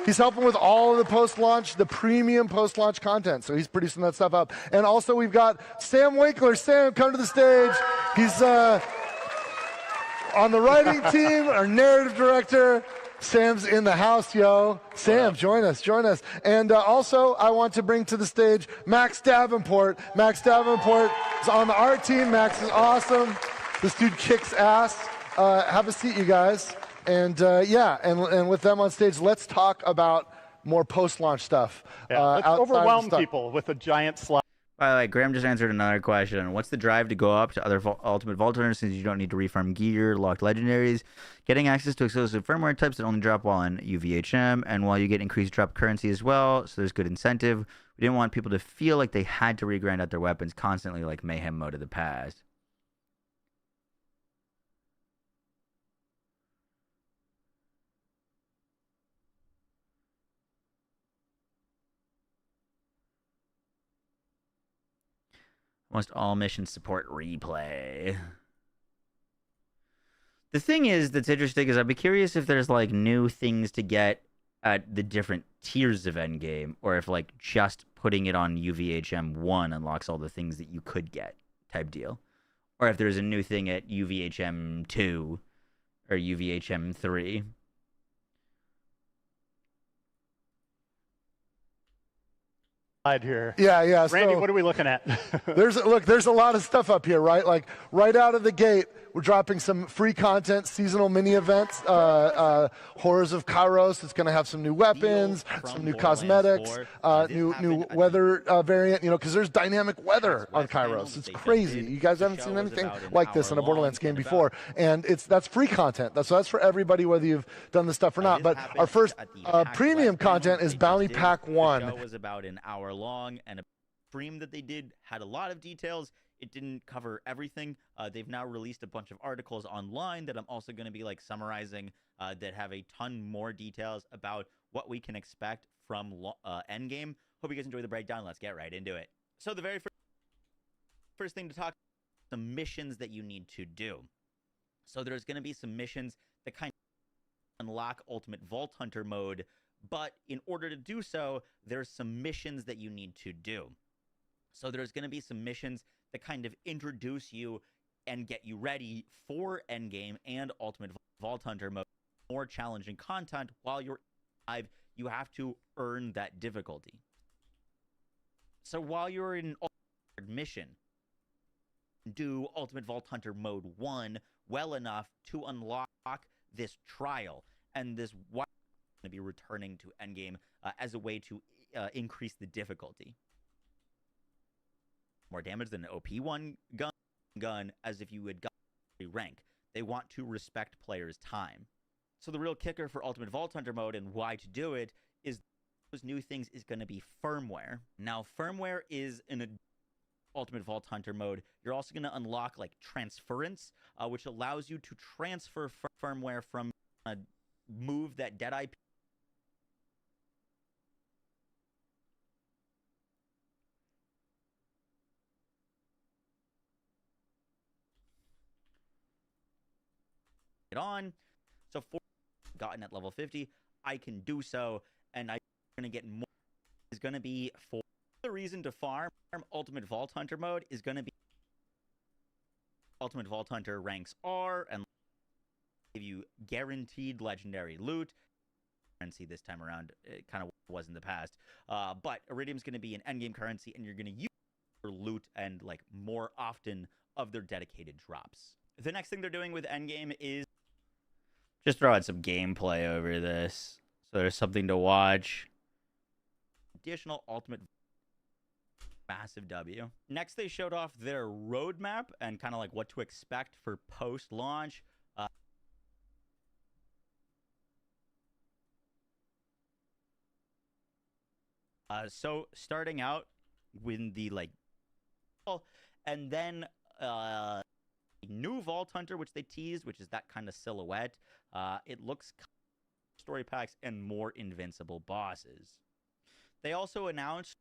[SPEAKER 6] he's helping with all of the post-launch, the premium post-launch content. So he's producing that stuff up. And also we've got Sam Winkler. Sam, come to the stage. He's on the writing team, our narrative director. Sam's in the house, yo. Sam, join us. And also, I want to bring to the stage Max Davenport. Max Davenport is on the art team. Max is awesome. This dude kicks ass. Have a seat, you guys. And and with them on stage, let's talk about more post-launch stuff.
[SPEAKER 14] Let's overwhelm people with a giant slide.
[SPEAKER 2] By the way, Graham just answered another question. What's the drive to go up to other Ultimate Vault Hunters since you don't need to refarm gear, locked legendaries, getting access to exclusive firmware types that only drop while in UVHM, and while you get increased drop currency as well, so there's good incentive. We didn't want people to feel like they had to regrind out their weapons constantly like Mayhem mode of the past. Almost all missions support replay. The thing is that's interesting is I'd be curious if there's like new things to get at the different tiers of Endgame, or if like just putting it on UVHM 1 unlocks all the things that you could get type deal. Or if there's a new thing at UVHM 2 or UVHM 3.
[SPEAKER 14] Here.
[SPEAKER 6] Yeah.
[SPEAKER 14] Randy,
[SPEAKER 6] so
[SPEAKER 14] what are we looking at?
[SPEAKER 6] there's a lot of stuff up here, right? Like right out of the gate, we're dropping some free content, seasonal mini events. Horrors of Kairos. It's going to have some new weapons, some new cosmetics, new weather variant. You know, because there's dynamic weather on Kairos. It's crazy. You guys haven't seen anything like this in a Borderlands game before, and that's free content. That's for everybody, whether you've done this stuff or not. But our first premium content is Bounty Pack 1.
[SPEAKER 2] The show was about an hour long, and a stream that they did had a lot of details. It didn't cover everything. They've now released a bunch of articles online that I'm also going to be like summarizing that have a ton more details about what we can expect from Endgame. Hope you guys enjoy the breakdown. Let's get right into it. So the very first thing to talk about, the missions that you need to do. So there's going to be some missions that kind of unlock Ultimate Vault Hunter mode, but in order to do so, there's some missions that you need to do. So there's going to be some missions that kind of introduce you and get you ready for Endgame and Ultimate Vault Hunter mode. More challenging content while you're live, you have to earn that difficulty. So while you're in mission, do Ultimate Vault Hunter mode 1 well enough to unlock this trial, and this going to be returning to Endgame as a way to increase the difficulty. More damage than an OP1 gun, as if you would got a rank. They want to respect players' time. So the real kicker for Ultimate Vault Hunter mode and why to do it is those new things is going to be firmware. Now, firmware is in a Ultimate Vault Hunter mode. You're also going to unlock like transference, which allows you to transfer firmware from a move that Deadeye on. So for gotten at level 50, I can do so, and I'm going to get more. Is going to be for the reason to farm Ultimate Vault Hunter mode is going to be Ultimate Vault Hunter ranks R and give you guaranteed legendary loot. Currency this time around, it kind of was in the past, but Iridium's going to be an endgame currency, and you're going to use your loot and like more often of their dedicated drops. The next thing they're doing with Endgame is just throw out some gameplay over this, so there's something to watch. Additional ultimate massive W. Next, they showed off their roadmap and kind of like what to expect for post-launch. So starting out with the like, and then new Vault Hunter, which they teased, which is that kind of silhouette. It looks story packs and more invincible bosses. They also announced,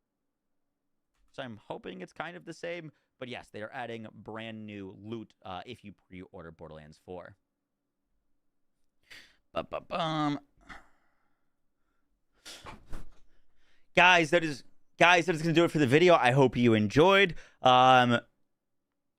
[SPEAKER 2] so I'm hoping it's kind of the same, but yes, they are adding brand new loot if you pre-order Borderlands 4. Guys, that is gonna do it for the video. I hope you enjoyed.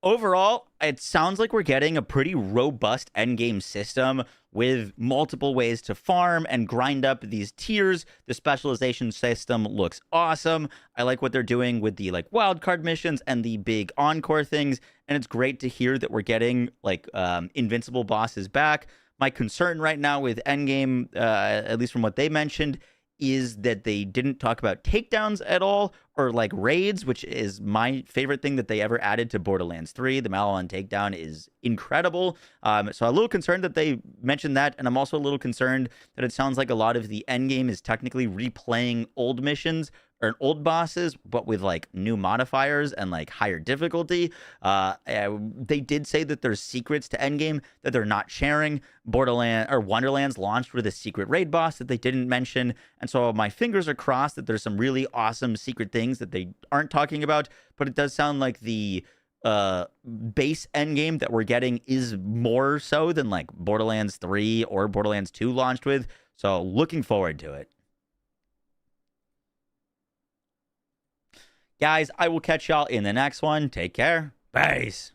[SPEAKER 2] Overall, it sounds like we're getting a pretty robust endgame system with multiple ways to farm and grind up these tiers. The specialization system looks awesome. I like what they're doing with the like wildcard missions and the big encore things. And it's great to hear that we're getting like invincible bosses back. My concern right now with endgame, at least from what they mentioned, is that they didn't talk about takedowns at all, or like raids, which is my favorite thing that they ever added to Borderlands 3. The Maliwan takedown is incredible. So I'm a little concerned that they mentioned that, and I'm also a little concerned that it sounds like a lot of the endgame is technically replaying old missions or old bosses, but with like new modifiers and like higher difficulty. They did say that there's secrets to endgame that they're not sharing. Wonderlands launched with a secret raid boss that they didn't mention, and so my fingers are crossed that there's some really awesome secret things that they aren't talking about. But it does sound like the base endgame that we're getting is more so than like Borderlands 3 or Borderlands 2 launched with. So looking forward to it. Guys, I will catch y'all in the next one. Take care. Peace.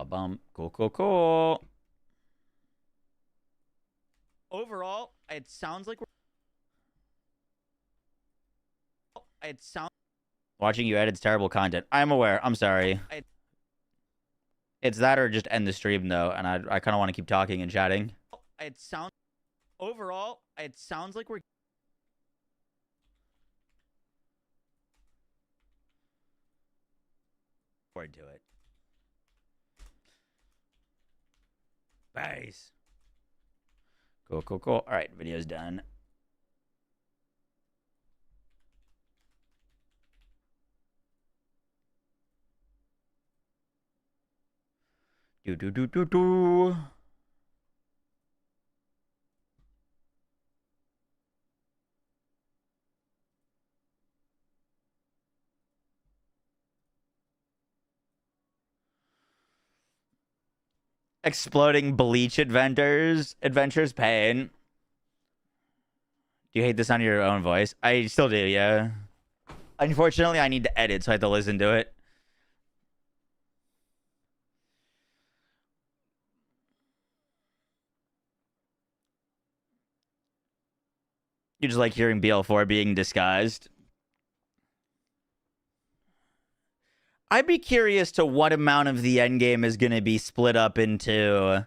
[SPEAKER 2] Bum. Cool. Overall, it sounds like watching you edit's terrible content. I'm aware. I'm sorry. It's that or just end the stream, though, and I kind of want to keep talking and chatting. Overall, it sounds like we're forward to it. Base. Cool. All right, video's done. Do. Exploding bleach adventures pain. Do you hate this on your own voice? I still do, yeah. Unfortunately, I need to edit, so I have to listen to it. You just like hearing BL4 being disguised. I'd be curious to what amount of the endgame is going to be split up into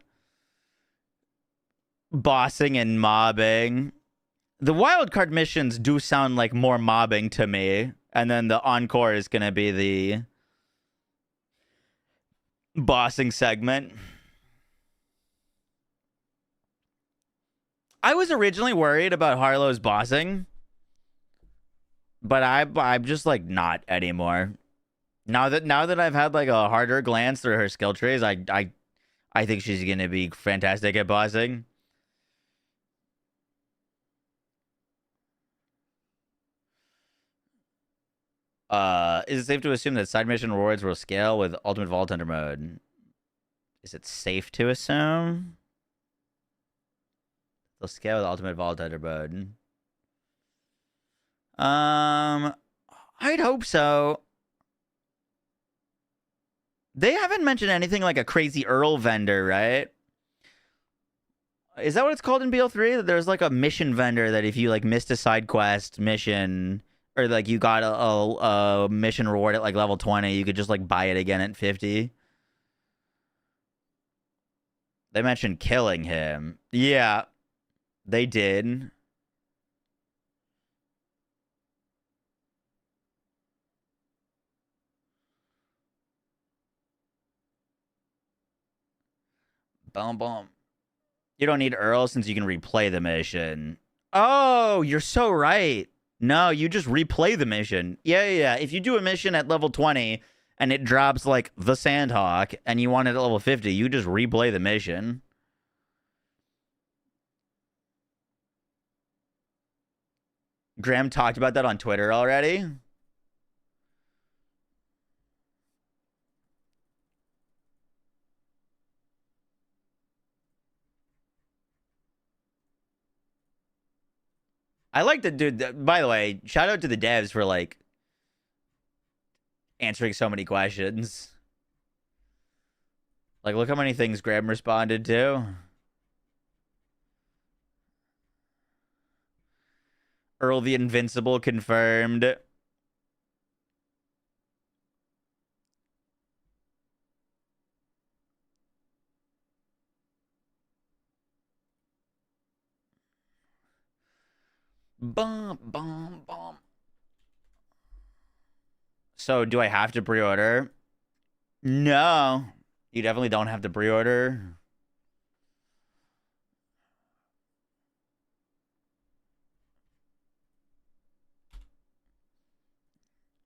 [SPEAKER 2] bossing and mobbing. The wildcard missions do sound like more mobbing to me. And then the encore is going to be the bossing segment. I was originally worried about Harlo's bossing, but I'm just like not anymore. Now that I've had like a harder glance through her skill trees, I think she's gonna be fantastic at bossing. Is it safe to assume that side mission rewards will scale with Ultimate Vault Hunter mode? Is it safe to assume? They'll scale with Ultimate Vault Hunter mode. I'd hope so. They haven't mentioned anything like a crazy Earl vendor, right? Is that what it's called in BL3? That there's like a mission vendor that if you like missed a side quest mission or like you got a mission reward at like level 20, you could just like buy it again at 50. They mentioned killing him. Yeah, they did. Boom. You don't need Earl since you can replay the mission. Oh, you're so right. No, you just replay the mission. Yeah. If you do a mission at level 20 and it drops like the Sandhawk and you want it at level 50, you just replay the mission. Graham talked about that on Twitter already. I like to do. By the way, shout out to the devs for like answering so many questions. Like, look how many things Graham responded to. Earl the Invincible confirmed. Bum, bum, bum. So, do I have to pre-order? No. You definitely don't have to pre-order.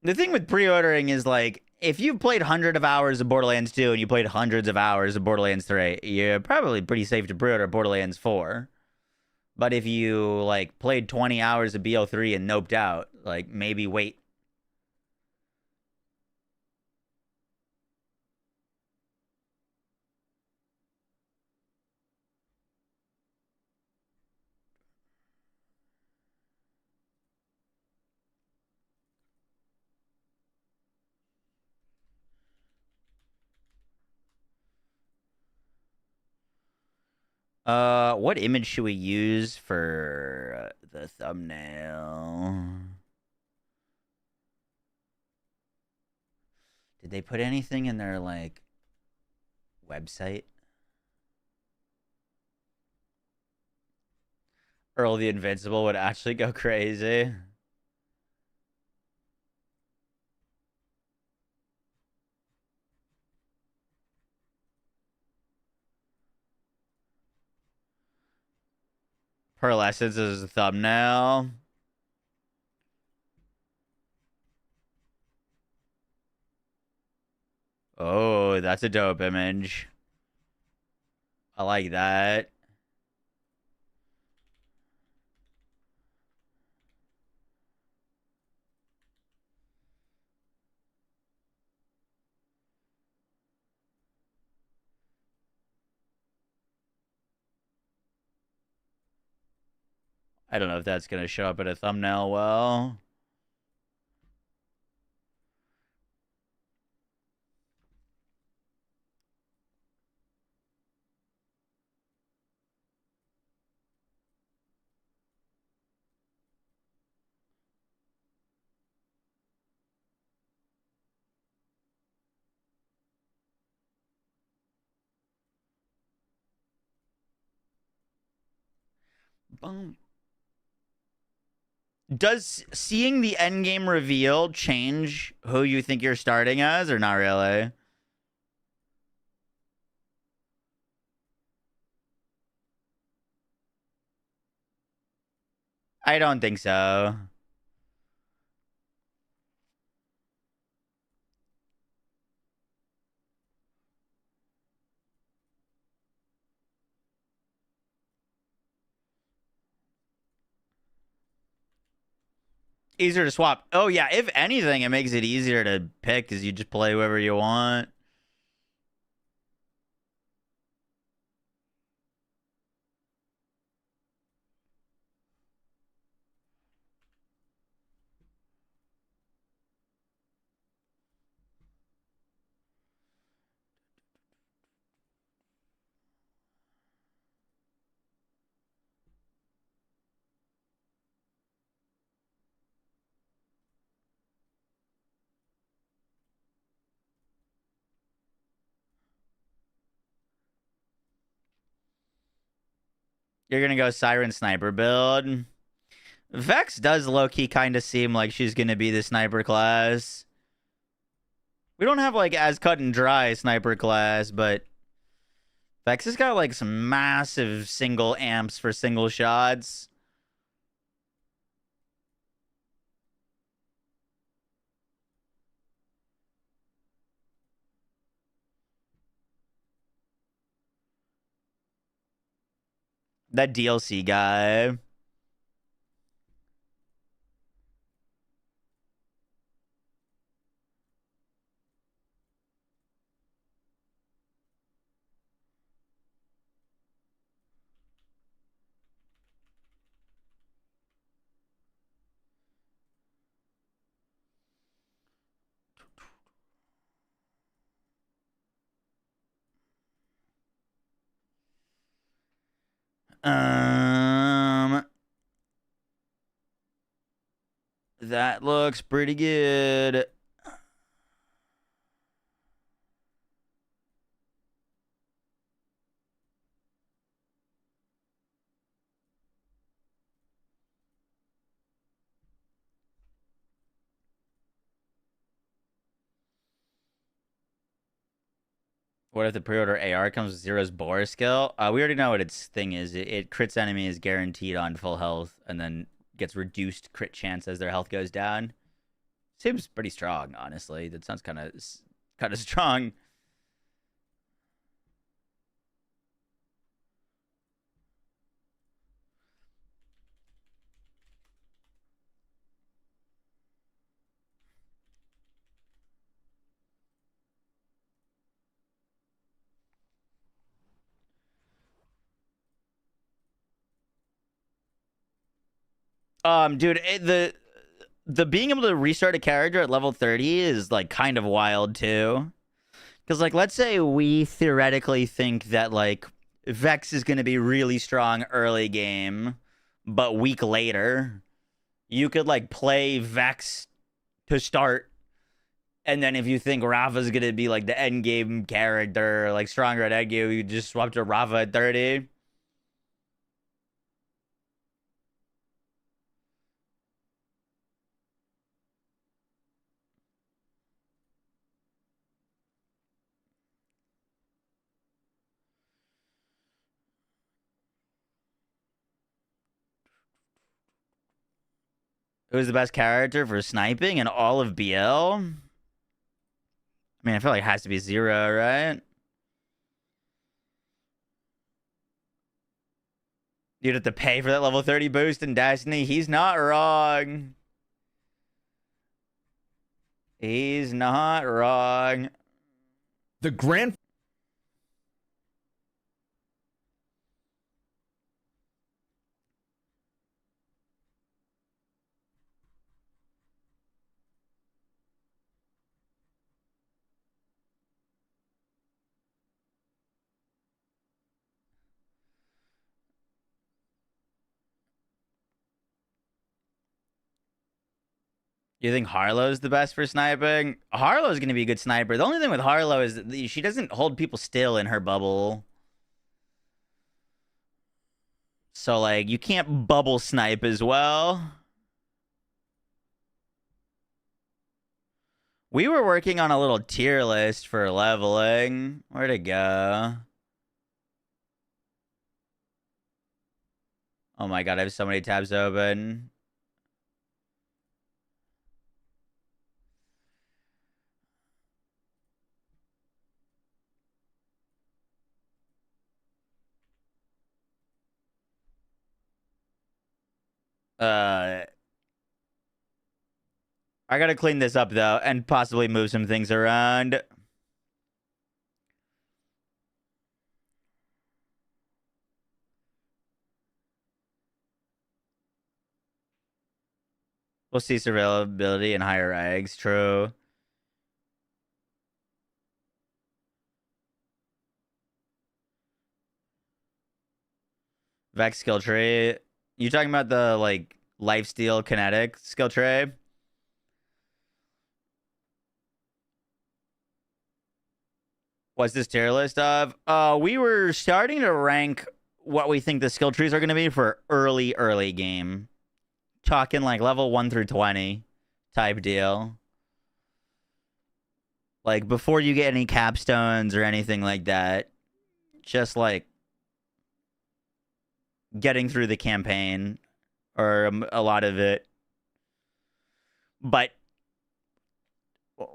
[SPEAKER 2] The thing with pre-ordering is, like, if you've played hundreds of hours of Borderlands 2 and you played hundreds of hours of Borderlands 3, you're probably pretty safe to pre-order Borderlands 4. But if you, like, played 20 hours of BO3 and noped out, like, maybe wait. What image should we use for the thumbnail? Did they put anything in their, like, website? Earl the Invincible would actually go crazy. Pearlescents is the thumbnail. Oh, that's a dope image. I like that. I don't know if that's going to show up in a thumbnail well. Boom. Does seeing the endgame reveal change who you think you're starting as, or not really? I don't think so. Easier to swap. Oh, yeah. If anything, it makes it easier to pick because you just play whoever you want. You're going to go Siren Sniper build. Vex does low-key kind of seem like she's going to be the sniper class. We don't have, like, as cut and dry sniper class, but Vex has got, like, some massive single amps for single shots. That DLC guy. That looks pretty good. What if the pre-order AR comes with Zero's Boar skill? We already know what its thing is. It crits enemies guaranteed on full health, and then gets reduced crit chance as their health goes down. Seems pretty strong, honestly. That sounds kind of strong. Dude, the being able to restart a character at level 30 is like kind of wild too. Because like, let's say we theoretically think that like Vex is going to be really strong early game, but week later, you could like play Vex to start. And then if you think Rafa's going to be like the end game character, like stronger at end game, you just swap to Rafa at 30. Who's the best character for sniping in all of BL? I mean, I feel like it has to be Zero, right? You'd have to pay for that level 30 boost in Destiny. He's not wrong. He's not wrong.
[SPEAKER 19] The grand...
[SPEAKER 2] You think Harlow's the best for sniping? Harlow's going to be a good sniper. The only thing with Harlo is that she doesn't hold people still in her bubble. So, like, you can't bubble snipe as well. We were working on a little tier list for leveling. Where'd it go? Oh my god, I have so many tabs open. I gotta clean this up though, and possibly move some things around. We'll see survivability and higher eggs, true. Vex skill tree. You talking about the like lifesteal kinetic skill tree? What's this tier list of? We were starting to rank what we think the skill trees are going to be for early game. Talking like level 1 through 20 type deal. Like before you get any capstones or anything like that. Just like getting through the campaign or a lot of it. But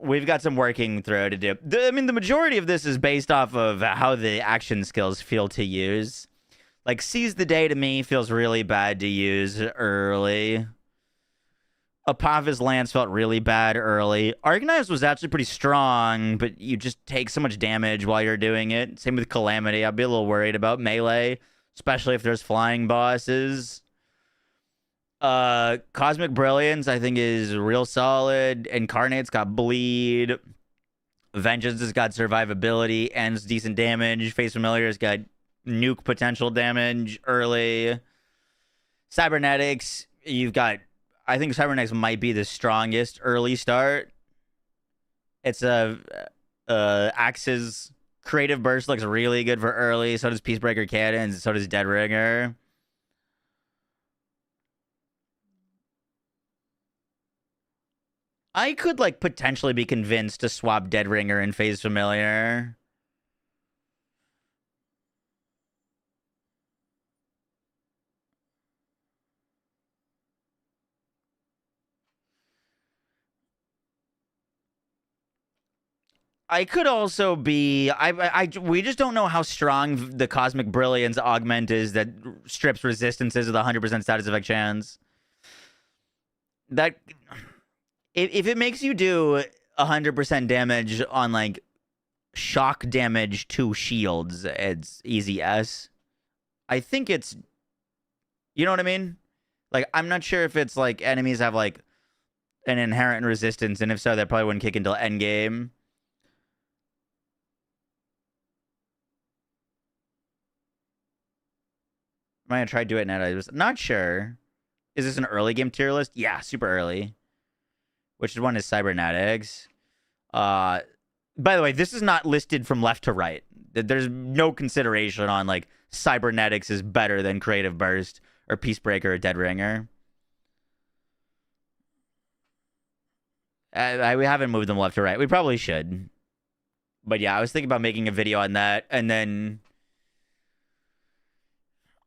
[SPEAKER 2] we've got some working through to do. I mean, the majority of this is based off of how the action skills feel to use. Like, Seize the Day to me feels really bad to use early. Apophis Lance felt really bad early. Arcanized was actually pretty strong, but you just take so much damage while you're doing it. Same with Calamity. I'd be a little worried about melee, especially if there's flying bosses. Cosmic Brilliance, I think, is real solid. Incarnate's got Bleed. Vengeance has got survivability and decent damage. Face Familiar's got nuke potential damage early. Cybernetics, you've got, I think Cybernetics might be the strongest early start. It's Axe's creative burst looks really good for early. So does Peacebreaker Cannons. So does Dead Ringer. I could like potentially be convinced to swap Dead Ringer and Phase Familiar. I could also be. We just don't know how strong the Cosmic Brilliance augment is that strips resistances with 100% status effect chance. That if it makes you do 100% damage on like shock damage to shields, it's easy S. I think it's, you know what I mean? Like, I'm not sure if it's like enemies have like an inherent resistance, and if so, that probably wouldn't kick until endgame. Am I gonna try to do it now? I was not sure. Is this an early game tier list? Yeah, super early. Which one is Cybernetics? By the way, this is not listed from left to right. There's no consideration on like Cybernetics is better than Creative Burst or Peacebreaker or Dead Ringer. We haven't moved them left to right. We probably should. But yeah, I was thinking about making a video on that, and then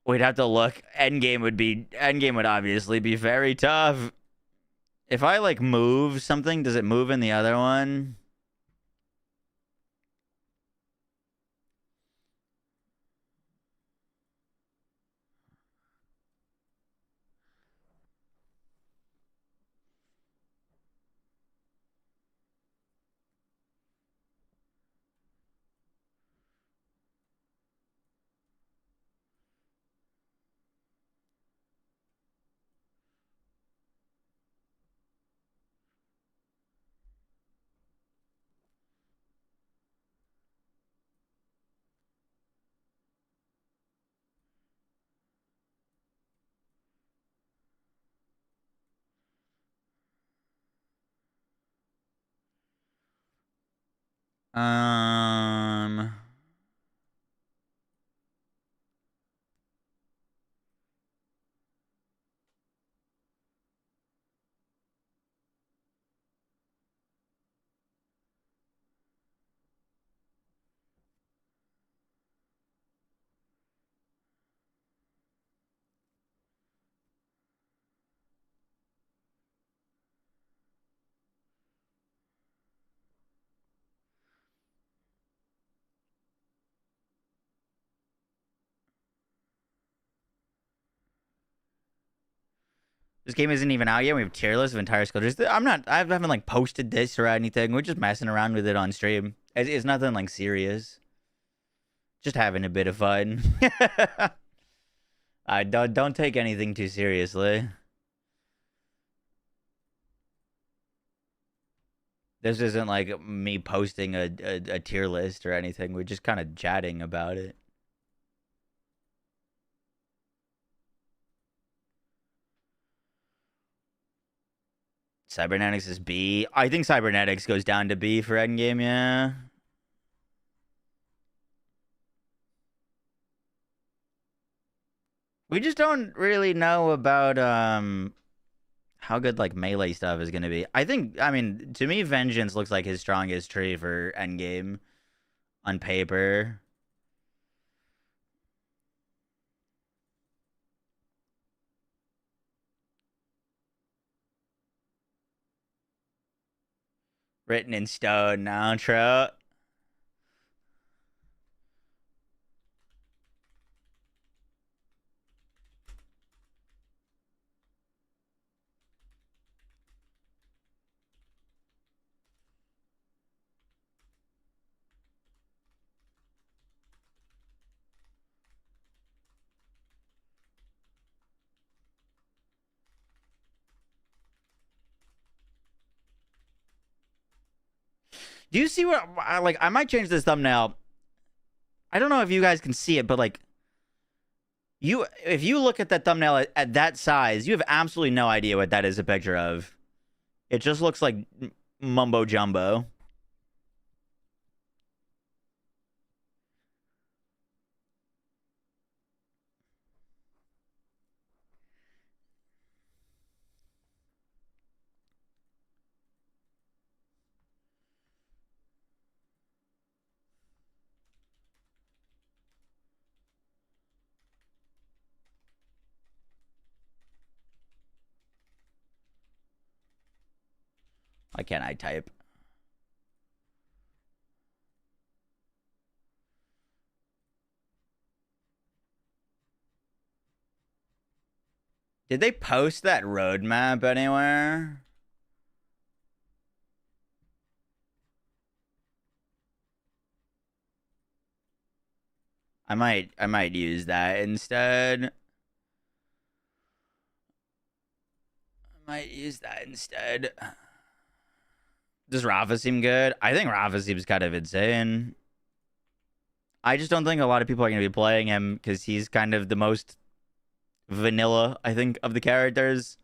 [SPEAKER 2] we'd have to look. Endgame would obviously be very tough. If I like move something, does it move in the other one? Um, this game isn't even out yet. We have tier lists of entire sculptures. I haven't like posted this or anything. We're just messing around with it on stream. It's nothing like serious. Just having a bit of fun. I don't take anything too seriously. This isn't like me posting a tier list or anything. We're just kind of chatting about it. Cybernetics is B. I think Cybernetics goes down to B for endgame, yeah. We just don't really know about how good like melee stuff is gonna be. I mean, to me, Vengeance looks like his strongest tree for endgame on paper. Written in stone, outro. Do you see what, like, I might change this thumbnail. I don't know if you guys can see it, but like, If you look at that thumbnail at that size, you have absolutely no idea what that is a picture of. It just looks like mumbo jumbo. Why can't I type? Did they post that roadmap anywhere? I might use that instead. Does Rafa seem good? I think Rafa seems kind of insane. I just don't think a lot of people are going to be playing him because he's kind of the most vanilla, I think, of the characters.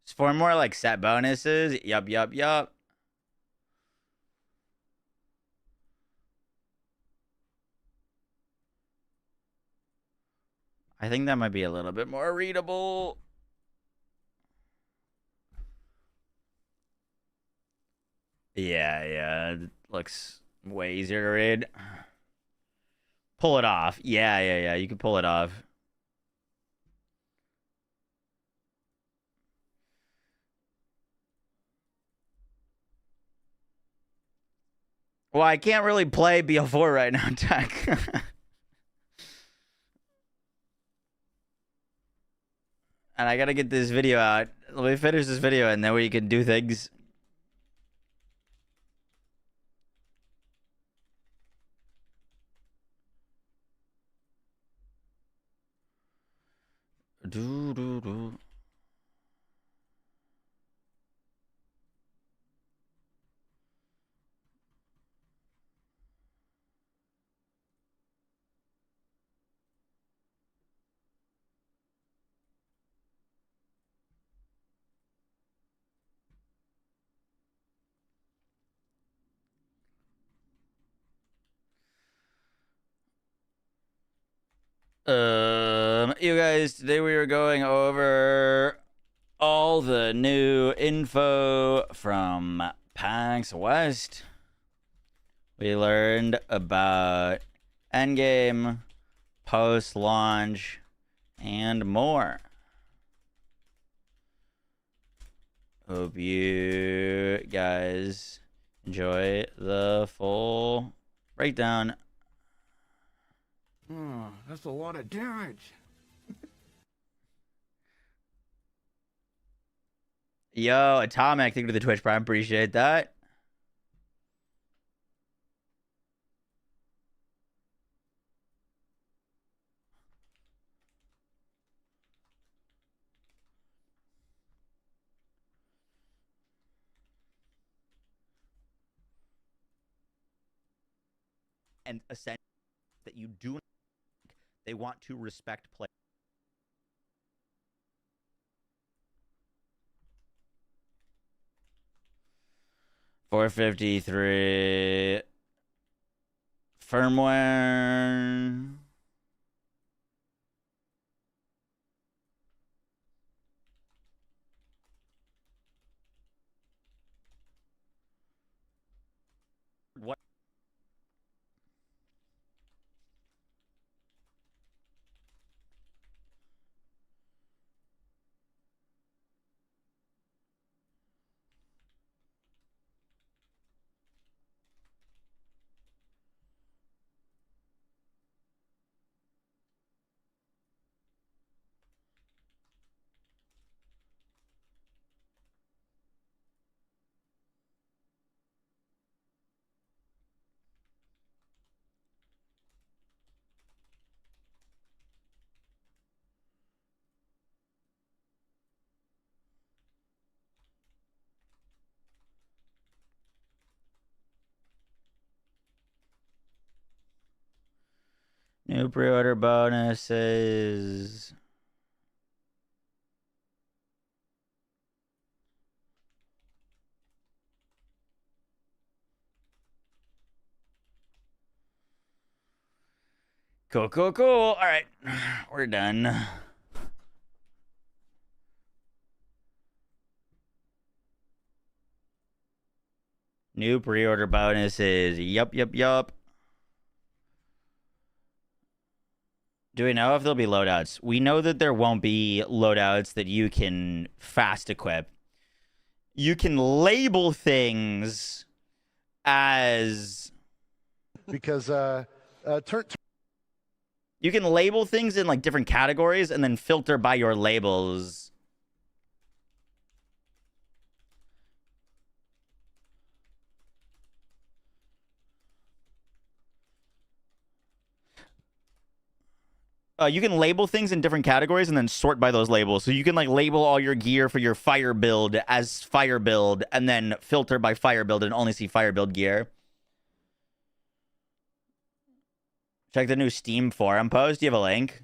[SPEAKER 2] It's for more like set bonuses. Yup. I think that might be a little bit more readable. Yeah. It looks way easier to read. Pull it off. Yeah. You can pull it off. Well, I can't really play BL4 right now, Tech. And I gotta get this video out. Let me finish this video and then we can do things. Do. You guys, today we were going over all the new info from PAX West. We learned about Endgame, post-launch, and more. Hope you guys Enjoy the full breakdown.
[SPEAKER 1] Oh, that's a lot of damage.
[SPEAKER 2] Yo, Atomic, thank you for the Twitch Prime. Appreciate that. And essentially that you do, they want to respect play. $453 firmware. What? New pre-order bonuses. Cool, cool, cool. All right, we're done. New pre-order bonuses. Yup. Do we know if there'll be loadouts? We know that there won't be loadouts that you can fast equip. You can label things as...
[SPEAKER 6] Because,
[SPEAKER 2] You can label things in, like, different categories and then filter by your labels. You can label things in different categories and then sort by those labels. So you can like label all your gear for your fire build as fire build and then filter by fire build and only see fire build gear. Check the new Steam forum post. Do you have a link?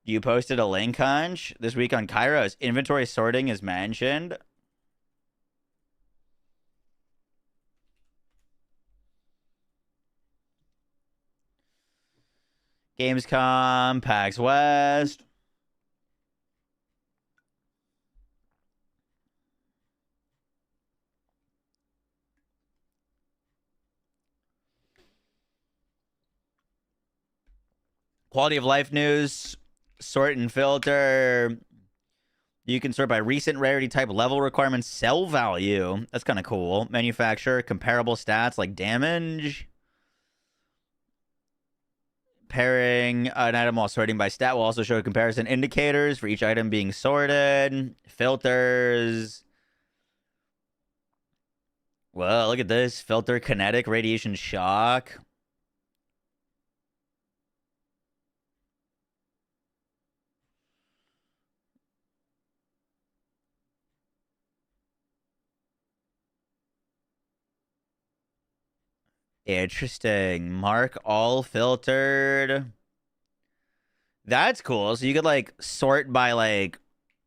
[SPEAKER 2] You posted a link, Hunch, this week on Kairos. Inventory sorting is mentioned. Gamescom, PAX West. Quality of life news. Sort and filter. You can sort by recent rarity type, level requirements, sell value. That's kind of cool. Manufacturer, comparable stats like damage. Pairing an item while sorting by stat will also show comparison indicators for each item being sorted. Filters. Well, look at this. Filter kinetic radiation shock. Interesting. Mark all filtered. That's cool. So you could like sort by like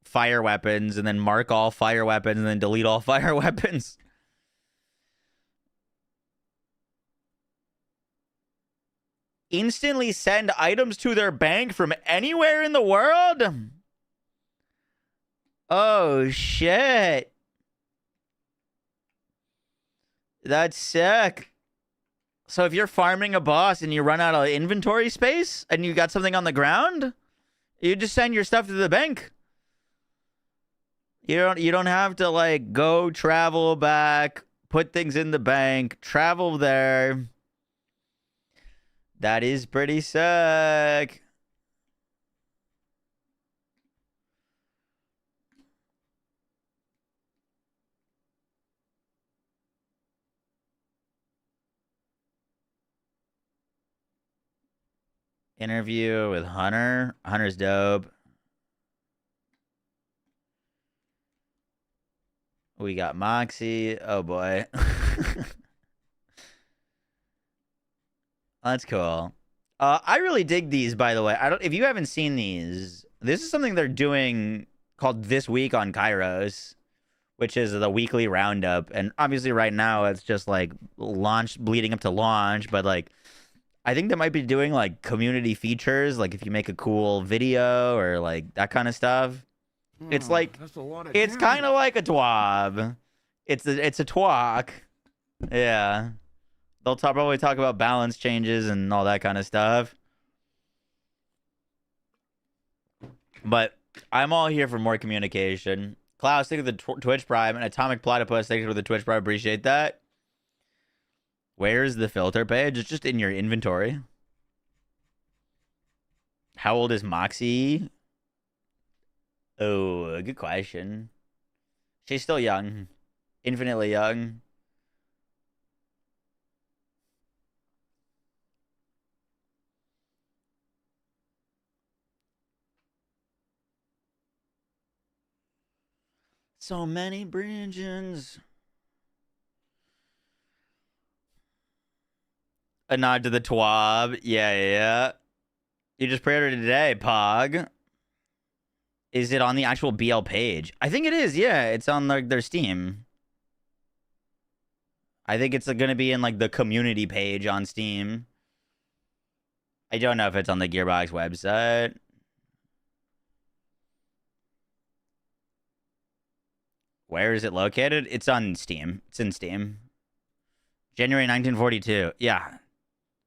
[SPEAKER 2] fire weapons and then mark all fire weapons and then delete all fire weapons. Instantly send items to their bank from anywhere in the world? Oh, shit. That's sick. So if you're farming a boss and you run out of inventory space and you got something on the ground, you just send your stuff to the bank. You don't have to like go travel back, put things in the bank, travel there. That is pretty sick. Interview with Hunter. Hunter's dope. We got Moxie. Oh boy. That's cool. I really dig these, by the way. If you haven't seen these, this is something they're doing called This Week on Kairos, which is the weekly roundup. And obviously right now it's just like launch, bleeding up to launch, but like I think they might be doing like community features, like if you make a cool video or like that kind of stuff. It's like it's kind of like a TWAB. It's a twalk. Yeah. They'll probably talk about balance changes and all that kind of stuff. But I'm all here for more communication. Klaus, thank you for the Twitch Prime. And Atomic Platypus, thank you for the Twitch Prime. Appreciate that. Where's the filter page? It's just in your inventory. How old is Moxie? Oh, good question. She's still young. Infinitely young. So many bridges. A nod to the TWAB. Yeah. You just pre-ordered it today, Pog. Is it on the actual BL page? I think it is, yeah. It's on their Steam. I think it's going to be in like the community page on Steam. I don't know if it's on the Gearbox website. Where is it located? It's on Steam. It's in Steam. January 1942. Yeah.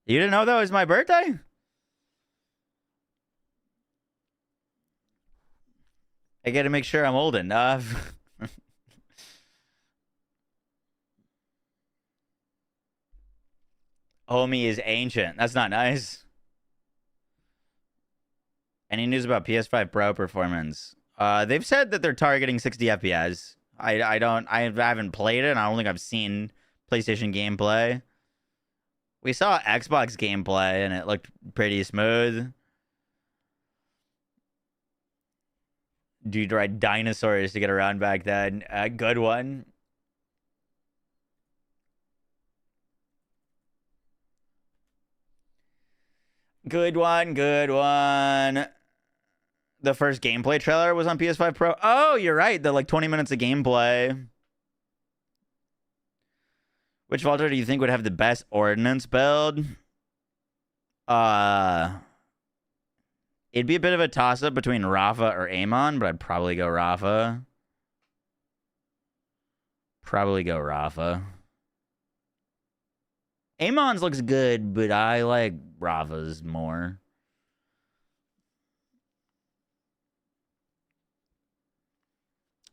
[SPEAKER 2] You didn't know that was my birthday? I gotta make sure I'm old enough. Homie is ancient. That's not nice. Any news about PS5 Pro performance? They've said that they're targeting 60 FPS. I haven't played it, and I don't think I've seen PlayStation gameplay. We saw Xbox gameplay, and it looked pretty smooth. Dude, ride dinosaurs to get around back then. A good one. Good one. The first gameplay trailer was on PS5 Pro. Oh, you're right. The like 20 minutes of gameplay. Which Valter do you think would have the best ordnance build? It'd be a bit of a toss-up between Rafa or Amon, but I'd probably go Rafa. Amon's looks good, but I like Rafa's more.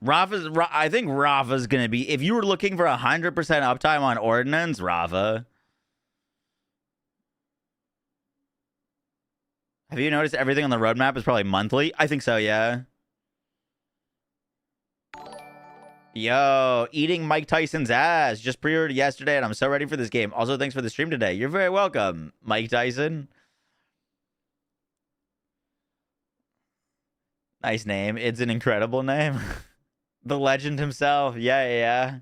[SPEAKER 2] I think Rafa's going to be... If you were looking for 100% uptime on ordnance, Rafa. Have you noticed everything on the roadmap is probably monthly? I think so, yeah. Yo, eating Mike Tyson's ass. Just pre-ordered yesterday, and I'm so ready for this game. Also, thanks for the stream today. You're very welcome, Mike Tyson. Nice name. It's an incredible name. The legend himself. Yeah.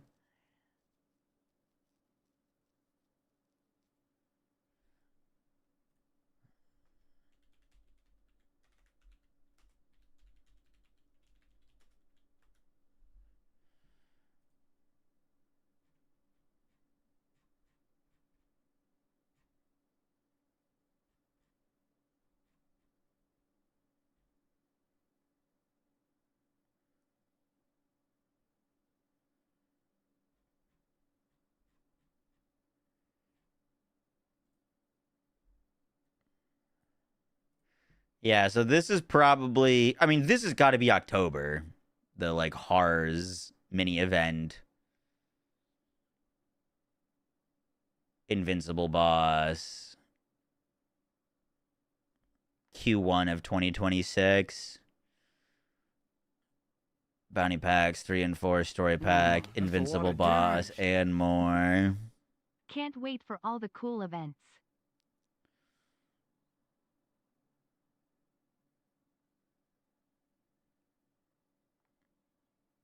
[SPEAKER 2] Yeah, so this is probably, I mean, this has got to be October. The, like, Hars mini event. Invincible boss. Q1 of 2026. Bounty packs, 3 and 4 story pack, Invincible boss, and more.
[SPEAKER 5] Can't wait for all the cool events.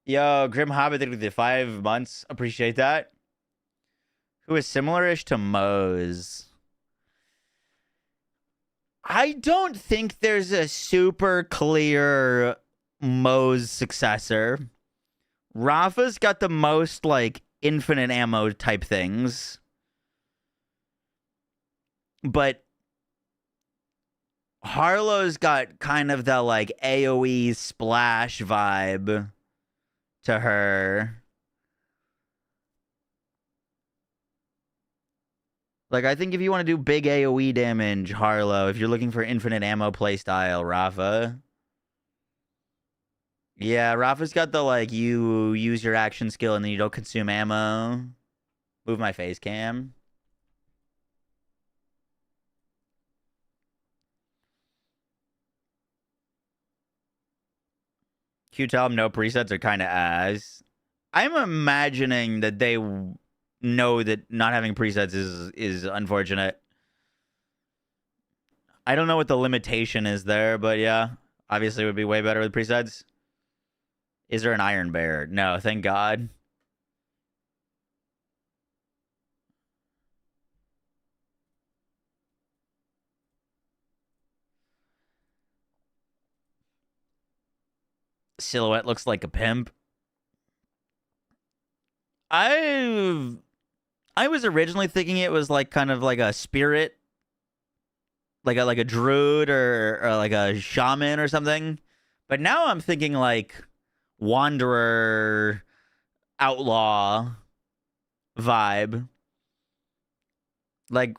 [SPEAKER 2] Yo, Grim Hobbit did the 5 months. Appreciate that. Who is similar-ish to Moze. I don't think there's a super clear Moze successor. Rafa's got the most, like, infinite ammo type things. But Harlo's got kind of the, like, AoE splash vibe to her. Like, I think if you want to do big AoE damage, Harlo, if you're looking for infinite ammo playstyle, Rafa. Yeah, Rafa's got the, like, you use your action skill and then you don't consume ammo. Move my face cam. Q tell them no presets are kind of ass. I'm imagining that they know that not having presets is unfortunate. I don't know what the limitation is there, but yeah, obviously it would be way better with presets. Is there an Iron Bear? No, thank God. Silhouette looks like a pimp. I was originally thinking it was like kind of like a spirit, like a druid or like a shaman or something. But now I'm thinking like wanderer, outlaw vibe, like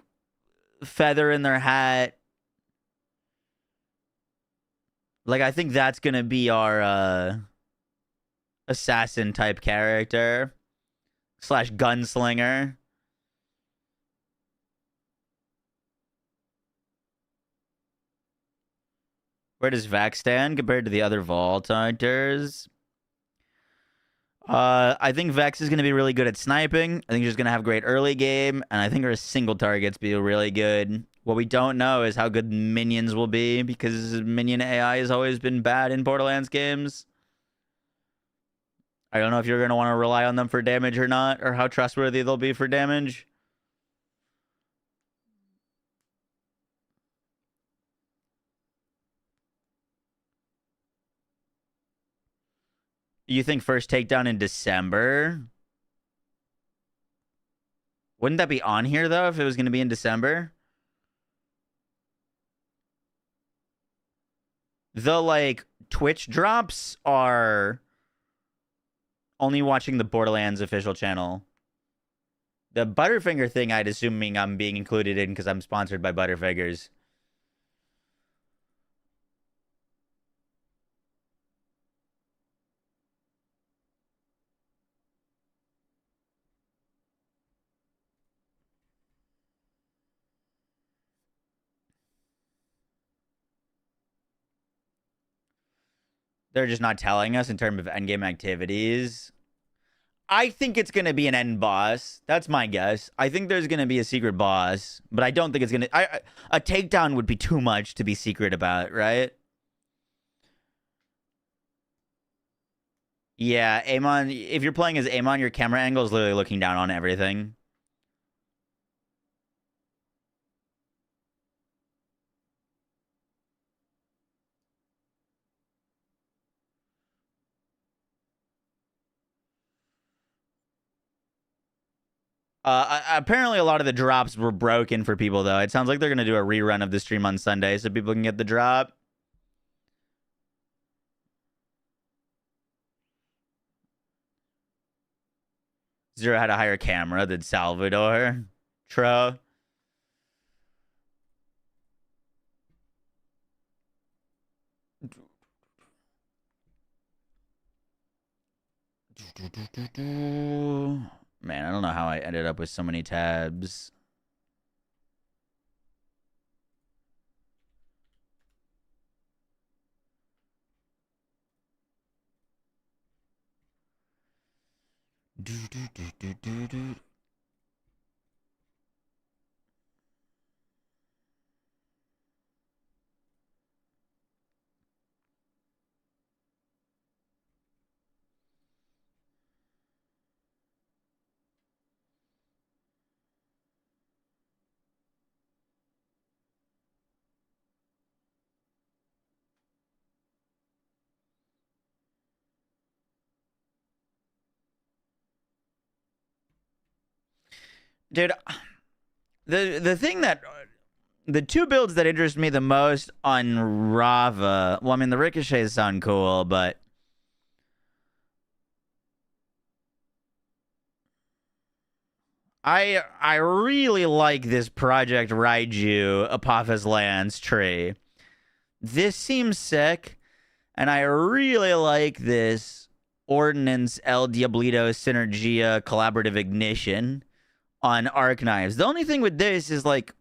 [SPEAKER 2] feather in their hat. Like, I think that's gonna be our assassin type character / gunslinger. Where does Vax stand compared to the other Vault Hunters? I think Vex is going to be really good at sniping. I think she's going to have great early game. And I think her single targets be really good. What we don't know is how good minions will be, because minion AI has always been bad in Borderlands games. I don't know if you're going to want to rely on them for damage or not, or how trustworthy they'll be for damage. You think first takedown in December? Wouldn't that be on here, though, if it was going to be in December? The, like, Twitch drops are only watching the Borderlands official channel. The Butterfinger thing, I'd assuming I'm being included in because I'm sponsored by Butterfingers. They're just not telling us in terms of endgame activities. I think it's going to be an end boss. That's my guess. I think there's going to be a secret boss, but I don't think it's going to... A takedown would be too much to be secret about, right? Yeah, Amon, if you're playing as Amon, your camera angle is literally looking down on everything. Apparently a lot of the drops were broken for people, though. It sounds like they're going to do a rerun of the stream on Sunday so people can get the drop. Zero had a higher camera than Salvador. Tro. Man, I don't know how I ended up with so many tabs. Dude, the thing that the two builds that interest me the most on Rava, well, I mean, the ricochets sound cool, but I really like this Project Raiju Apophis Lands tree. This seems sick, and I really like this Ordnance El Diablito Synergia Collaborative Ignition on Arc Knives. The only thing with this is, like,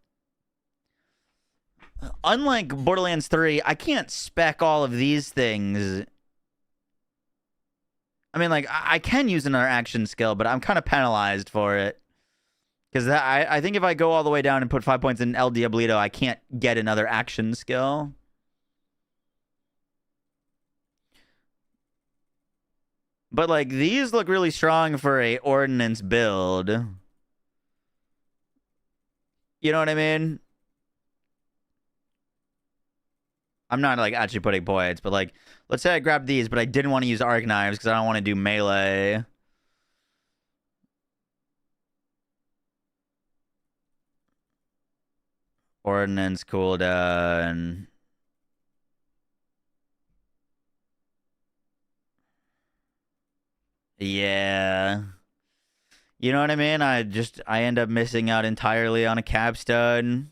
[SPEAKER 2] unlike Borderlands 3, I can't spec all of these things. I mean, like, I can use another action skill, but I'm kind of penalized for it. Because I think if I go all the way down and put 5 points in El Diablito, I can't get another action skill. But, like, these look really strong for a Ordnance build. You know what I mean? I'm not, like, actually putting points, but, like, let's say I grabbed these, but I didn't want to use Arc Knives because I don't want to do melee. Ordnance cooldown. Yeah. You know what I mean? I end up missing out entirely on a capstone,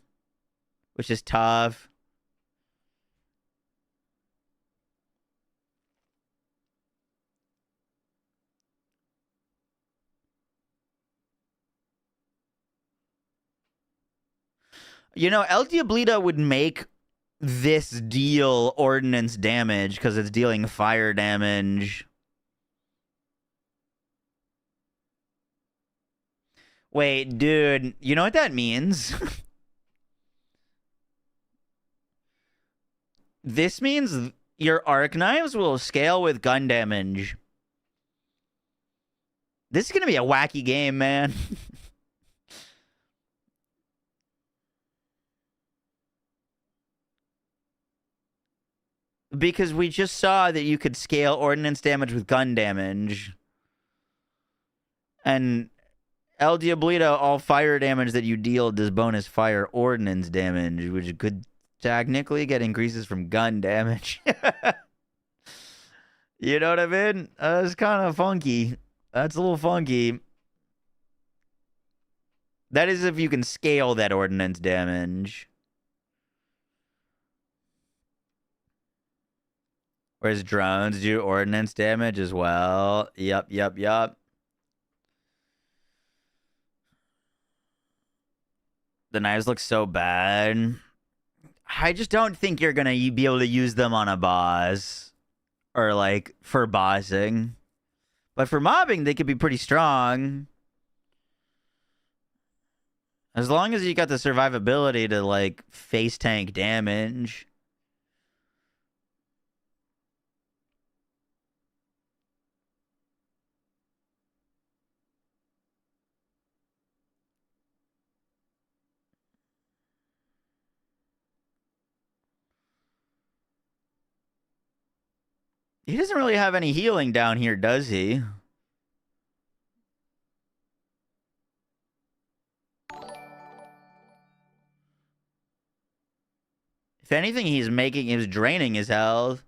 [SPEAKER 2] which is tough. You know, El Diablito would make this deal ordnance damage because it's dealing fire damage. Wait, dude, you know what that means? This means your arc knives will scale with gun damage. This is going to be a wacky game, man. Because we just saw that you could scale ordnance damage with gun damage. And El Diablito, all fire damage that you deal does bonus fire ordnance damage, which could technically get increases from gun damage. You know what I mean? It's kind of funky. That's a little funky. That is if you can scale that ordnance damage. Whereas drones do ordnance damage as well. Yup. The knives look so bad. I just don't think you're going to be able to use them on a boss. Or, like, for bossing. But for mobbing, they could be pretty strong. As long as you got the survivability to, like, face tank damage. He doesn't really have any healing down here, does he? If anything, he's draining his health.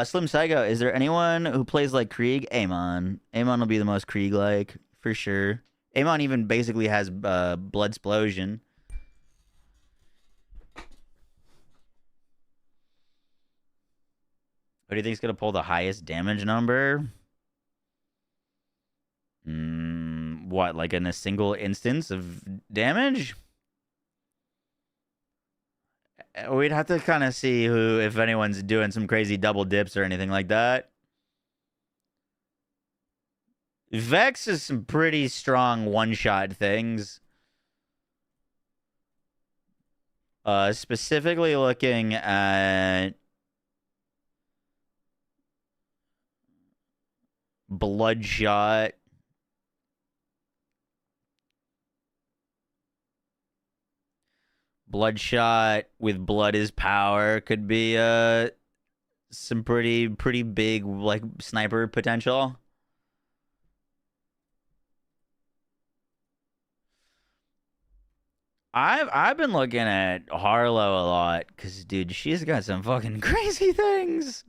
[SPEAKER 2] Slim Psycho, is there anyone who plays like Krieg? Amon. Amon will be the most Krieg-like, for sure. Amon even basically has Blood Explosion. Who do you think is going to pull the highest damage number? What, like in a single instance of damage? We'd have to kind of see if anyone's doing some crazy double dips or anything like that. Vex is some pretty strong one-shot things. Specifically looking at Bloodshot. Bloodshot with blood is power could be some pretty big like sniper potential. I've been looking at Harlo a lot because, dude, she's got some fucking crazy things.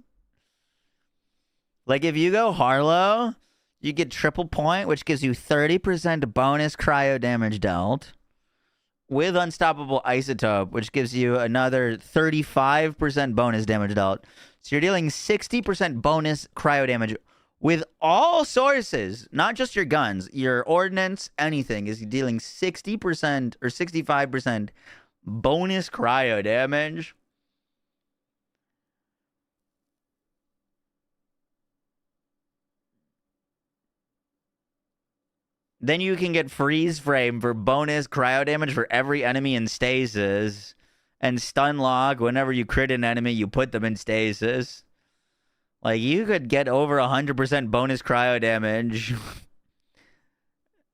[SPEAKER 2] Like, if you go Harlo, you get triple point, which gives you 30% bonus cryo damage dealt, with Unstoppable Isotope, which gives you another 35% bonus damage dealt. So you're dealing 60% bonus cryo damage with all sources, not just your guns, your ordnance, anything, is dealing 60% or 65% bonus cryo damage. Then you can get freeze frame for bonus cryo damage for every enemy in stasis. And stun lock, whenever you crit an enemy, you put them in stasis. Like, you could get over 100% bonus cryo damage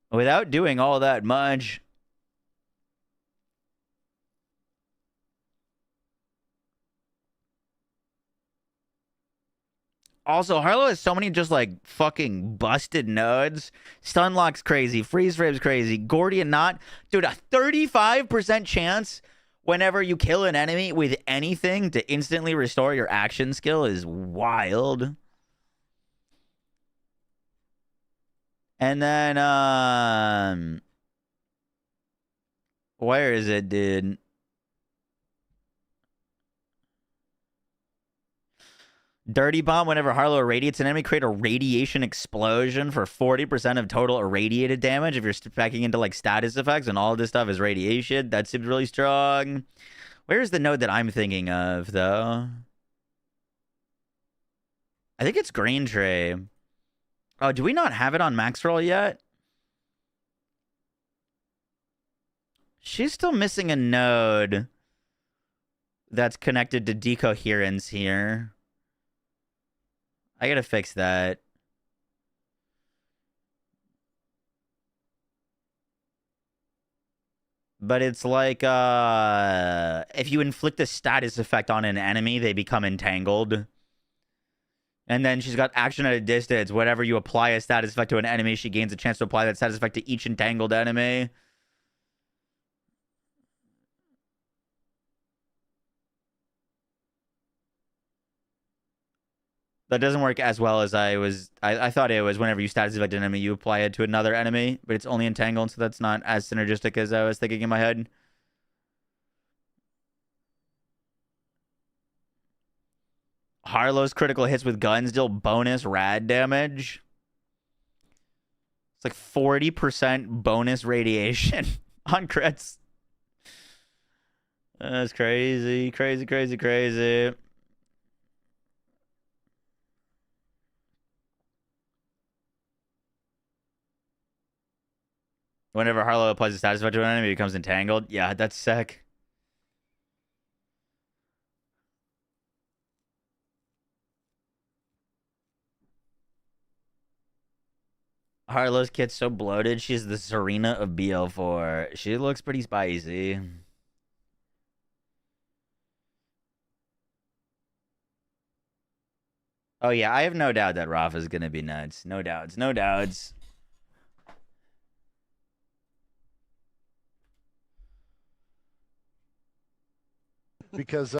[SPEAKER 2] without doing all that much. Also, Harlo has so many just, like, fucking busted nodes. Stun lock's crazy. Freeze frame's crazy. Gordian Knot. Dude, a 35% chance whenever you kill an enemy with anything to instantly restore your action skill is wild. And then, where is it, dude? Dirty Bomb, whenever Harlo irradiates an enemy, create a radiation explosion for 40% of total irradiated damage if you're backing into, like, status effects, and all of this stuff is radiation. That seems really strong. Where's the node that I'm thinking of, though? I think it's Green Tray. Oh, do we not have it on Maxroll yet? She's still missing a node that's connected to decoherence here. I gotta fix that. But it's like, if you inflict a status effect on an enemy, they become entangled. And then she's got action at a distance. Whenever you apply a status effect to an enemy, she gains a chance to apply that status effect to each entangled enemy. That doesn't work as well as I thought it was. Whenever you status effect an enemy, you apply it to another enemy, but it's only entangled, so that's not as synergistic as I was thinking in my head. Harlo's critical hits with guns deal bonus rad damage. It's like 40% bonus radiation on crits. That's crazy, crazy, crazy, crazy. Whenever Harlo applies a status effect to an enemy, it becomes entangled. Yeah, that's sick. Harlo's kit's so bloated. She's the Serena of BL4. She looks pretty spicy. Oh, yeah, I have no doubt that Rafa's going to be nuts. No doubts. No doubts.
[SPEAKER 6] Because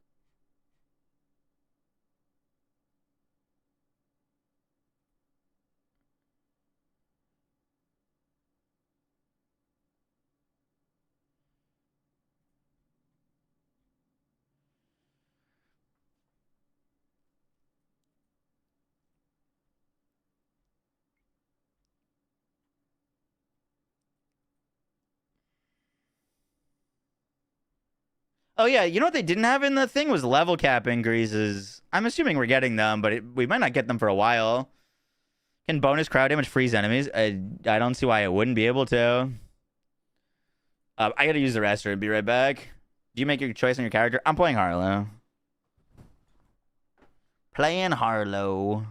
[SPEAKER 2] Oh yeah, you know what they didn't have in the thing was level cap increases. I'm assuming we're getting them, but we might not get them for a while. Can bonus crowd damage freeze enemies? I don't see why it wouldn't be able to. I gotta use the restroom. Be right back. Do you make your choice on your character? I'm playing Harlo. Playing Harlo.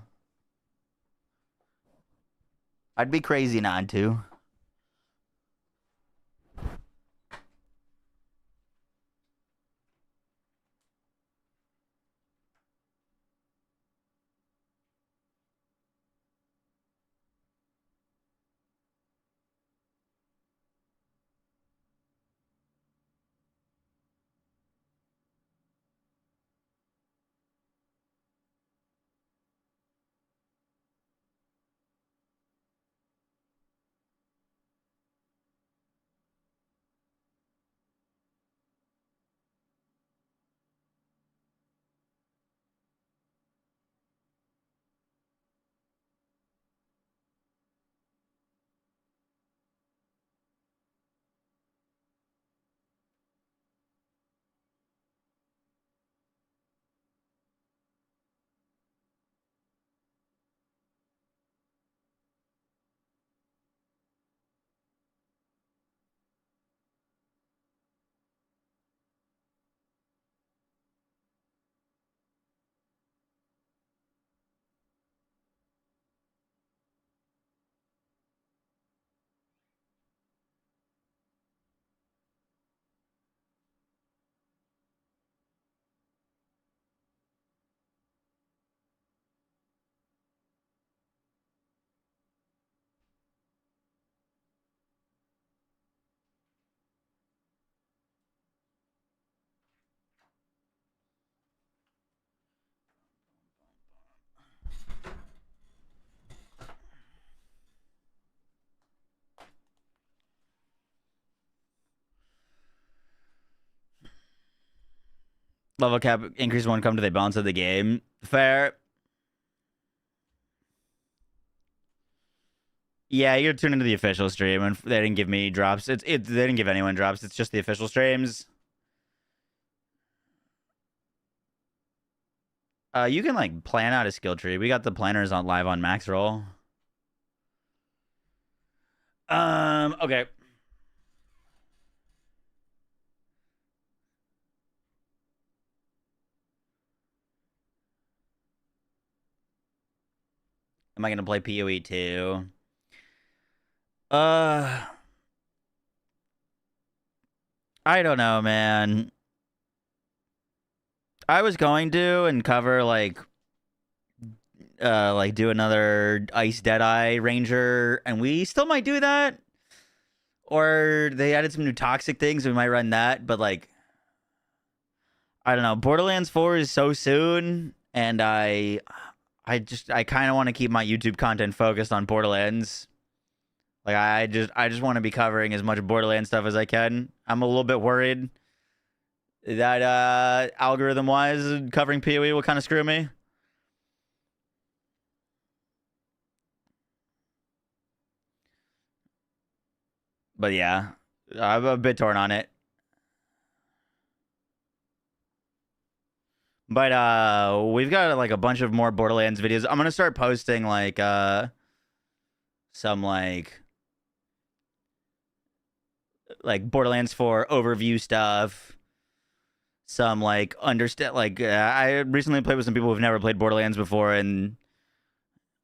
[SPEAKER 2] I'd be crazy not to. Level cap increase won't come to the balance of the game. Fair. Yeah, you gotta tune into the official stream, and they didn't give me drops. They didn't give anyone drops. It's just the official streams. You can like plan out a skill tree. We got the planners on live on Maxroll. Okay. Am I gonna play PoE too? I don't know, man. I was going to and cover like do another Ice Deadeye Ranger, and we still might do that. Or they added some new toxic things, we might run that, but like I don't know. Borderlands 4 is so soon, and I kind of want to keep my YouTube content focused on Borderlands. Like I just want to be covering as much Borderlands stuff as I can. I'm a little bit worried that algorithm wise covering PoE will kind of screw me. But yeah, I'm a bit torn on it. But we've got like a bunch of more Borderlands videos. I'm gonna start posting like some like Borderlands 4 overview stuff. Some like I recently played with some people who've never played Borderlands before, and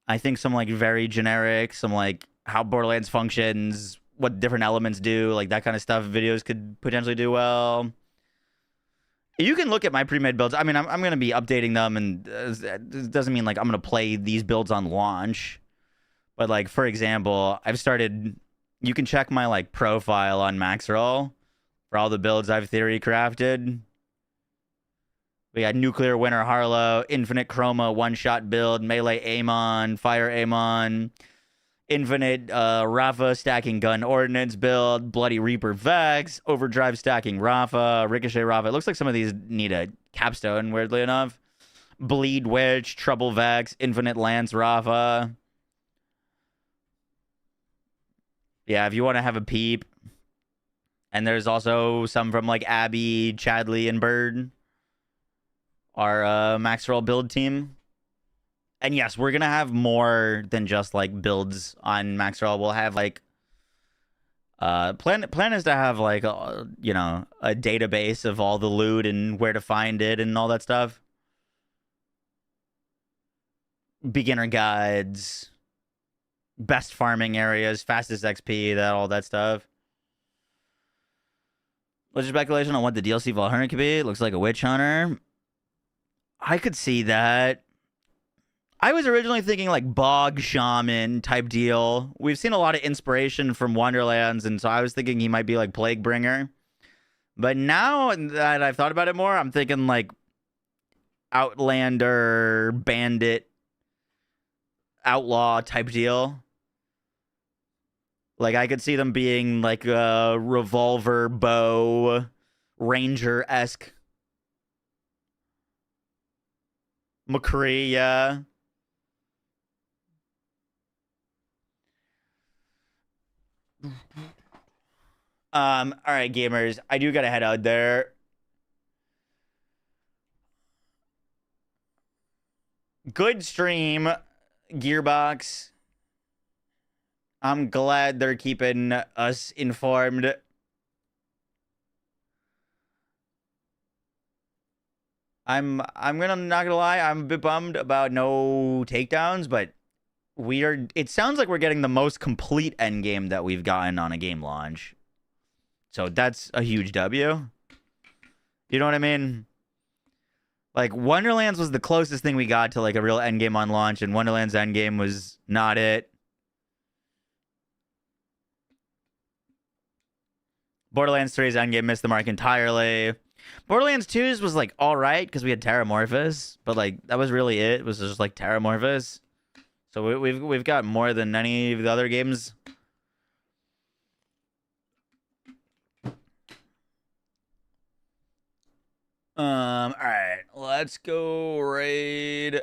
[SPEAKER 2] I think some like very generic, some like how Borderlands functions, what different elements do, like that kind of stuff. Videos could potentially do well. You can look at my pre-made builds. I mean, I'm going to be updating them, and it doesn't mean like I'm going to play these builds on launch. But like, for example, I've started... You can check my like profile on Maxroll for all the builds I've theory crafted. We got Nuclear Winter Harlo, Infinite Chroma one-shot build, Melee Amon, Fire Amon, Infinite Rafa stacking gun ordnance build, Bloody Reaper Vex, Overdrive stacking Rafa, Ricochet Rafa. It looks like some of these need a capstone, weirdly enough. Bleed Witch, Trouble Vex, Infinite Lance Rafa. Yeah, if you want to have a peep And there's also some from like Abby, Chadley, and Bird, our Maxroll build team. And yes, we're gonna have more than just like builds on Maxroll. We'll have like plan is to have like you know, a database of all the loot and where to find it and all that stuff. Beginner guides, best farming areas, fastest XP, all that stuff. What's your speculation on what the DLC Vault Hunter could be? It looks like a witch hunter. I could see that. I was originally thinking like bog shaman type deal. We've seen a lot of inspiration from Wonderlands, and so I was thinking he might be like Plague Bringer. But now that I've thought about it more, I'm thinking like Outlander, Bandit, Outlaw type deal. Like, I could see them being like a revolver, bow, ranger-esque. McCree, yeah. All right, gamers. I do gotta head out there. Good stream, Gearbox. I'm glad they're keeping us informed. I'm not gonna lie, I'm a bit bummed about no takedowns, but it sounds like we're getting the most complete endgame that we've gotten on a game launch. So that's a huge W. You know what I mean? Like, Wonderlands was the closest thing we got to like a real endgame on launch, and Wonderlands endgame was not it. Borderlands 3's endgame missed the mark entirely. Borderlands 2's was like all right because we had Terramorphous, but like that was really it. It was just like Terramorphous. So we've got more than any of the other games. All right, let's go raid.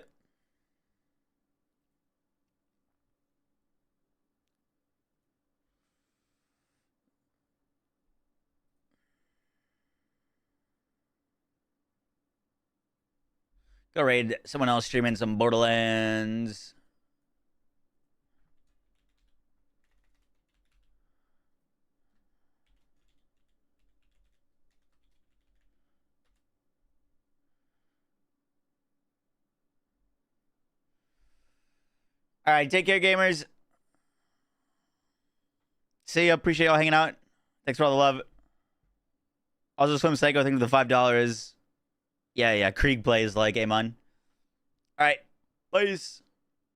[SPEAKER 2] Go raid someone else streaming some Borderlands. All right, take care, gamers. See ya. Appreciate y'all hanging out. Thanks for all the love. Also, Swim Psycho, thank you for the $5. Yeah, Krieg plays like Amon. All right, peace.